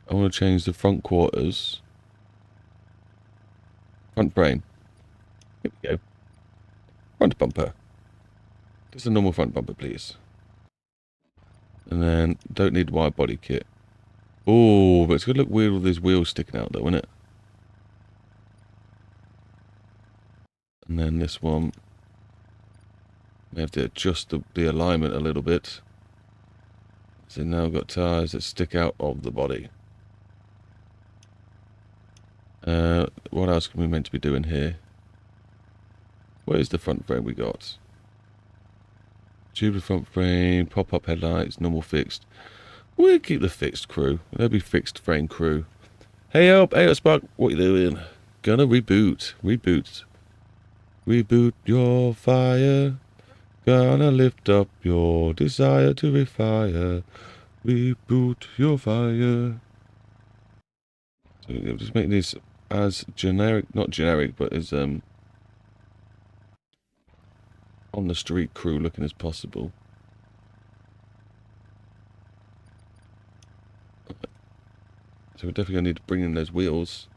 I want to change the front quarters. Front frame. Here we go. Front bumper. Just a normal front bumper, please. And then, don't need wide body kit. Oh, but it's going to look weird with these wheels sticking out though, isn't it? And then this one. We have to adjust the alignment a little bit. So now we've got tyres that stick out of the body. What else can we meant to be doing here? Where's the front frame we got? Tubular front frame, pop-up headlights, normal fixed. We'll keep the fixed crew. There'll be fixed frame crew. Hey up, Spark, what you doing? Gonna reboot. Reboot your fire. Gonna lift up your desire to refire. Reboot your fire. So we'll just make this as generic, not generic, but as on the street crew looking as possible. So we're definitely going to need to bring in those wheels.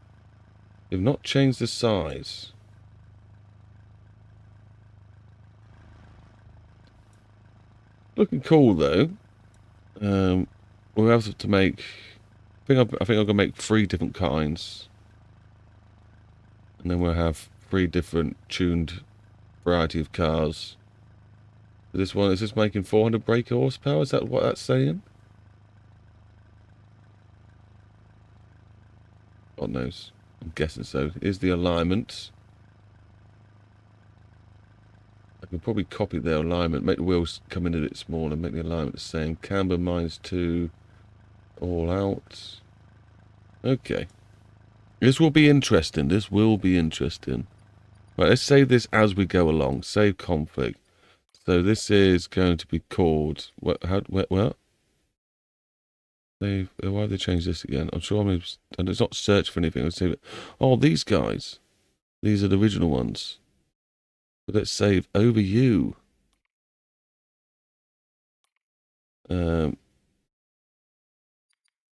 They've not changed the size. Looking cool though. We'll have to make... I think I'm going to make 3 different kinds. And then we'll have 3 different tuned variety of cars. This one, is this making 400 brake horsepower? Is that what that's saying? God knows. I'm guessing so. Here's the alignment. I can probably copy their alignment, make the wheels come in a bit smaller, make the alignment the same. Camber -2, all out. Okay. This will be interesting. This will be interesting. Right, let's save this as we go along. Save config. So this is going to be called what? What? Why have they changed this again? I'm sure and it's not search for anything. Let's save it. Oh, these guys. These are the original ones. But let's save over you. I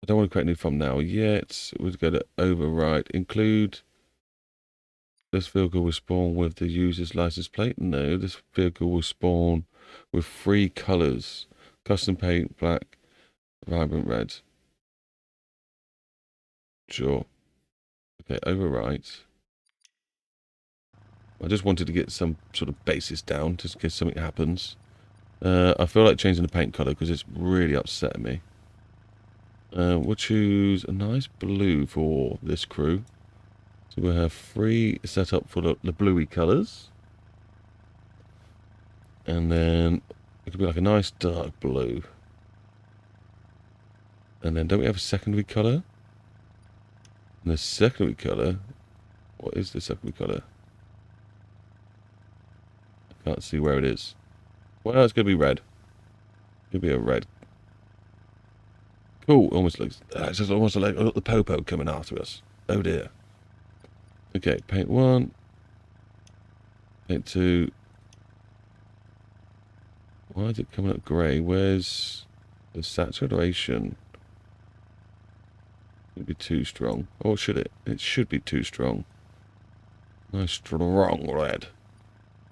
don't want to create a new thumbnail yet. We'll go to override. Include. This vehicle will spawn with the user's license plate. No, this vehicle will spawn with 3 colors. Custom paint, black, vibrant red. Sure. Okay, overwrite. I just wanted to get some sort of basis down, just in case something happens. I feel like changing the paint color because it's really upsetting me. We'll choose a nice blue for this crew. So we'll have 3 set up for the bluey colors. And then it could be like a nice dark blue. And then don't we have a secondary color? And the secondary color, what is the secondary color? I can't see where it is. Well, it's going to be red. It's going to be a red. Cool, almost looks, it's just almost like the popo coming after us. Oh dear. Okay, paint 1. Paint 2. Why is it coming up grey? Where's the saturation? It'd be too strong. Or should it? It should be too strong. Nice strong red.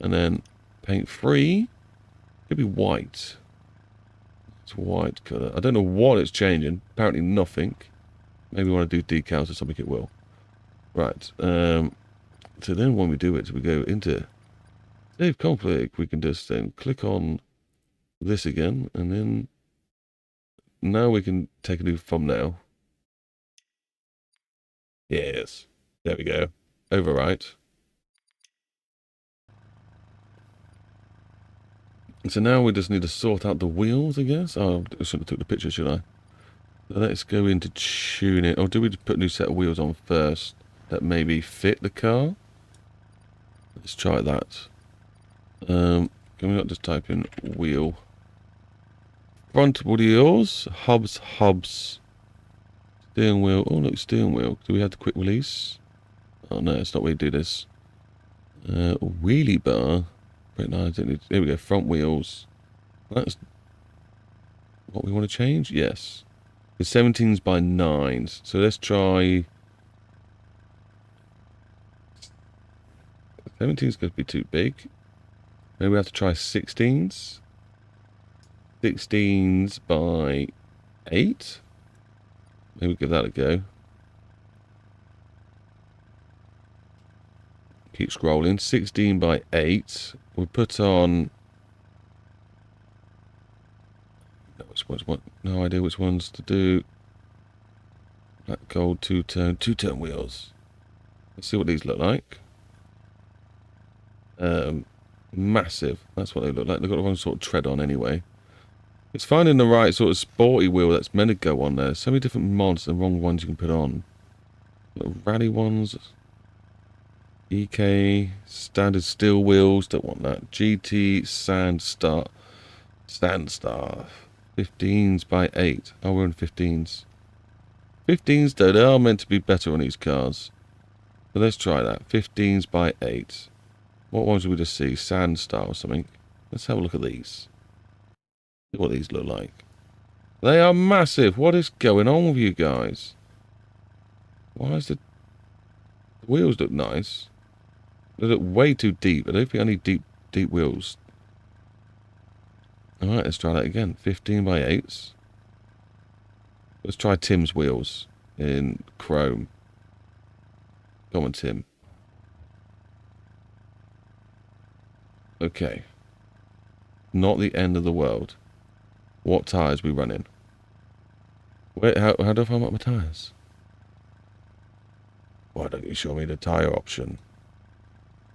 And then paint 3. Could be white. It's white colour. I don't know what it's changing. Apparently nothing. Maybe when I do decals or something it will. Right. So then when we do it, we go into save config. We can just then click on this again. And then now we can take a new thumbnail. Yes. There we go. Overwrite. So now we just need to sort out the wheels, I guess. Oh, I shouldn't have took the picture, should I? So let's go into tune it. Or do we just put a new set of wheels on first that maybe fit the car? Let's try that. Can we not just type in wheel? Front wheels, hubs. Steering wheel. Oh, look, steering wheel. Do we have the quick release? Oh, no, it's not where you do this. Wheelie bar. Right now, here we go. Front wheels. That's what we want to change? Yes. The 17s by 9s. So let's try... 17's going to be too big. Maybe we have to try 16s. 16s by 8. Maybe give that a go. Keep scrolling. 16 by 8. We'll put on... No idea which ones to do. Black gold, two-tone wheels. Let's see what these look like. Massive. That's what they look like. They've got the wrong sort of tread on anyway. It's finding the right sort of sporty wheel that's meant to go on there. So many different mods, the wrong ones you can put on. Little rally ones. EK, standard steel wheels, don't want that. GT, Sandstar. 15s by 8. Oh, we're in 15s. 15s, though, they are meant to be better on these cars. So let's try that. 15s by 8. What ones did we just see? Sandstar or something. Let's have a look at these. See what these look like. They are massive. What is going on with you guys? Why is the wheels look nice? They look way too deep. I don't think I need deep wheels. Alright, let's try that again. 15 by 8s. Let's try Tim's wheels in chrome. Come on, Tim. Okay. Not the end of the world. What tyres we running? Wait, how do I find out my tyres? Why don't you show me the tyre option?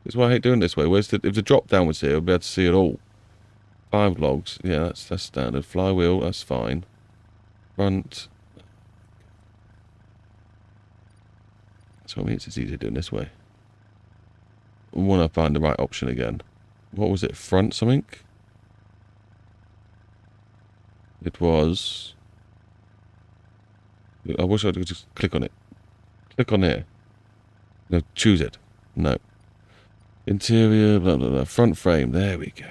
That's why I hate doing it this way. Where's if the drop down was here, I'd be able to see it all. 5 logs. Yeah, that's standard. Flywheel, that's fine. Front. Let's So it means it's easier doing this way. When I find the right option again. What was it? Front something? It was... I wish I could just click on it. Click on here. No, choose it. No. Interior, blah, blah, blah. Front frame. There we go.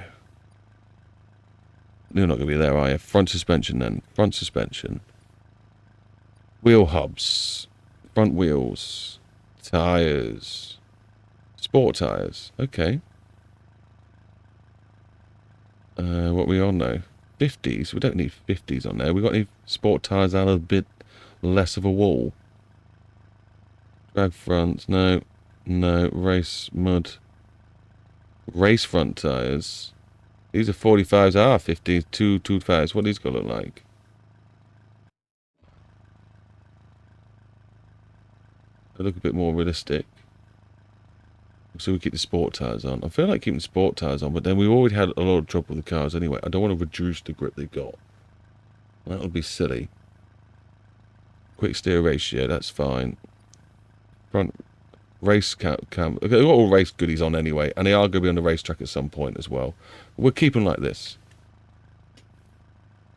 You're not going to be there, are you? Front suspension then. Front suspension. Wheel hubs. Front wheels. Tyres. Sport tyres. Okay. What are we on now? 50s. We don't need 50s on there. We've got any sport tyres out of a bit less of a wall. Drag front. No. No. Race mud. Race front tyres. These are 45s. 50s. 225s. What are these going to look like? They look a bit more realistic. So we keep the sport tyres on. I feel like keeping sport tyres on, but then we already had a lot of trouble with the cars anyway. I don't want to reduce the grip they've got. That would be silly. Quick steer ratio, that's fine. Front race cam. Okay, they've got all race goodies on anyway, and they are going to be on the racetrack at some point as well. We're keeping like this.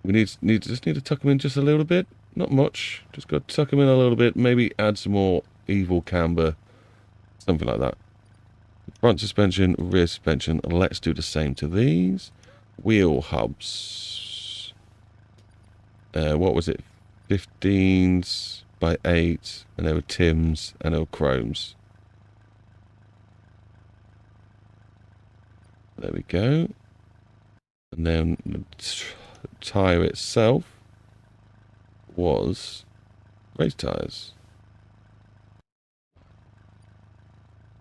We just need to tuck them in just a little bit. Not much. Just got to tuck them in a little bit. Maybe add some more evil camber. Something like that. Front suspension, rear suspension. Let's do the same to these. Wheel hubs. What was it? 15s by 8. And there were Tims and there were Chromes. There we go. And then the tyre itself was race tyres.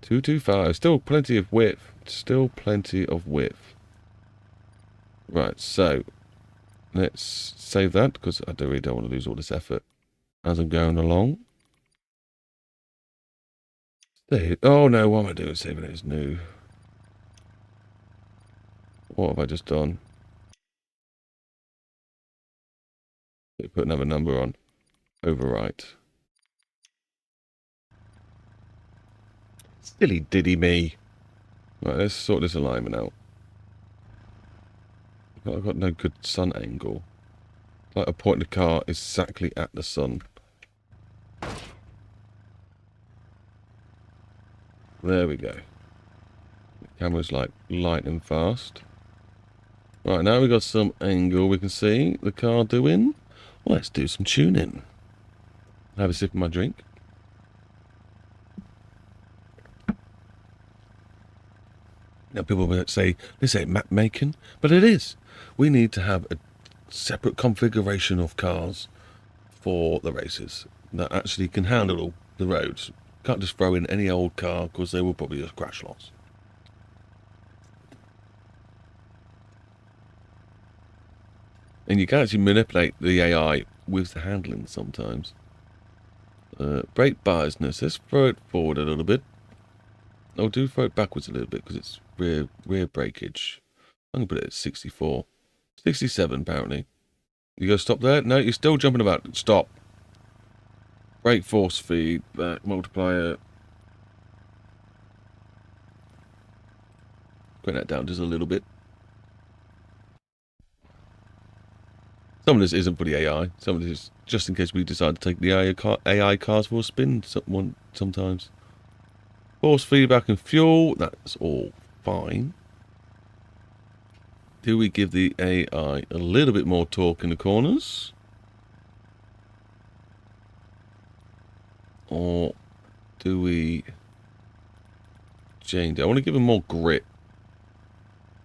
225. Still plenty of width. Still plenty of width. Right, so let's save that because I really don't want to lose all this effort as I'm going along. Oh no, what am I doing? Saving it as new. What have I just done? Put another number on. Overwrite. Silly diddy me. Right, let's sort this alignment out. I've got no good sun angle. Like I point the car exactly at the sun. There we go. The camera's like light and fast. Right, now we've got some angle we can see the car doing. Let's do some tuning. Have a sip of my drink. Now people will say, this ain't map making, but it is. We need to have a separate configuration of cars for the races that actually can handle the roads. Can't just throw in any old car because they will probably just crash lots. And you can actually manipulate the AI with the handling sometimes. Brake biasness. Let's throw it forward a little bit. Oh, do throw it backwards a little bit because it's rear breakage. I'm going to put it at 64. 67 apparently. You go stop there? No, you're still jumping about. Stop. Brake force feedback multiplier. Bring that down just a little bit. Some of this isn't for the AI. Some of this is just in case we decide to take the AI cars for a spin sometimes. Force feedback and fuel. That's all fine. Do we give the AI a little bit more torque in the corners? Or do we change it? I want to give them more grit,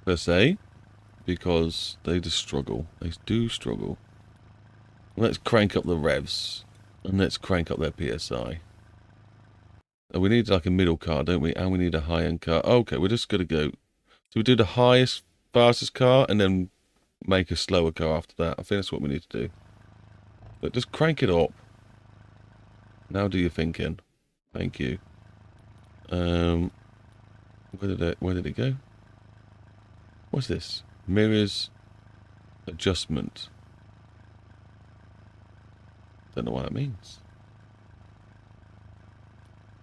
per se, because they just struggle. They do struggle. Let's crank up the revs, and let's crank up their PSI. And we need like a middle car, don't we? And we need a high-end car. Okay, we're just going to go... So we do the highest, fastest car, and then make a slower car after that. I think that's what we need to do. But just crank it up. Now do your thinking. Thank you. Where did it go? What's this? Mirrors adjustment. Don't know what that means.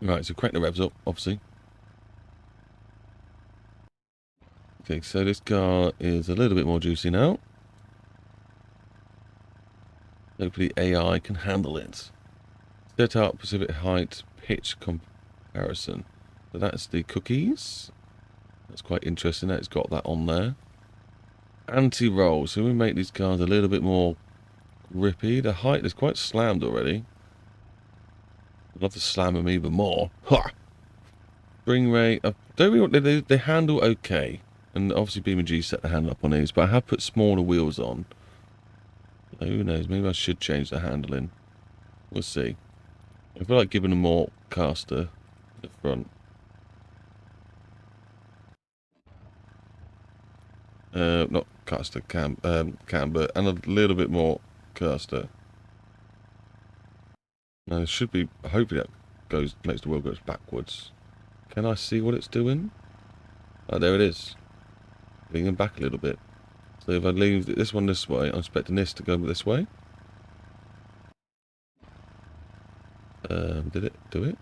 Right, so crank the revs up, obviously. Okay, so this car is a little bit more juicy now. Hopefully AI can handle it. Set up specific height pitch comparison. So that's the cookies. That's quite interesting that it's got that on there. Anti-roll. So we make these cars a little bit more grippy. The height is quite slammed already. I'd love to slam them even more. Ha! Spring rate. Don't really, they handle okay. And obviously BeamNG set the handle up on these. But I have put smaller wheels on. Who knows? Maybe I should change the handling. We'll see. I feel like giving them more caster in the front. Not caster, camber, and a little bit more caster. Now it should be, hopefully that makes the wheel goes backwards. Can I see what it's doing? Oh, there it is. Leaning back a little bit. So if I leave this one this way, I'm expecting this to go this way. Did it do it?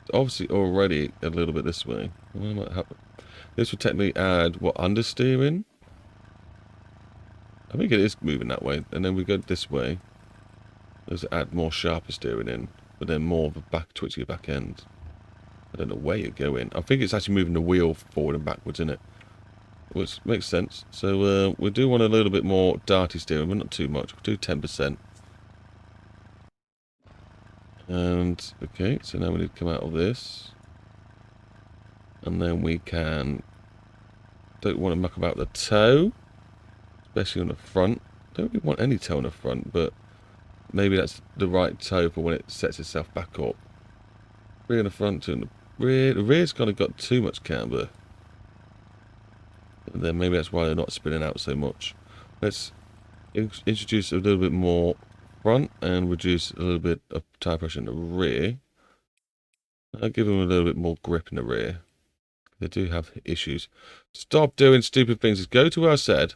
It's obviously already a little bit this way. What might happen? This would technically add, what, understeering? I think it is moving that way. And then we go this way. Let's add more sharper steering in. But then more of a twitchy back end. I don't know where you're going. I think it's actually moving the wheel forward and backwards, isn't it? Which makes sense. So we do want a little bit more darty steering, but not too much. We'll do 10%. And, okay, so now we need to come out of this. And then we can... Don't want to muck about the toe. Especially on the front. Don't really want any toe on the front, but... Maybe that's the right toe for when it sets itself back up. Rear in the front, two in the rear. The rear's kind of got too much camber. And then maybe that's why they're not spinning out so much. Let's introduce a little bit more front and reduce a little bit of tire pressure in the rear. I'll give them a little bit more grip in the rear. They do have issues. Stop doing stupid things. Just go to where I said.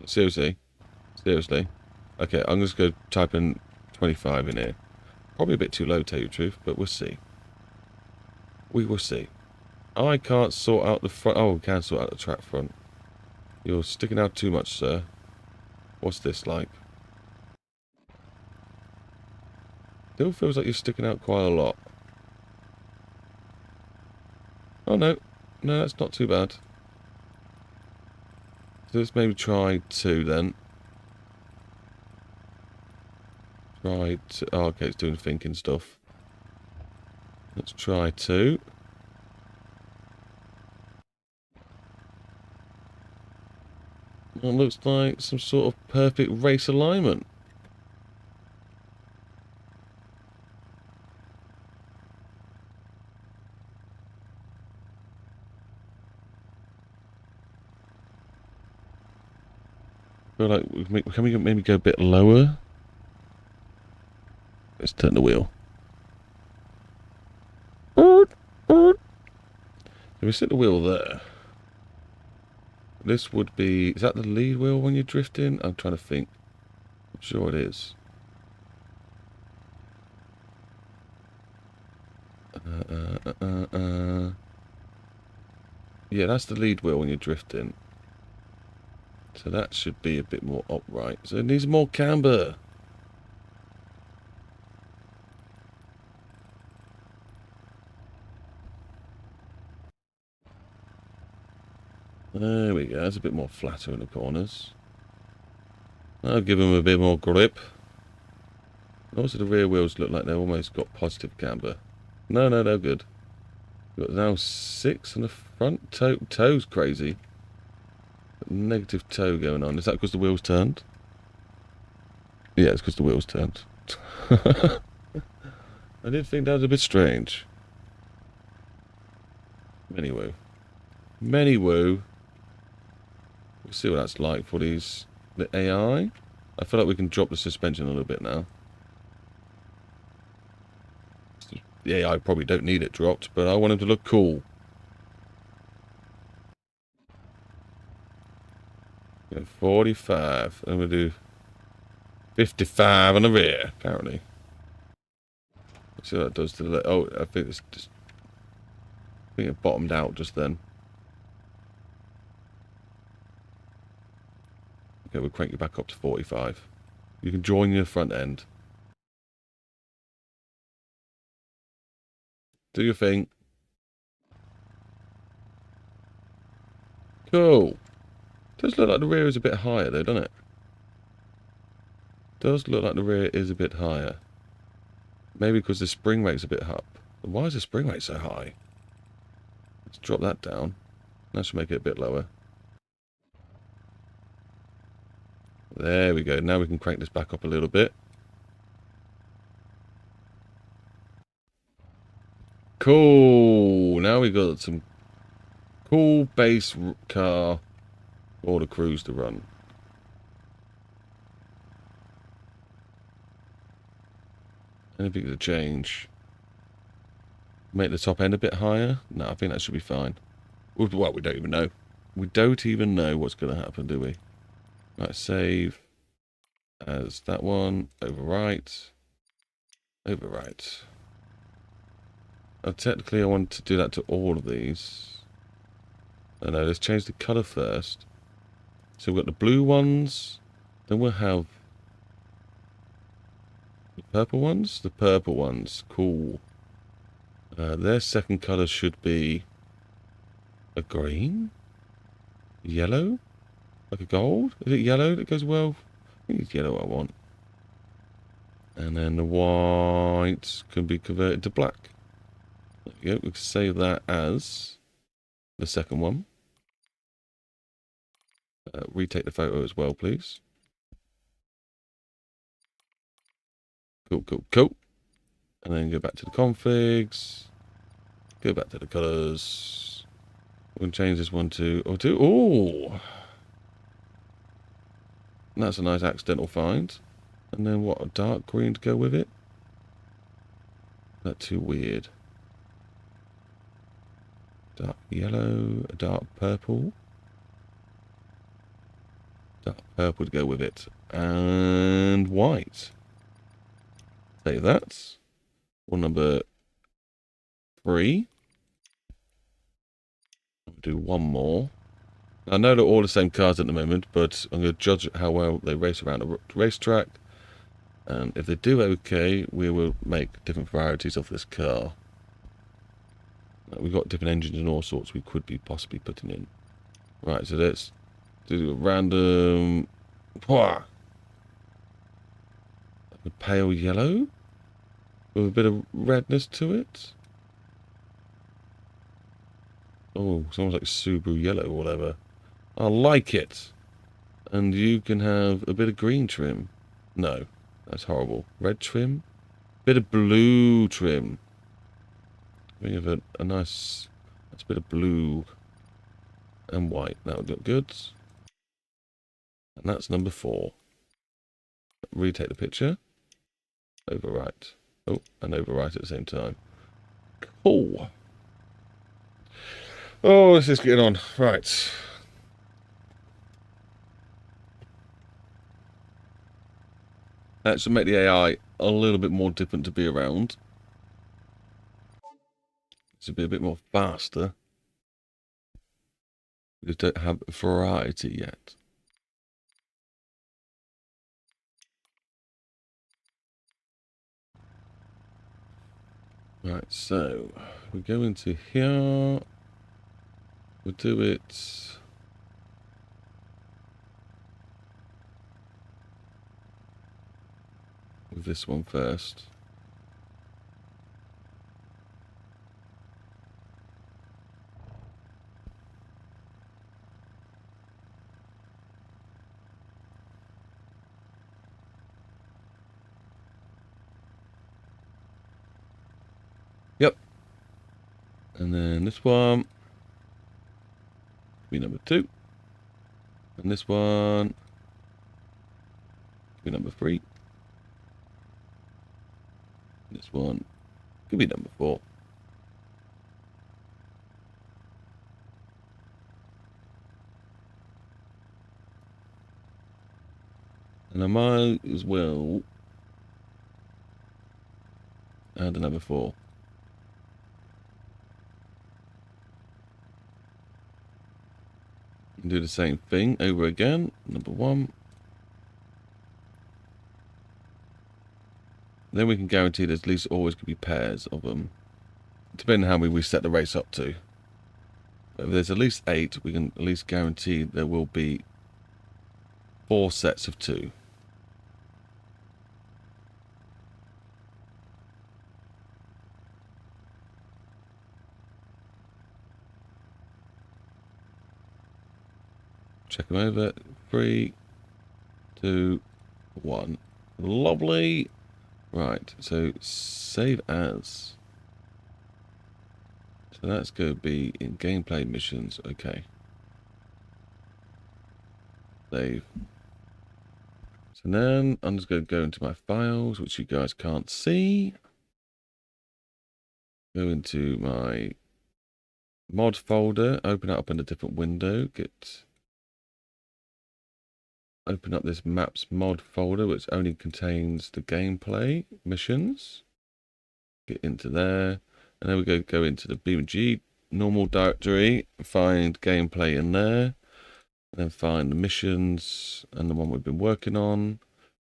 Seriously. Seriously. Okay, I'm just going to type in 25 in here. Probably a bit too low, to tell you the truth, but we'll see. We will see. I can't sort out the front. Oh, we can sort out the track front. You're sticking out too much, sir. What's this like? Still feels like you're sticking out quite a lot. Oh, no. No, that's not too bad. So let's maybe try 2 then. Try 2. Oh, okay, it's doing thinking stuff. Let's try 2. It looks like some sort of perfect race alignment. I feel like can we maybe go a bit lower? Let's turn the wheel. If we set the wheel there, this would be... Is that the lead wheel when you're drifting? I'm trying to think. I'm sure it is. Yeah, that's the lead wheel when you're drifting. So that should be a bit more upright. So it needs more camber. There we go. It's a bit more flatter in the corners. I'll give them a bit more grip. Also, the rear wheels look like they've almost got positive camber. No, they're good. We've got now 6 on the front. Toe's crazy. Negative toe going on. Is that because the wheels turned? Yeah, it's because the wheels turned. I did think that was a bit strange. Many woo. We'll see what that's like for the AI. I feel like we can drop the suspension a little bit now. The AI probably don't need it dropped, but I want him to look cool. Go 45, and we'll do 55 on the rear, apparently. See what that does to the... Oh, I think it's just... I think it bottomed out just then. Okay, we'll crank you back up to 45. You can join your front end. Do your thing. Cool. Does look like the rear is a bit higher though, doesn't it? Does look like the rear is a bit higher. Maybe because the spring rate's a bit up. Why is the spring rate so high? Let's drop that down. That should make it a bit lower. There we go. Now we can crank this back up a little bit. Cool. Now we got some cool base car for the crews to run. Anything to change? Make the top end a bit higher? No, I think that should be fine. Well, we don't even know. We don't even know what's going to happen, do we? Right, save as that one. Overwrite. Overwrite. Technically, I want to do that to all of these. Oh, no, let's change the colour first. So we've got the blue ones. Then we'll have the purple ones. The purple ones. Cool. Their second colour should be a green? Yellow? Like a gold? Is it yellow that goes well? I think it's yellow I want. And then the white can be converted to black. There we go. We can save that as the second one. Retake the photo as well, please. Cool, cool, cool. And then go back to the configs. Go back to the colours. We're going to change this one to... Oh! That's a nice accidental find. And then what? A dark green to go with it? That's too weird. Dark yellow, a dark purple. Dark purple to go with it. And white. Save that. One number 3. I'll do one more. I know they're all the same cars at the moment, but I'm going to judge how well they race around the racetrack. And if they do okay, we will make different varieties of this car. We've got different engines and all sorts we could be possibly putting in. Right, so let's do a random... A pale yellow with a bit of redness to it. Oh, sounds like Subaru yellow or whatever. I like it. And you can have a bit of green trim. No, that's horrible. Red trim. Bit of blue trim. We have a nice... That's a bit of blue and white. That would look good. And that's number 4. Retake the picture. Overwrite. Oh, and overwrite at the same time. Cool. Oh, this is getting on. Right. That should make the AI a little bit more different to be around. It should be a bit more faster. We just don't have variety yet. Right, so we go into here. We'll do it. With this one first. Yep. And then this one be number 2. And this one be number 3. This one could be number 4. And I might as well And a number 4. Do the same thing over again. Number 1. Then we can guarantee there's at least always going to be pairs of them. Depending on how many we set the race up to. But if there's at least 8, we can at least guarantee there will be 4 sets of 2. Check them over. 3, 2, 1. Lovely. Right, so save as. So that's going to be in gameplay missions. Okay. Save. So then I'm just going to go into my files, which you guys can't see. Go into my mod folder, open it up in a different window, open up this maps mod folder, which only contains the gameplay missions. Get into there, and then we go into the BeamNG normal directory, find gameplay in there, and then find the missions and the one we've been working on.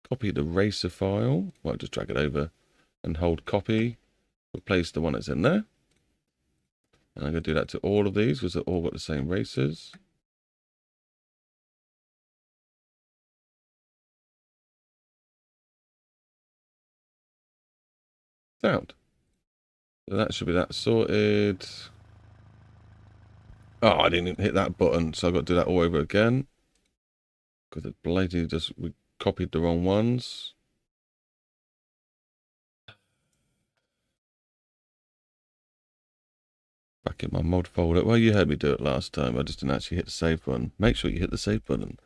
Copy the racer file. Well, just drag it over and hold copy. Replace the one that's in there. And I'm going to do that to all of these because they've all got the same racers. Sound. So that should be that sorted. Oh, I didn't hit that button, so I've got to do that all over again. Because it blatantly we copied the wrong ones. Back in my mod folder. Well, you heard me do it last time. I just didn't actually hit the save button. Make sure you hit the save button.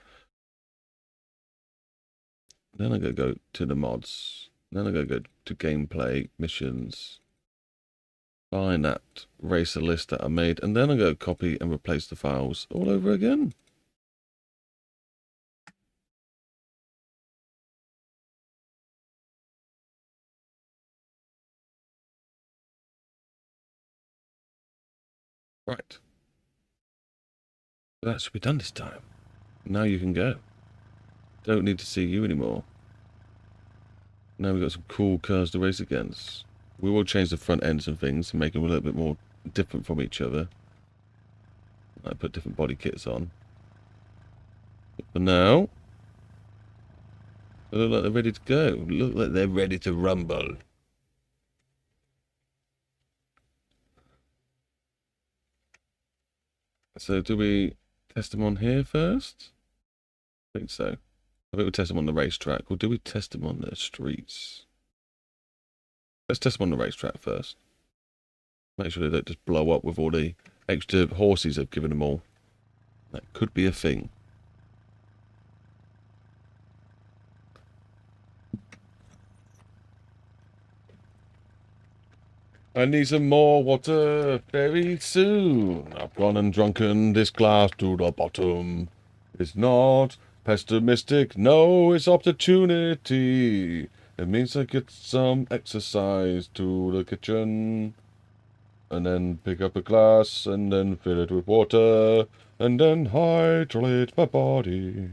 Then I'm going to go to the mods. Then I'm going to go to gameplay, missions. Find that racer list that I made. And then I'm going to copy and replace the files all over again. Right. That should be done this time. Now you can go. Don't need to see you anymore. Now we've got some cool cars to race against. We will change the front ends and things to make them a little bit more different from each other. I put different body kits on. But for now, they look like they're ready to go. Look like they're ready to rumble. So do we test them on here first? I think so. I think we'll test them on the racetrack. Or do we test them on the streets? Let's test them on the racetrack first. Make sure they don't just blow up with all the extra horses I've given them all. That could be a thing. I need some more water very soon. I've gone and drunken this glass to the bottom. It's not pessimistic, no, it's opportunity. It means I get some exercise to the kitchen. And then pick up a glass and then fill it with water. And then hydrate my body.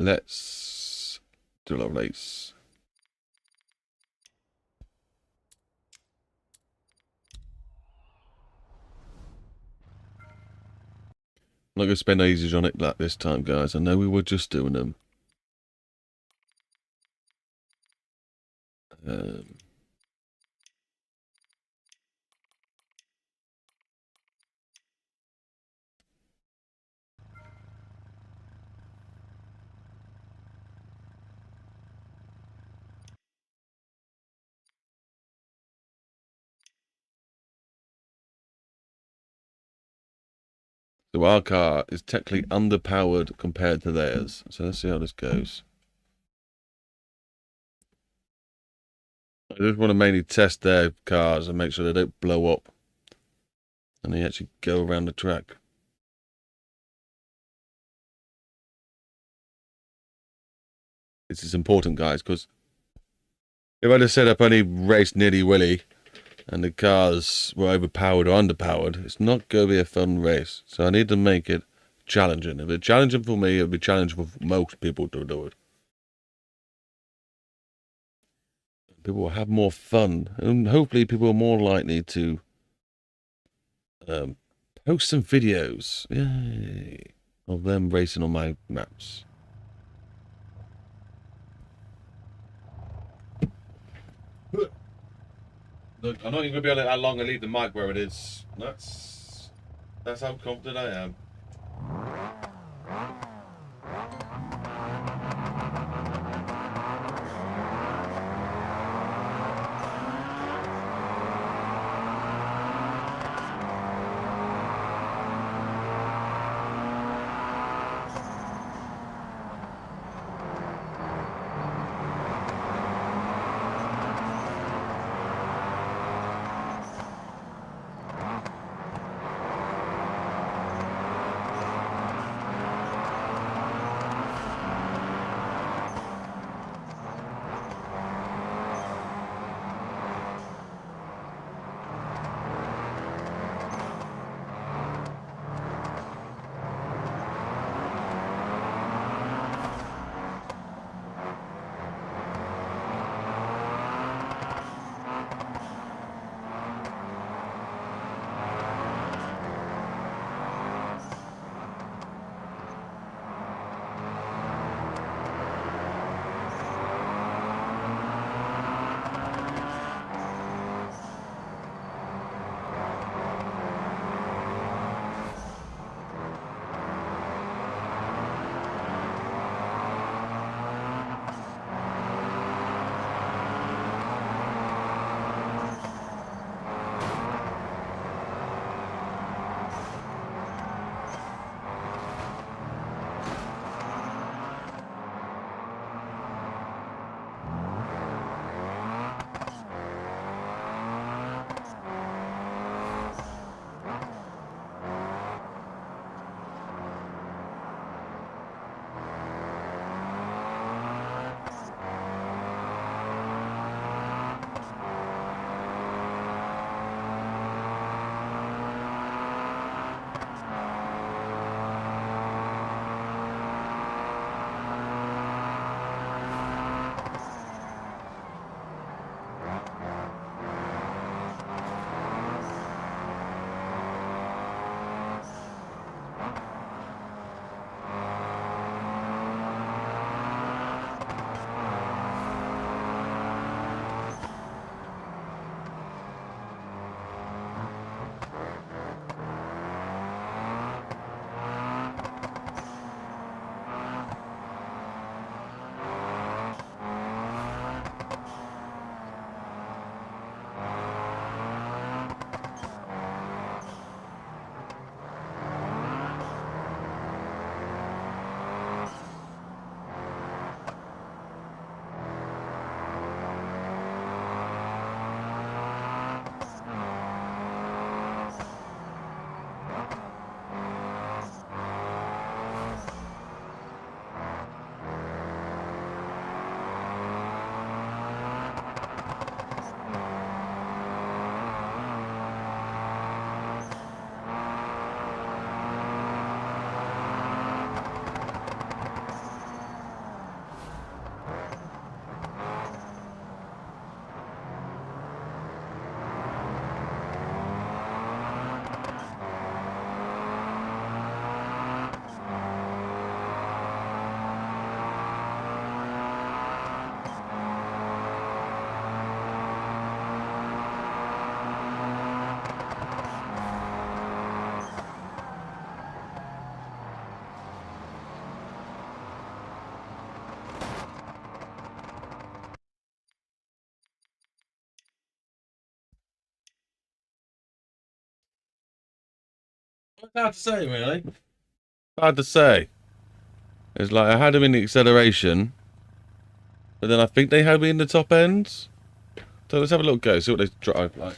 Let's do a race. I'm not going to spend ages on it like this time, guys. I know we were just doing them. So our car is technically underpowered compared to theirs. So let's see how this goes. I just want to mainly test their cars and make sure they don't blow up. and they actually go around the track. This is important, guys, because if I just set up any race nitty-willy and the cars were overpowered or underpowered, it's not going to be a fun race. So I need to make it challenging. If it's challenging for me, it'll be challenging for most people to do it. People will have more fun, and hopefully people are more likely to post some videos, yay, of them racing on my maps. Look, I'm not even going to be able to that long and leave the mic where it is. That's how confident I am. It's hard to say, really. Hard to say. It's like I had him in the acceleration, but then I think they had me in the top ends. So let's have a little go, see what they drive like.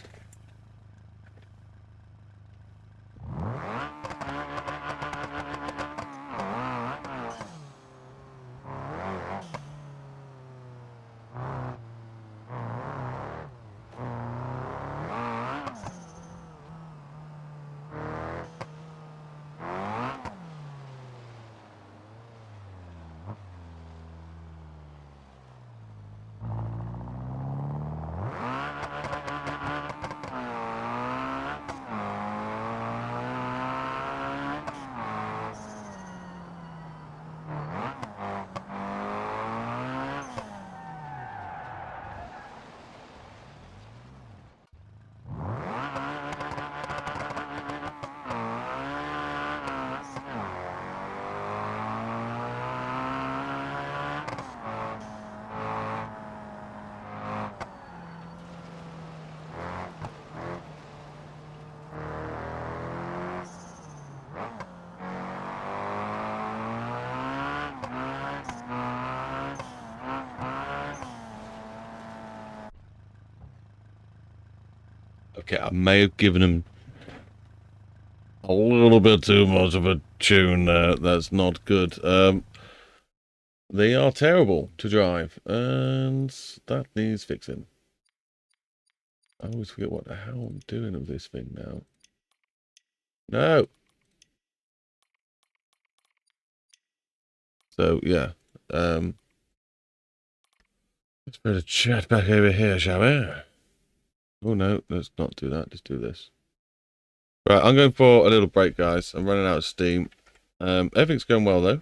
Okay, I may have given them a little bit too much of a tune there. That's not good. They are terrible to drive, and that needs fixing. I always forget what the hell I'm doing with this thing now. No! So, yeah. Let's put a chat back over here, shall we? Oh, no, let's not do that. Let's do this. Right, I'm going for a little break, guys. I'm running out of steam. Everything's going well, though.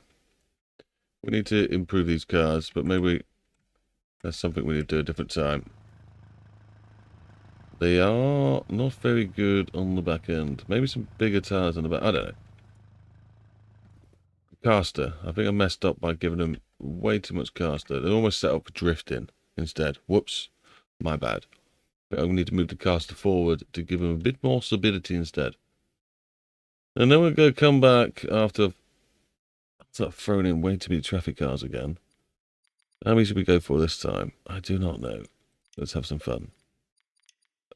We need to improve these cars, but maybe that's something we need to do a different time. They are not very good on the back end. Maybe some bigger tires on the back. I don't know. Caster. I think I messed up by giving them way too much caster. They're almost set up for drifting instead. Whoops. My bad. But I need to move the caster forward to give them a bit more stability instead. And then we're going to come back after I've thrown in way too many traffic cars again. How many should we go for this time? I do not know. Let's have some fun.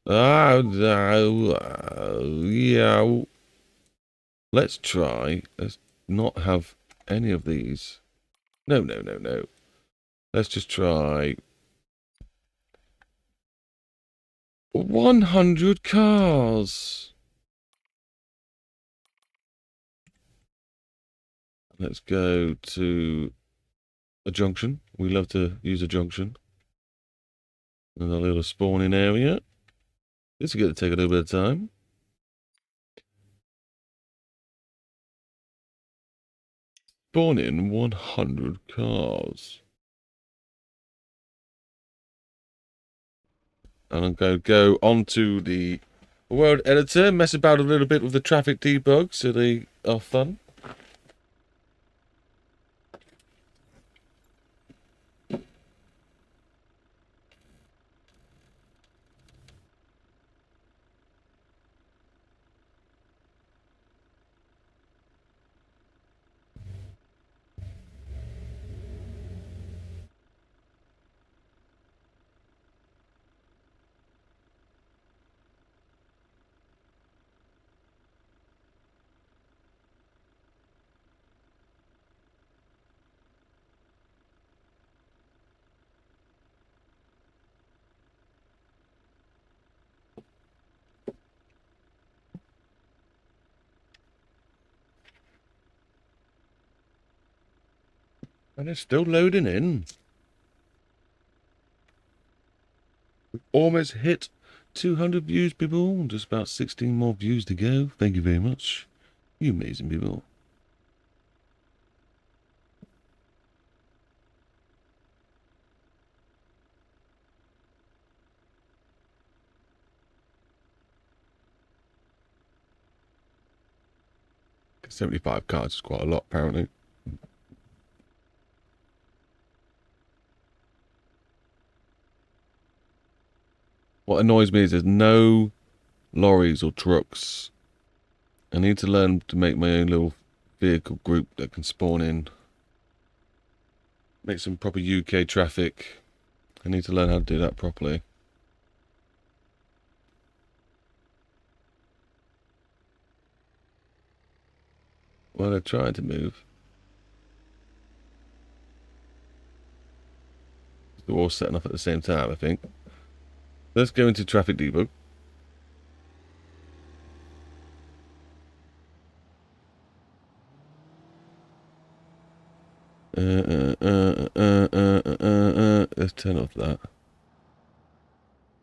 Yeah. Let's try. Let's not have any of these. No. Let's just try 100 cars. Let's go to a junction. We love to use a junction. And a little spawning area. This is going to take a little bit of time. Spawn in 100 cars. And I'm going to go onto the world editor, mess about a little bit with the traffic debug so they are fun. And it's still loading in. We've almost hit 200 views, people. Just about 16 more views to go. Thank you very much. You amazing people. $75 cards is quite a lot, apparently. What annoys me is there's no lorries or trucks. I need to learn to make my own little vehicle group that can spawn in. Make some proper UK traffic. I need to learn how to do that properly. Well, they're trying to move. They're all setting off at the same time, I think. Let's go into traffic debug. Let's turn off that.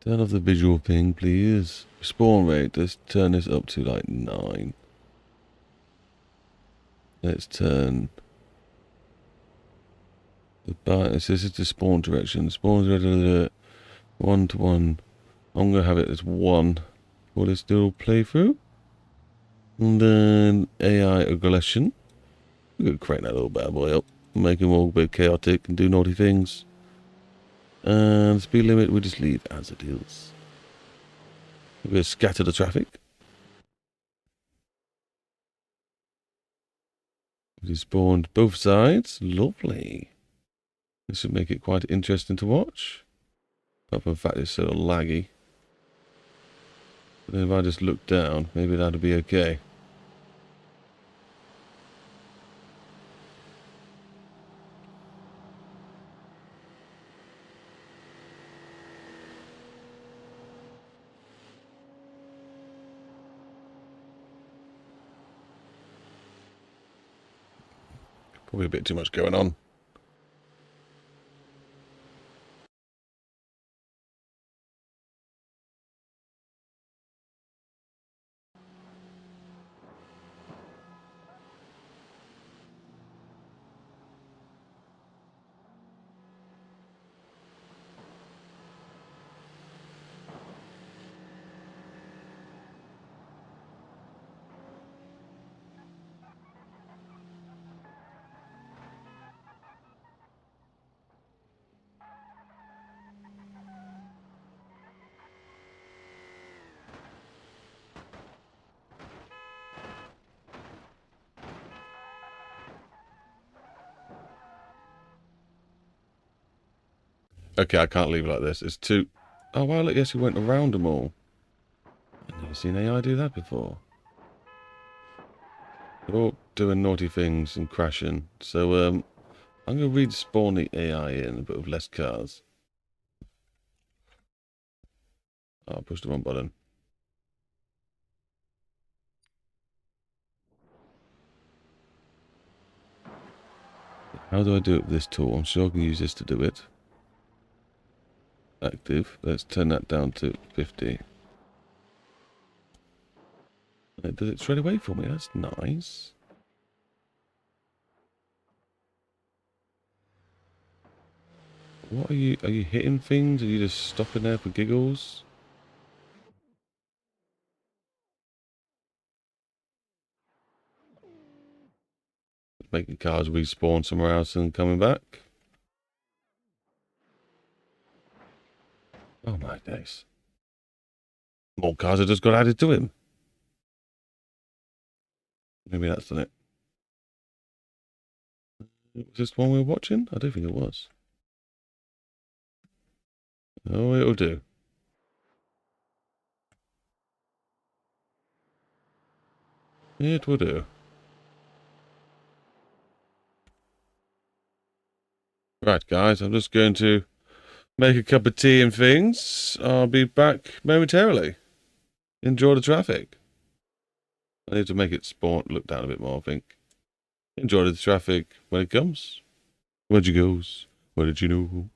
Turn off the visual ping, please. Spawn rate, let's turn this up to like 9. Let's turn the bar. This is the spawn direction. Spawn 1 to 1. I'm gonna have it as 1 for this little playthrough. And then AI aggression. We're gonna crank that little bad boy up. Make him all a bit chaotic and do naughty things. And speed limit we just leave as it is. We're gonna scatter the traffic. We spawned both sides. Lovely. This should make it quite interesting to watch. Apart from the fact it's so laggy. But if I just look down, maybe that'll be okay. Probably a bit too much going on. Okay, I can't leave it like this. It's too... Oh, well, I guess we went around them all. I've never seen AI do that before. They're all doing naughty things and crashing. So, I'm going to respawn the AI in, but with less cars. Oh, I pushed the wrong button. How do I do it with this tool? I'm sure I can use this to do it. Active. Let's turn that down to 50. Does it straight away for me? That's nice. What are you hitting things? Are you just stopping there for giggles? Making cars respawn somewhere else and coming back? Oh my days. More cars have just got added to him. Maybe that's done it. Was this one we were watching? I don't think it was. Oh, it'll do. It will do. Right, guys, I'm just going to make a cup of tea and things. I'll be back momentarily. Enjoy the traffic. I need to make it spawn look down a bit more, I think. Enjoy the traffic when it comes. Where'd you goes? Where did you know?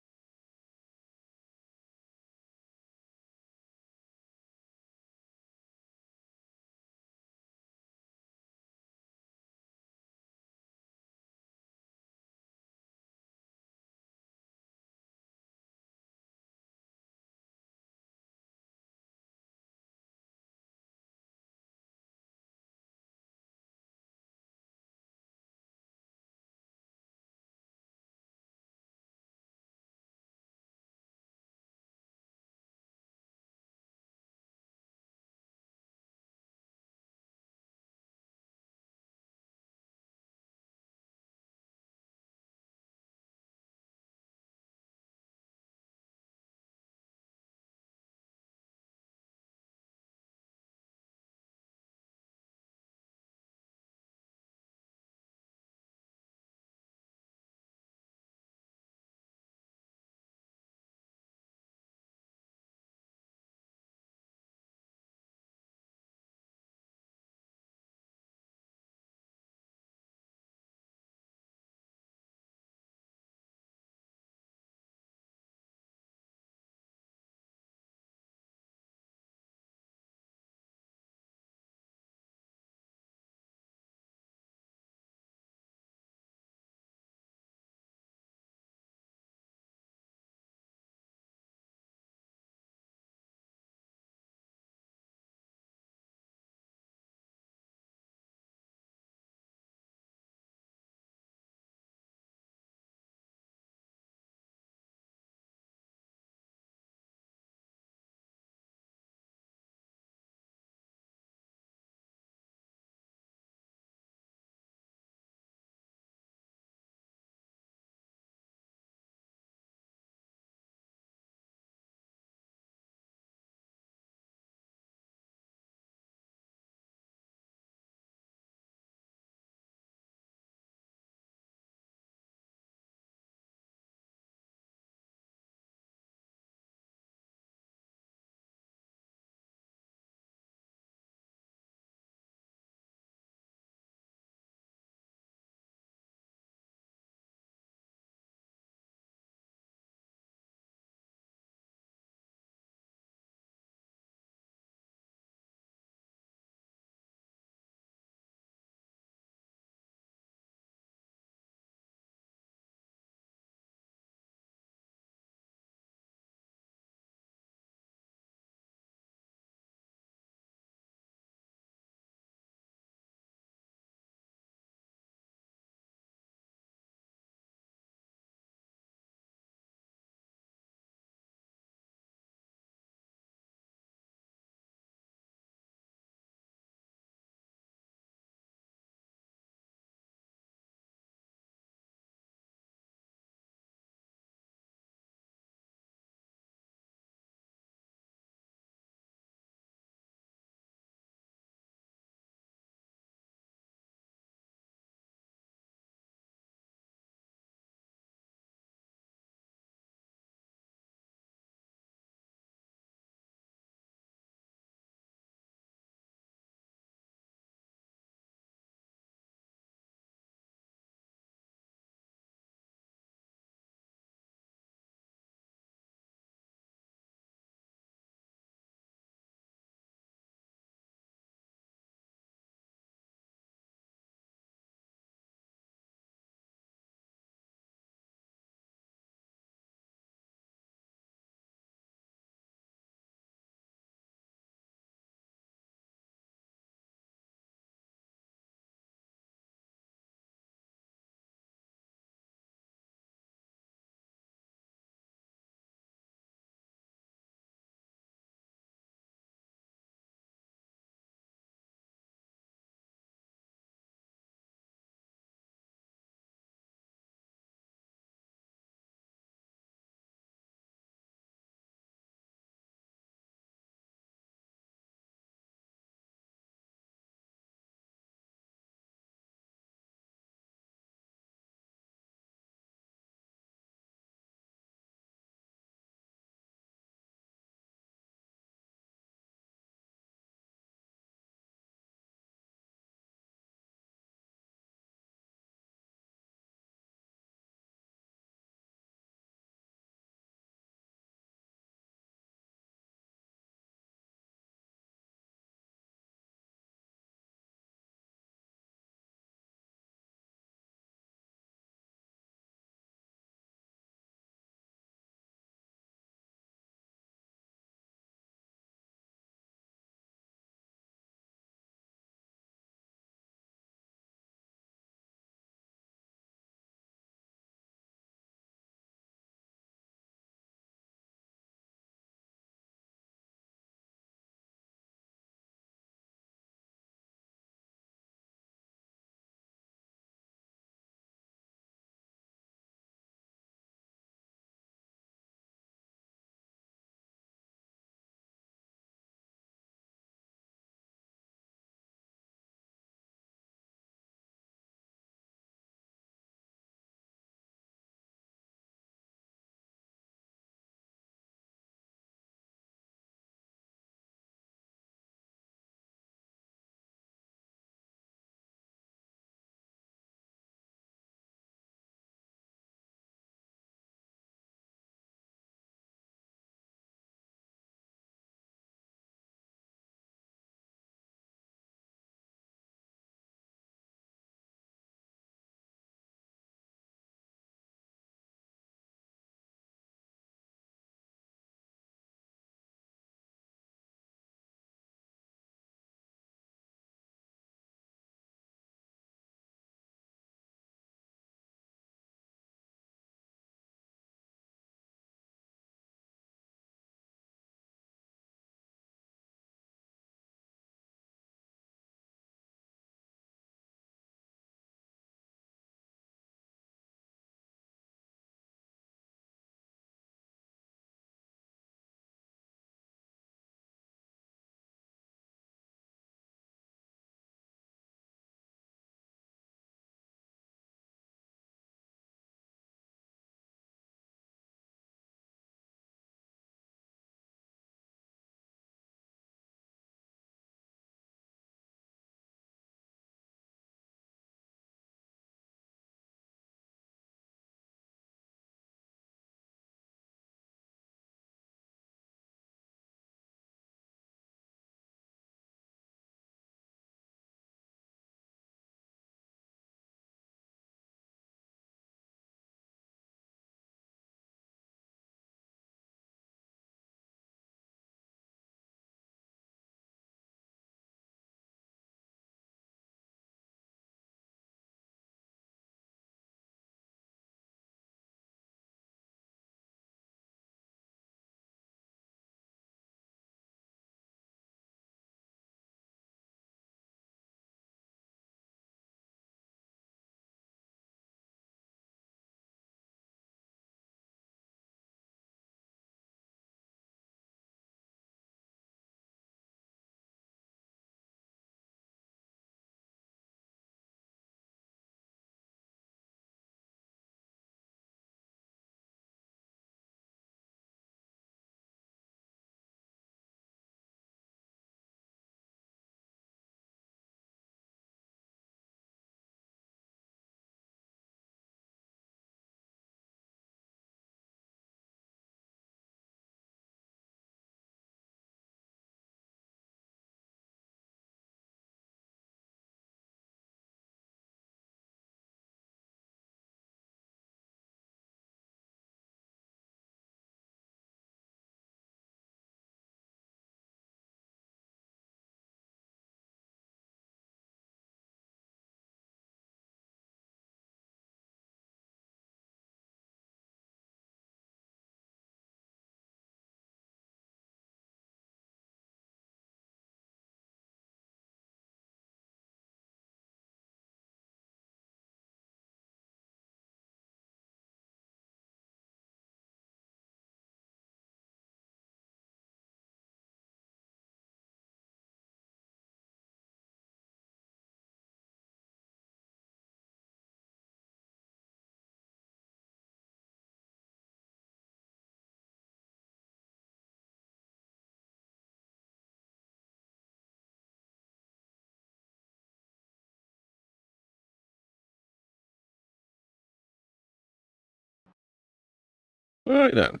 Right then.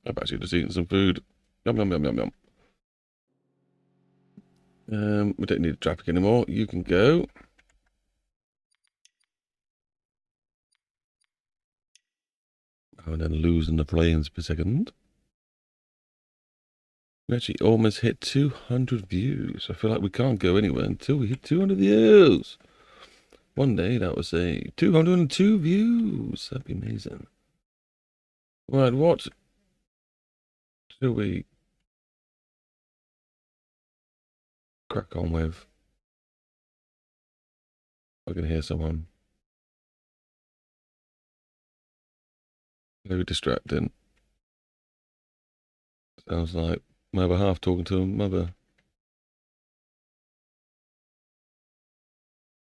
I've actually just eaten some food. Yum, yum, yum, yum, yum. We don't need traffic anymore. You can go. Oh, and then losing the planes per second. We actually almost hit 200 views. I feel like we can't go anywhere until we hit 200 views. One day that was a 202 views. That'd be amazing. Right, what do we crack on with? I can hear someone. Very distracting. Sounds like my other half talking to her mother.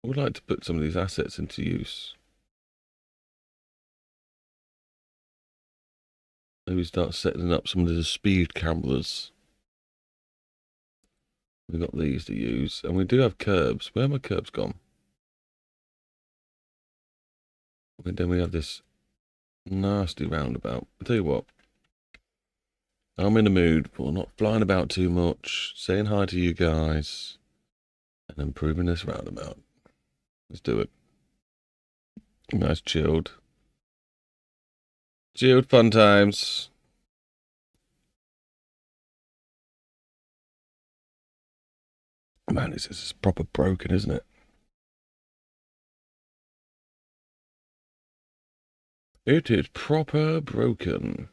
I would like to put some of these assets into use. Maybe start setting up some of the speed cameras. We've got these to use. And we do have curbs. Where are my curbs gone? And then we have this nasty roundabout. I'll tell you what. I'm in the mood for not flying about too much, saying hi to you guys, and improving this roundabout. Let's do it. Nice chilled. Chilled fun times. Man, this is proper broken, isn't it? It is proper broken.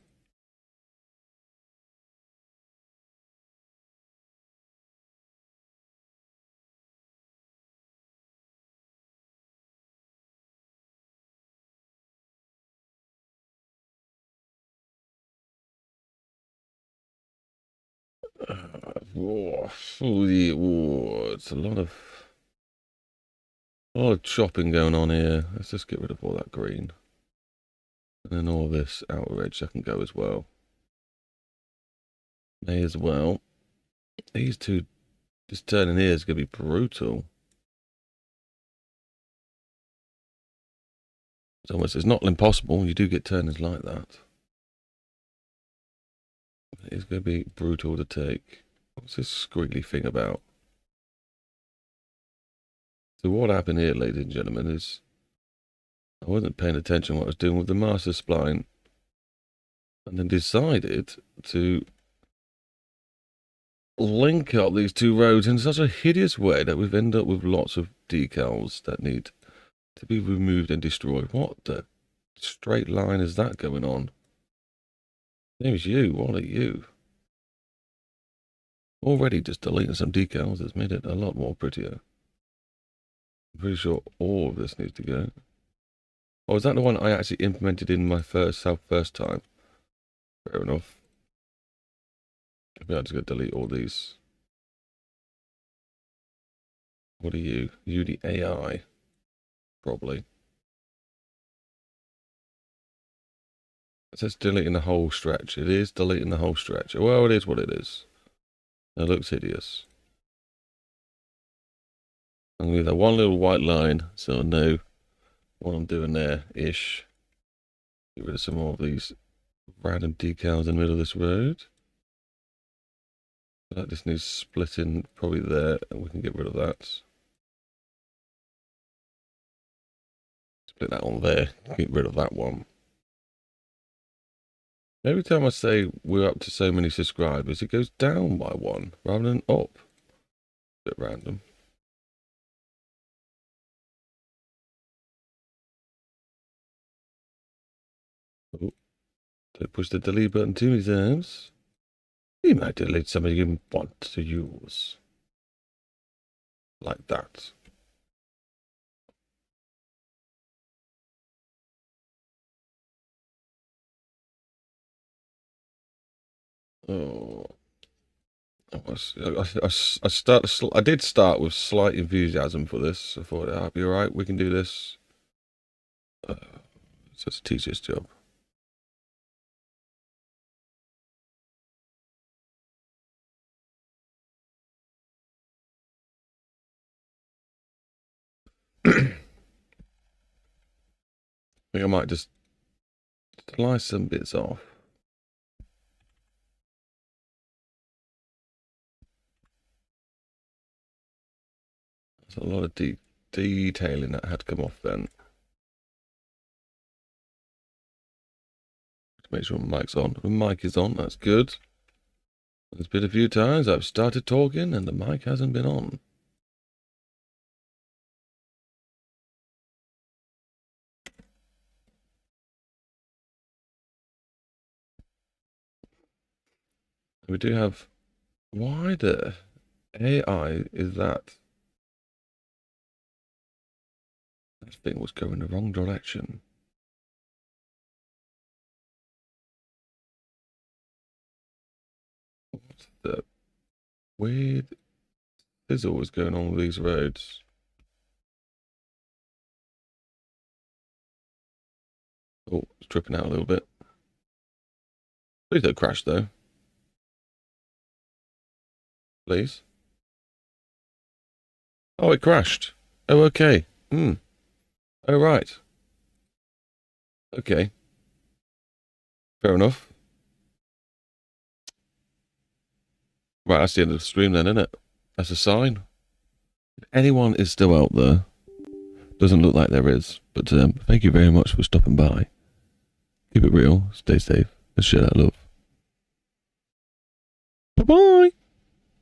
It's a lot of chopping going on here. Let's just get rid of all that green. And then all this outer edge that can go as well. May as well. These two, this turning here is going to be brutal. It's not impossible. You do get turnings like that. It's going to be brutal to take. What's this squiggly thing about? So what happened here, ladies and gentlemen, is I wasn't paying attention what I was doing with the master spline. And then decided to link up these two roads in such a hideous way that we've ended up with lots of decals that need to be removed and destroyed. What the straight line is that going on? Name's you. What are you? Already just deleting some decals has made it a lot more prettier. I'm pretty sure all of this needs to go. Oh, is that the one I actually implemented in my first time? Fair enough. Maybe I'm just going to delete all these. What are you? You the AI? Probably. It says deleting the whole stretch. It is deleting the whole stretch. Well, it is what it is. It looks hideous. I'm going to leave that one little white line so I know what I'm doing there-ish. Get rid of some more of these random decals in the middle of this road. That just needs splitting probably there, and we can get rid of that. Split that on there, get rid of that one. Every time I say we're up to so many subscribers, it goes down by one rather than up. Bit random. Oh, don't push the delete button too many times. You might delete something you want to use. Like that. Oh, I did start with slight enthusiasm for this. I thought, I'll be all right. We can do this. It's just a teacher's job. I think I might just slice some bits off. There's a lot of detailing that had to come off then. Make sure my mic's on. The mic is on, that's good. There's been a few times I've started talking and the mic hasn't been on. We do have... Why the AI is that? That thing was going the wrong direction. What the weird sizzle was going on with these roads? Oh, it's tripping out a little bit. Please don't crash though. Please. Oh, it crashed. Oh, okay. Oh, right. Okay. Fair enough. Right, that's the end of the stream then, isn't it? That's a sign. If anyone is still out there, doesn't look like there is, but thank you very much for stopping by. Keep it real, stay safe, and share that love. Bye-bye!